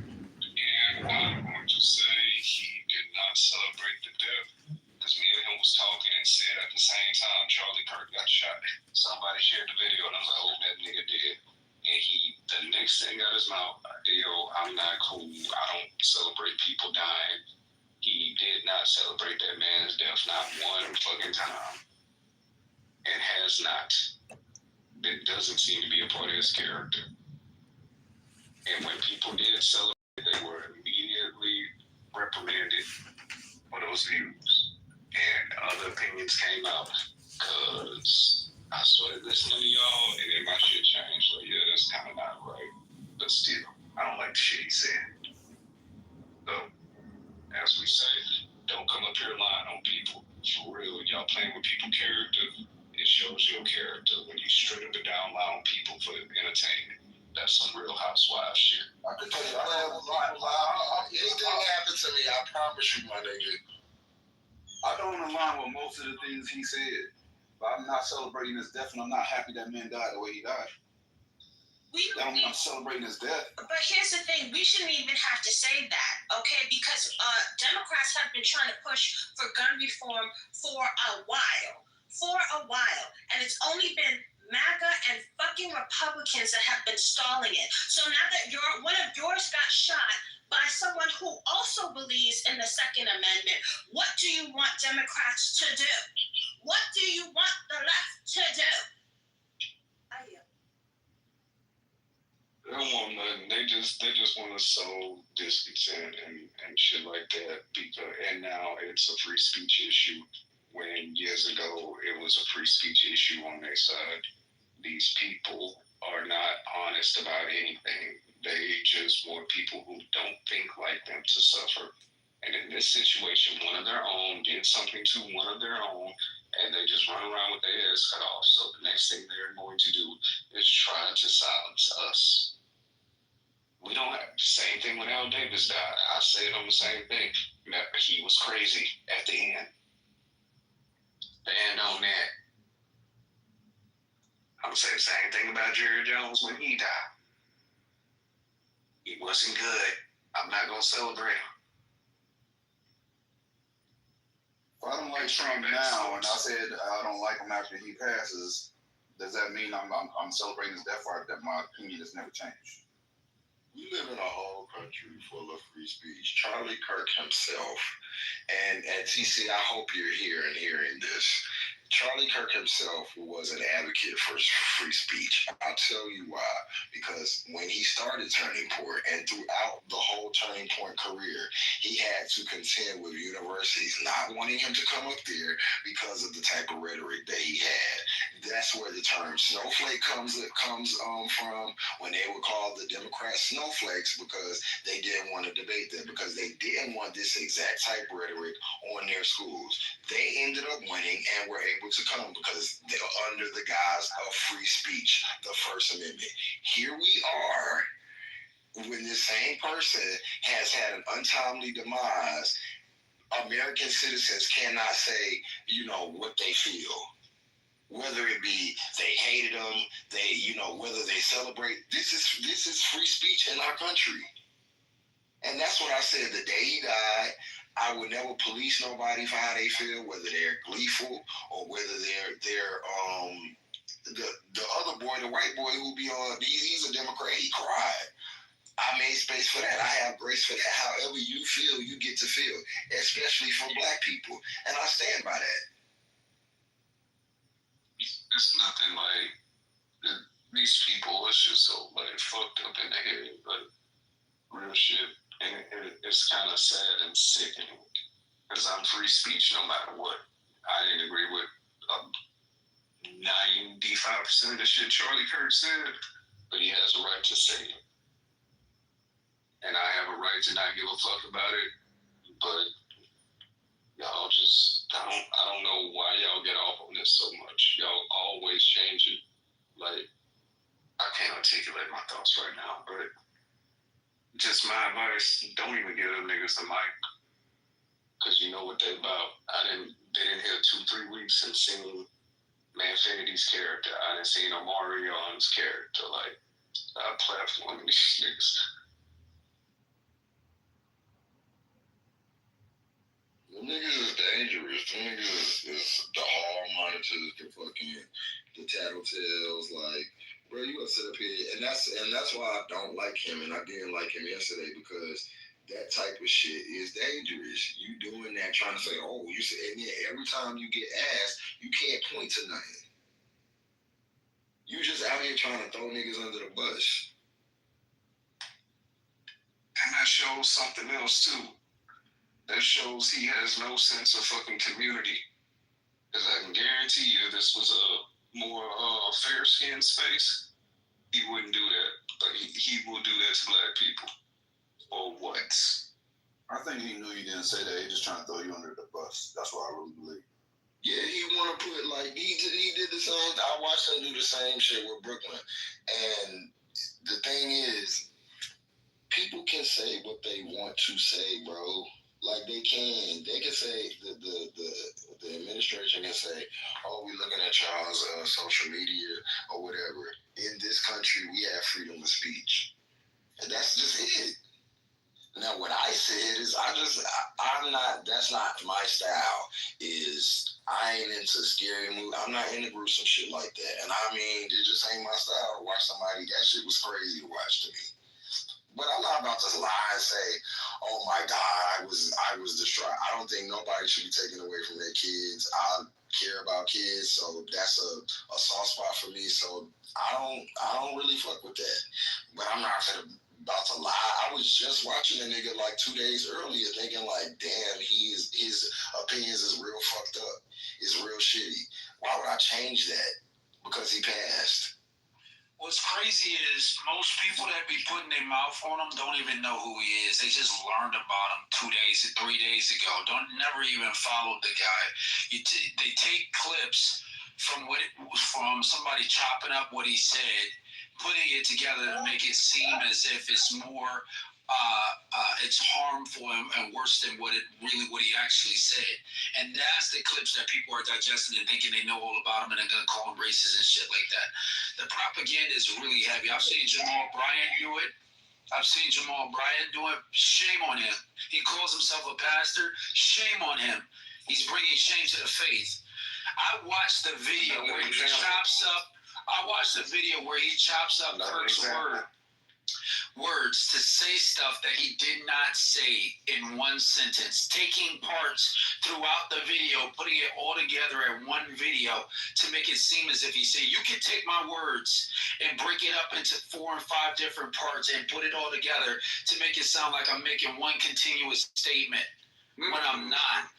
I'm going to say he did not celebrate the death. Because me and him was talking and said at the same time, Charlie Kirk got shot. Somebody shared the video, and I was like, oh, that nigga did. And the next thing out his mouth, yo, I'm not cool. I don't celebrate people dying. He did not celebrate that man's death, not one fucking time. And has not. It doesn't seem to be a part of his character. And when people did celebrate, they were immediately reprimanded for those views. And other opinions came out because I started listening to y'all, and then my shit changed. So yeah, that's kind of not right. But still, I don't like the shit he said. So, as we say, don't come up here lying on people. For real, y'all playing with people's character. It shows your character when you straight up and down lie on people for entertainment. That's some real housewife shit. I can tell you, anything happened to me, I promise you, my nigga. I don't align with most of the things he said, but I'm not celebrating his death, and I'm not happy that man died the way he died. That don't mean I'm celebrating his death. But here's the thing, we shouldn't even have to say that, okay? Because Democrats have been trying to push for gun reform for a while. And it's only been MAGA and fucking Republicans that have been stalling it. So now that one of yours got shot by someone who also believes in the Second Amendment, what do you want Democrats to do? What do you want the left to do? They don't want nothing. They just want to sow discontent and shit like that. And now it's a free speech issue. When years ago it was a free speech issue on their side. These people are not honest about anything. They just want people who don't think like them to suffer. And in this situation, one of their own did something to one of their own, and they just run around with their heads cut off. So the next thing they're going to do is try to silence us. We don't have the same thing when Al Davis died. I said on the same thing. He was crazy at the end. The end on that. I'm gonna say the same thing about Jerry Jones when he died. He wasn't good. I'm not gonna celebrate him. If I don't like Trump now, and I said I don't like him after he passes, does that mean I'm celebrating his death, or that my opinion has never changed? We live in a whole country full of free speech. Charlie Kirk himself, and TC, I hope you're here and hearing this. Charlie Kirk himself was an advocate for free speech. I'll tell you why. Because when he started Turning Point, and throughout the whole Turning Point career, he had to contend with universities not wanting him to come up there because of the type of rhetoric that he had. That's where the term snowflake comes from, when they would call the Democrats snowflakes, because they didn't want to debate them, because they didn't want this exact type of rhetoric on their schools. They ended up winning and were able to come because they were under the guise of free speech, the First Amendment. Here we are, when this same person has had an untimely demise, American citizens cannot say, what they feel. Whether it be they hated them, whether they celebrate. This is free speech in our country. And that's what I said the day he died. I would never police nobody for how they feel, whether they're gleeful or whether they're the other boy, the white boy who be on, he's a Democrat, he cried. I made space for that. I have grace for that. However you feel, you get to feel, especially for black people. And I stand by that. It's nothing like these people. It's just so fucked up in the head, but real shit. And it's kind of sad and sickening because I'm free speech no matter what. I didn't agree with 95% of the shit Charlie Kirk said, but he has a right to say it. And I have a right to not give a fuck about it, but y'all just, I don't know why y'all get off on this so much. Y'all always changing. I can't articulate my thoughts right now, but just my advice, don't even give them niggas a mic. Because you know what they about. Been in here 2-3 weeks and seen Manfinity's character. I didn't see Omarion's character. Like, I platform these niggas. The niggas is dangerous. The niggas is the hall monitors, the tattletales. Like, bro, you gotta sit up here, and that's why I don't like him, and I didn't like him yesterday because that type of shit is dangerous. You doing that, trying to say, oh, you say, and then every time you get asked, you can't point to nothing. You just out here trying to throw niggas under the bus. And that shows something else too. That shows he has no sense of fucking community. Because I can guarantee you, this was a more fair-skinned space, he wouldn't do that. But he will do that to black people. Or what? I think he knew you didn't say that. He just trying to throw you under the bus. That's what I really believe. Yeah, he want to put, like, he did the same. I watched him do the same shit with Brooklyn. And the thing is, people can say what they want to say, bro. Like, they can say, the administration can say, oh, we looking at y'all's social media or whatever. In this country, we have freedom of speech. And that's just it. Now, what I said is, I'm not, that's not my style, I ain't into scary movies. I'm not into gruesome shit like that. And I mean, it just ain't my style to watch somebody, that shit was crazy to watch to me. But I'm not about to lie and say, oh my God, I was distraught. I don't think nobody should be taken away from their kids. I care about kids, so that's a soft spot for me. So I don't really fuck with that. But I'm not about to lie. I was just watching a nigga like 2 days earlier thinking like, damn, his opinions is real fucked up. It's real shitty. Why would I change that? Because he passed. What's crazy is most people that be putting their mouth on him don't even know who he is. They just learned about him 3 days ago. Never even followed the guy. They take clips from somebody chopping up what he said, putting it together to make it seem as if it's more it's harmful and worse than what he actually said. And that's the clips that people are digesting and thinking they know all about him, and they're gonna call him racist and shit like that. The propaganda is really heavy. I've seen Jamal Bryant do it. Shame on him. He calls himself a pastor. Shame on him. He's bringing shame to the faith. I watched the video where he chops up Kirk's words to say stuff that he did not say in one sentence, taking parts throughout the video, putting it all together in one video to make it seem as if he said, you can take my words and break it up into 4 and 5 different parts and put it all together to make it sound like I'm making one continuous statement when I'm not.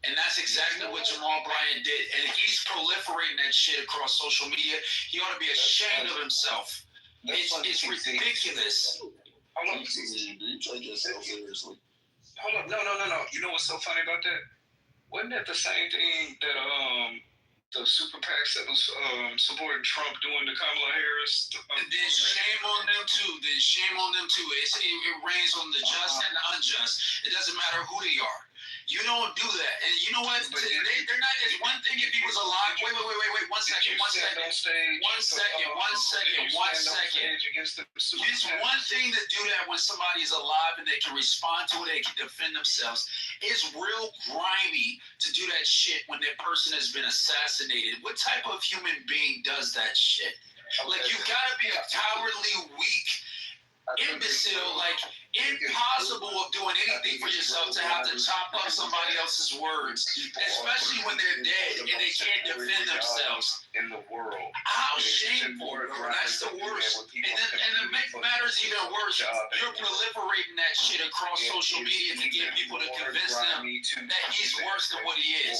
And that's exactly what Jamal Bryant did. And he's proliferating that shit across social media. He ought to be ashamed of himself. It's ridiculous. Hold up. You take yourself seriously. Hold up. No. You know what's so funny about that? Wasn't that the same thing that the super PACs that was supporting Trump doing to Kamala Harris? Then shame on them too. It rains on the just and the unjust. It doesn't matter who they are. You don't do that. And you know what? They're not. It's one thing if he was alive. Wait. 1 second. It's one thing to do that when somebody is alive and they can respond to it, they can defend themselves. It's real grimy to do that shit when that person has been assassinated. What type of human being does that shit? Like, you gotta be a cowardly, weak imbecile, like impossible of doing anything for yourself to have to chop up somebody else's words, especially when they're dead and they can't defend themselves. In the world, how shameful, bro. That's the worst. And to make matters even worse, you're proliferating that shit across social media to get people to convince them that he's worse than what he is.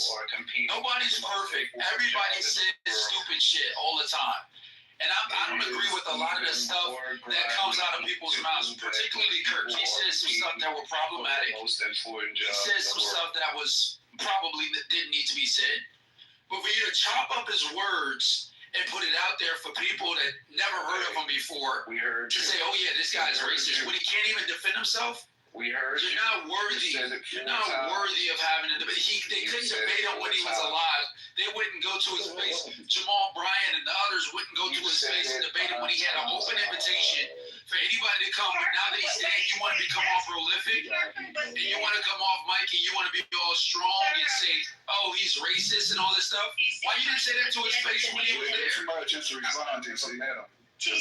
Nobody's perfect. Everybody says stupid shit all the time. And I don't agree with a lot of the stuff that comes out of people's mouths, particularly Kirk. He said some stuff that were problematic. He said some stuff that didn't need to be said. But for you to chop up his words and put it out there for people that never heard of him before to say, oh yeah, this guy's racist, when he can't even defend himself. We heard you're not worthy. You're not worthy of having a debate. They couldn't debate him when he was alive. They wouldn't go to his face. Jamal Bryant and the others wouldn't go to his face and debate him when he had an open invitation for anybody to come. But now that he's dead, you want to become all prolific, and you want to come off mic and you want to be all strong and say, oh, he's racist and all this stuff. Why you didn't say that to his face when he was there? Somebody chance to respond, TC. If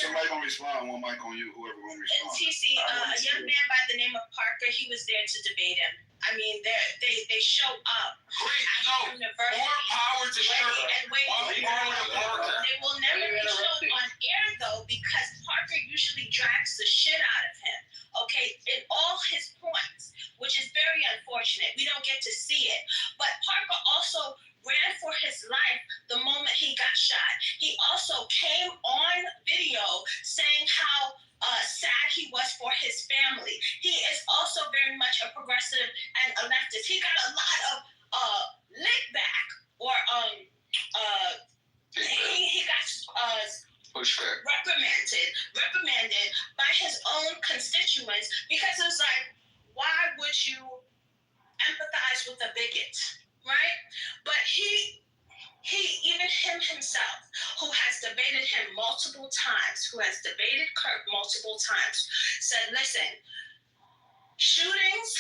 somebody gonna respond, one mic on you, whoever gonna respond. TC, a young man by the name of Parker, he was there to debate him. I mean, they show up. Great, more power to Shirley. They will never be shown on air though, because Parker usually drags the shit out of him. Okay, in all his points, which is very unfortunate. We don't get to see it, but Parker also ran for his life the moment he got shot. He also came on video saying how sad he was for his family. He is also very much a progressive and a leftist. He got a lot of lick back or he got reprimanded by his own constituents because it was like, why would you empathize with a bigot? Right? But he even himself, who has debated him multiple times, who has debated Kirk multiple times, said, listen, shootings,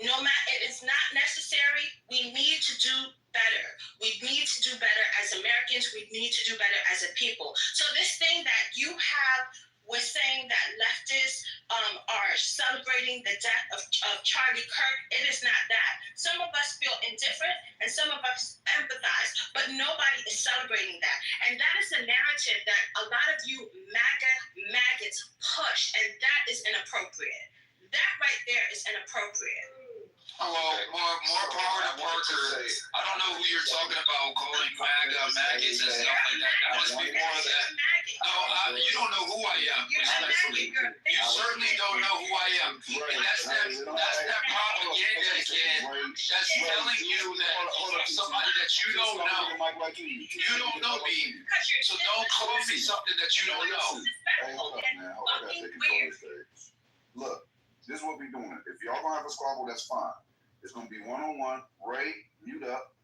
no matter, it is not necessary. We need to do better. We need to do better as Americans. We need to do better as a people. So this thing that you have was saying that leftists are celebrating the death of Charlie Kirk. It is not that. Some of us feel indifferent and some of us empathize, but nobody is celebrating that. And that is the narrative that a lot of you maggots push, and that is inappropriate. That right there is inappropriate. Well, more power to Parker. I don't know who you're talking about calling maggots and stuff like that. That must be more of that. No, you don't know who I am, respectfully. You certainly don't know who I am. And that's that propaganda again that's telling you that somebody that you don't know. You don't know me. So don't call me something that you don't know. Hey, hold up, man. Hold up. Look, this is what we're doing. If y'all gonna have a squabble, that's fine. It's gonna be one-on-one. Ray, mute up.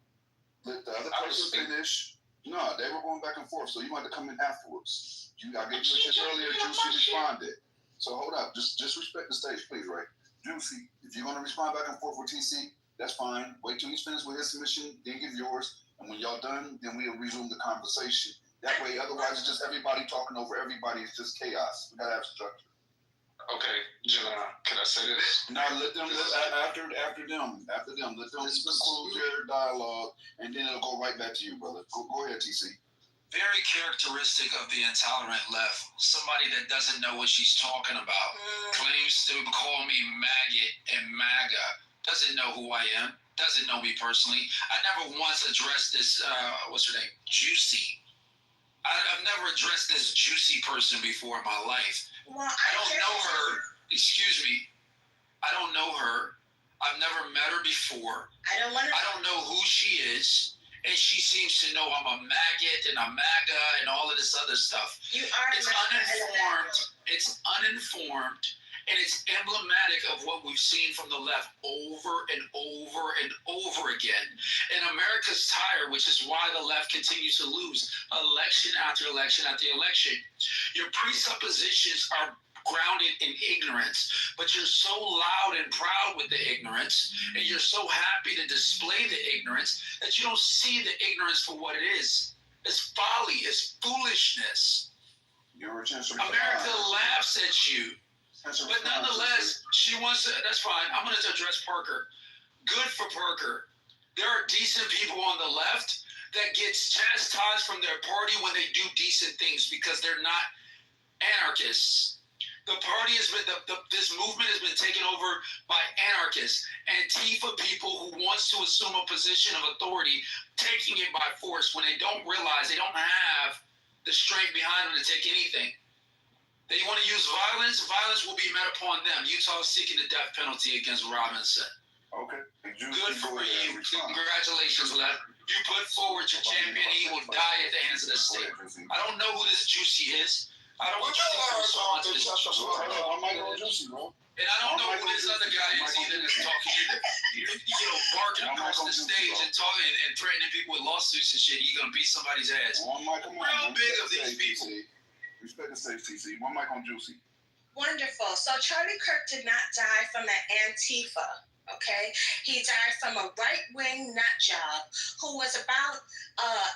Let the other person finish. No, they were going back and forth, so you had to come in afterwards. I gave you a chance earlier. Juicy responded. So hold up. Just respect the stage, please, Ray. Juicy, if you're gonna respond back and forth with TC, that's fine. Wait till he's finished with his submission, then give yours. And when y'all done, then we'll resume the conversation. That way, otherwise, it's just everybody talking over everybody. It's just chaos. We gotta have structure. Okay, can I say this? No, let them after them. Let them conclude their dialogue, and then it'll go right back to you, brother. Go ahead, TC. Very characteristic of the intolerant left. Somebody that doesn't know what she's talking about. Claims to call me maggot and MAGA. Doesn't know who I am. Doesn't know me personally. I never once addressed this, what's her name? Juicy. I've never addressed this juicy person before in my life. Well, I don't know her. Excuse me. I don't know her. I've never met her before. I don't know who she is. And she seems to know I'm a maggot and a MAGA and all of this other stuff. It's uninformed. It's uninformed. And it's emblematic of what we've seen from the left over and over and over again. And America's tired, which is why the left continues to lose election after election after election. Your presuppositions are grounded in ignorance, but you're so loud and proud with the ignorance, and you're so happy to display the ignorance that you don't see the ignorance for what it is. It's folly, it's foolishness. America laughs at you. But nonetheless, she wants to, that's fine. I'm going to address Parker. Good for Parker. There are decent people on the left that get chastised from their party when they do decent things because they're not anarchists. The party has been, this movement has been taken over by anarchists, Antifa people who wants to assume a position of authority, taking it by force when they don't realize they don't have the strength behind them to take anything. They want to use violence. Violence will be met upon them. Utah is seeking the death penalty against Robinson. Okay. Good for you. Congratulations, left. you put forward your champion, he will die at the hands of the state. I don't know who this Juicy is. I don't want you to respond to this Juicy. I'm not going Juicy, bro. And I don't know who this other guy is either that's talking either. Barking across the stage and talking and threatening people with lawsuits and shit. You're gonna beat somebody's ass. Real big of these people. Respect the safe, TC. One mic on Juicy. Wonderful. So Charlie Kirk did not die from that Antifa. Okay, he died from a right-wing nut job who was about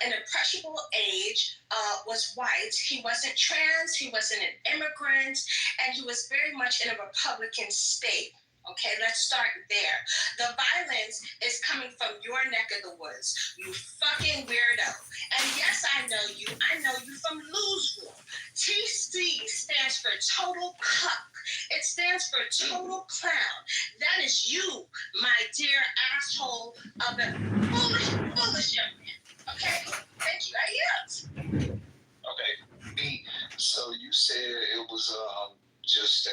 an impressionable age, was white. He wasn't trans, he wasn't an immigrant, and he was very much in a Republican state. Okay, let's start there. The violence is coming from your neck of the woods, you fucking weirdo. And yes, I know you. I know you from Louisville. TC stands for total cuck. It stands for total clown. That is you, my dear asshole of a foolish young man. Okay? Thank you. I yield. Okay. So you said it was just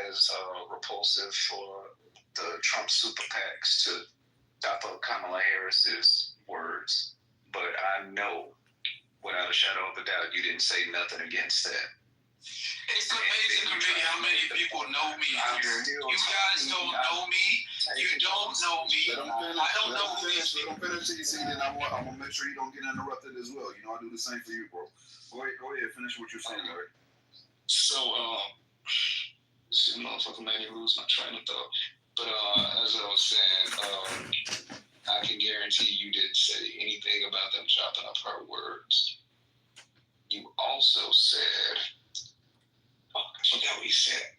as repulsive for the Trump super PACs to stop up Kamala Harris's words, but I know without a shadow of a doubt you didn't say nothing against that. It's amazing to me how many people know me. You guys don't know me. You don't know me. I don't know who these people. Let him finish, TC, then I'm gonna make sure you don't get interrupted as well. You know I do the same for you, bro. Go ahead, finish what you're saying, Larry. So, this motherfucker made me lose my train of thought. But as I was saying, I can guarantee you didn't say anything about them chopping up her words. You also said, I forgot what you said.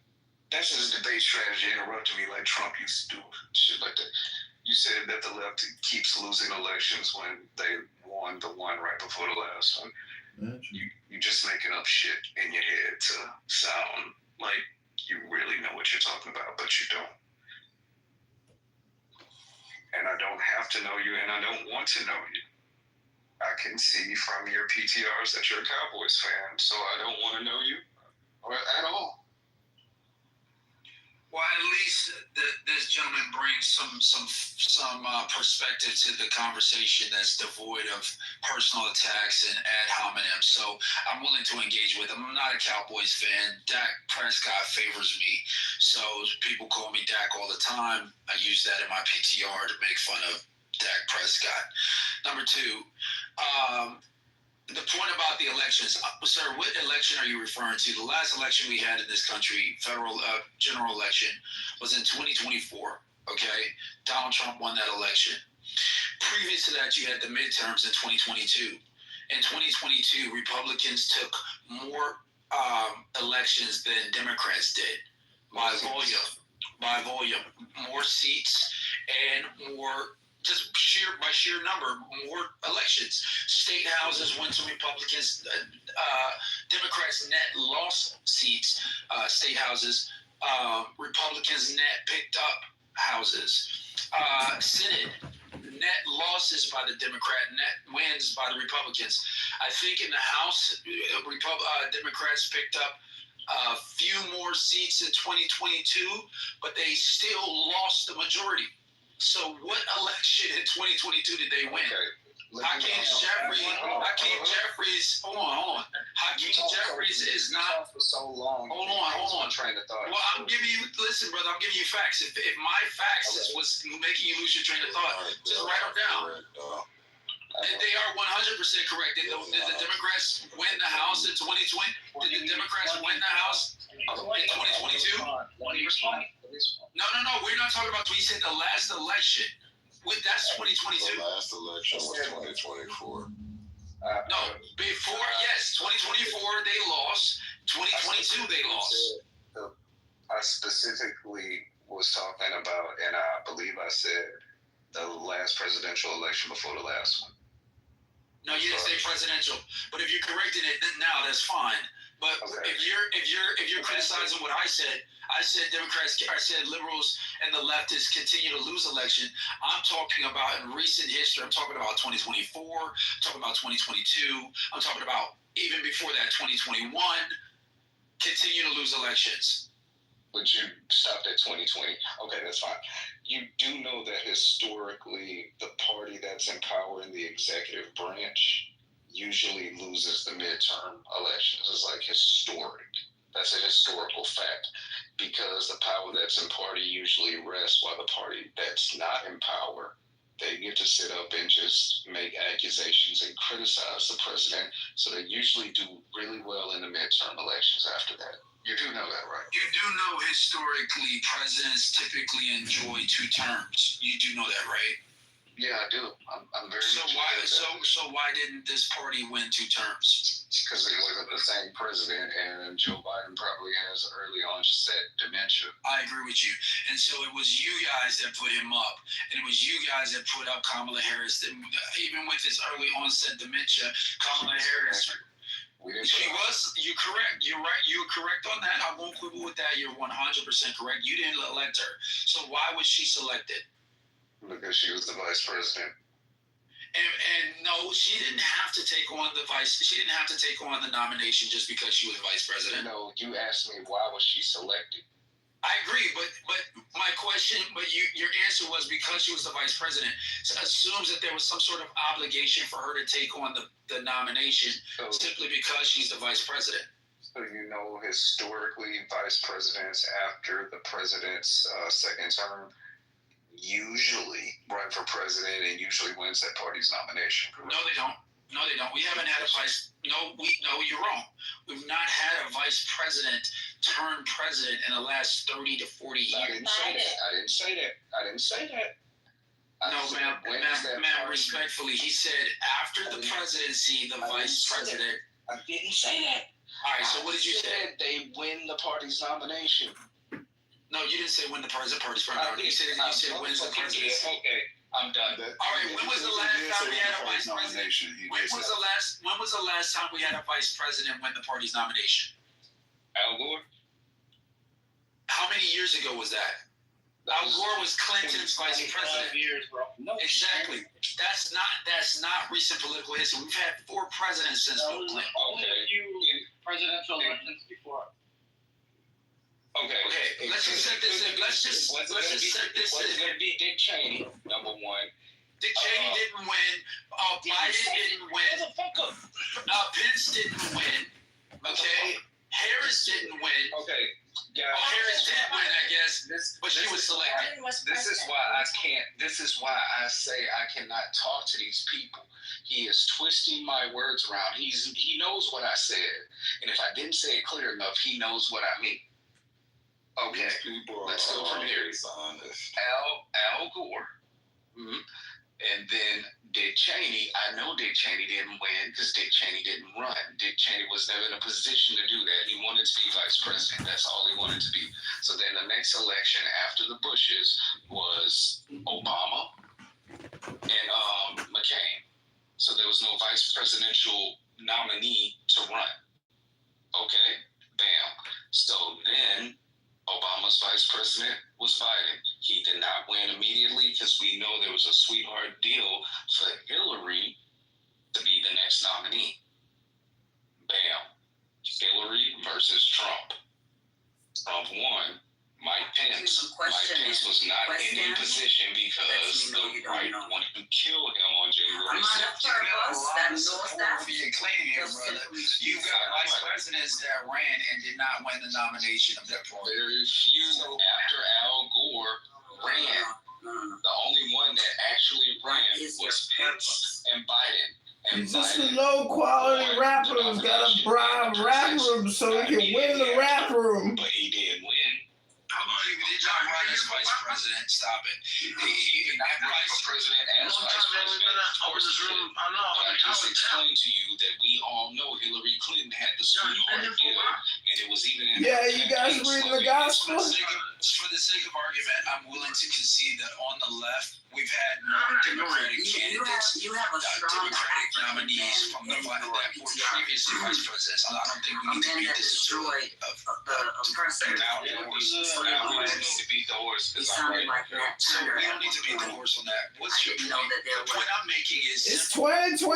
That's his debate strategy, interrupting me like Trump used to do shit like that. You said that the left keeps losing elections when they won the one right before the last one. You just making up shit in your head to sound like you really know what you're talking about, but you don't. And I don't have to know you, and I don't want to know you. I can see from your PTRs that you're a Cowboys fan, so I don't want to know you at all. Well, at least this gentleman brings some perspective to the conversation that's devoid of personal attacks and ad hominem. So I'm willing to engage with him. I'm not a Cowboys fan. Dak Prescott favors me. So people call me Dak all the time. I use that in my PTR to make fun of Dak Prescott. Number two, the point about the elections, sir, what election are you referring to? The last election we had in this country, federal general election, was in 2024, okay? Donald Trump won that election. Previous to that, you had the midterms in 2022. In 2022, Republicans took more elections than Democrats did by volume, more seats and more. Just by sheer number, more elections. State houses went to Republicans. Democrats net lost seats, state houses. Republicans net picked up houses. Senate, net losses by the Democrat, net wins by the Republicans. I think in the House, Democrats picked up a few more seats in 2022, but they still lost the majority. So what election in 2022 did they win? Hakeem Jeffries, hold on. Hakeem Jeffries is not. For so long. Hold on. Train of thought. Well, I'm giving you, listen, brother, I'm giving you facts. If my facts was making you lose your train of thought, just write them down. They are 100% correct. Did the Democrats win the House in 2020? Did the Democrats win the House in 2022? No. We're not talking about. We said the last election. That's 2022. The last election was 2024. No, before, yes, 2024 they lost. 2022 they lost. I specifically was talking about, and I believe I said the last presidential election before the last one. No, you didn't say presidential. But if you're correcting it now, that's fine. But if you're criticizing what I said Democrats, I said liberals and the leftists continue to lose election. I'm talking about in recent history. I'm talking about 2024. I'm talking about 2022. I'm talking about even before that 2021. Continue to lose elections. But you stopped at 2020. Okay, that's fine. You do know that historically, the party that's in power in the executive branch usually loses the midterm elections. It's like historic. That's a historical fact, because the power that's in party usually rests, while the party that's not in power, they get to sit up and just make accusations and criticize the president. So they usually do really well in the midterm elections after that. You do know that, right? You do know historically presidents typically enjoy 2 terms. You do know that, right? Yeah, I do. I'm very so much why aware of that. so why didn't this party win 2 terms? Because it wasn't the same president, and Joe Biden probably has early onset dementia. I agree with you. And so it was you guys that put him up, and it was you guys that put up Kamala Harris. Even with his early onset dementia, Kamala Harris. She was. You're correct. You're right. You're correct on that. I won't quibble with that. You're 100% correct. You didn't elect her. So why was she selected? Because she was the vice president. And no, she didn't have to take on she didn't have to take on the nomination just because she was vice president. No, you asked me why was she selected. I agree, but my question, your answer was because she was the vice president. So assumes that there was some sort of obligation for her to take on the nomination simply because she's the vice president. So you know, historically, vice presidents after the president's second term usually run for president and usually wins that party's nomination. Correct? No, they don't. No, they don't. We haven't had a vice. No, you're wrong. We've not had a vice president turn president in the last 30 to 40 years. I didn't say that. No, ma'am, respectfully, he said after the presidency, the vice president. I didn't say that. All right, so what did you say? They win the party's nomination. No, you didn't say win the party's nomination. You said wins the presidency. Okay. I'm done. All right. When was the last time we had a vice president? When was the last time we had a vice president win the party's nomination? Al Gore. How many years ago was that? Al Gore was Clinton's vice president. 5 years, bro. No, exactly. That's not recent political history. We've had 4 presidents since Bill Clinton. Only a few presidential elections before. Okay. Let's just set this in. Let's just set this in. Was it going to be Dick Cheney, number one? Dick Cheney didn't win. Biden didn't win. Pence didn't win. Okay. Harris didn't win. Okay. Yeah. Harris did win, I guess, but she was selected. This is why I can't. This is why I say I cannot talk to these people. He is twisting my words around. He knows what I said, and if I didn't say it clear enough, he knows what I mean. Okay, let's go from here. Al Gore, and then Dick Cheney. I know Dick Cheney didn't win because Dick Cheney didn't run. Dick Cheney was never in a position to do that. He wanted to be vice president. That's all he wanted to be. So then the next election after the Bushes was Obama and McCain. So there was no vice presidential nominee to run. Okay, bam. So then Obama's vice president was Biden. He did not win immediately because we know there was a sweetheart deal for Hillary to be the next nominee. Bam. Hillary versus Trump. Trump won. Mike Pence was not in a position because the right wanted to kill him on January 6th. You got vice presidents that ran and did not win the nomination of that party. Very few after Al Gore ran. The only one that actually ran was Pence and Biden. He's just a low quality rapper who's got a bribe rap room so he can win the rap room. But he did win. He did not run as vice president. Stop it. He not vice president as vice president. I just explained to you that we all know Hillary Clinton had the sweetheart deal, and it was even in you guys reading the gospel? For the sake of argument, I'm willing to concede that on the left, we've had more Democratic candidates, Democratic nominees from the that were previously vice presidents. I don't think we need to beat this into Now we need to beat the horse because I'm right. So we don't need to beat the horse on that. What's your point? The point I'm making is it's 2025.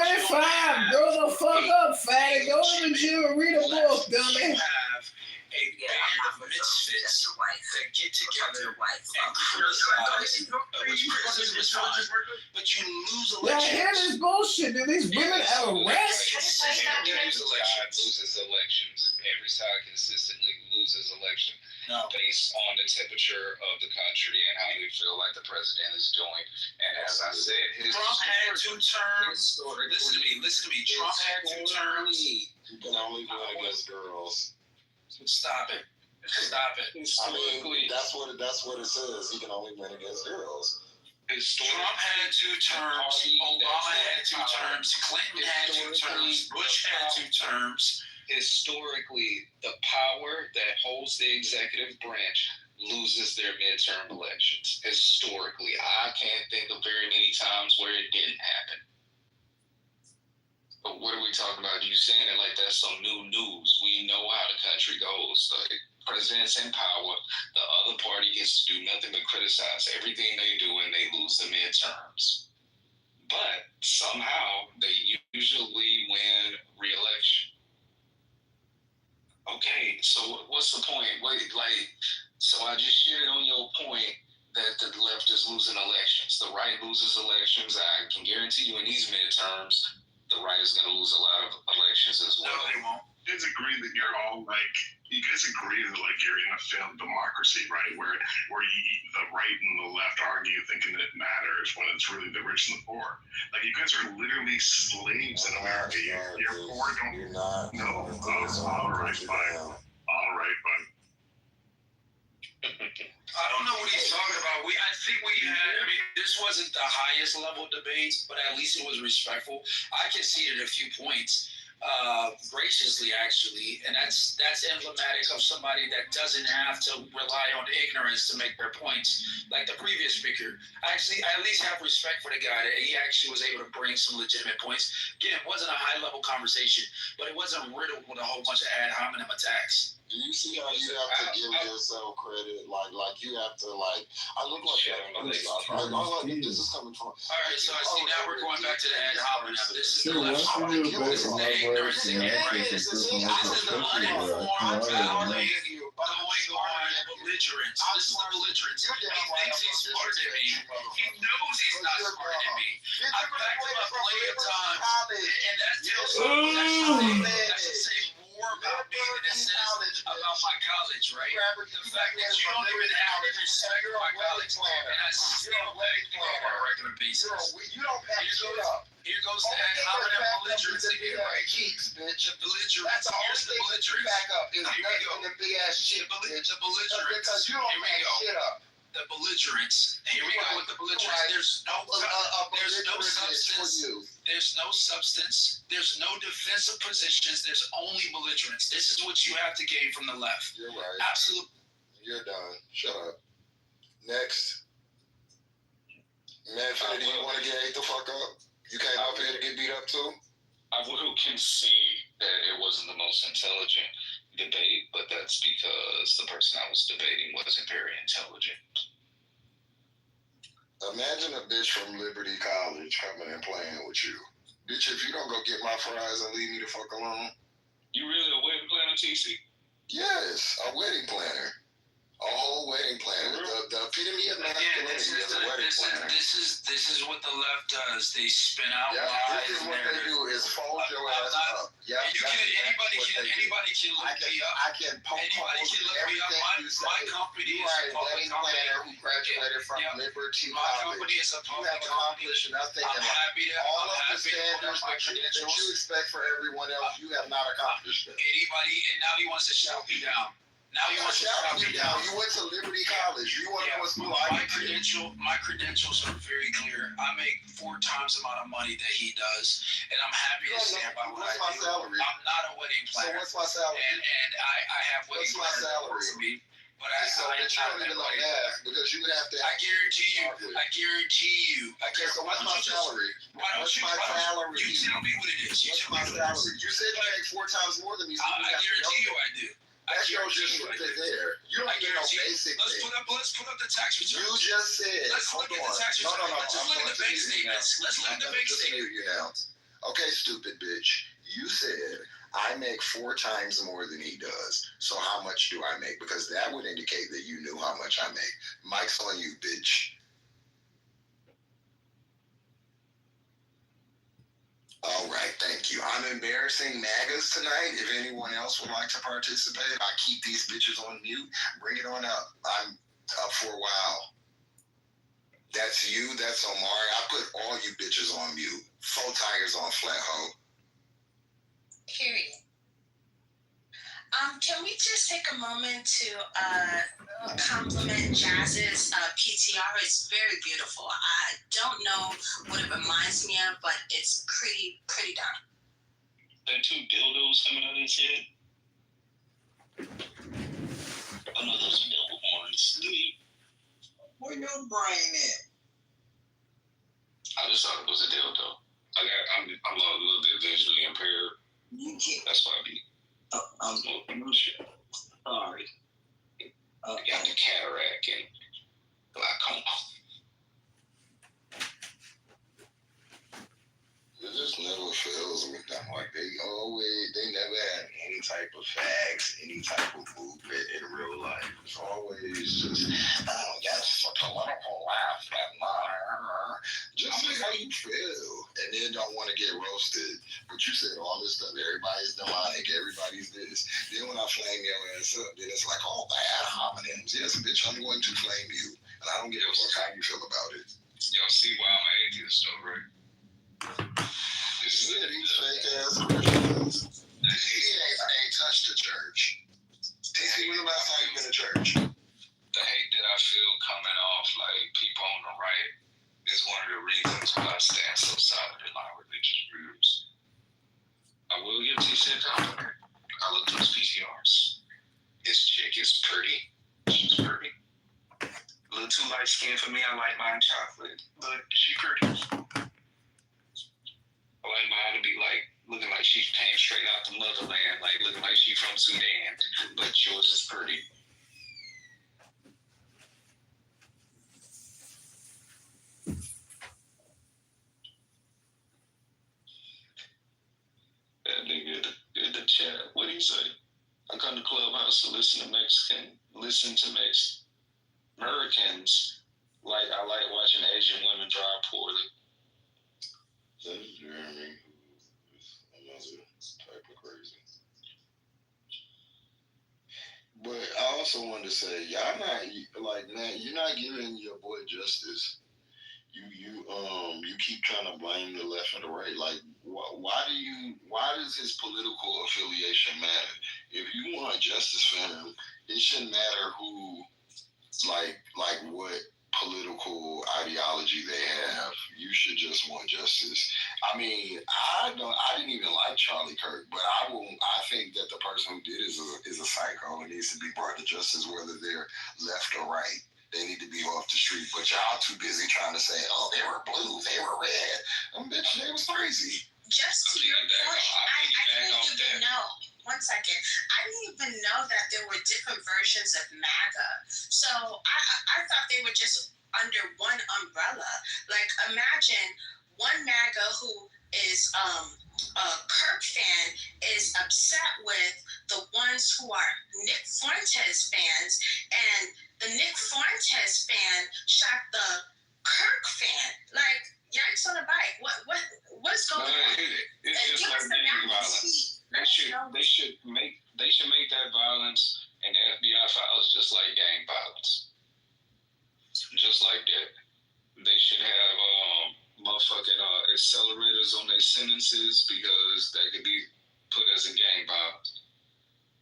Grow the fuck up, fatty. Go to the gym and read a book, dummy. You have a band of misfits that get together and criticize, which criticism is fine, but you lose Yeah, elections. hear this bullshit. Do these women have a rest? Loses elections. Every side consistently loses election based on the temperature of the country and how they feel like the president is doing. And as I said, Trump had 2 terms. Listen to me. Trump had 2 terms. You can only win against girls. Stop it. I mean, that's what it says. He can only win against girls. Trump had 2 terms. Obama had 2 terms. Clinton had 2 terms. Bush had 2 terms. Historically, the power that holds the executive branch loses their midterm elections. Historically, I can't think of very many times where it didn't happen. But what are we talking about? You saying it like that's some new news. We know how the country goes. Like, president's in power. The other party gets to do nothing but criticize everything they do, and they lose the midterms. But somehow, they usually win re-election. Okay, so what's the point? So I just shitted on your point that the left is losing elections. The right loses elections. I can guarantee you in these midterms, the right is going to lose a lot of elections as well. No, they won't. You guys agree that you're all you guys agree that you're in a failed democracy, right? Where the right and the left argue thinking that it matters when it's really the rich and the poor. Like, you guys are literally slaves in America. You're poor, You're not. No. All right, fine. I don't know what he's talking about. I think we had, this wasn't the highest level debate, but at least it was respectful. I conceded a few points, graciously actually, and that's emblematic of somebody that doesn't have to rely on ignorance to make their points, like the previous speaker. I at least have respect for the guy that he actually was able to bring some legitimate points. Again, it wasn't a high level conversation, but it wasn't riddled with a whole bunch of ad hominem attacks. Do you see how you have to give yourself credit? Like you have to I look like that. This is coming from. All right, so I see now we're going back to the ad hominem. This is the left. This is the ignorance again, right? This is the uninformed going on belligerence. This is the belligerence. He thinks he's smarter than me. He knows he's not smarter than me. I've backed him up plenty of times, and that tells something. That should say more about me than it says about my college, right? The fact that you don't even have any respect for my college, and I still beg for on a regular basis. You don't pack shit up. Here goes the ad hominem belligerence again, right? The belligerence. That's the only thing belligerence. Back up is nothing the big ass shit. The belligerence. Because you don't pack shit up. The belligerence. Here we go with the belligerence. Right. There's no substance. There's no substance. There's no defensive positions. There's only belligerence. This is what you have to gain from the left. You're right. Absolutely. You're done. Shut up. Next. Man, Finny, do you want to get ate the fuck up? You came up here to get beat up too? I will concede that it wasn't the most intelligent debate, but that's because the person I was debating wasn't very intelligent. Imagine a bitch from Liberty College coming and playing with you. Bitch, if you don't go get my fries and leave me the fuck alone. You really a wedding planner, TC? Yes, a wedding planner. A whole wedding planner. The epitome of masculinity is a wedding planner. This is what the left does. They spin out lies. This is what they do is fold your ass up. Yeah, anybody can look me up. I can poke anybody can look me up. My company is a public company. Who graduated from Liberty My company is a public company. Nothing. I'm happy to all of the standards that you expect for everyone else, you have not accomplished them. Anybody, and now he wants to shout me down. Now you want to shout me down. You went to Liberty College. You want to know what school my credentials are very clear. I make 4 times the amount of money that he does, and I'm happy to stand by what I do. What's my salary? I'm not a wedding planner. So what's my salary? And I have wedding planners that work for me. But I don't even like that because you would have to. I guarantee you. Okay, so what's my salary? What's my salary? You tell me what it is. What's my salary? You said you make 4 times more than me. I guarantee you I do. That shows just right there. You don't get no basic thing. Let's put up the tax return. You just said. Let's look at the tax return. Let's just look at the bank statements. Let's look at the bank statements. Okay, stupid bitch. You said I make 4 times more than he does. So how much do I make? Because that would indicate that you knew how much I make. Mike's on you, bitch. All right, thank you. I'm embarrassing MAGAs tonight. If anyone else would like to participate, I keep these bitches on mute. Bring it on up. I'm up for a while. That's you. That's Omari. I put all you bitches on mute. 4 tires on flat hoe. Period. Can we just take a moment to compliment Jazz's PTR? It's very beautiful. I don't know what it reminds me of, but it's pretty dark. There 2 dildos coming out of his head. I know those are double horns. Where your brain at? I just thought it was a dildo. I'm a little bit visually impaired. That's why I be. Sorry. I got the cataract and glaucoma. It just never fails with them. Like they never had any type of facts, any type of movement in real life. It's always just, oh yes, a political laugh at just say how you feel, and then don't want to get roasted. But you said all this stuff. Everybody's demonic. Everybody's this. Then when I flame your ass up, then it's like all bad homonyms. Yes, bitch, I'm going to flame you, and I don't give a fuck how you feel about it. Y'all see why I'm an atheist, though, right? Yeah, these fake ass Christians. He ain't touched the church. TC, when the last time you been to church? The hate that I feel coming off like people on the right is one of the reasons why I stand so solid in my religious views. I will give TC a compliment. I looked at his PTRs. His chick is pretty. She's pretty. A little too light skinned for me. I like mine chocolate, but she's pretty. I like mine to be like looking like she came straight out the motherland, like looking like she from Sudan, but yours is pretty. That nigga in the chat, what do you say? I come to Clubhouse to listen to Americans. Like I like watching Asian women drive poorly. That's Jeremy, who is another type of crazy. But I also wanted to say, y'all not like that. You're not giving your boy justice. You keep trying to blame the left and the right. Like, why does his political affiliation matter? If you want justice for him, it shouldn't matter who, like what political ideology they have. You should just want justice. I mean, I didn't even like Charlie Kirk, but I think that the person who did is a psycho and needs to be brought to justice, whether they're left or right. They need to be off the street. But y'all too busy trying to say, oh, they were blue, they were red. Bitch, they was crazy. Just to your point, I didn't even know. 1 second. I didn't even know that there were different versions of MAGA. So I thought they were just under one umbrella. Like, imagine one MAGA who is a Kirk fan is upset with the ones who are Nick Fuentes fans, and the Nick Fuentes fan shot the Kirk fan. Like, yikes on a bike. What's going on? It's just like gang violence. They should make that violence and the FBI files just like gang violence. Just like that. They should have motherfucking accelerators on their sentences because that could be put as a gang violence.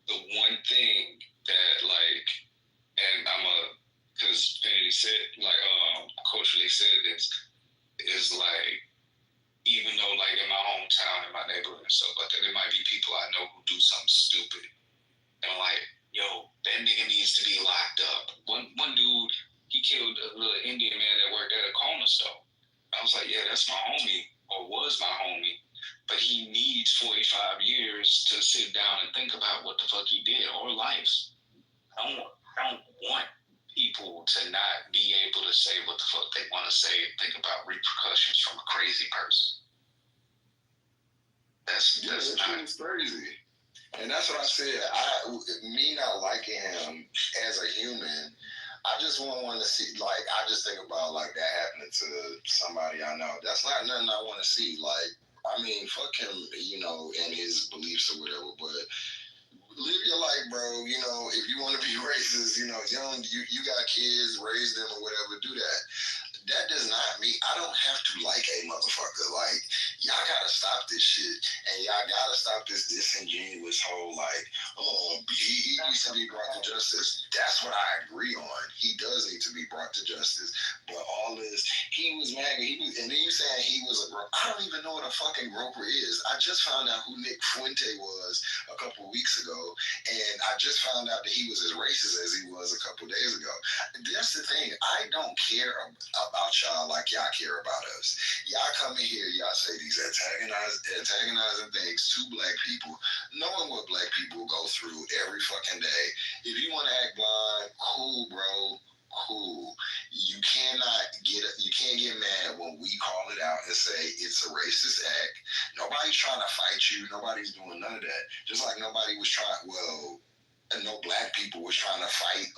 The one thing that and because Kennedy said, Coach Lee said this, is like, even though like in my hometown, in my neighborhood and stuff like that, there might be people I know who do something stupid. And I'm like, yo, that nigga needs to be locked up. One dude, he killed a little Indian man that worked at a corner store. I was like, yeah, that's my homie, or was my homie. But he needs 45 years to sit down and think about what the fuck he did, or life. I don't want people to not be able to say what the fuck they want to say and think about repercussions from a crazy person. That's It's crazy. And that's what I said. Me not liking him as a human, I just want to see. Like, I just think about like that happening to somebody I know. That's not nothing I want to see. Like, I mean, fuck him, and his beliefs or whatever. But live your life, bro. If you want to be racist, you got kids, raise them or whatever. Do that. That does not mean I don't have to like a motherfucker. Like, y'all gotta stop this shit, and y'all gotta stop this disingenuous whole he needs to be brought to justice. That's what I agree on. He does need to be brought to justice. But all this, he was mad, and then you saying he was a groper. I don't even know what a fucking groper is. I just found out who Nick Fuente was a couple of weeks ago, and I just found out that he was as racist as he was a couple of days ago. That's the thing. I don't care about y'all like y'all care about us. Y'all come in here, y'all say these antagonizing things to black people, knowing what black people go through every fucking day. If you want to act blind, cool, bro. Cool. You can't get mad when we call it out and say it's a racist act. Nobody's trying to fight you. Nobody's doing none of that. Just like nobody was trying. And no black people was trying to fight.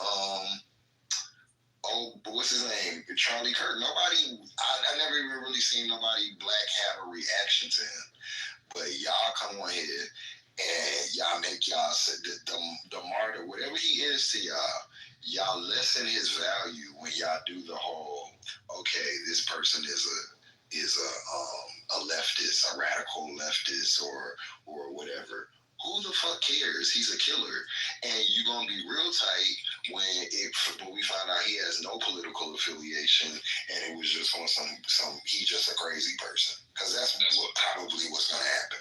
What's his name? Charlie Kirk. Nobody. I never even really seen nobody black have a reaction to him. But y'all come on here and y'all make y'all the martyr, whatever he is to y'all. Y'all lessen his value when y'all do the whole. Okay, this person is a leftist, a radical leftist, or whatever. Who the fuck cares? He's a killer, and you're gonna be real tight when we find out he has no political affiliation, and it was just on he's just a crazy person, because that's probably what's gonna happen.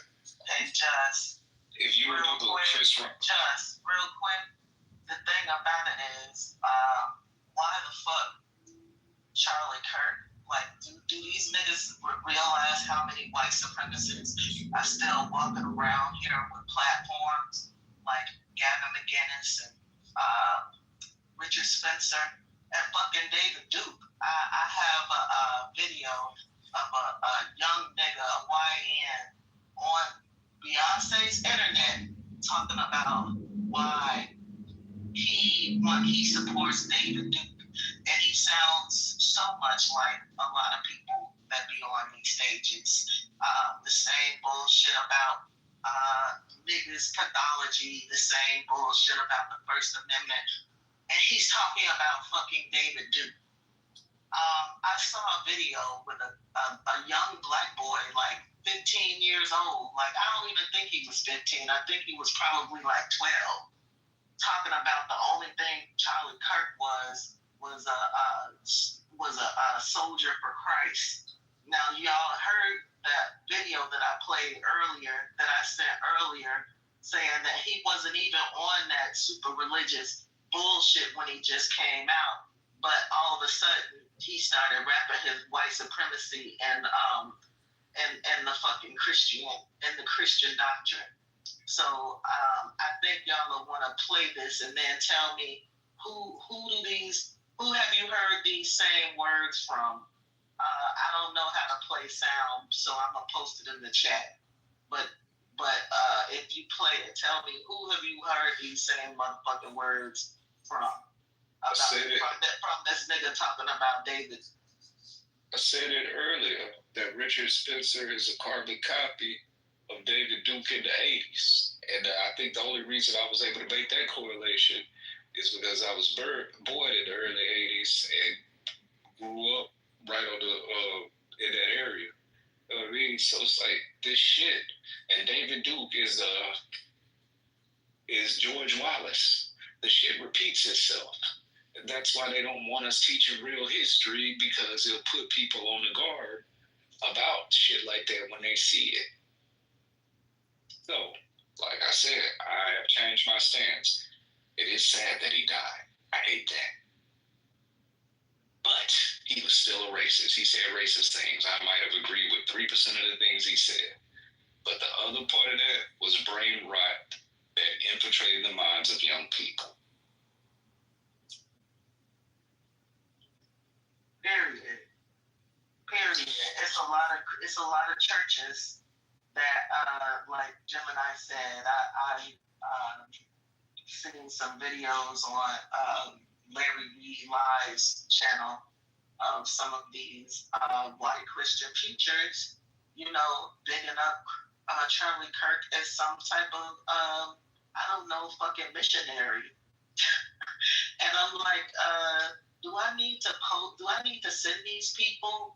Hey, Just. If you real remember quick, Chris Rock. Just real quick, the thing about it is, why the fuck Charlie Kirk? Like, do these niggas realize how many white supremacists are still walking around here with platforms like Gavin McInnes and Richard Spencer and fucking David Duke? I have a video of a young nigga, a YN, on Beyonce's internet talking about why he supports David Duke. And he sounds so much like a lot of people that be on these stages. The same bullshit about niggas' pathology, the same bullshit about the First Amendment. And he's talking about fucking David Duke. I saw a video with a young black boy, like 15 years old. Like, I don't even think he was 15. I think he was probably like 12. Talking about the only thing Charlie Kirk was a soldier for Christ. Now, y'all heard that video that I played earlier, that I sent earlier, saying that he wasn't even on that super religious bullshit when he just came out. But all of a sudden, he started rapping his white supremacy and the fucking Christian doctrine. So I think y'all will want to play this and then tell me who have you heard these same words from? I don't know how to play sound, so I'm gonna post it in the chat. But if you play it, tell me who have you heard these same motherfucking words from? From this nigga talking about David. I said it earlier that Richard Spencer is a carbon copy of David Duke in the 80s. And I think the only reason I was able to make that correlation is because I was born in the early 80s and grew up right on in that area. You know what I mean? So it's like this shit. And David Duke is George Wallace. The shit repeats itself. And that's why they don't want us teaching real history, because it'll put people on the guard about shit like that when they see it. So, like I said, I have changed my stance. It is sad that he died. I hate that. But he was still a racist. He said racist things. I might have agreed with 3% of the things he said. But the other part of that was brain rot that infiltrated the minds of young people. Period. It's a lot of churches that, like Gemini said, I seen some videos on Larry Reed Live's channel of some of these white Christian preachers, bigging up Charlie Kirk as some type of, I don't know, fucking missionary. And I'm like, do I need to send these people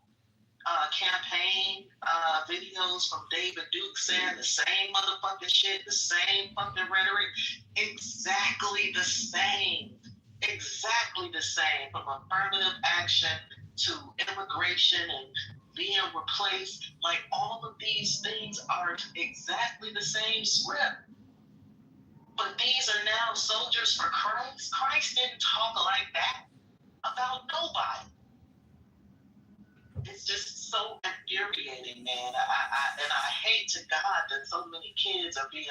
campaign videos from David Duke saying the same motherfucking shit, the same fucking rhetoric? Exactly the same. Exactly the same. From affirmative action to immigration and being replaced. Like, all of these things are exactly the same script. But these are now soldiers for Christ. Christ didn't talk like that about nobody. It's just so infuriating, man. I hate to God that so many kids are being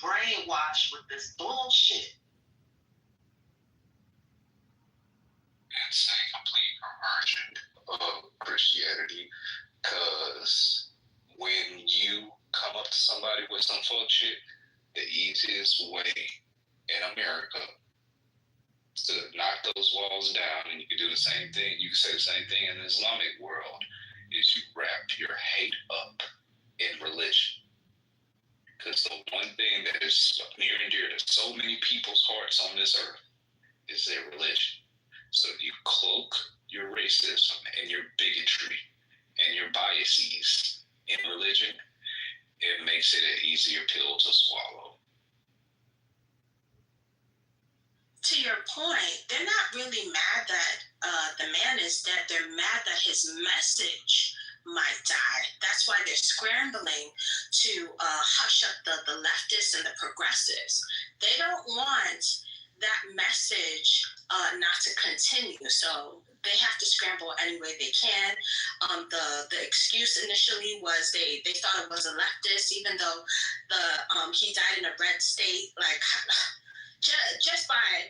brainwashed with this bullshit. It's a complete perversion of Christianity, because when you come up to somebody with some fuck shit, the easiest way in America to knock those walls down, and you can do the same thing, you can say the same thing in the Islamic world, is you wrap your hate up in religion. Because the one thing that is near and dear to so many people's hearts on this earth is their religion. So if you cloak your racism and your bigotry and your biases in religion, it makes it an easier pill to swallow. To your point, they're not really mad that the man is dead. They're mad that his message might die. That's why they're scrambling to hush up the leftists and the progressives. They don't want that message not to continue. So they have to scramble any way they can. The excuse initially was they thought it was a leftist, even though he died in a red state. Like, just by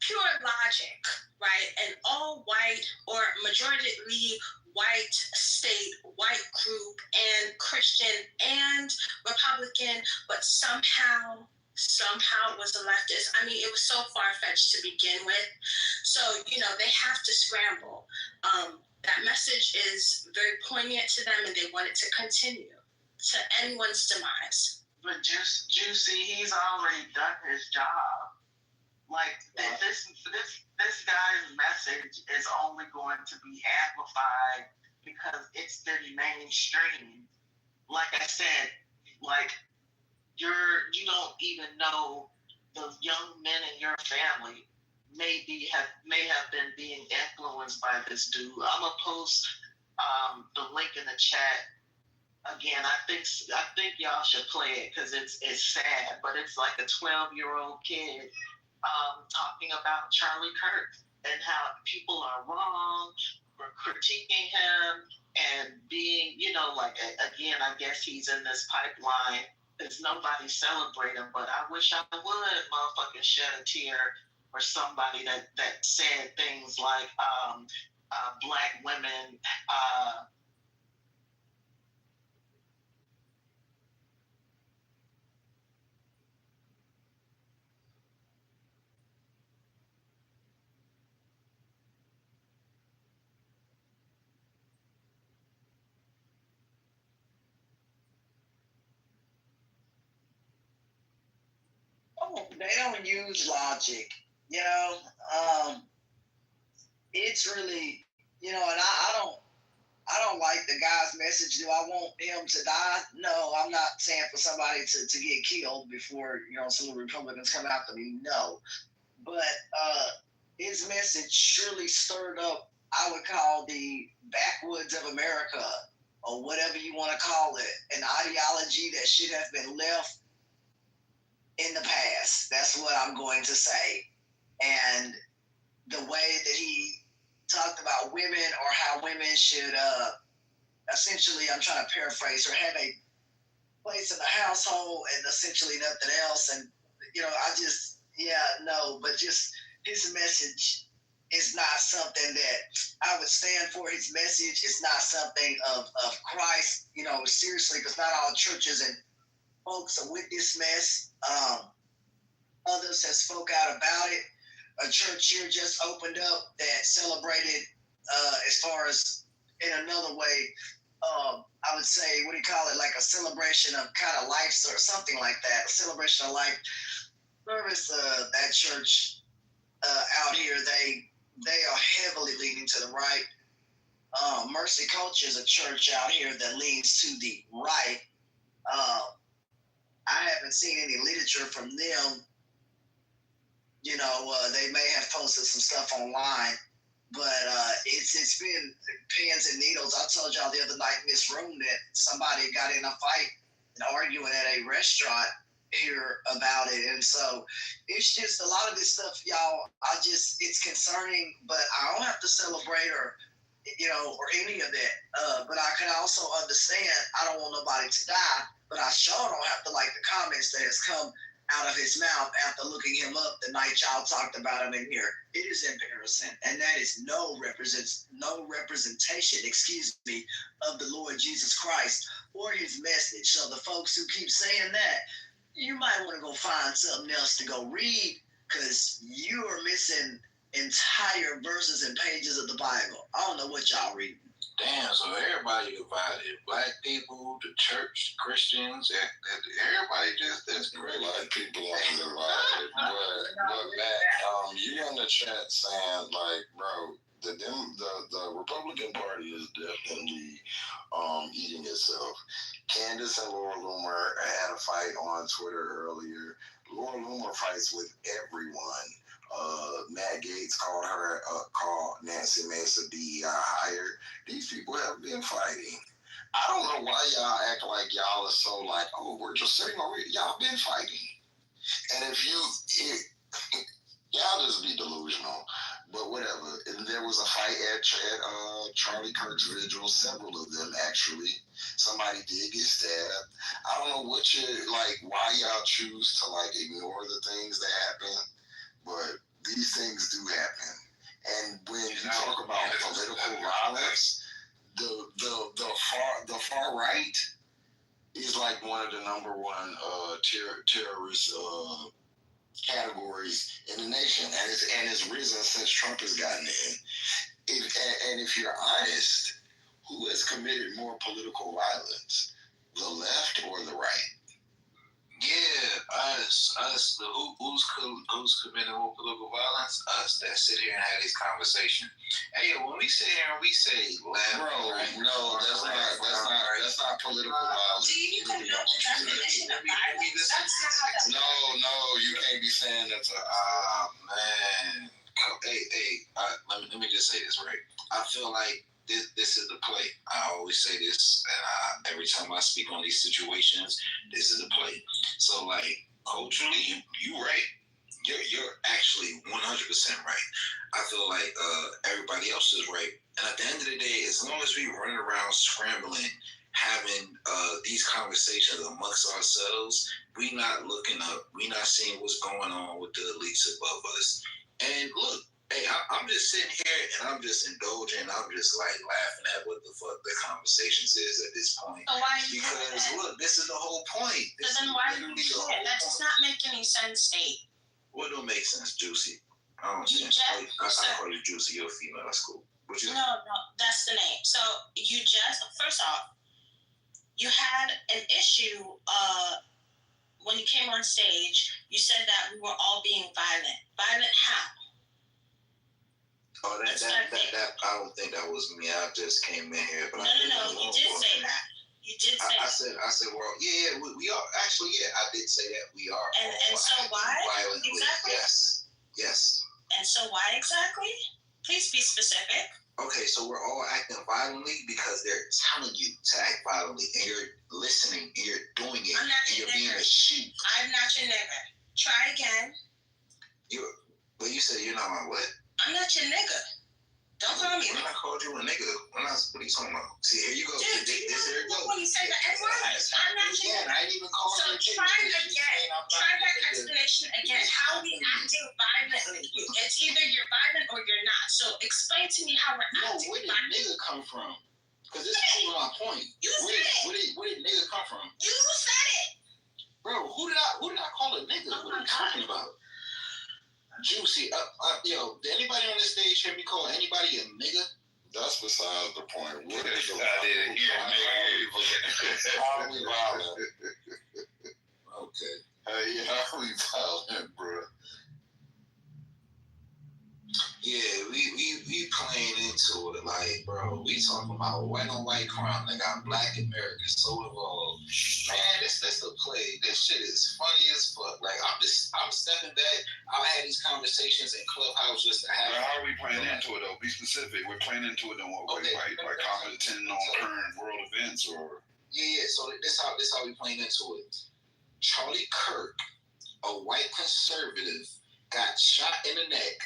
pure logic, right? An all white or majoritarily white state, white group, and Christian and Republican, but somehow it was a leftist. I mean, it was so far-fetched to begin with. So, they have to scramble. That message is very poignant to them, and they want it to continue to anyone's demise. But Juicy, he's already done his job. Like, this guy's message is only going to be amplified because it's the mainstream. Like I said, like, you don't even know the young men in your family may have been being influenced by this dude. I'm gonna post the link in the chat. Again, I think y'all should play it because it's sad, but it's like a 12-year-old kid talking about Charlie Kirk and how people are wrong for critiquing him and being, like, again, I guess he's in this pipeline because nobody celebrate him, but I wish I would motherfucking shed a tear for somebody that said things like black women they don't use logic, it's really, and I don't like the guy's message. Do I want him to die? No, I'm not saying for somebody to get killed before, some of the Republicans come after me. No, but his message surely stirred up, I would call the backwoods of America, or whatever you want to call it, an ideology that should have been left in the past. That's what I'm going to say. And the way that he talked about women, or how women should essentially, I'm trying to paraphrase, or have a place in the household and essentially nothing else. And, but just his message is not something that I would stand for. His message is not something of Christ, seriously, because not all churches and folks are with this mess. Others have spoke out about it. A church here just opened up that celebrated, as far as in another way, I would say, what do you call it? Like a celebration of kind of life or something like that. A celebration of life service. That church out here, they are heavily leaning to the right. Mercy Culture is a church out here that leans to the right. I haven't seen any literature from them. They may have posted some stuff online, but it's been pins and needles. I told y'all the other night in this room that somebody got in a fight and arguing at a restaurant here about it. And so it's just a lot of this stuff, y'all, it's concerning, but I don't have to celebrate or any of that. But I can also understand I don't want nobody to die, but I sure don't have to like the comments that has come out of his mouth after looking him up the night y'all talked about him in here. It is embarrassing, and that is no representation, of the Lord Jesus Christ or his message. So the folks who keep saying that, you might want to go find something else to go read, because you are missing entire verses and pages of the Bible. I don't know what y'all read. Damn, so everybody divided. Black people, the church, Christians, everybody there's a lot of people are divided. But Matt, you in the chat saying, like, bro, the Republican Party is definitely eating itself. Candace and Laura Loomer had a fight on Twitter earlier. Laura Loomer fights with everyone. Matt Gaetz called Nancy Mace a DEI hire. These people have been fighting. I don't know why y'all act like y'all are so like, oh, we're just sitting over here. Y'all been fighting. And y'all just be delusional. But whatever. And there was a fight at Charlie Kirk's vigil, several of them actually. Somebody did get stabbed. I don't know why y'all choose to ignore the things that happen. But these things do happen. And when you talk about political violence, the far right is like one of the number one terrorist categories in the nation, and it's risen since Trump has gotten in. And if you're honest, who has committed more political violence, the left or the right? Yeah, us, who's committing more political violence? Us that sit here and have this conversation. Hey, when we sit here and we say left, bro, right, no, that's not political violence. Do you even know the definition of violence? No, you can't be saying that to man. Let me just say this, right? I feel like this is the play. I always say this, and every time I speak on these situations, this is a play. So, culturally, you right. You're actually 100% right. I feel like everybody else is right. And at the end of the day, as long as we run around scrambling, having these conversations amongst ourselves, we not looking up. We not seeing what's going on with the elites above us. And look, hey, I'm just sitting here and I'm just indulging. I'm just laughing at what the fuck the conversations is at this point. So why you because look, this is the whole point. So then why do you do it? That does not make any sense, Nate. What don't make sense, Juicy? I don't You understand. I call you Juicy. You're a female. That's cool. No, that's the name. So first off, you had an issue when you came on stage. You said that we were all being violent. Violent how? Oh, that I don't think that was me. I just came in here. But no. You did say that. You did say that. I said, well, yeah, we are. Actually, yeah, I did say that we are. And so why? Violently. Exactly. Yes. And so why exactly? Please be specific. Okay, so we're all acting violently because they're telling you to act violently, and you're listening, and you're doing it, and you're being a sheep. I'm not your nigga. Try again. You said you're not my what? I'm not your nigga. Don't call me. When I called you a nigga, what are you talking about? See, here you go. Dude, here you go. When you say the N-word, I'm not your nigga. I didn't even call you a nigga. So try again. Try that explanation again. How are we acting violently? It's either you're violent or you're not. So explain to me how we're acting. Where did nigga come from? Because this is proving my point. You said it. Where did nigga come from? You said it. Bro, who did I call a nigga? What are you talking about? Juicy, yo, did anybody on this stage hear me call anybody a nigga? That's besides the point. What is the I didn't hear How are we violent? Okay. Hey, how we violent, bro? Yeah, we playing into it like, bro, we talking about white on white crime that got black Americans so involved. Man, this the play. This shit is funny as fuck. Like I'm stepping back. I've had these conversations in Clubhouse just to have. How are we playing into it though? Be specific. We're playing into it in what way? Like commenting on current world events or Yeah. So this how we playing into it. Charlie Kirk, a white conservative, got shot in the neck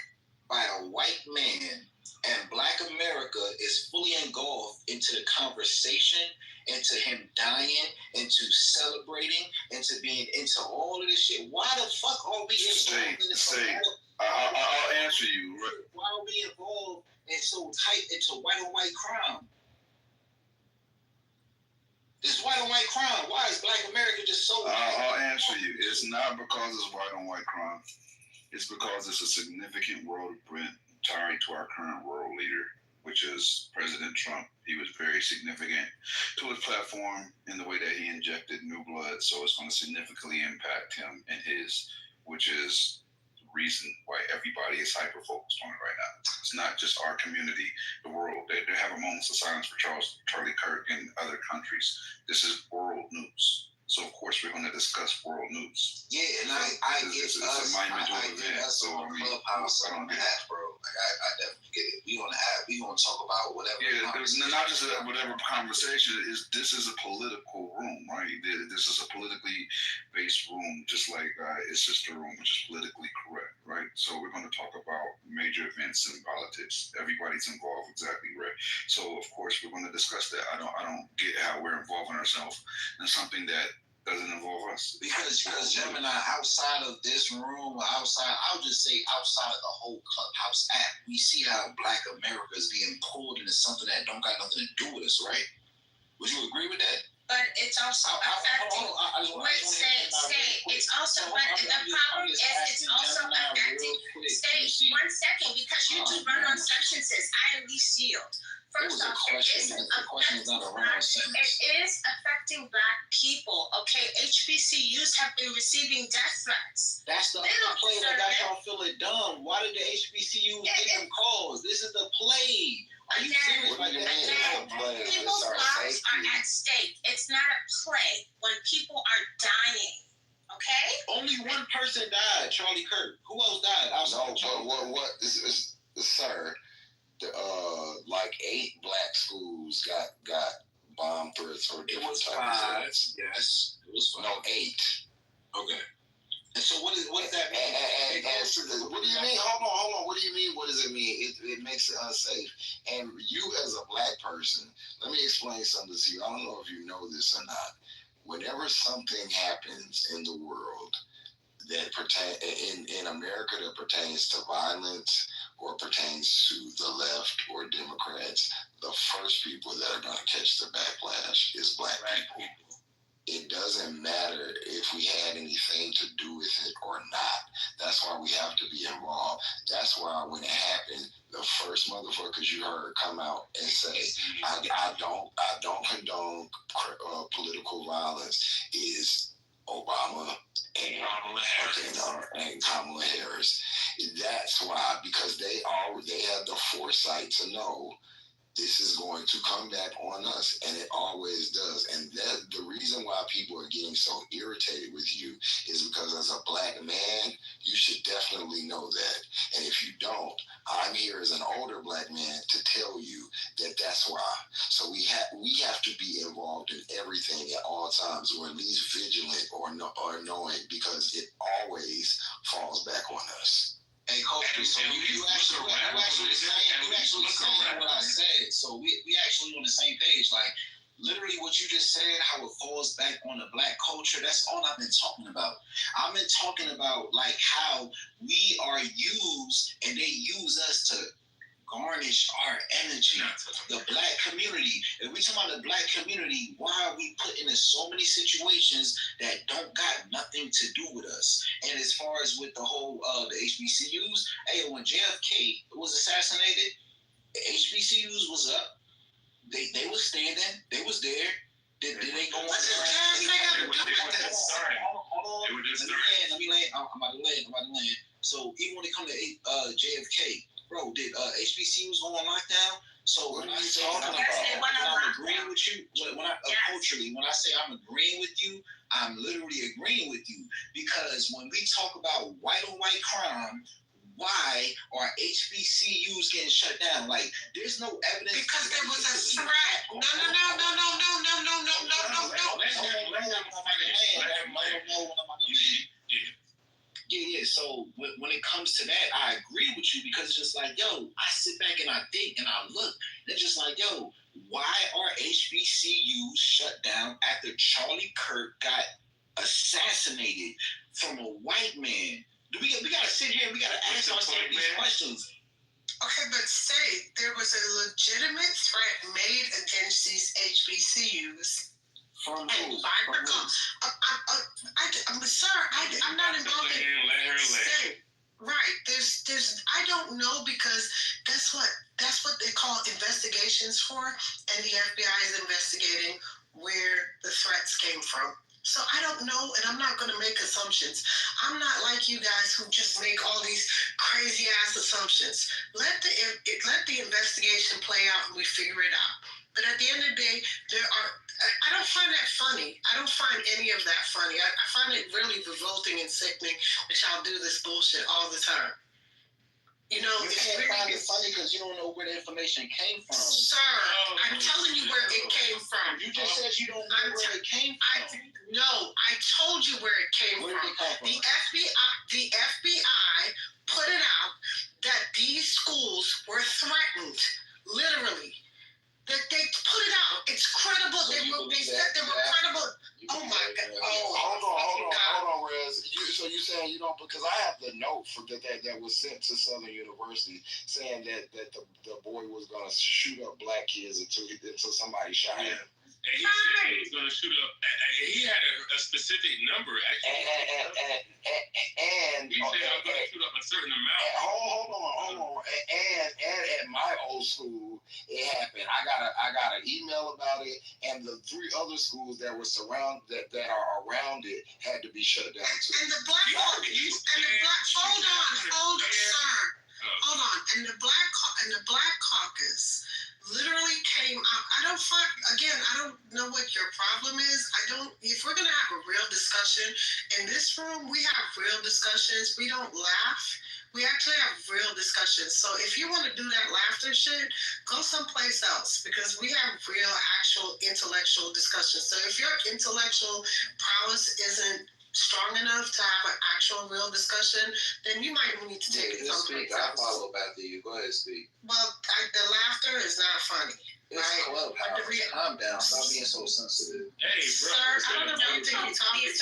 by a white man, and black America is fully engulfed into the conversation, into him dying, into celebrating, into being into all of this shit. Why the fuck are we involved in this? I'll answer you. Why are we involved and so tight into white on white crime? This is white on white crime. Why is black America just so I'll answer you. It's not because it's white on white crime. It's because it's a significant world event tied to our current world leader, which is President Trump. He was very significant to his platform in the way that he injected new blood. So it's going to significantly impact him and his, which is the reason why everybody is hyper-focused on it right now. It's not just our community, the world. They have a moment of silence for Charlie Kirk and other countries. This is world news. So of course we're going to discuss world news. Yeah, and I get us. I get us on Clubhouse on the app, bro. Like I definitely get it. We on the app. We gonna talk about whatever. Yeah, there's not just whatever conversation is. This is a political room, right? This is a politically based room, just like its sister room, which is politically correct, right? So we're going to talk about major events in politics. Everybody's involved, exactly right. So of course we're going to discuss that. I don't get how we're involving ourselves in something that doesn't involve us. Because Gemini, outside of this room, I'll just say outside of the whole Clubhouse app, we see how black America is being pulled into something that don't got nothing to do with us, right? Would you agree with that? But it's also affecting. It's also, but the problem is it's also affecting. Stay 1 second, because you do run on substances. I at least yield. First off, it is affecting black people. Okay, HBCUs have been receiving death threats. That's the play that got y'all feeling dumb. Why did the HBCUs get them calls? This is the play. Are you serious? People's lives are at stake. It's not a play when people are dying. Okay? Only one person died, Charlie Kirk. Who else died? What is sir? Like 8 black schools got bomb threats or different types of threats. Yes, it was 5. No, 8. Okay. And so what does that mean? What do you mean? Hold on. What do you mean? What does it mean? It makes it unsafe. And you as a black person, let me explain something to you. I don't know if you know this or not. Whenever something happens in the world that pertain in America that pertains to violence or pertains to the left or Democrats, the first people that are going to catch the backlash is black people. It doesn't matter if we had anything to do with it or not. That's why we have to be involved. That's why when it happened, the first motherfuckers you heard come out and say, I don't condone political violence is Obama and Kamala Harris. That's why, because they have the foresight to know this is going to come back on us, and it always does. And that the reason why people are getting so irritated with you is because as a black man, you should definitely know that. And if you don't, I'm here as an older black man to tell you that that's why. So we have to be involved in everything at all times, or at least vigilant or knowing, because it always falls back on us. Hey, Coach, so you actually saying what I said. So we actually on the same page. Like, literally what you just said, how it falls back on the black culture, that's all I've been talking about. I've been talking about, like, how we are used and they use us to tarnish our energy. The black community. If we talk about the black community, why are we put in so many situations that don't got nothing to do with us? And as far as with the whole the HBCUs, hey, when JFK was assassinated, the HBCUs was up. They was standing. They was there. Did they go on? Let me land. I'm about to land. So even when it comes to JFK, bro, did HBCUs go on lockdown? So when I say I'm agreeing with you, culturally, when I say I'm agreeing with you, I'm literally agreeing with you, because when we talk about white on white crime, why are HBCUs getting shut down? Like, there's no evidence. Because there was a threat. No. Yeah. So when it comes to that, I agree with you, because it's just like, yo, I sit back and I think and I look. And it's just like, yo, why are HBCUs shut down after Charlie Kirk got assassinated from a white man? We gotta sit here and we gotta ask ourselves these questions. Okay, but say there was a legitimate threat made against these HBCUs. From and who? I'm not involved in it. Right. There's I don't know, because that's what they call investigations for, and the FBI is investigating where the threats came from. So I don't know, and I'm not going to make assumptions. I'm not like you guys who just make all these crazy ass assumptions. Let the investigation play out and we figure it out. But at the end of the day, I don't find that funny. I don't find any of that funny. I find it really revolting and sickening that y'all do this bullshit all the time. You know, you can't find it funny because you don't know where the information came from. Sir, I'm telling you where it came from. You just said you don't know where it came from. No, I told you where it came from. The FBI put it out that these schools were threatened, literally. That they put it out. It's credible. So they said they were credible. Oh my God. Hold on, Rez. So you saying you don't, because I have the note that was sent to Southern University saying that the boy was gonna shoot up black kids until somebody shot him. And he said he was going to shoot up. He had a specific number, actually. And he said, I'm going to shoot up a certain amount. Hold on. And at my old school, it happened. I got an email about it, and the 3 other schools that were that are around it had to be shut down too. And the black and the black caucus literally came out. I don't know what your problem is. If we're gonna have a real discussion in this room, we have real discussions. We don't laugh. We actually have real discussions. So if you want to do that laughter shit, go someplace else, because we have real, actual intellectual discussions. So if your intellectual prowess isn't strong enough to have an actual real discussion, then you might need to take it someplace else. I'll follow up after you. Go ahead, speak. Well, the laughter is not funny. It's Clubhouse. Calm down. Stop being so sensitive. Hey, bro. Sir, I don't know who you think you're talking to.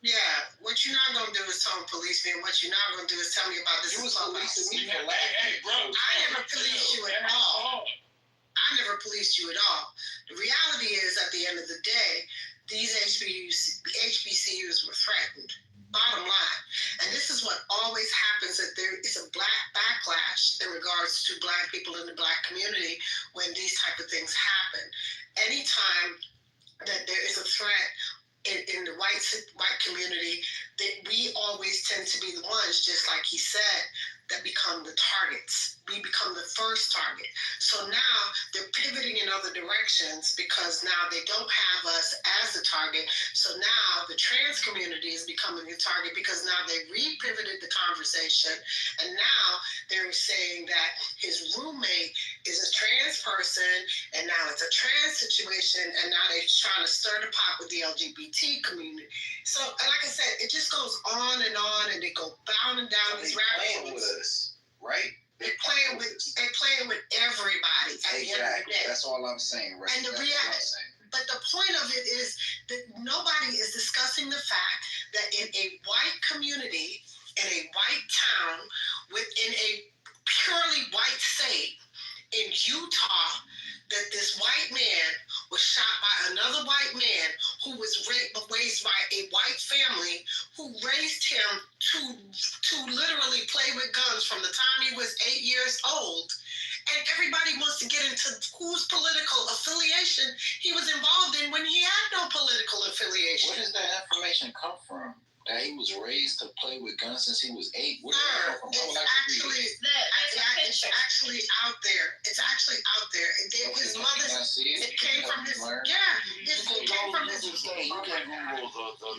Yeah, what you're not gonna do is tell police me, and what you're not gonna do is tell me about this. You was policing me for Hey, bro. I never policed you at all. The reality is, at the end of the day, these HBCUs were threatened. Bottom line. And this is what always happens, that there is a black backlash in regards to black people in the black community when these type of things happen. Anytime that there is a threat in the white community, that we always tend to be the ones, just like he said, that become the targets. We become the first target. So now they're pivoting in other directions, because now they don't have us as the target. So now the trans community is becoming the target, because now they re-pivoted the conversation, and now they're saying that his roommate is a trans person, and now it's a trans situation, and now they're trying to stir the pot with the LGBT community. So, like I said, it just goes on, and they go bounding down these rabbit holes. Right? They're playing with everybody at the end of the day. That's all I'm saying, right? And but the point of it is that nobody is discussing the fact that in a white community, in a white town, within a purely white years old. And everybody wants to get into whose political affiliation he was involved in when he had no political affiliation. Where does that information come from? That he was raised to play with guns since he was 8? Where did that come from? It's actually out there. It's actually out there. His mother's. It came from his. Yeah. It came from his. You can Google the.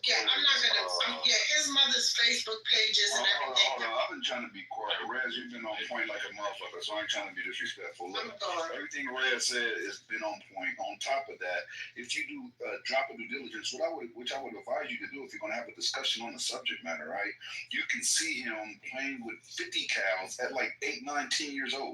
Yeah, I'm not gonna. His mother's Facebook pages and everything. Hold on. I've been trying to be quiet. Rez, you've been on point like a motherfucker, so I ain't trying to be disrespectful. Look, everything Rez said has been on point. On top of that, if you do drop a due diligence, which I would advise you to do if you're going to have a discussion on the subject matter, right? You can see him playing with 50 cals at like 8, 9, 10 years old.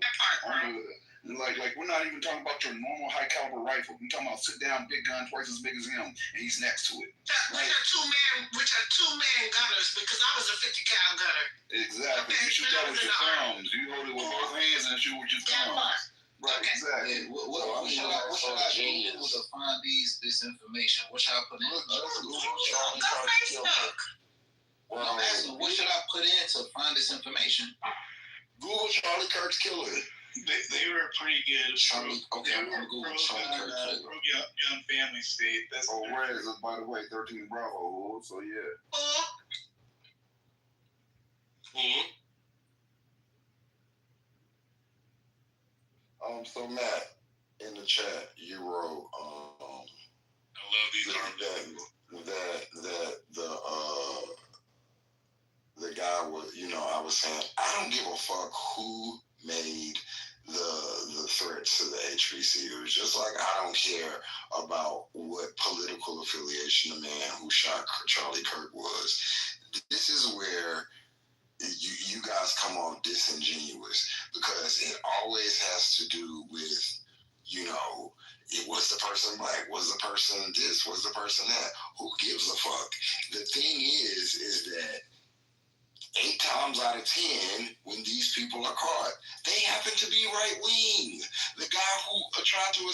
Like we're not even talking about your normal high caliber rifle. We're talking about sit down big gun twice as big as him, and he's next to it. Which are two-man gunners, because I was a 50 cal gunner. Exactly. Okay, you shoot that with your thumbs. You hold it with both hands and shoot with your thumbs. Right, okay. Exactly. What should I do to find this information? What should I put in? Facebook. Well, I'm asking, what should I put in to find this information? Google Charlie Kirk's killer. They were pretty good. Charlie, okay, I'm gonna Google Charlie Kirk killer. Young Family State. That's where is it, by the way? 13 Bravo. So yeah. So Matt, in the chat, you wrote, I love these the guy was, I was saying, I don't give a fuck who made the threats to the HBCUs, just like I don't care about what political affiliation the man who shot Charlie Kirk was. This is where you guys come off disingenuous, because it always has to do with, was the person black? Was the person this? Was the person that? Who gives a fuck? The thing is that 8 times out of 10, when these people are caught, they happen to be right wing. The guy who tried to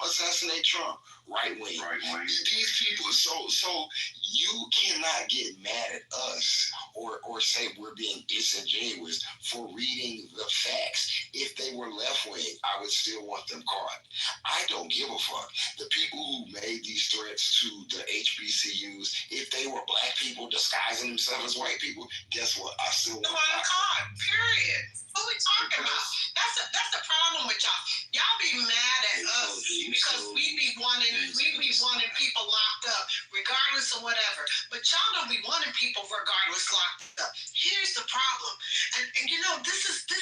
assassinate Trump, right wing. These people, so you cannot get mad at us or say we're being disingenuous for reading the facts. If they were left wing, I would still want them caught. I don't give a fuck. The people who made these threats to the HBCUs, if they were black people disguising themselves as white people, guess what? I still want them caught. Period. What we talking about? That's the problem with y'all. Y'all be mad at us because we be wanting people locked up regardless of whatever. But y'all don't be wanting people regardless locked up. Here's the problem, and this is the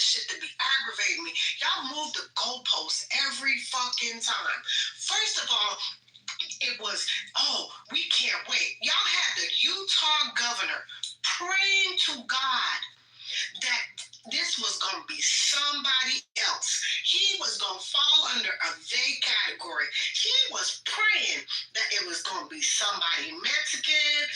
shit that be aggravating me. Y'all move the goalposts every fucking time. First of all, it was, we can't wait. Y'all had the Utah governor praying to God that this was going to be somebody else. He was going to fall under a they category. He was praying that it was going to be somebody Mexican,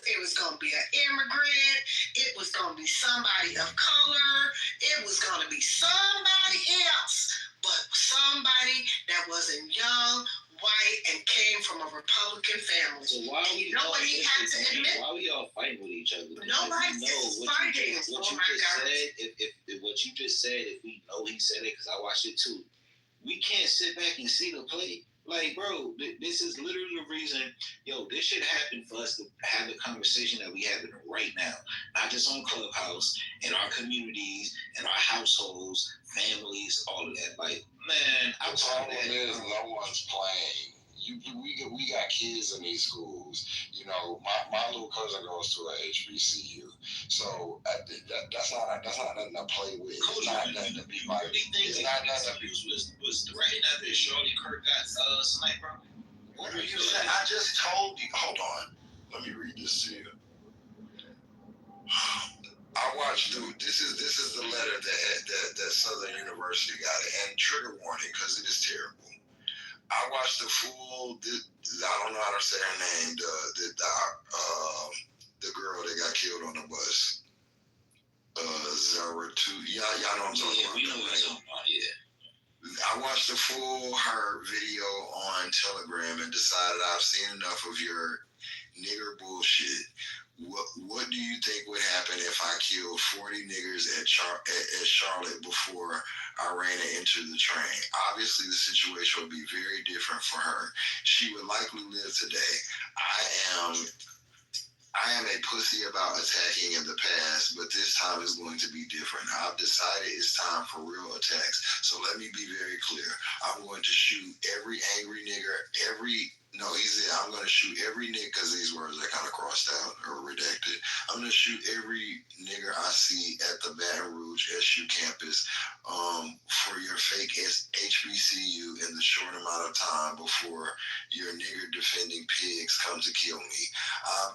it was going to be an immigrant, it was going to be somebody of color, it was going to be somebody else, but somebody that wasn't young, white, and came from a Republican family. So why are we what he had to admit? Why are we all fighting with each other? Nobody's fighting. What you just said, if we know he said it, because I watched it too, we can't sit back and see the play. Like, bro, this is literally the reason, this should happen for us to have the conversation that we having right now. Not just on Clubhouse, in our communities, in our households, families, all of that. Like, man, the problem is no one's playing. We got kids in these schools. My little cousin goes to a HBCU, so that's not nothing to play with. It's not nothing to be like. It's not nothing to be. Was threatened after Charlie Kirk got sniped, bro. What are you saying? I just told you. Hold on. Let me read this to you. I watched. This is the letter that Southern University got, and trigger warning because it is terrible. I watched the full. I don't know how to say her name. The girl that got killed on the bus. Zara 2. Y'all know what I'm talking about. We know what you're talking about. Yeah. I watched the full her video on Telegram and decided I've seen enough of your nigger bullshit. What do you think would happen if I killed 40 niggers at Charlotte before I ran it into the train? Obviously, the situation would be very different for her. She would likely live today. I am a pussy about attacking in the past, but this time is going to be different. I've decided it's time for real attacks. So let me be very clear. I'm going to shoot every angry nigger, I'm going to shoot every nigger, because these words are kind of crossed out or redacted. I'm going to shoot every nigger I see at the Baton Rouge SU campus for your fake HBCU in the short amount of time before your nigger defending pigs come to kill me. I'm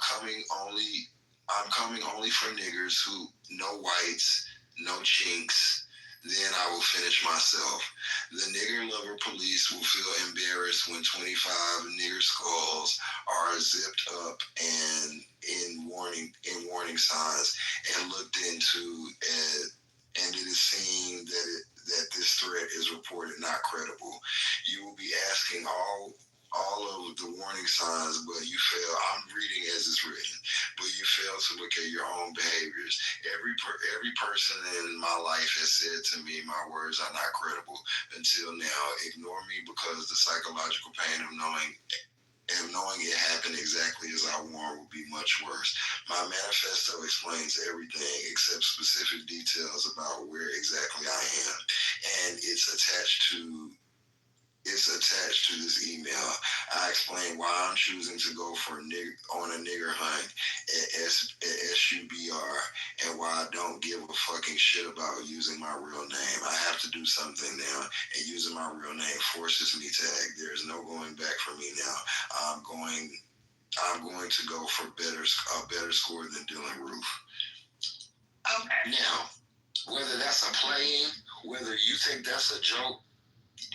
coming only for niggers who no whites, no chinks. Then I will finish myself. The nigger lover police will feel embarrassed when 25 nigger skulls are zipped up and in warning signs and looked into, and it is seen that this threat is reported not credible. You will be asking all of the warning signs, but you fail. I'm reading as it's written, but you fail to look at your own behaviors. Every person in my life has said to me, my words are not credible. Until now, ignore me because the psychological pain of knowing it happened exactly as I warned would be much worse. My manifesto explains everything except specific details about where exactly I am, and it's attached to this email. I explain why I'm choosing to go on a nigger hunt at SUBR and why I don't give a fucking shit about using my real name. I have to do something now, and using my real name forces me to act. There's no going back for me now. I'm going to go for a better score than Dylan Roof. Okay. Now, whether that's a play-in, whether you think that's a joke,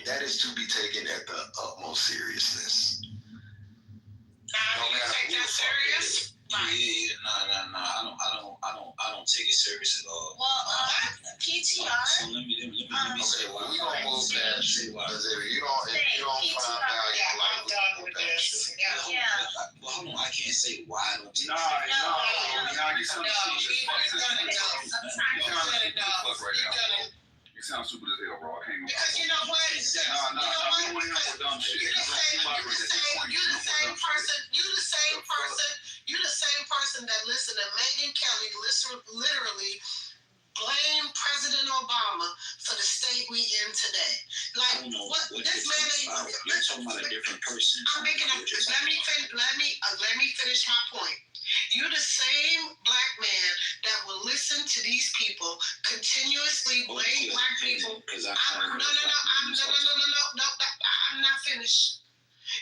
that is to be taken at the utmost seriousness. No matter take that serious? Yeah, no. I don't take it serious at all. Well, PTR. So let me say why. We gonna move past it because if you don't find value, I'm done with this. Yeah. But hold on, I can't say why I don't take it serious. You sound stupid as hell, bro. I can't even. Because you know what? You the same person that listened to Megyn Kelly literally blame President Obama for the state we in today. Like what this man is. You're talking about a different person. I'm making a. Let me finish my point. You're the same black man that will listen to these people continuously blame black people. I'm not finished.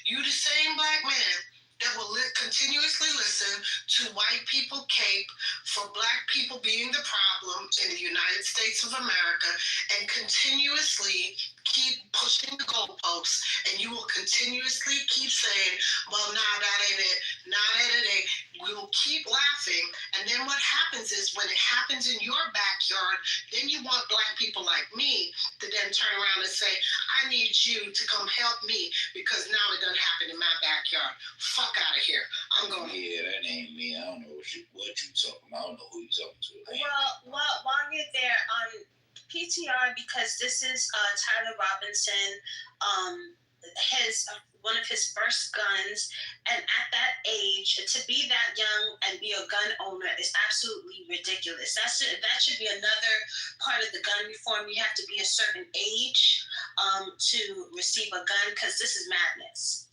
You're the same black man that will continuously listen to white people cape for black people being the problem in the United States of America and continuously keep pushing the goalposts, and you will continuously keep saying, well, nah, that ain't it. Nah, that ain't it. We will keep laughing, and then what happens is when it happens in your backyard, then you want black people like me to then turn around and say, I need you to come help me because now it doesn't happen in my backyard. Fuck out of here. I'm going. Yeah, that ain't me. I don't know what you talking about. I don't know who you talking to. Well, while you're there on PTR, because this is Tyler Robinson, one of his first guns, and at that age, to be that young and be a gun owner is absolutely ridiculous. That should be another part of the gun reform. You have to be a certain age to receive a gun, because this is madness.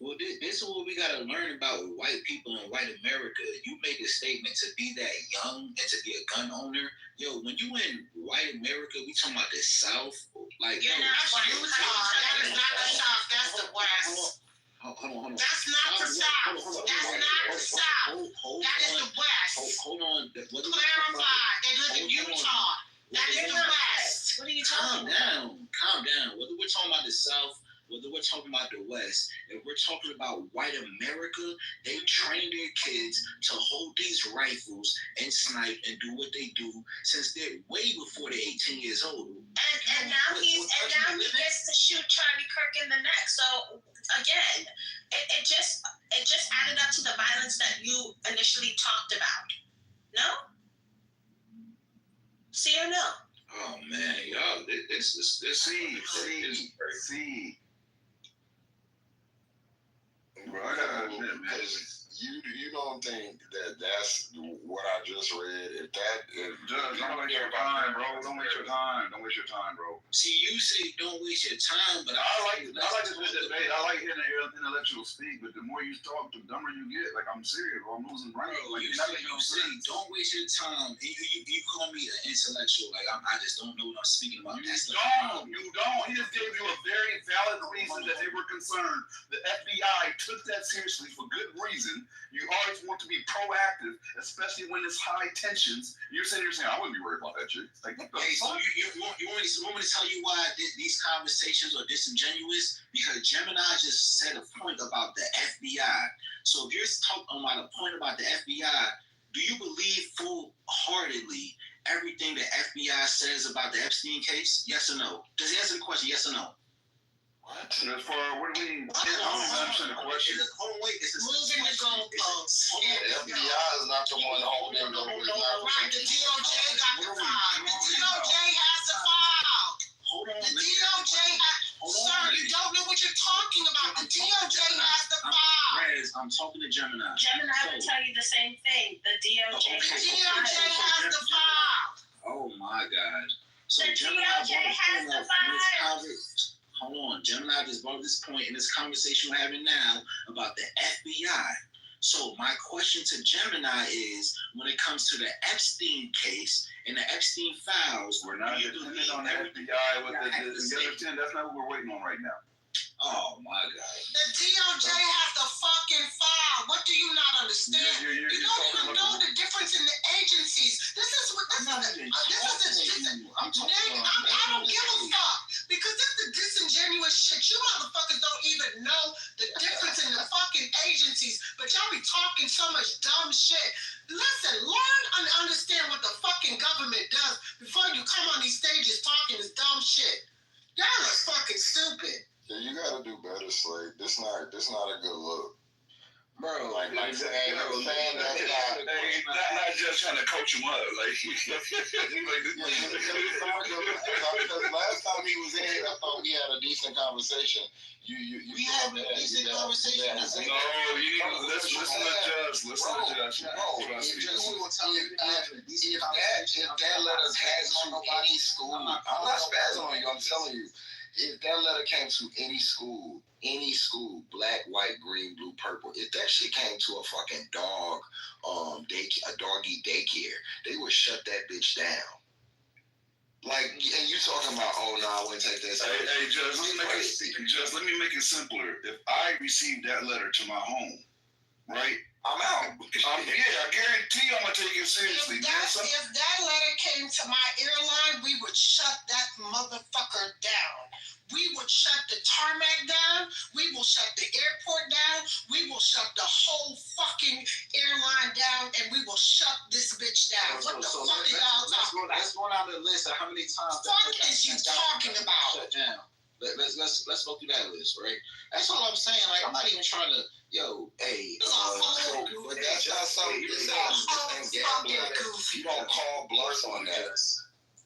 Well, this is what we got to learn about white people in white America. You made a statement to be that young and to be a gun owner. Yo, when you in white America, we talking about the South. Like, you're not white. That is not the South. That's the West. Hold on. That's not the South. That's not the South. That is the West. Hold on. Clarify. They live in Utah. That is the West. What are you talking about? Calm down. Whether we're talking about the South, whether we're talking about the West, if we're talking about white America, they train their kids to hold these rifles and snipe and do what they do since they're way before they're 18 years old. And now he gets to shoot Charlie Kirk in the neck. So again, it just added up to the violence that you initially talked about. No? See or no? Oh man, y'all, this See. Bro, I gotta admit, man. You don't think that's what I just read? If Judge, don't waste your time, bro. Don't waste your time. Don't waste your time, bro. See, you say don't waste your time, but I like this debate. I like hearing the intellectual speak, but the more you talk, the dumber you get. Like, I'm serious, bro. I'm losing brain. Like, you say don't waste your time. You call me an intellectual. Like, I just don't know what I'm speaking about. You don't. He just gave you a very valid reason that they were concerned. The FBI took that seriously for good reason. You always want to be proactive, especially when it's high tensions. You're saying, I wouldn't be worried about that shit. Like, hey, so you want me to tell you why these conversations are disingenuous? Because Gemini just said a point about the FBI. So if you're talking about a point about the FBI, do you believe full-heartedly everything the FBI says about the Epstein case? Yes or no? Just answer the question, yes or no. What? As far as what do we mean? I don't understand the question. Hold on, wait. It's moving the goalposts. The FBI is not the one holding the Right, the DOJ got the file. The DOJ has the file. Hold on. The DOJ has. Sir, you don't know what you're talking about. The DOJ has the file. Rez, I'm talking to Gemini. Gemini will tell you the same thing. The DOJ. The DOJ has the file. Oh my God. So the Gemini DOJ has the file. Hold on, Gemini just brought this point in this conversation we're having now about the FBI. So my question to Gemini is, when it comes to the Epstein case and the Epstein files, we're not dependent on the FBI. You understand? That's not what we're waiting on right now. Oh my God. The DOJ has the fucking file. What do you not understand? You don't even know the difference in the agencies. I don't give a fuck. Because this is the disingenuous shit. You motherfuckers don't even know the difference in the fucking agencies. But y'all be talking so much dumb shit. Listen, learn and understand what the fucking government does before you come on these stages talking this dumb shit. Y'all are fucking stupid. Yeah, you gotta do better, Slade. This not a good look. Bro, like not just trying to coach him up, because last time he was in here, I thought we had a decent conversation. We have a decent conversation. No, you need to listen to Judge. Listen to Judge. If that letter came to any school, I'm not spazzing on you. I'm telling you. If that letter came to any school, black, white, green, blue, purple, if that shit came to a fucking doggy daycare, they would shut that bitch down. Like, and you talking about, oh no, I wouldn't take this. Hey, Judge, let me make it simpler. If I received that letter to my home, right? I'm out. I guarantee I'm gonna take it seriously. If that letter came to my airline, we would shut that motherfucker down. We would shut the tarmac down. We will shut the airport down. We will shut the whole fucking airline down, and we will shut this bitch down. What the fuck are y'all talking about? Let's go down the list of how many times. What is you talking about? Shut down. Let's go through that list, right? That's all I'm saying. Like, I'm not even trying to, hey. But that's not something you don't call bluffs on that.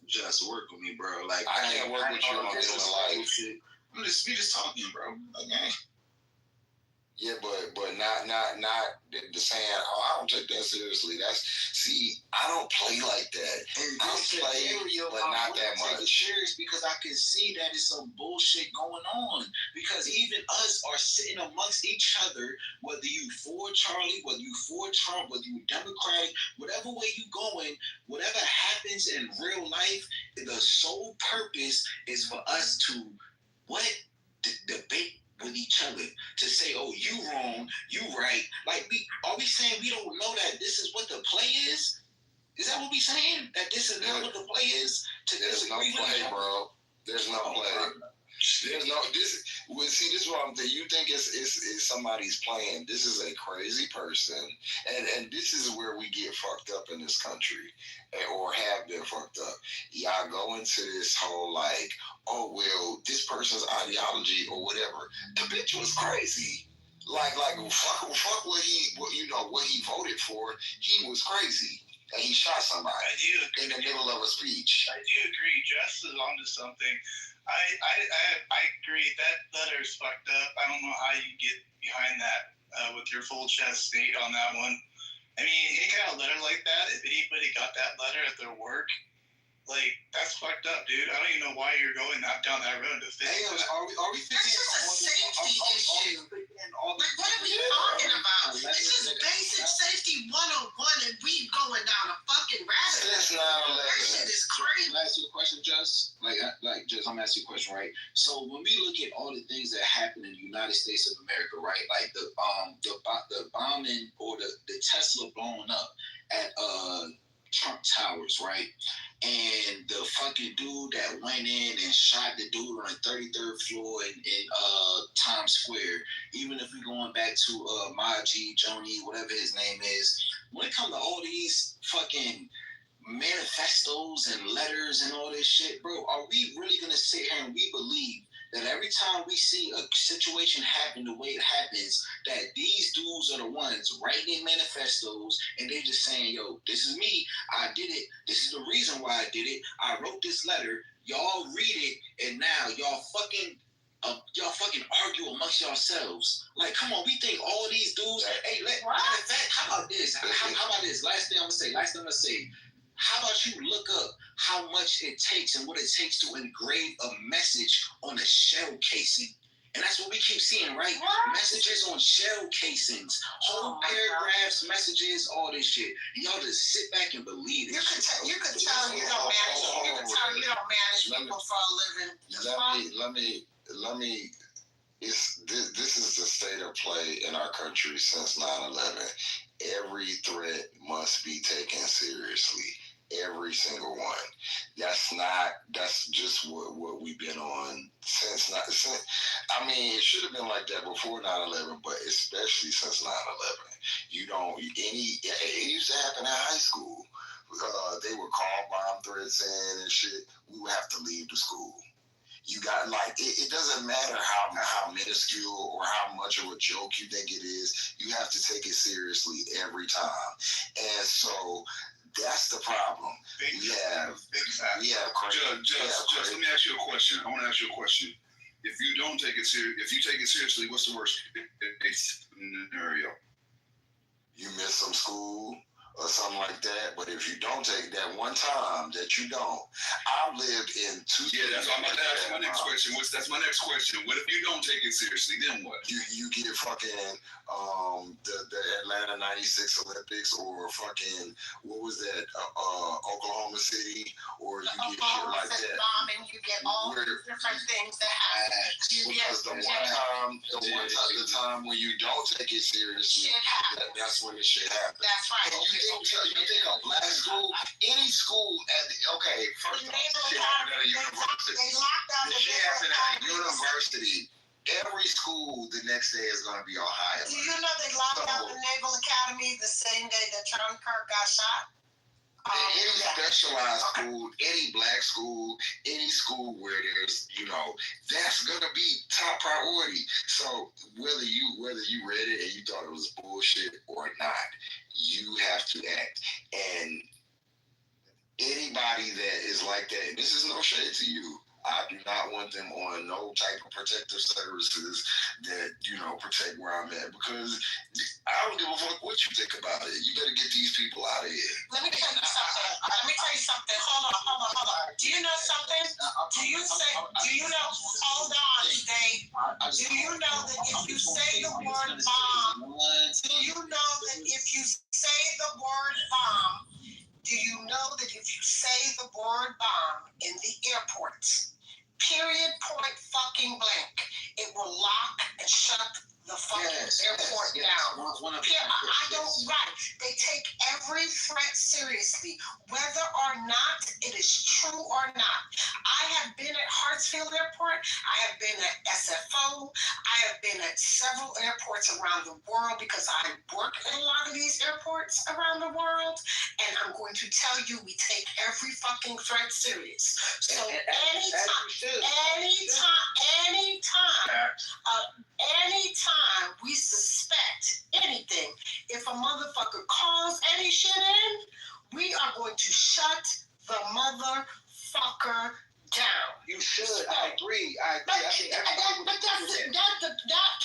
Just work with me, bro. Like, I can't work with you on this life. We just talking, bro. Okay. Yeah, but not the saying, oh, I don't take that seriously. I don't play like that. I play, but not that much. It's serious because I can see that it's some bullshit going on. Because even us are sitting amongst each other, whether you for Charlie, whether you for Trump, whether you Democratic, whatever way you going, whatever happens in real life, the sole purpose is for us to debate with each other, to say, oh, you wrong, you right. Like, are we saying we don't know that this is what the play is? Is that what we saying? That this is not what the play is? There's no play, bro. There's no play. There's no this. Well, see, this is what I'm thinking. You think it's somebody's playing? This is a crazy person, and this is where we get fucked up in this country, or have been fucked up. Y'all go into this whole like, oh well, this person's ideology or whatever. The bitch was crazy. fuck what he voted for. He was crazy. And he shot somebody in the middle of a speech. I do agree. Jess is onto something. I agree. That letter is fucked up. I don't know how you get behind that with your full chest state on that one. I mean, any kind of letter like that, if anybody got that letter at their work, like, that's fucked up, dude. I don't even know why you're going down that road to fix that. Are we That's just a safety issue. Like, what are we talking about? This is basic safety 101, and we going down a fucking rabbit hole. That shit is crazy. Can I ask you a question, Jess? Jess, I'm asking you a question, right? So when we look at all the things that happen in the United States of America, right? Like the bombing or the Tesla blowing up at Trump Towers, right? And the fucking dude that went in and shot the dude on the 33rd floor in Times Square. Even if we're going back to Maji, Joni, whatever his name is, when it comes to all these fucking manifestos and letters and all this shit, bro, are we really gonna sit here and we believe that every time we see a situation happen the way it happens, that these dudes are the ones writing manifestos and they're just saying, yo, this is me, I did it, this is the reason why I did it, I wrote this letter, y'all read it, and now y'all fucking argue amongst yourselves. Like, come on, we think all these dudes, hey, matter of fact, how about this? How about this? Last thing I'm gonna say. How about you look up how much it takes and what it takes to engrave a message on a shell casing? And that's what we keep seeing, right? Messages on shell casings, whole paragraphs, messages, all this shit. And y'all just sit back and believe it. You can tell you don't manage people for a living. Let me. This is the state of play in our country since 9/11. Every threat must be taken seriously. Every single one. That's just what we've been on since. I mean, it should have been like that before 9/11, but especially since 9/11. It used to happen in high school. They would call bomb threats in and shit. We would have to leave the school. You got it doesn't matter how minuscule or how much of a joke you think it is. You have to take it seriously every time. And so that's the problem. We have Just let me ask you a question. I want to ask you a question. If you don't take it if you take it seriously, what's the worst case scenario? You miss some school or something like that. But if you don't take that one time that you don't, I've lived in two. Yeah, that's what I'm about to ask my next question. That's my next question. What if you don't take it seriously? Then what? You get fucking the Atlanta '96 Olympics, or fucking what was that Oklahoma City, or you get shit like that. Bombing, you get all these different things that happen. Because the time when you don't take it seriously, that's when the shit happens. That's right. And you think a black school, any school first off, shit happened at a university. The shit happened at a university. Every school the next day is going to be on high alert. Do you know they locked down the Naval Academy the same day that Charlie Kirk got shot? Any specialized school, any black school, any school where there's, that's gonna be top priority. So whether you read it and you thought it was bullshit or not, you have to act. And anybody that is like that, and this is no shade to you, I do not want them on no type of protective services that, protect where I'm at, because I don't give a fuck what you think about it. You better get these people out of here. Let me tell you something. Hold on. Do you know something? Do you know that if you say the word bomb, in the airports, period, point, fucking blank, it will lock and shut the fucking airport down. They take every threat seriously, whether or not it is true or not. I have been at Hartsfield Airport. I have been at SFO. I have been at several airports around the world because I work at a lot of these airports around the world. And I'm going to tell you, we take every fucking threat serious. So anytime we suspect anything, if a motherfucker calls any shit in, we are going to shut the motherfucker down. You should. I agree. That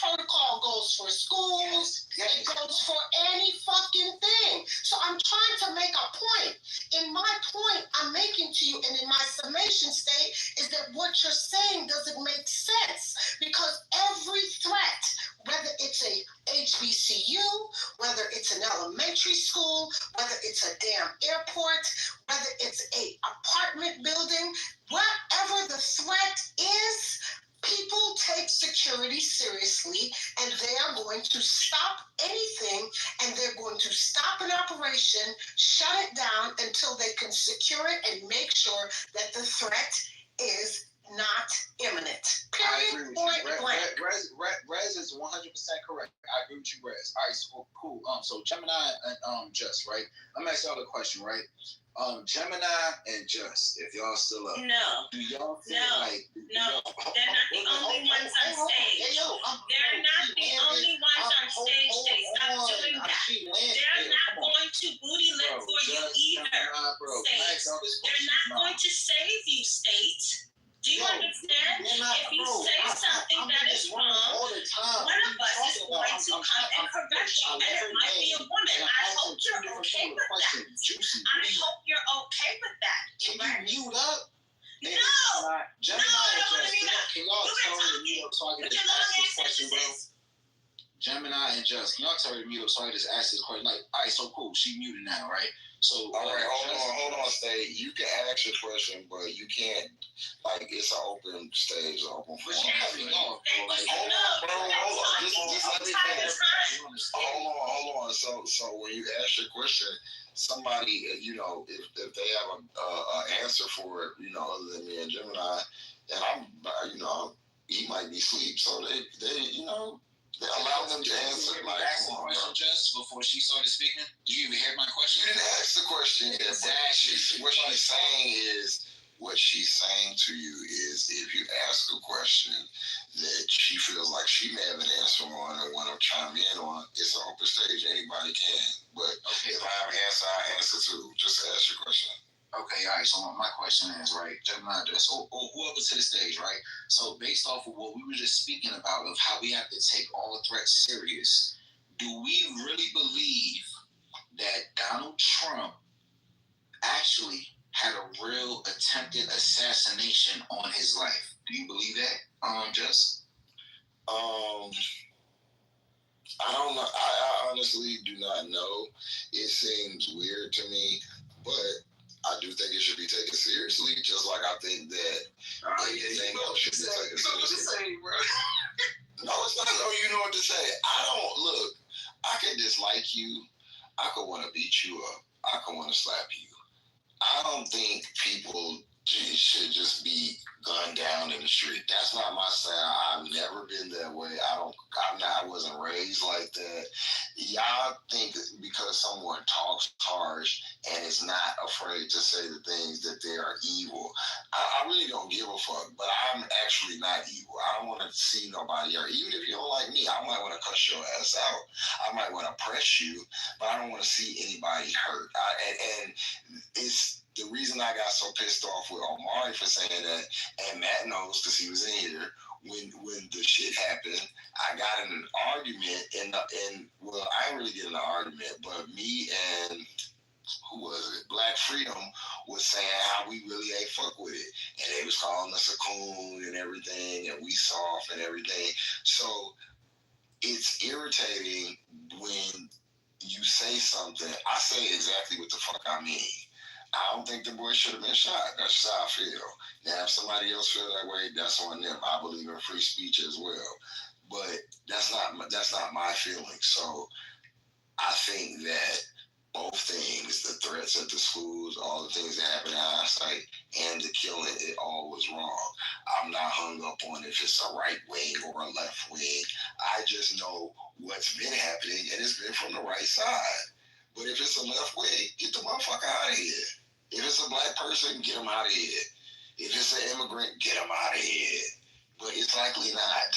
protocol goes for schools. Yes. It goes for any fucking thing. So I'm trying to make a point. And my point I'm making to you, and in my summation state, is that what you're saying doesn't make sense. Because every threat, whether it's a HBCU, whether it's an elementary school, whether it's a damn airport, whether it's a apartment building, whatever the threat is, people take security seriously, and they are going to stop anything, and they're going to stop an operation, shut it down until they can secure it and make sure that the threat is not imminent. Period. Point blank. Rez is 100% correct. I agree with you, Rez. All right, so cool. So Gemini and Just, right? I'm gonna ask y'all a question, right? Gemini and Just, if y'all still up. No. Do y'all feel like no, they're not the only ones on stage. They're not the only ones on stage. They stop doing that. They're not going to booty lick for you either, State. They're not going to save you, State. Do you understand? If you say something that is wrong, one of us is going to come and correct you, and it might be a woman. I hope you're okay with that. I hope you're okay with that. Can you mute up? No. Gemini and Just, can y'all tell me to mute up so I can just ask this question, bro? Gemini and Just, can y'all tell me to mute up so I can just ask this question? Like, all right, so cool, she muted now, right? So, all right, hold on, Stay. You can ask your question, but you can't. Like, it's an open stage, open forum. Hold on. Just let me finish. Hold on. So when you ask your question, somebody, if they have a answer for it, other than me and Gemini, and he might be asleep, so they they allow them to answer. Like, ask the question just before she started speaking. Did you even hear my question? You didn't ask the question. Exactly. What she's saying to you is, if you ask a question that she feels like she may have an answer on or want to chime in on, it's an open stage. Anybody can. But if I have an answer, I answer too. Just ask your question. Okay, all right. So my question is, right, Gemini, or whoever to the stage, right? So based off of what we were just speaking about, of how we have to take all threats serious, do we really believe that Donald Trump actually had a real attempted assassination on his life? Do you believe that, Just? I don't know. I honestly do not know. It seems weird to me, but I do think it should be taken seriously, just like I think that anything else should be taken seriously. No, it's not. No, you know what to say. I can dislike you. I could want to beat you up. I could want to slap you. I don't think people should just be gunned down in the street. That's not my style. I've never been that way. I wasn't raised like that. Y'all think that because someone talks harsh and is not afraid to say the things that they are evil. I really don't give a fuck, but I'm actually not evil. I don't want to see nobody, or even if you don't like me, I might want to cuss your ass out. I might want to press you, but I don't want to see anybody hurt. And it's the reason I got so pissed off with Omari for saying that, and Matt knows because he was in here when the shit happened. I got in an argument, and I didn't really get in an argument, but me and who was it? Black Freedom was saying how we really ain't fuck with it, and they was calling us a coon and everything, and we soft and everything. So it's irritating when you say something. I say exactly what the fuck I mean. I don't think the boy should have been shot. That's just how I feel. Now, if somebody else feel that way, that's on them. I believe in free speech as well, but that's not my feeling. So I think that both things, the threats at the schools, all the things that happened at our site, and the killing, it all was wrong. I'm not hung up on if it's a right wing or a left wing. I just know what's been happening, and it's been from the right side. But if it's a left wing, get the motherfucker out of here. If it's a black person, get him out of here. If it's an immigrant, get him out of here. But it's likely not.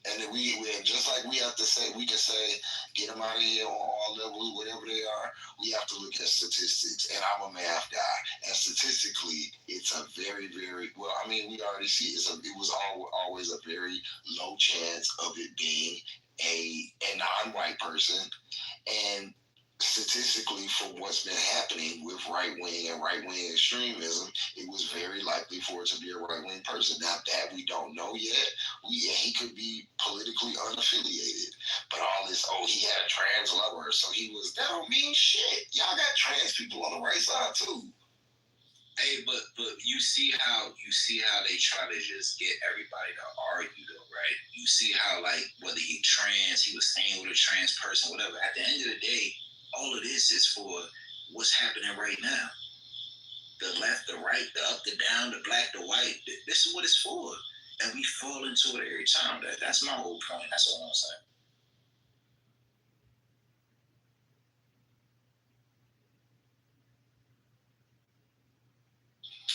And then we just like we have to say, we can say, get them out of here on all levels, whatever they are. We have to look at statistics. And I'm a math guy. And statistically, it's a very, very, well, I mean, we already see it was always a very low chance of it being a non-white person. And statistically, from what's been happening with right-wing and right-wing extremism, it was very likely for it to be a right-wing person. Now, that we don't know yet. He could be politically unaffiliated. But all this, he had a trans lover, so that don't mean shit. Y'all got trans people on the right side, too. Hey, but you see how they try to just get everybody to argue, though, right? You see how, like, whether he was staying with a trans person, whatever. At the end of the day, all of this is for what's happening right now. The left, the right, the up, the down, the black, the white. This is what it's for. And we fall into it every time. That's my whole point. That's all I'm saying.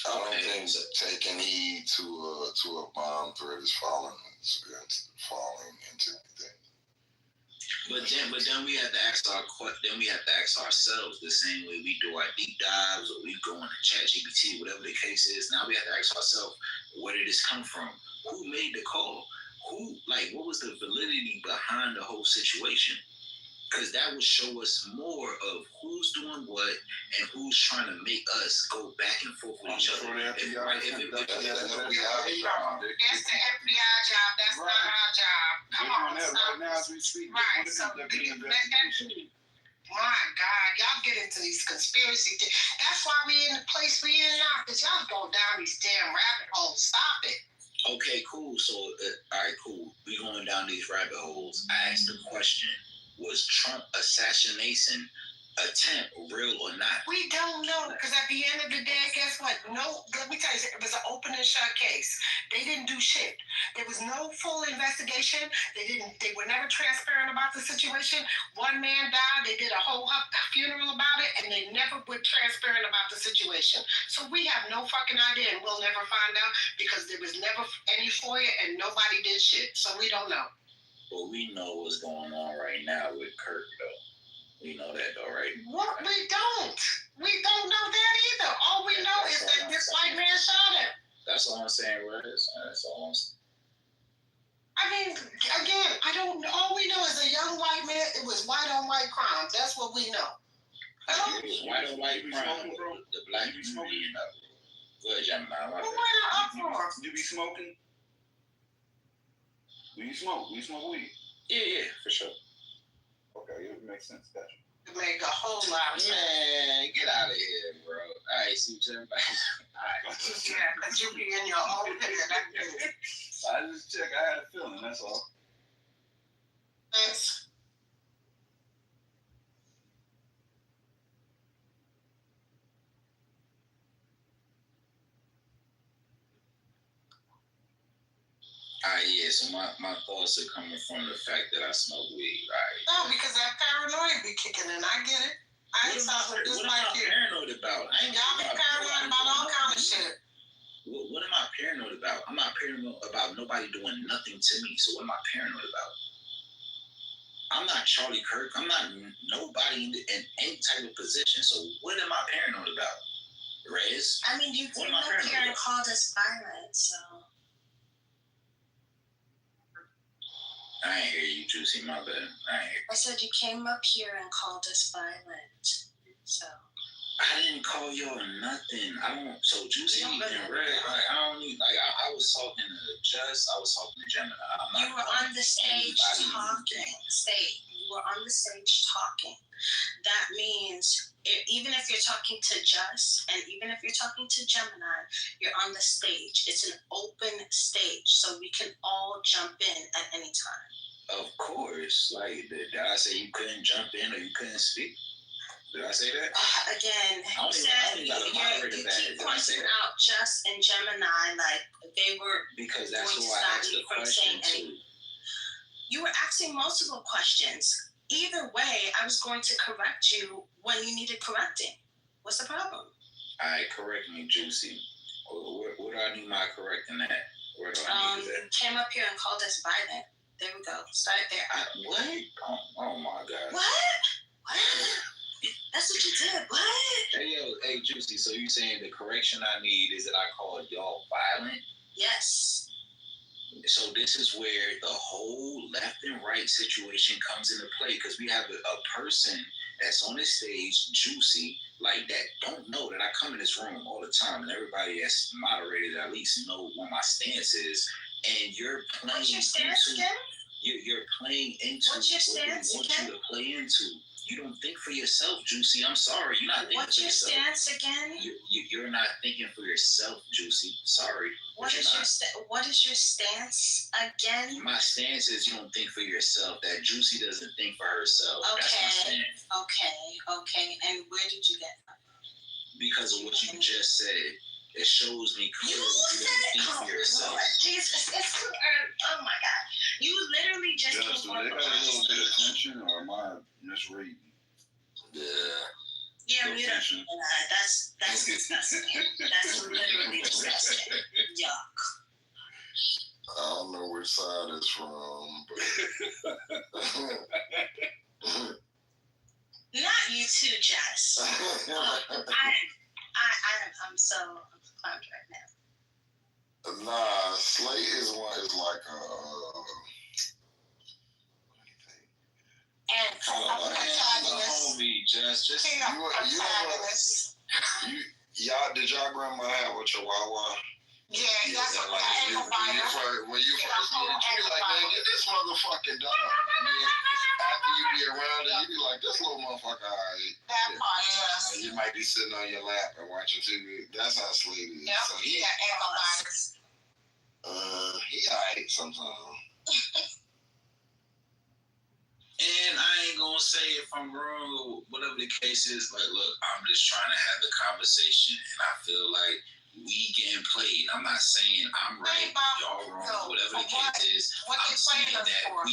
I don't think taking heed to a bomb threat is falling into anything. But then we have to ask ourselves the same way we do our deep dives, or we go on ChatGPT, whatever the case is. Now we have to ask ourselves, where did this come from? Who made the call? What was the validity behind the whole situation? Because that would show us more of who's doing what and who's trying to make us go back and forth with each other. That's the FBI job. That's not our job. Come on. Right now as we speak. Right. So my God, y'all get into these conspiracy things. That's why we in the place we in now, because y'all go down these damn rabbit holes. Stop it. Okay, cool. So, all right, cool. We going down these rabbit holes. I asked the question, was Trump assassination attempt real or not? We don't know, because at the end of the day, guess what? No, let me tell you, it was an open and shut case. They didn't do shit. There was no full investigation. They were never transparent about the situation. One man died. They did a whole funeral about it, and they never were transparent about the situation. So we have no fucking idea, and we'll never find out, because there was never any FOIA, and nobody did shit. So we don't know. Well, we know what's going on right now with Kirk, though. We know that, though, right? What? We don't. We don't know that either. All we know is that this white man shot him. That's all I'm saying, Rez. That's all I'm saying. I mean, again, I don't know. All we know is a young white man. It was white on white crime. That's what we know. It was white on white crime. The black community, you know. Good, Gemini. Well, why not up for? You be smoking? Do you smoke? Do you smoke weed? Yeah, for sure. Okay, it makes sense. Gotcha. It make a whole lot of sense. Man, get out of here, bro. All right, see you, everybody. All right. Yeah, because you be in your own head. I just check. I had a feeling. That's all. Thanks. Yeah, so my thoughts are coming from the fact that I smoke weed, right? Oh, because that paranoia be kicking in. I get it. I ain't talking just like you. What am I paranoid about? Y'all be paranoid about all kind of shit. What am I paranoid about? I'm not paranoid about nobody doing nothing to me. So what am I paranoid about? I'm not Charlie Kirk. I'm not nobody in any type of position. So what am I paranoid about? Rez? I mean, you came up here and called us violent, so... I ain't hear you, Juicy, my bad. I said you came up here and called us violent, so... I didn't call y'all nothing. So Juicy and Red, I don't need, I was talking to Just, I was talking to Gemini. You were on the stage talking. You were on the stage talking. That means, even if you're talking to Just, and even if you're talking to Gemini, you're on the stage. It's an open stage, so we can all jump in at any time. Of course. Did I say you couldn't jump in or you couldn't speak? Did I say that? Again, I don't you even- I don't even got a moderator you badge. keep Did I say pointing that? out Just and Gemini like they were Because that's going who to I stop asked you the from question saying to. You were asking multiple questions. Either way, I was going to correct you when you needed correcting. What's the problem? All right, correct me, Juicy. Where do I need my correcting that? Where do I need You that? came up here and called us violent. There we go. Start there. What? Oh my God. What? That's what you did. What? Hey, Juicy. So you saying the correction I need is that I called y'all violent? Yes. So this is where the whole left and right situation comes into play, because we have a person that's on this stage, Juicy, like that don't know that I come in this room all the time, and everybody that's moderated at least know what my stance is, and you're playing. What's your stance again? You're playing into What's your stance what again? you to play into. You don't think for yourself, Juicy. I'm sorry, you're not thinking What's for your yourself. stance again? You're not thinking for yourself, Juicy. Sorry. What is your stance again? My stance is you don't think for yourself. That Juicy doesn't think for herself. Okay. That's my stance. Okay. And where did you get that? Because of what you just said. It shows me clearly you don't think for yourself. Lord, Jesus, it's too early. Oh my God. You literally just Just do they got a little bit of tension, or am I misreading? Yeah. Yeah, we don't. That's disgusting. That's literally disgusting. Yuck. I don't know which side it's from, but Not you too, Jess. I'm so clowned right now. nah, Slate is like a. Homie, just y'all, did y'all grandma have a chihuahua? Yeah, that's what I ain't gonna buy her. When you first meet it, you be like, man, get this motherfucking dog. And then after you be around it, you be like, this little motherfucker, alright. That part, yes. And you might be sitting on your lap and watching TV. That's how Slade is. Yep, So he antibiotics. He alright sometimes. And I ain't gonna say if I'm wrong or whatever the case is. Like, look, I'm just trying to have the conversation, and I feel like we getting played. I'm not saying I'm right, y'all wrong, whatever the case is. What I'm they saying playing us that for?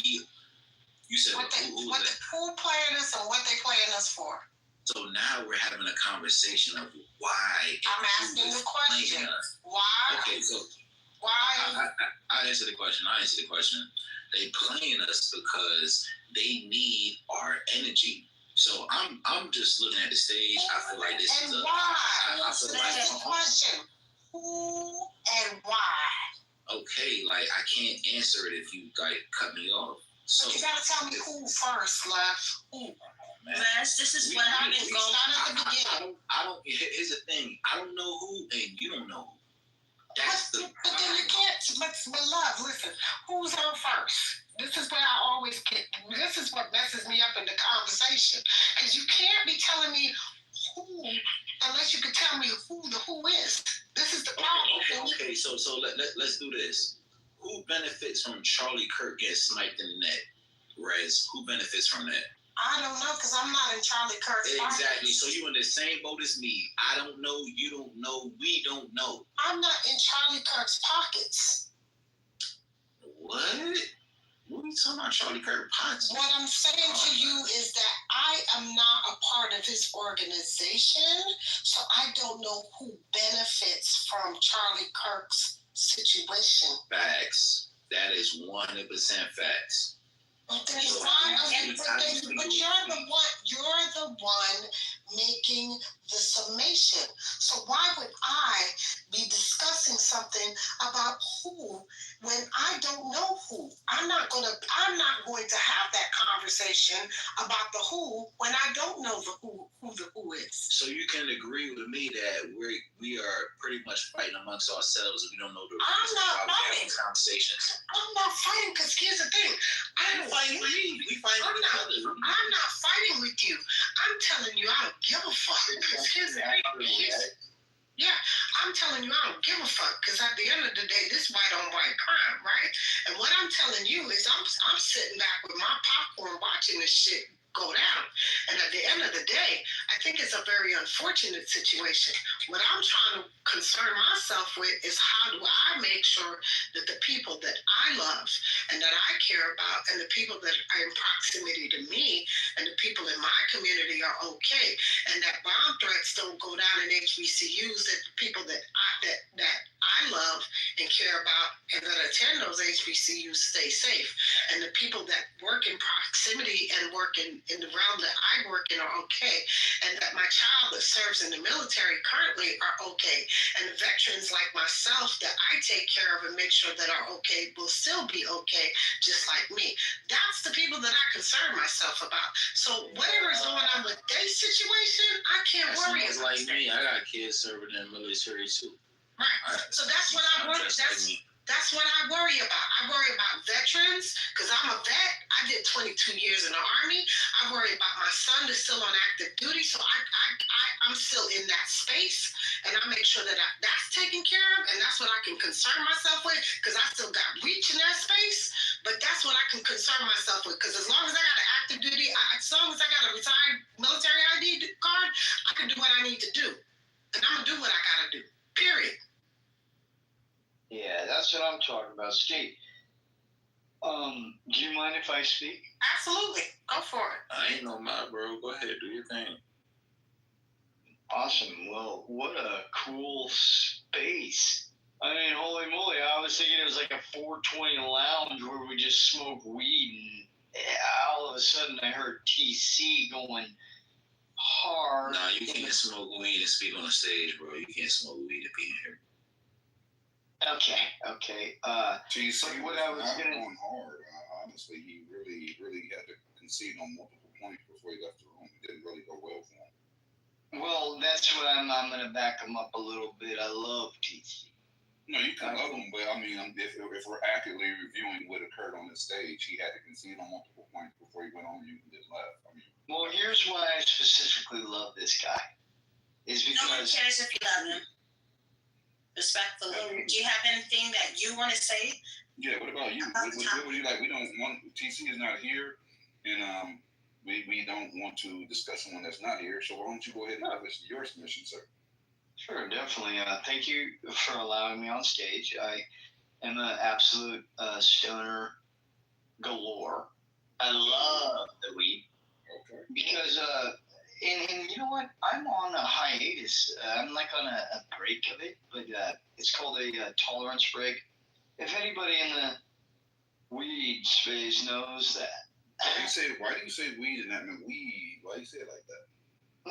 You said what they playing us and what they playing us for? So now we're having a conversation of why. I'm asking the question. Why? Okay, so why? I answer the question. They playing us because they need our energy. So I'm just looking at the stage. I feel like this is a. Why? I feel like question. Who and why? Okay, like I can't answer it if you like cut me off. So but you gotta tell me who first, Left. Who? Les, this is what I've been going. Start at the beginning. I don't. Here's the thing. I don't know who, and you don't know who. That's the. But then you can't. But Love, listen. Who's on first? This is where I always get. This is what messes me up in the conversation, because you can't be telling me who unless you can tell me who the who is. This is the problem. Okay. So let's do this. Who benefits from Charlie Kirk getting sniped in the neck? Rez, who benefits from that? I don't know, because I'm not in Charlie Kirk's Exactly. pockets. So you in the same boat as me. I don't know. You don't know. We don't know. I'm not in Charlie Kirk's pockets. What? What are you talking about, Charlie Kirk pockets? What I'm saying to you is that I am not a part of his organization, so I don't know who benefits from Charlie Kirk's situation. Facts. That is 100% facts. But you're the one making the summation. So why would I be discussing something about who when I don't know who? I'm not going to have that conversation about the who when I don't know who the who is. So you can agree with me that we are pretty much fighting amongst ourselves if we don't know the I'm not fighting. Conversations. I'm not fighting, because here's the thing. I don't fight with you. We fight with each other. I'm not fighting with you. I'm telling you I don't give a fuck. Here's the thing. Yeah, I'm telling you I don't give a fuck, because at the end of the day, this white on white crime, right? And what I'm telling you is I'm sitting back with my popcorn watching this shit go down. And at the end of the day, I think it's a very unfortunate situation. What I'm trying to concern myself with is how do I make sure that the people that I love and that I care about and the people that are in proximity to me and the people in my community are okay, and that bomb threats don't go down in HBCUs, that the people that I love and care about and that attend those HBCUs stay safe, and the people that work in proximity and work in the realm that I work in are okay, and that my child that serves in the military currently are okay, and the veterans like myself that I take care of and make sure that are okay will still be okay, just like me. That's the people that I concern myself about. So whatever is going on with their situation, I can't worry about. Like me, I got kids serving in the military too. Right. So that's what I worry. That's what I worry about. I worry about veterans because I'm a vet. I did 22 years in the Army. I worry about my son that's still on active duty. So I'm still in that space, and I make sure that that's taken care of, and that's what I can concern myself with because I still got reach in that space. But that's what I can concern myself with because as long as I got an active duty, as long as I got a retired military ID card, I can do what I need to do, and I'm gonna do what I gotta do. Period. Yeah, that's what I'm talking about. Steve, do you mind if I speak? Absolutely. Go for it. I ain't no mind, bro. Go ahead, do your thing. Awesome. Well, what a cool space. I mean, holy moly, I was thinking it was like a 420 lounge where we just smoke weed, and all of a sudden I heard TC going hard. Nah, you can't smoke weed and speak on the stage, bro. You can't smoke weed and be in here. Okay. TC what I was gonna going hard. Honestly, he really had to concede on multiple points before he left the room. It didn't really go well for him. Well, that's what I'm going to back him up a little bit. I love TC. No, you can love him, but I mean, if we're accurately reviewing what occurred on the stage, he had to concede on multiple points before he went on mute and just left. I mean, well, here's why I specifically love this guy. Is because no one cares if you love him. Respectfully. Do you have anything that you want to say? Yeah, what about you? What would you like? We don't want, TC is not here, and we don't want to discuss someone that's not here, so why don't you go ahead and have this your submission, sir? Sure, definitely. Thank you for allowing me on stage. I am an absolute stoner galore. I love the weed. Okay. Because, and you know what? I'm on a hiatus. I'm like on a break of it, but it's called a tolerance break. If anybody in the weed space knows that. Why do you say weed and that mean weed? Why do you say it like that?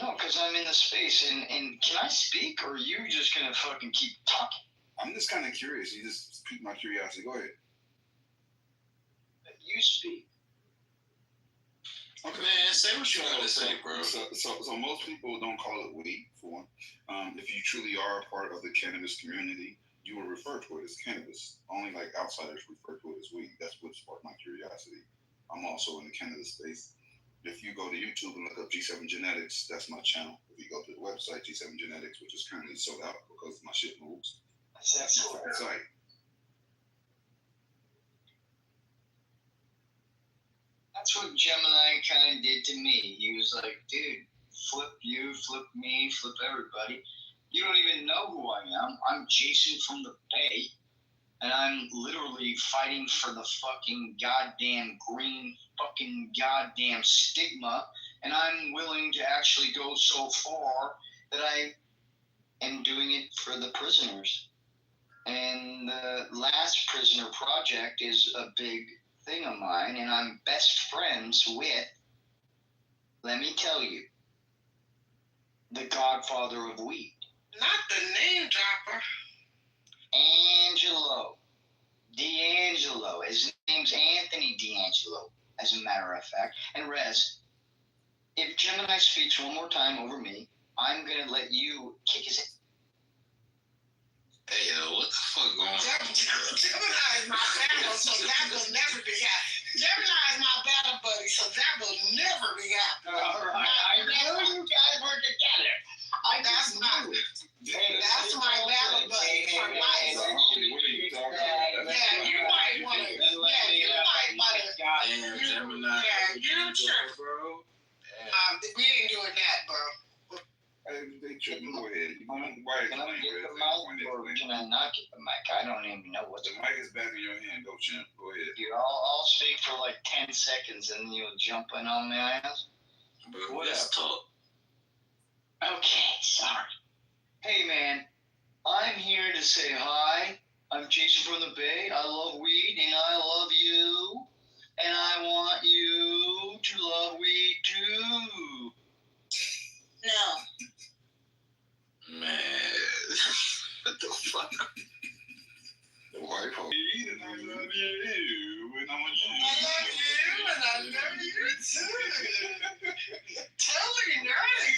No, because I'm in the space, and can I speak, or are you just going to fucking keep talking? I'm just kind of curious. You just piqued my curiosity. Go ahead. You speak. Okay. Man, say what you got to say, bro. So most people don't call it weed, for one. If you truly are a part of the cannabis community, you will refer to it as cannabis. Only like outsiders refer to it as weed. That's what sparked my curiosity. I'm also in the cannabis space. If you go to YouTube and look up G7 Genetics, that's my channel. If you go to the website, G7 Genetics, which is currently sold out because my shit moves, that's my fucking site. That's what Gemini kind of did to me. He was like, dude, flip you, flip me, flip everybody. You don't even know who I am. I'm Jason from the Bay, and I'm literally fighting for the fucking goddamn green fucking goddamn stigma, and I'm willing to actually go so far that I am doing it for the prisoners. And the Last Prisoner Project is a big thing of mine, and I'm best friends with, let me tell you, the godfather of weed. Not the name dropper. D'Angelo. His name's Anthony D'Angelo, as a matter of fact. And Rez, if Gemini speaks one more time over me, I'm going to let you kick his head. Hey, yo, what the fuck going on? Gemini is my battle, so that will never be happening. Gemini is my battle buddy, so that will never be happening. All right. I know you guys were together. That's my battle buddy for life. Yeah, you might want to. Yeah, you might want to. Damn, Gemini. Yeah, you trip. Bro. Can I get the mic or can I not get the mic? I don't even know what the mic is back in your hand. Go, champ. Go ahead. I'll speak for like 10 seconds and then you'll jump in on my ass. Let's talk. Okay, sorry. Hey, man. I'm here to say hi. I'm Jason from the Bay. I love weed and I love you. And I want you to love weed too. No. Man, what the fuck? The white folk. And I love you. And I want you. I love you, and I love you too. Totally nerdy.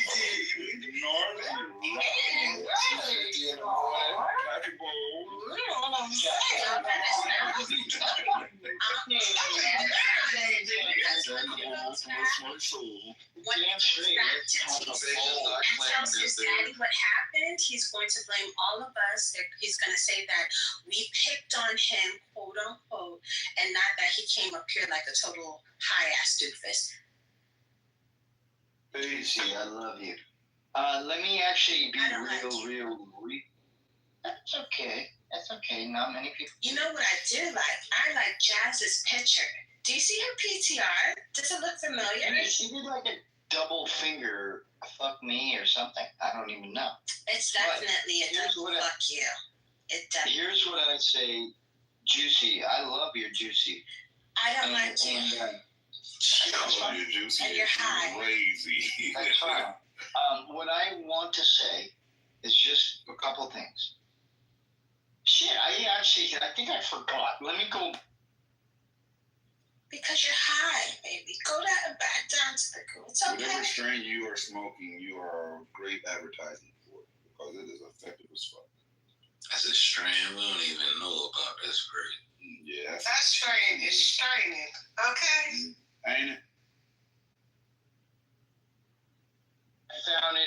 When he goes back to TC and tells his daddy what happened, he's going to blame all of us. He's going to say that we picked on him, quote unquote, and not that he came up here like a total high-ass doofus. Lucy, I love you. Let me actually be real. That's okay. That's okay. Not many people. You know what I do like? I like Jazz's picture. Do you see her PTR? Does it look familiar? She did like a double finger fuck me or something. I don't even know. It's definitely a double fuck you. It definitely. Here's what I say, Juicy. I love your Juicy. I don't like you. I love your Juicy. And you're high. Crazy. That's fine. What I want to say is just a couple things. Shit, I think I forgot. Let me go. Because you're high, baby. Go down and back down to the group. It's okay. Whatever strain you are smoking, you are great advertising for it because it is effective as fuck. That's a strain we don't even know about. That's great. Yeah. That strain is straining. Okay? Ain't it?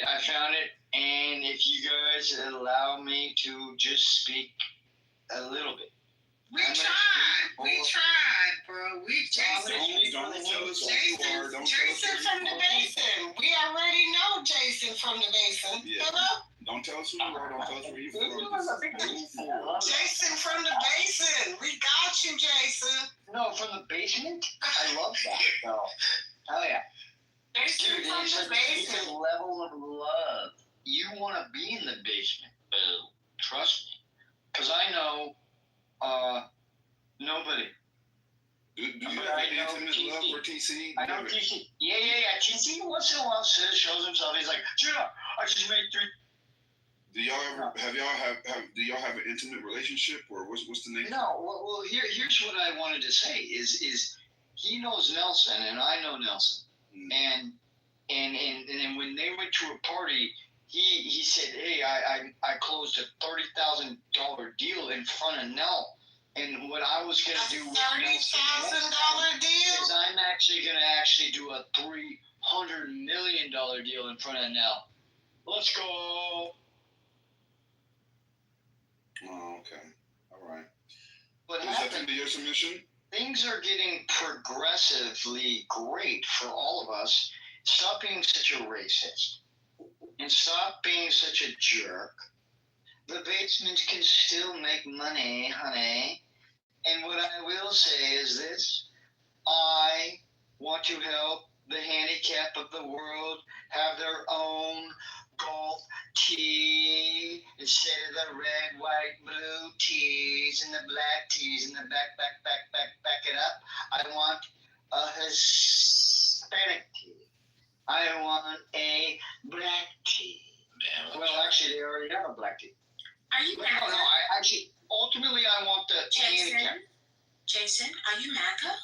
I found it. And if you guys allow me to just speak a little bit. We tried, bro. Jason don't tell us who you are. Don't Jason from the Basin. We already know Jason from the Basin. Yeah. Hello? Don't tell us who you are. Don't tell us where you're from. Jason from the Basin. We got you, Jason. No, from the basement? I love that. No. Hell yeah. Jason Dude, from the it's Basin. a level of love. You want to be in the basement. Boo. Trust me. Because I know nobody. Do you have an intimate love for TC? I know TC. Yeah. TC once in a while shows himself. He's like, Gina, I just made 3. Do y'all ever do y'all have an intimate relationship or what's the name? No. Well, here's what I wanted to say is he knows Nelson and I know Nelson, and when they went to a party, he said, hey, I closed a $30,000 deal in front of Nell. And what I was going to do with $30,000 deal? is I'm actually going to do a $300 million deal in front of Nell. Let's go. Oh, okay. All right. What Is happened? that into your submission? Things are getting progressively great for all of us. Stop being such a racist. And stop being such a jerk. The basement can still make money, honey. And what I will say is this. I want to help the handicap of the world have their own golf tee instead of the red, white, blue tees and the black tees and the back it up. I want a Hispanic tee. I want a black tee. Well, actually, they already have a black tee. Are you MAGA? No, ultimately, I want the handicap. Jason, are you MAGA?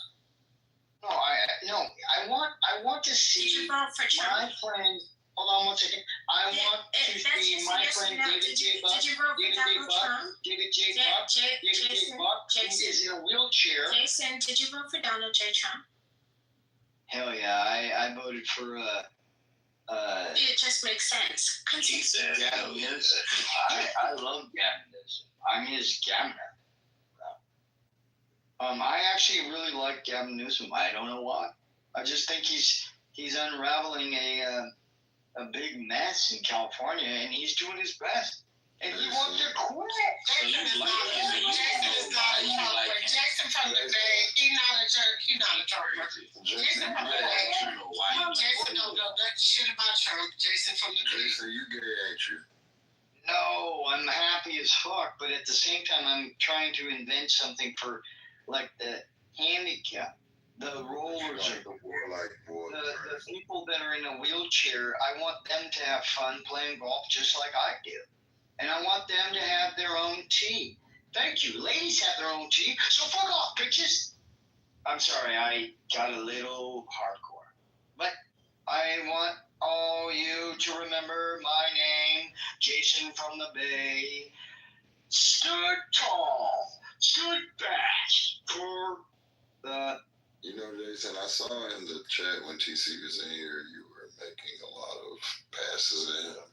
No, I want to see. Did you vote for Trump? My friend. Hold on 1 second. I want to see my friend David J. Buck. Did you vote for Donald Trump? David J. Buck, who is in a wheelchair. Jason, did you vote for Donald J. Trump? Hell yeah, I voted for. It just makes sense. He said, Gavin Newsom. I love Gavin Newsom. I'm his governor. I actually really like Gavin Newsom. I don't know why. I just think he's unraveling a a big mess in California, and he's doing his best. And he wants to quit. Jason is not a jerk. Jason from the Bay, he's not a jerk. He's not a jerk. Jason from the Bay. Jason don't know that shit about Trump. Jason from the Bay. Jason, you gay, ain't you? No, I'm happy as fuck, but at the same time, I'm trying to invent something for, like, the handicap, the rollers, like the people that are in a wheelchair. I want them to have fun playing golf just like I do. And I want them to have their own tee. Thank you. Ladies have their own tee, so fuck off, bitches. I'm sorry, I got a little hardcore. But I want all you to remember my name, Jason from the Bay. Stood tall, stood fast for the... You know, Jason, I saw in the chat when TC was in here, you were making a lot of passes at him.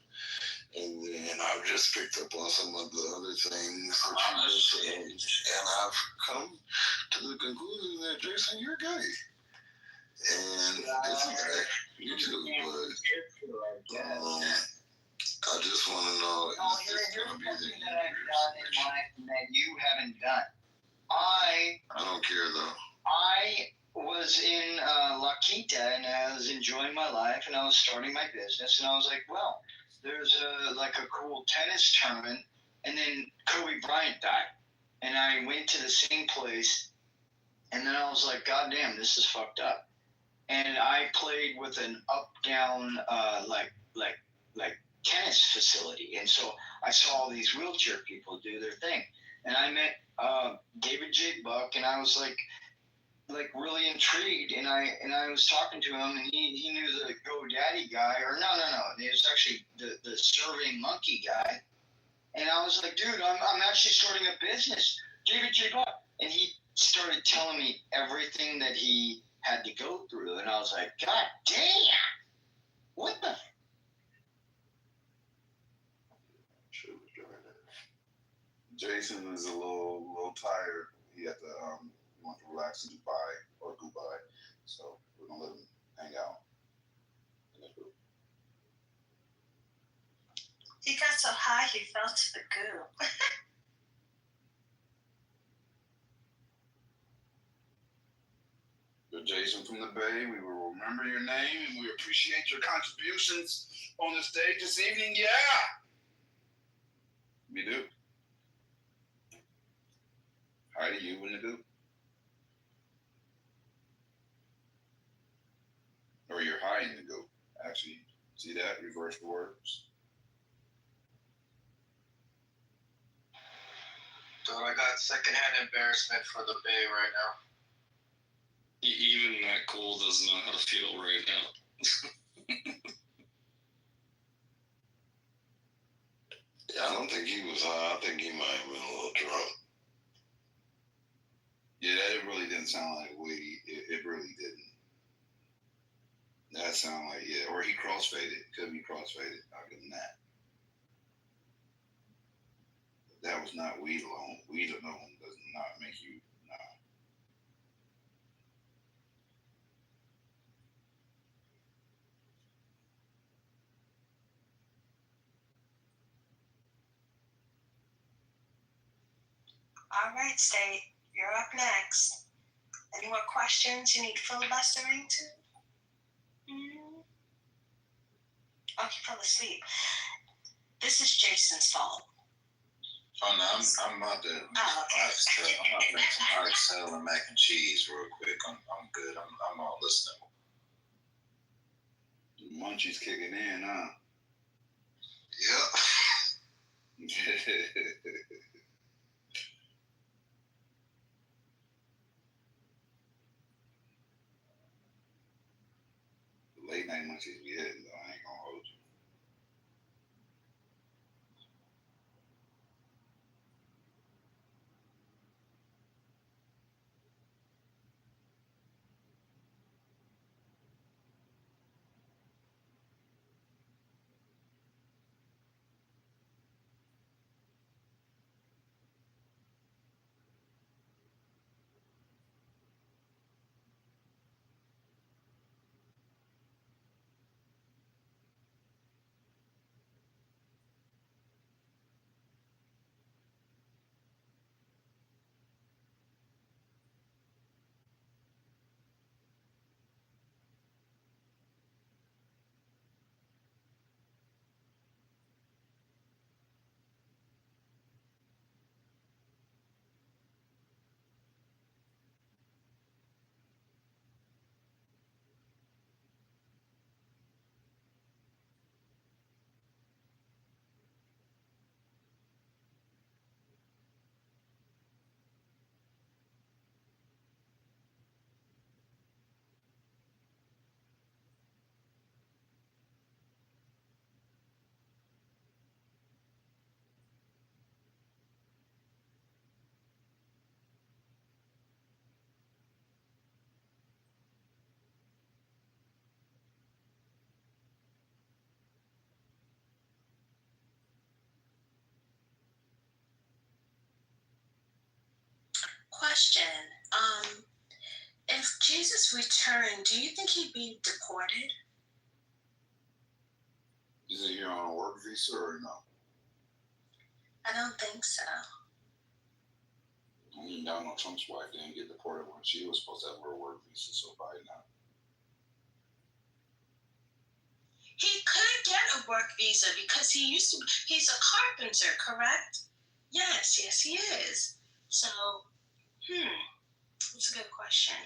And then I've just picked up on some of the other things that you were saying. And I've come to the conclusion that, Jason, you're gay. And it's okay. You do, but I just want to know, is this going to be the thing that I've done in life that you haven't done? I don't care, though. I was in La Quinta, and I was enjoying my life, and I was starting my business, and I was like, well, there's a cool tennis tournament, and then Kobe Bryant died, and I went to the same place, and then I was like, God damn, this is fucked up. And I played with an up-down like tennis facility, and so I saw all these wheelchair people do their thing, and I met David J. Buck, and I was like really intrigued, and I was talking to him, and he knew the GoDaddy guy, or no, it was actually the Serving Monkey guy, and I was like, dude, I'm actually starting a business, David J. Buck, and he started telling me everything that he had to go through, and I was like, God damn, what the? Jason is a little tired. He had to want to relax in Dubai, so we're gonna let him hang out. He got so high he fell to the goo. You're Jason from the Bay. We will remember your name, and we appreciate your contributions on the stage this evening. Yeah, we do. Hi to you in the group. Or you're high in the group. Actually, see that? Reverse the words. Dude, I got secondhand embarrassment for the Bay right now. Even Matt Cole doesn't know how to feel right now. Yeah, I don't think he was high. I think he might have been a little drunk. Yeah, that really didn't sound like weed. It really didn't. That sounded like, yeah, or he crossfaded. Could be crossfaded. I'll give him that. But that was not weed alone. Weed alone does not make you, nah. All right, State, you're up next. Any more questions you need filibustering to? Oh, he fell asleep. This is Jason's fault. Oh no, I'm about to. Oh, okay. I'm about to make some oxtail and mac and cheese real quick. I'm good. I'm all listening. Munchies kicking in, huh? Yep. Late night munchies be hitting, though. I ain't gonna hold you. return, do you think he'd be deported? Is he here on a work visa or no? I don't think so. I mean, Donald Trump's wife didn't get deported when she was supposed to have her work visa, so probably not. He could get a work visa because he's a carpenter, correct? Yes, he is. So, that's a good question.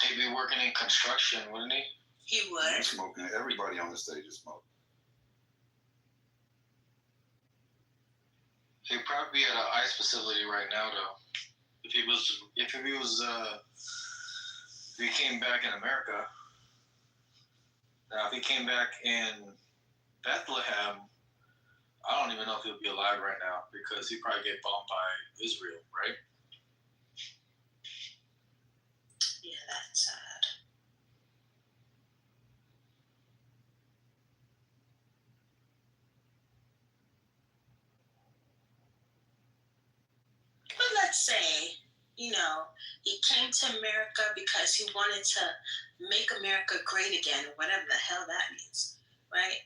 He'd be working in construction, wouldn't he? He would. He's smoking. Everybody on the stage is smoking. He'd probably be at an ICE facility right now, though. If he came back in America. Now, if he came back in Bethlehem, I don't even know if he'll be alive right now because he'd probably get bombed by Israel, right? Yeah, that's sad. But let's say, he came to America because he wanted to make America great again, or whatever the hell that means, right?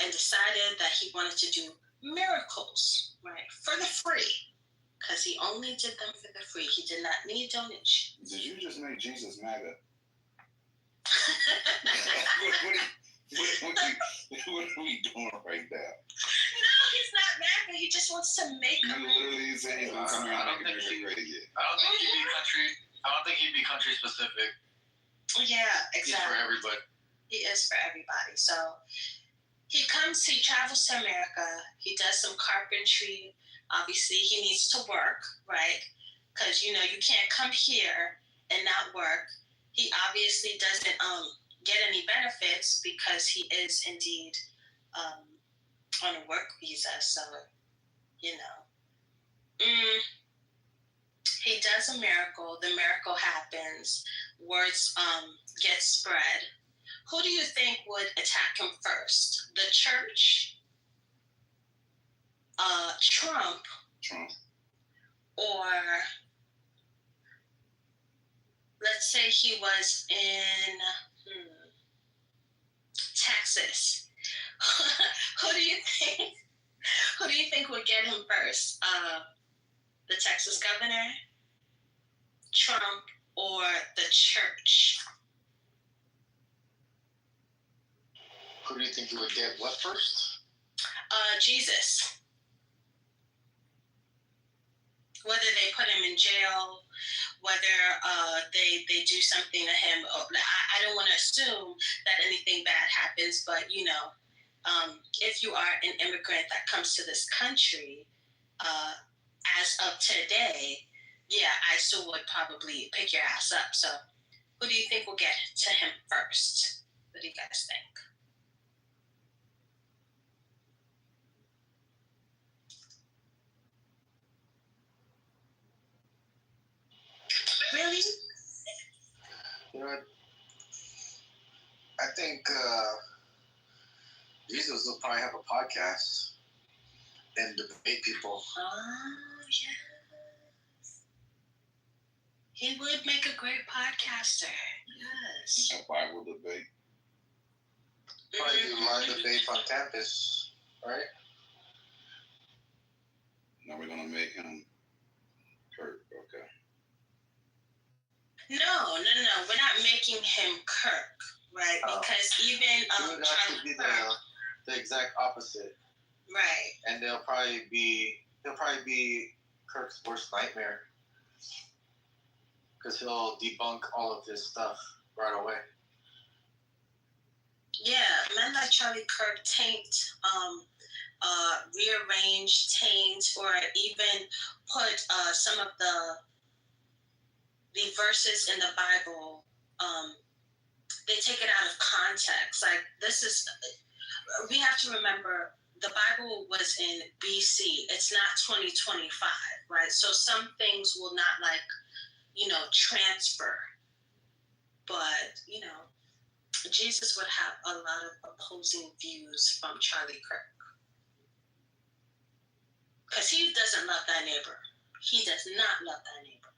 And decided that he wanted to do miracles, right, for the free, because he only did them for the free. He did not need donations. Did you just make Jesus MAGA? What are we doing right now? No, he's not MAGA. He just wants to make You literally saying he's going to come here and make America great again. I don't think he'd be country specific. Yeah, exactly. He's for everybody. He is for everybody. So he travels to America. He does some carpentry. Obviously, he needs to work, right? Because, you can't come here and not work. He obviously doesn't get any benefits because he is indeed on a work visa. So, he does a miracle. The miracle happens. Words get spread. Who do you think would attack him first? The church? Trump? Or let's say he was in Texas. Who do you think would get him first? The Texas governor, Trump, or the church? Who do you think you would get what first? Jesus. Whether they put him in jail, whether they do something to him. I don't want to assume that anything bad happens, but if you are an immigrant that comes to this country, as of today, yeah, I still would probably pick your ass up. So, who do you think will get to him first? What do you guys think? Really? You know what? I think Jesus will probably have a podcast and debate people. Yes. He would make a great podcaster. Yes. A Bible debate. Probably do live debates on campus, right? Now we're gonna make him Kirk. Okay. No. We're not making him Kirk, right? Because even he would actually be the exact opposite. Right. And he'll probably be Kirk's worst nightmare. Because he'll debunk all of his stuff right away. Yeah, men like Charlie Kirk taint, rearrange, taint, or even put some of the verses in the Bible, they take it out of context. Like, we have to remember, the Bible was in BC. It's not 2025, right? So some things will not, transfer. But, Jesus would have a lot of opposing views from Charlie Kirk. Because he doesn't love thy neighbor. He does not love thy neighbor.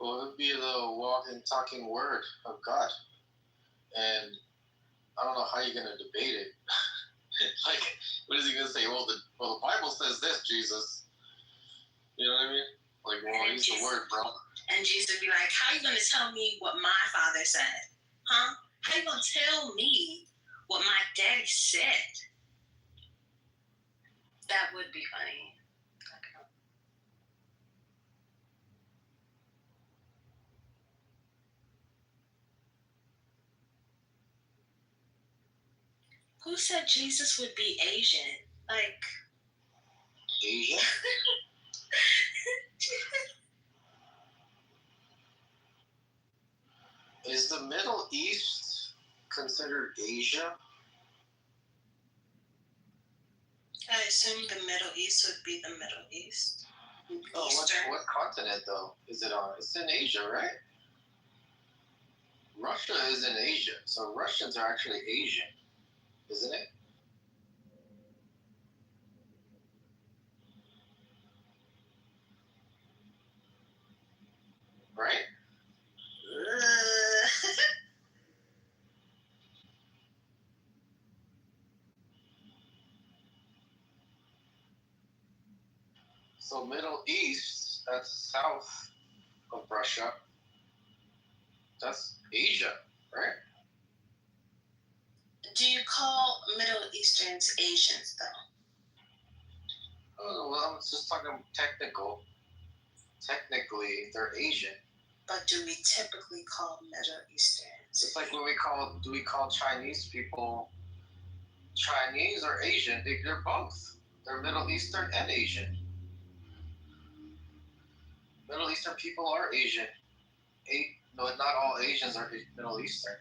Well, it would be the walking, talking word of God. And I don't know how you're going to debate it. Like, what is he going to say? Well, the Bible says this, Jesus. You know what I mean? Like, well, use the word, bro. And Jesus would be like, how are you going to tell me what my father said? Huh? How you going to tell me what my daddy said? That would be funny. Who said Jesus would be Asian? Like, Asian? Is the Middle East considered Asia? I assume the Middle East would be the Middle East. Oh, what continent, though, is it on? It's in Asia, right? Russia is in Asia, so Russians are actually Asian, isn't it? Right? So Middle East, that's south of Russia. That's Asia, right? Do you call Middle Easterns Asians, though? Oh, well, I'm just talking technical. Technically, they're Asian. But do we typically call Middle Easterns? It's like when do we call Chinese people Chinese or Asian? They're both. They're Middle Eastern and Asian. Middle Eastern people are Asian. No, not all Asians are Middle Eastern.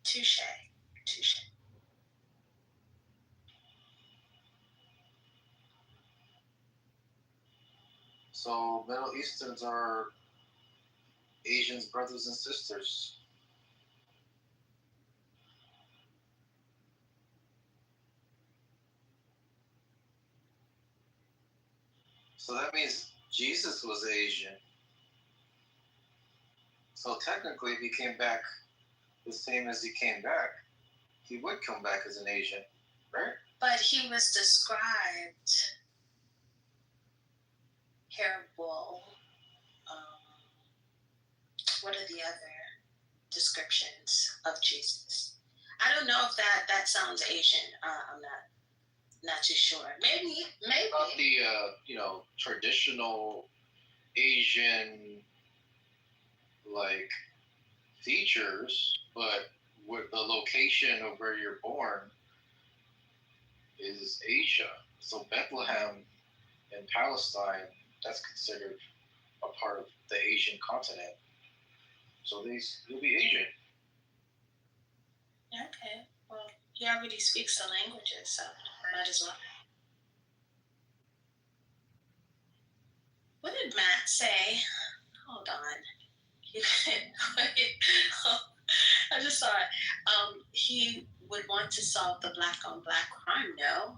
Touche. So Middle Easterns are Asians' brothers and sisters. So that means Jesus was Asian. So technically, if he came back the same as he came back, he would come back as an Asian, right? But he was described hair wool. What are the other descriptions of Jesus? I don't know if that sounds Asian. I'm not too sure. Maybe. Not the traditional Asian like features, but with the location of where you're born is Asia. So Bethlehem in Palestine, that's considered a part of the Asian continent. So you'll be Asian. Okay. Well, he already speaks the languages, so might as well. What did Matt say? Hold on. I just saw it. He would want to solve the black on black crime, no?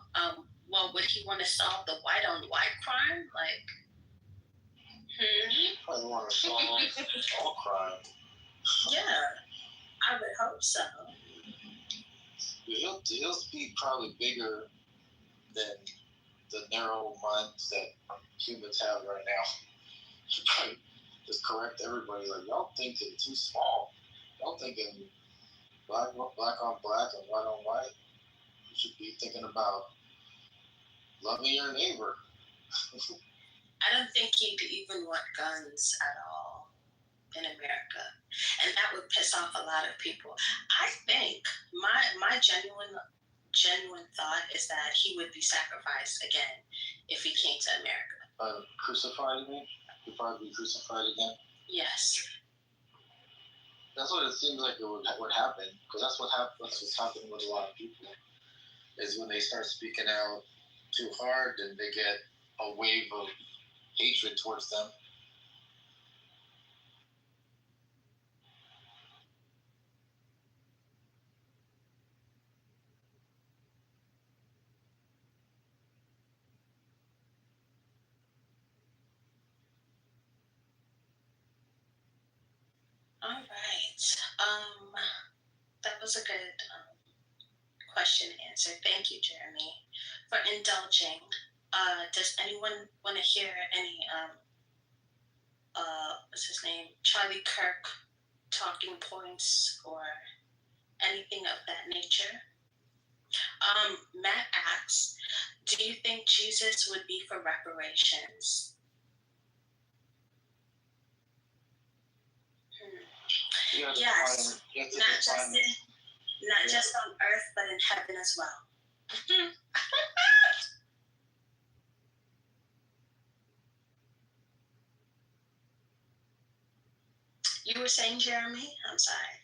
Well, would he want to solve the white on white crime? Like, I want to solve all crime. Yeah, I would hope so. He'll be probably bigger than the narrow minds that humans have right now. Should probably just correct everybody. Like, y'all thinking too small. Y'all thinking black on black and white on white. You should be thinking about loving your neighbor. I don't think he'd even want guns at all in America, and that would piss off a lot of people. I think my genuine thought is that he would be sacrificed again if he came to America. Crucified, you mean? He'd probably be crucified again? Yes. That's what it seems like it would happen, because that's what's happening with a lot of people, is when they start speaking out too hard, and they get a wave of hatred towards them. All right. That was a good question answer. Thank you, Jeremy, for indulging. Does anyone want to hear any what's his name? Charlie Kirk talking points or anything of that nature? Matt asks, do you think Jesus would be for reparations? Yes, not just on earth, but in heaven as well. You were saying, Jeremy? I'm sorry.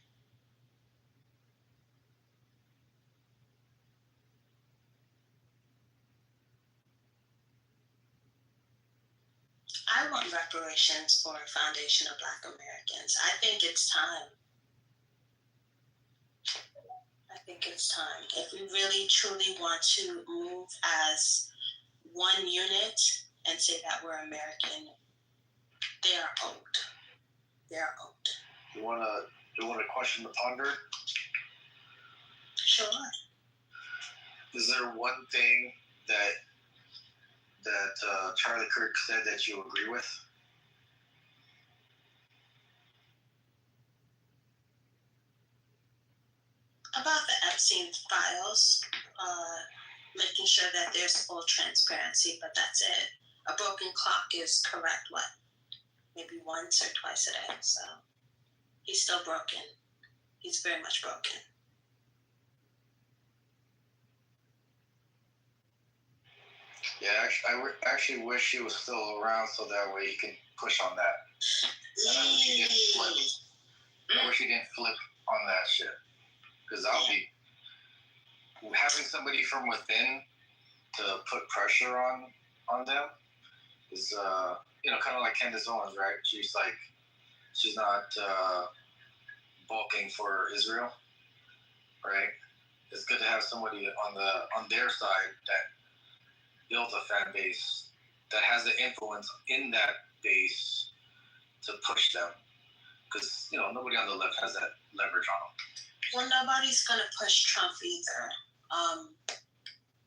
I want reparations for Foundation of Black Americans. I think it's time. If we really, truly want to move as one unit and say that we're American, they are owed. You wanna question the ponder? Sure. Is there one thing that Charlie Kirk said that you agree with? About the Epstein files, making sure that there's full transparency, but that's it. A broken clock is correct, maybe once or twice a day, so he's still broken. He's very much broken. Yeah, I actually wish he was still around so that way he could push on that. And I wish he didn't flip on that shit. Because I'll be having somebody from within to put pressure on them is kind of like Candace Owens, right? She's not bulking for Israel, right? It's good to have somebody on their side that builds a fan base that has the influence in that base to push them, because nobody on the left has that leverage on them. Well, nobody's going to push Trump either.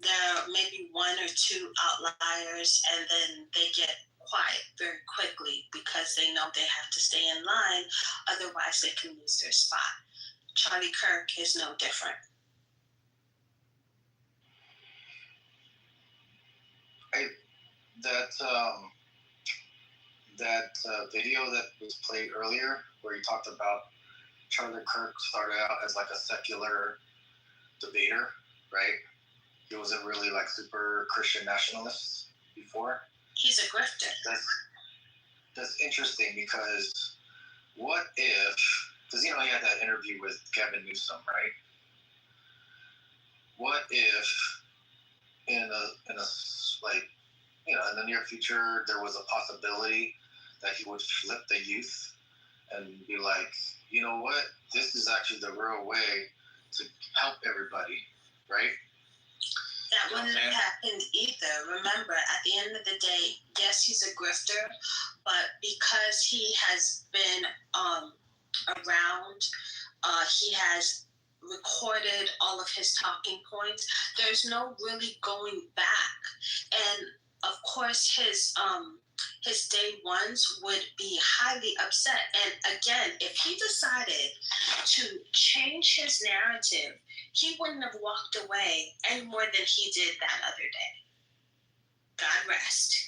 There may be one or two outliers, and then they get quiet very quickly because they know they have to stay in line, otherwise they can lose their spot. Charlie Kirk is no different. That video that was played earlier, where he talked about Charlie Kirk started out as like a secular debater, right? He wasn't really like super Christian nationalist before. He's a grifter. That's interesting, because what if, because he had that interview with Gavin Newsom, right? What if in the near future there was a possibility that he would flip the youth and be like, you know what, this is actually the real way to help everybody, right? That wouldn't have happened either. Remember, at the end of the day, yes, he's a grifter, but because he has been around, he has recorded all of his talking points. There's no really going back. And of course, his day ones would be highly upset. And again, if he decided to change his narrative, he wouldn't have walked away any more than he did that other day. God rest.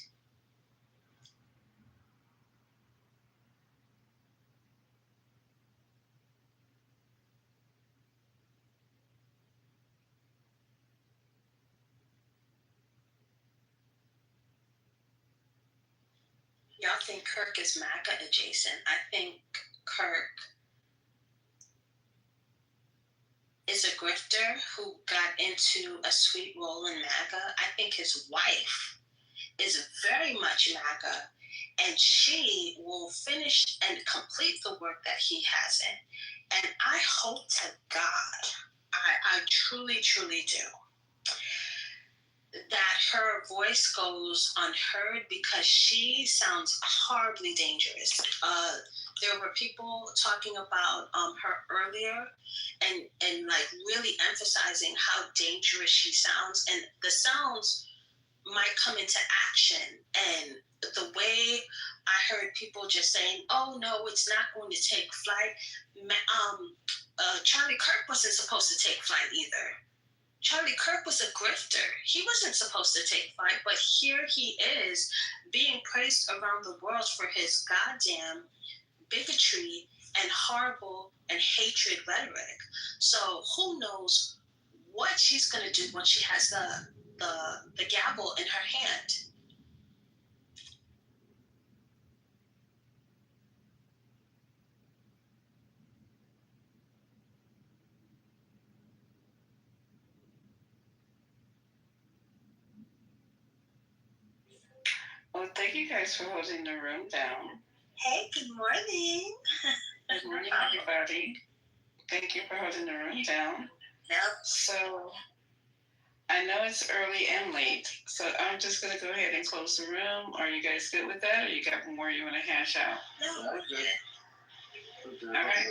Y'all think Kirk is MAGA adjacent. I think Kirk is a grifter who got into a sweet role in MAGA. I think his wife is very much MAGA, and she will finish and complete the work that he hasn't. And I hope to God, I truly, truly do, that her voice goes unheard, because she sounds horribly dangerous. there were people talking about her earlier, and like really emphasizing how dangerous she sounds, and the sounds might come into action. And the way I heard people just saying, "Oh no, it's not going to take flight." Charlie Kirk wasn't supposed to take flight either. Charlie Kirk was a grifter. He wasn't supposed to take flight, but here he is being praised around the world for his goddamn bigotry and horrible and hatred rhetoric. So who knows what she's going to do when she has the gavel in her hand. Well, thank you guys for holding the room down. Hey, good morning. Good morning, everybody. Thank you for holding the room down. Yep. So, I know it's early and late, so I'm just going to go ahead and close the room. Are you guys good with that, or you got more you want to hash out? No, we're good. All right.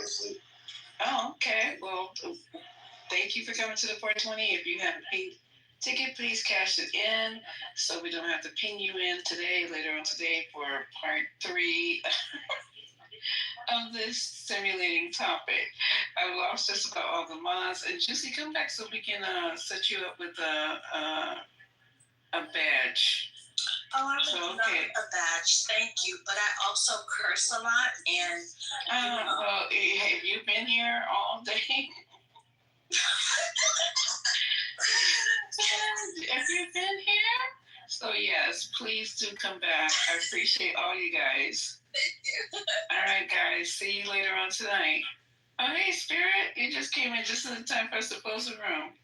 Oh, okay. Well, thank you for coming to the 420. If you have a ticket, please cash it in so we don't have to ping you in later on today for part 3 of this simulating topic. I lost just about all the mods, and Juicy, come back so we can set you up with a badge. Oh, I would love a badge. Thank you. But I also curse a lot, and well, have you been here all day? Have you been here? So yes, please do come back. I appreciate all you guys. Thank you. All right, guys. See you later on tonight. Oh, hey, Spirit. You just came in just in time for us to close the room.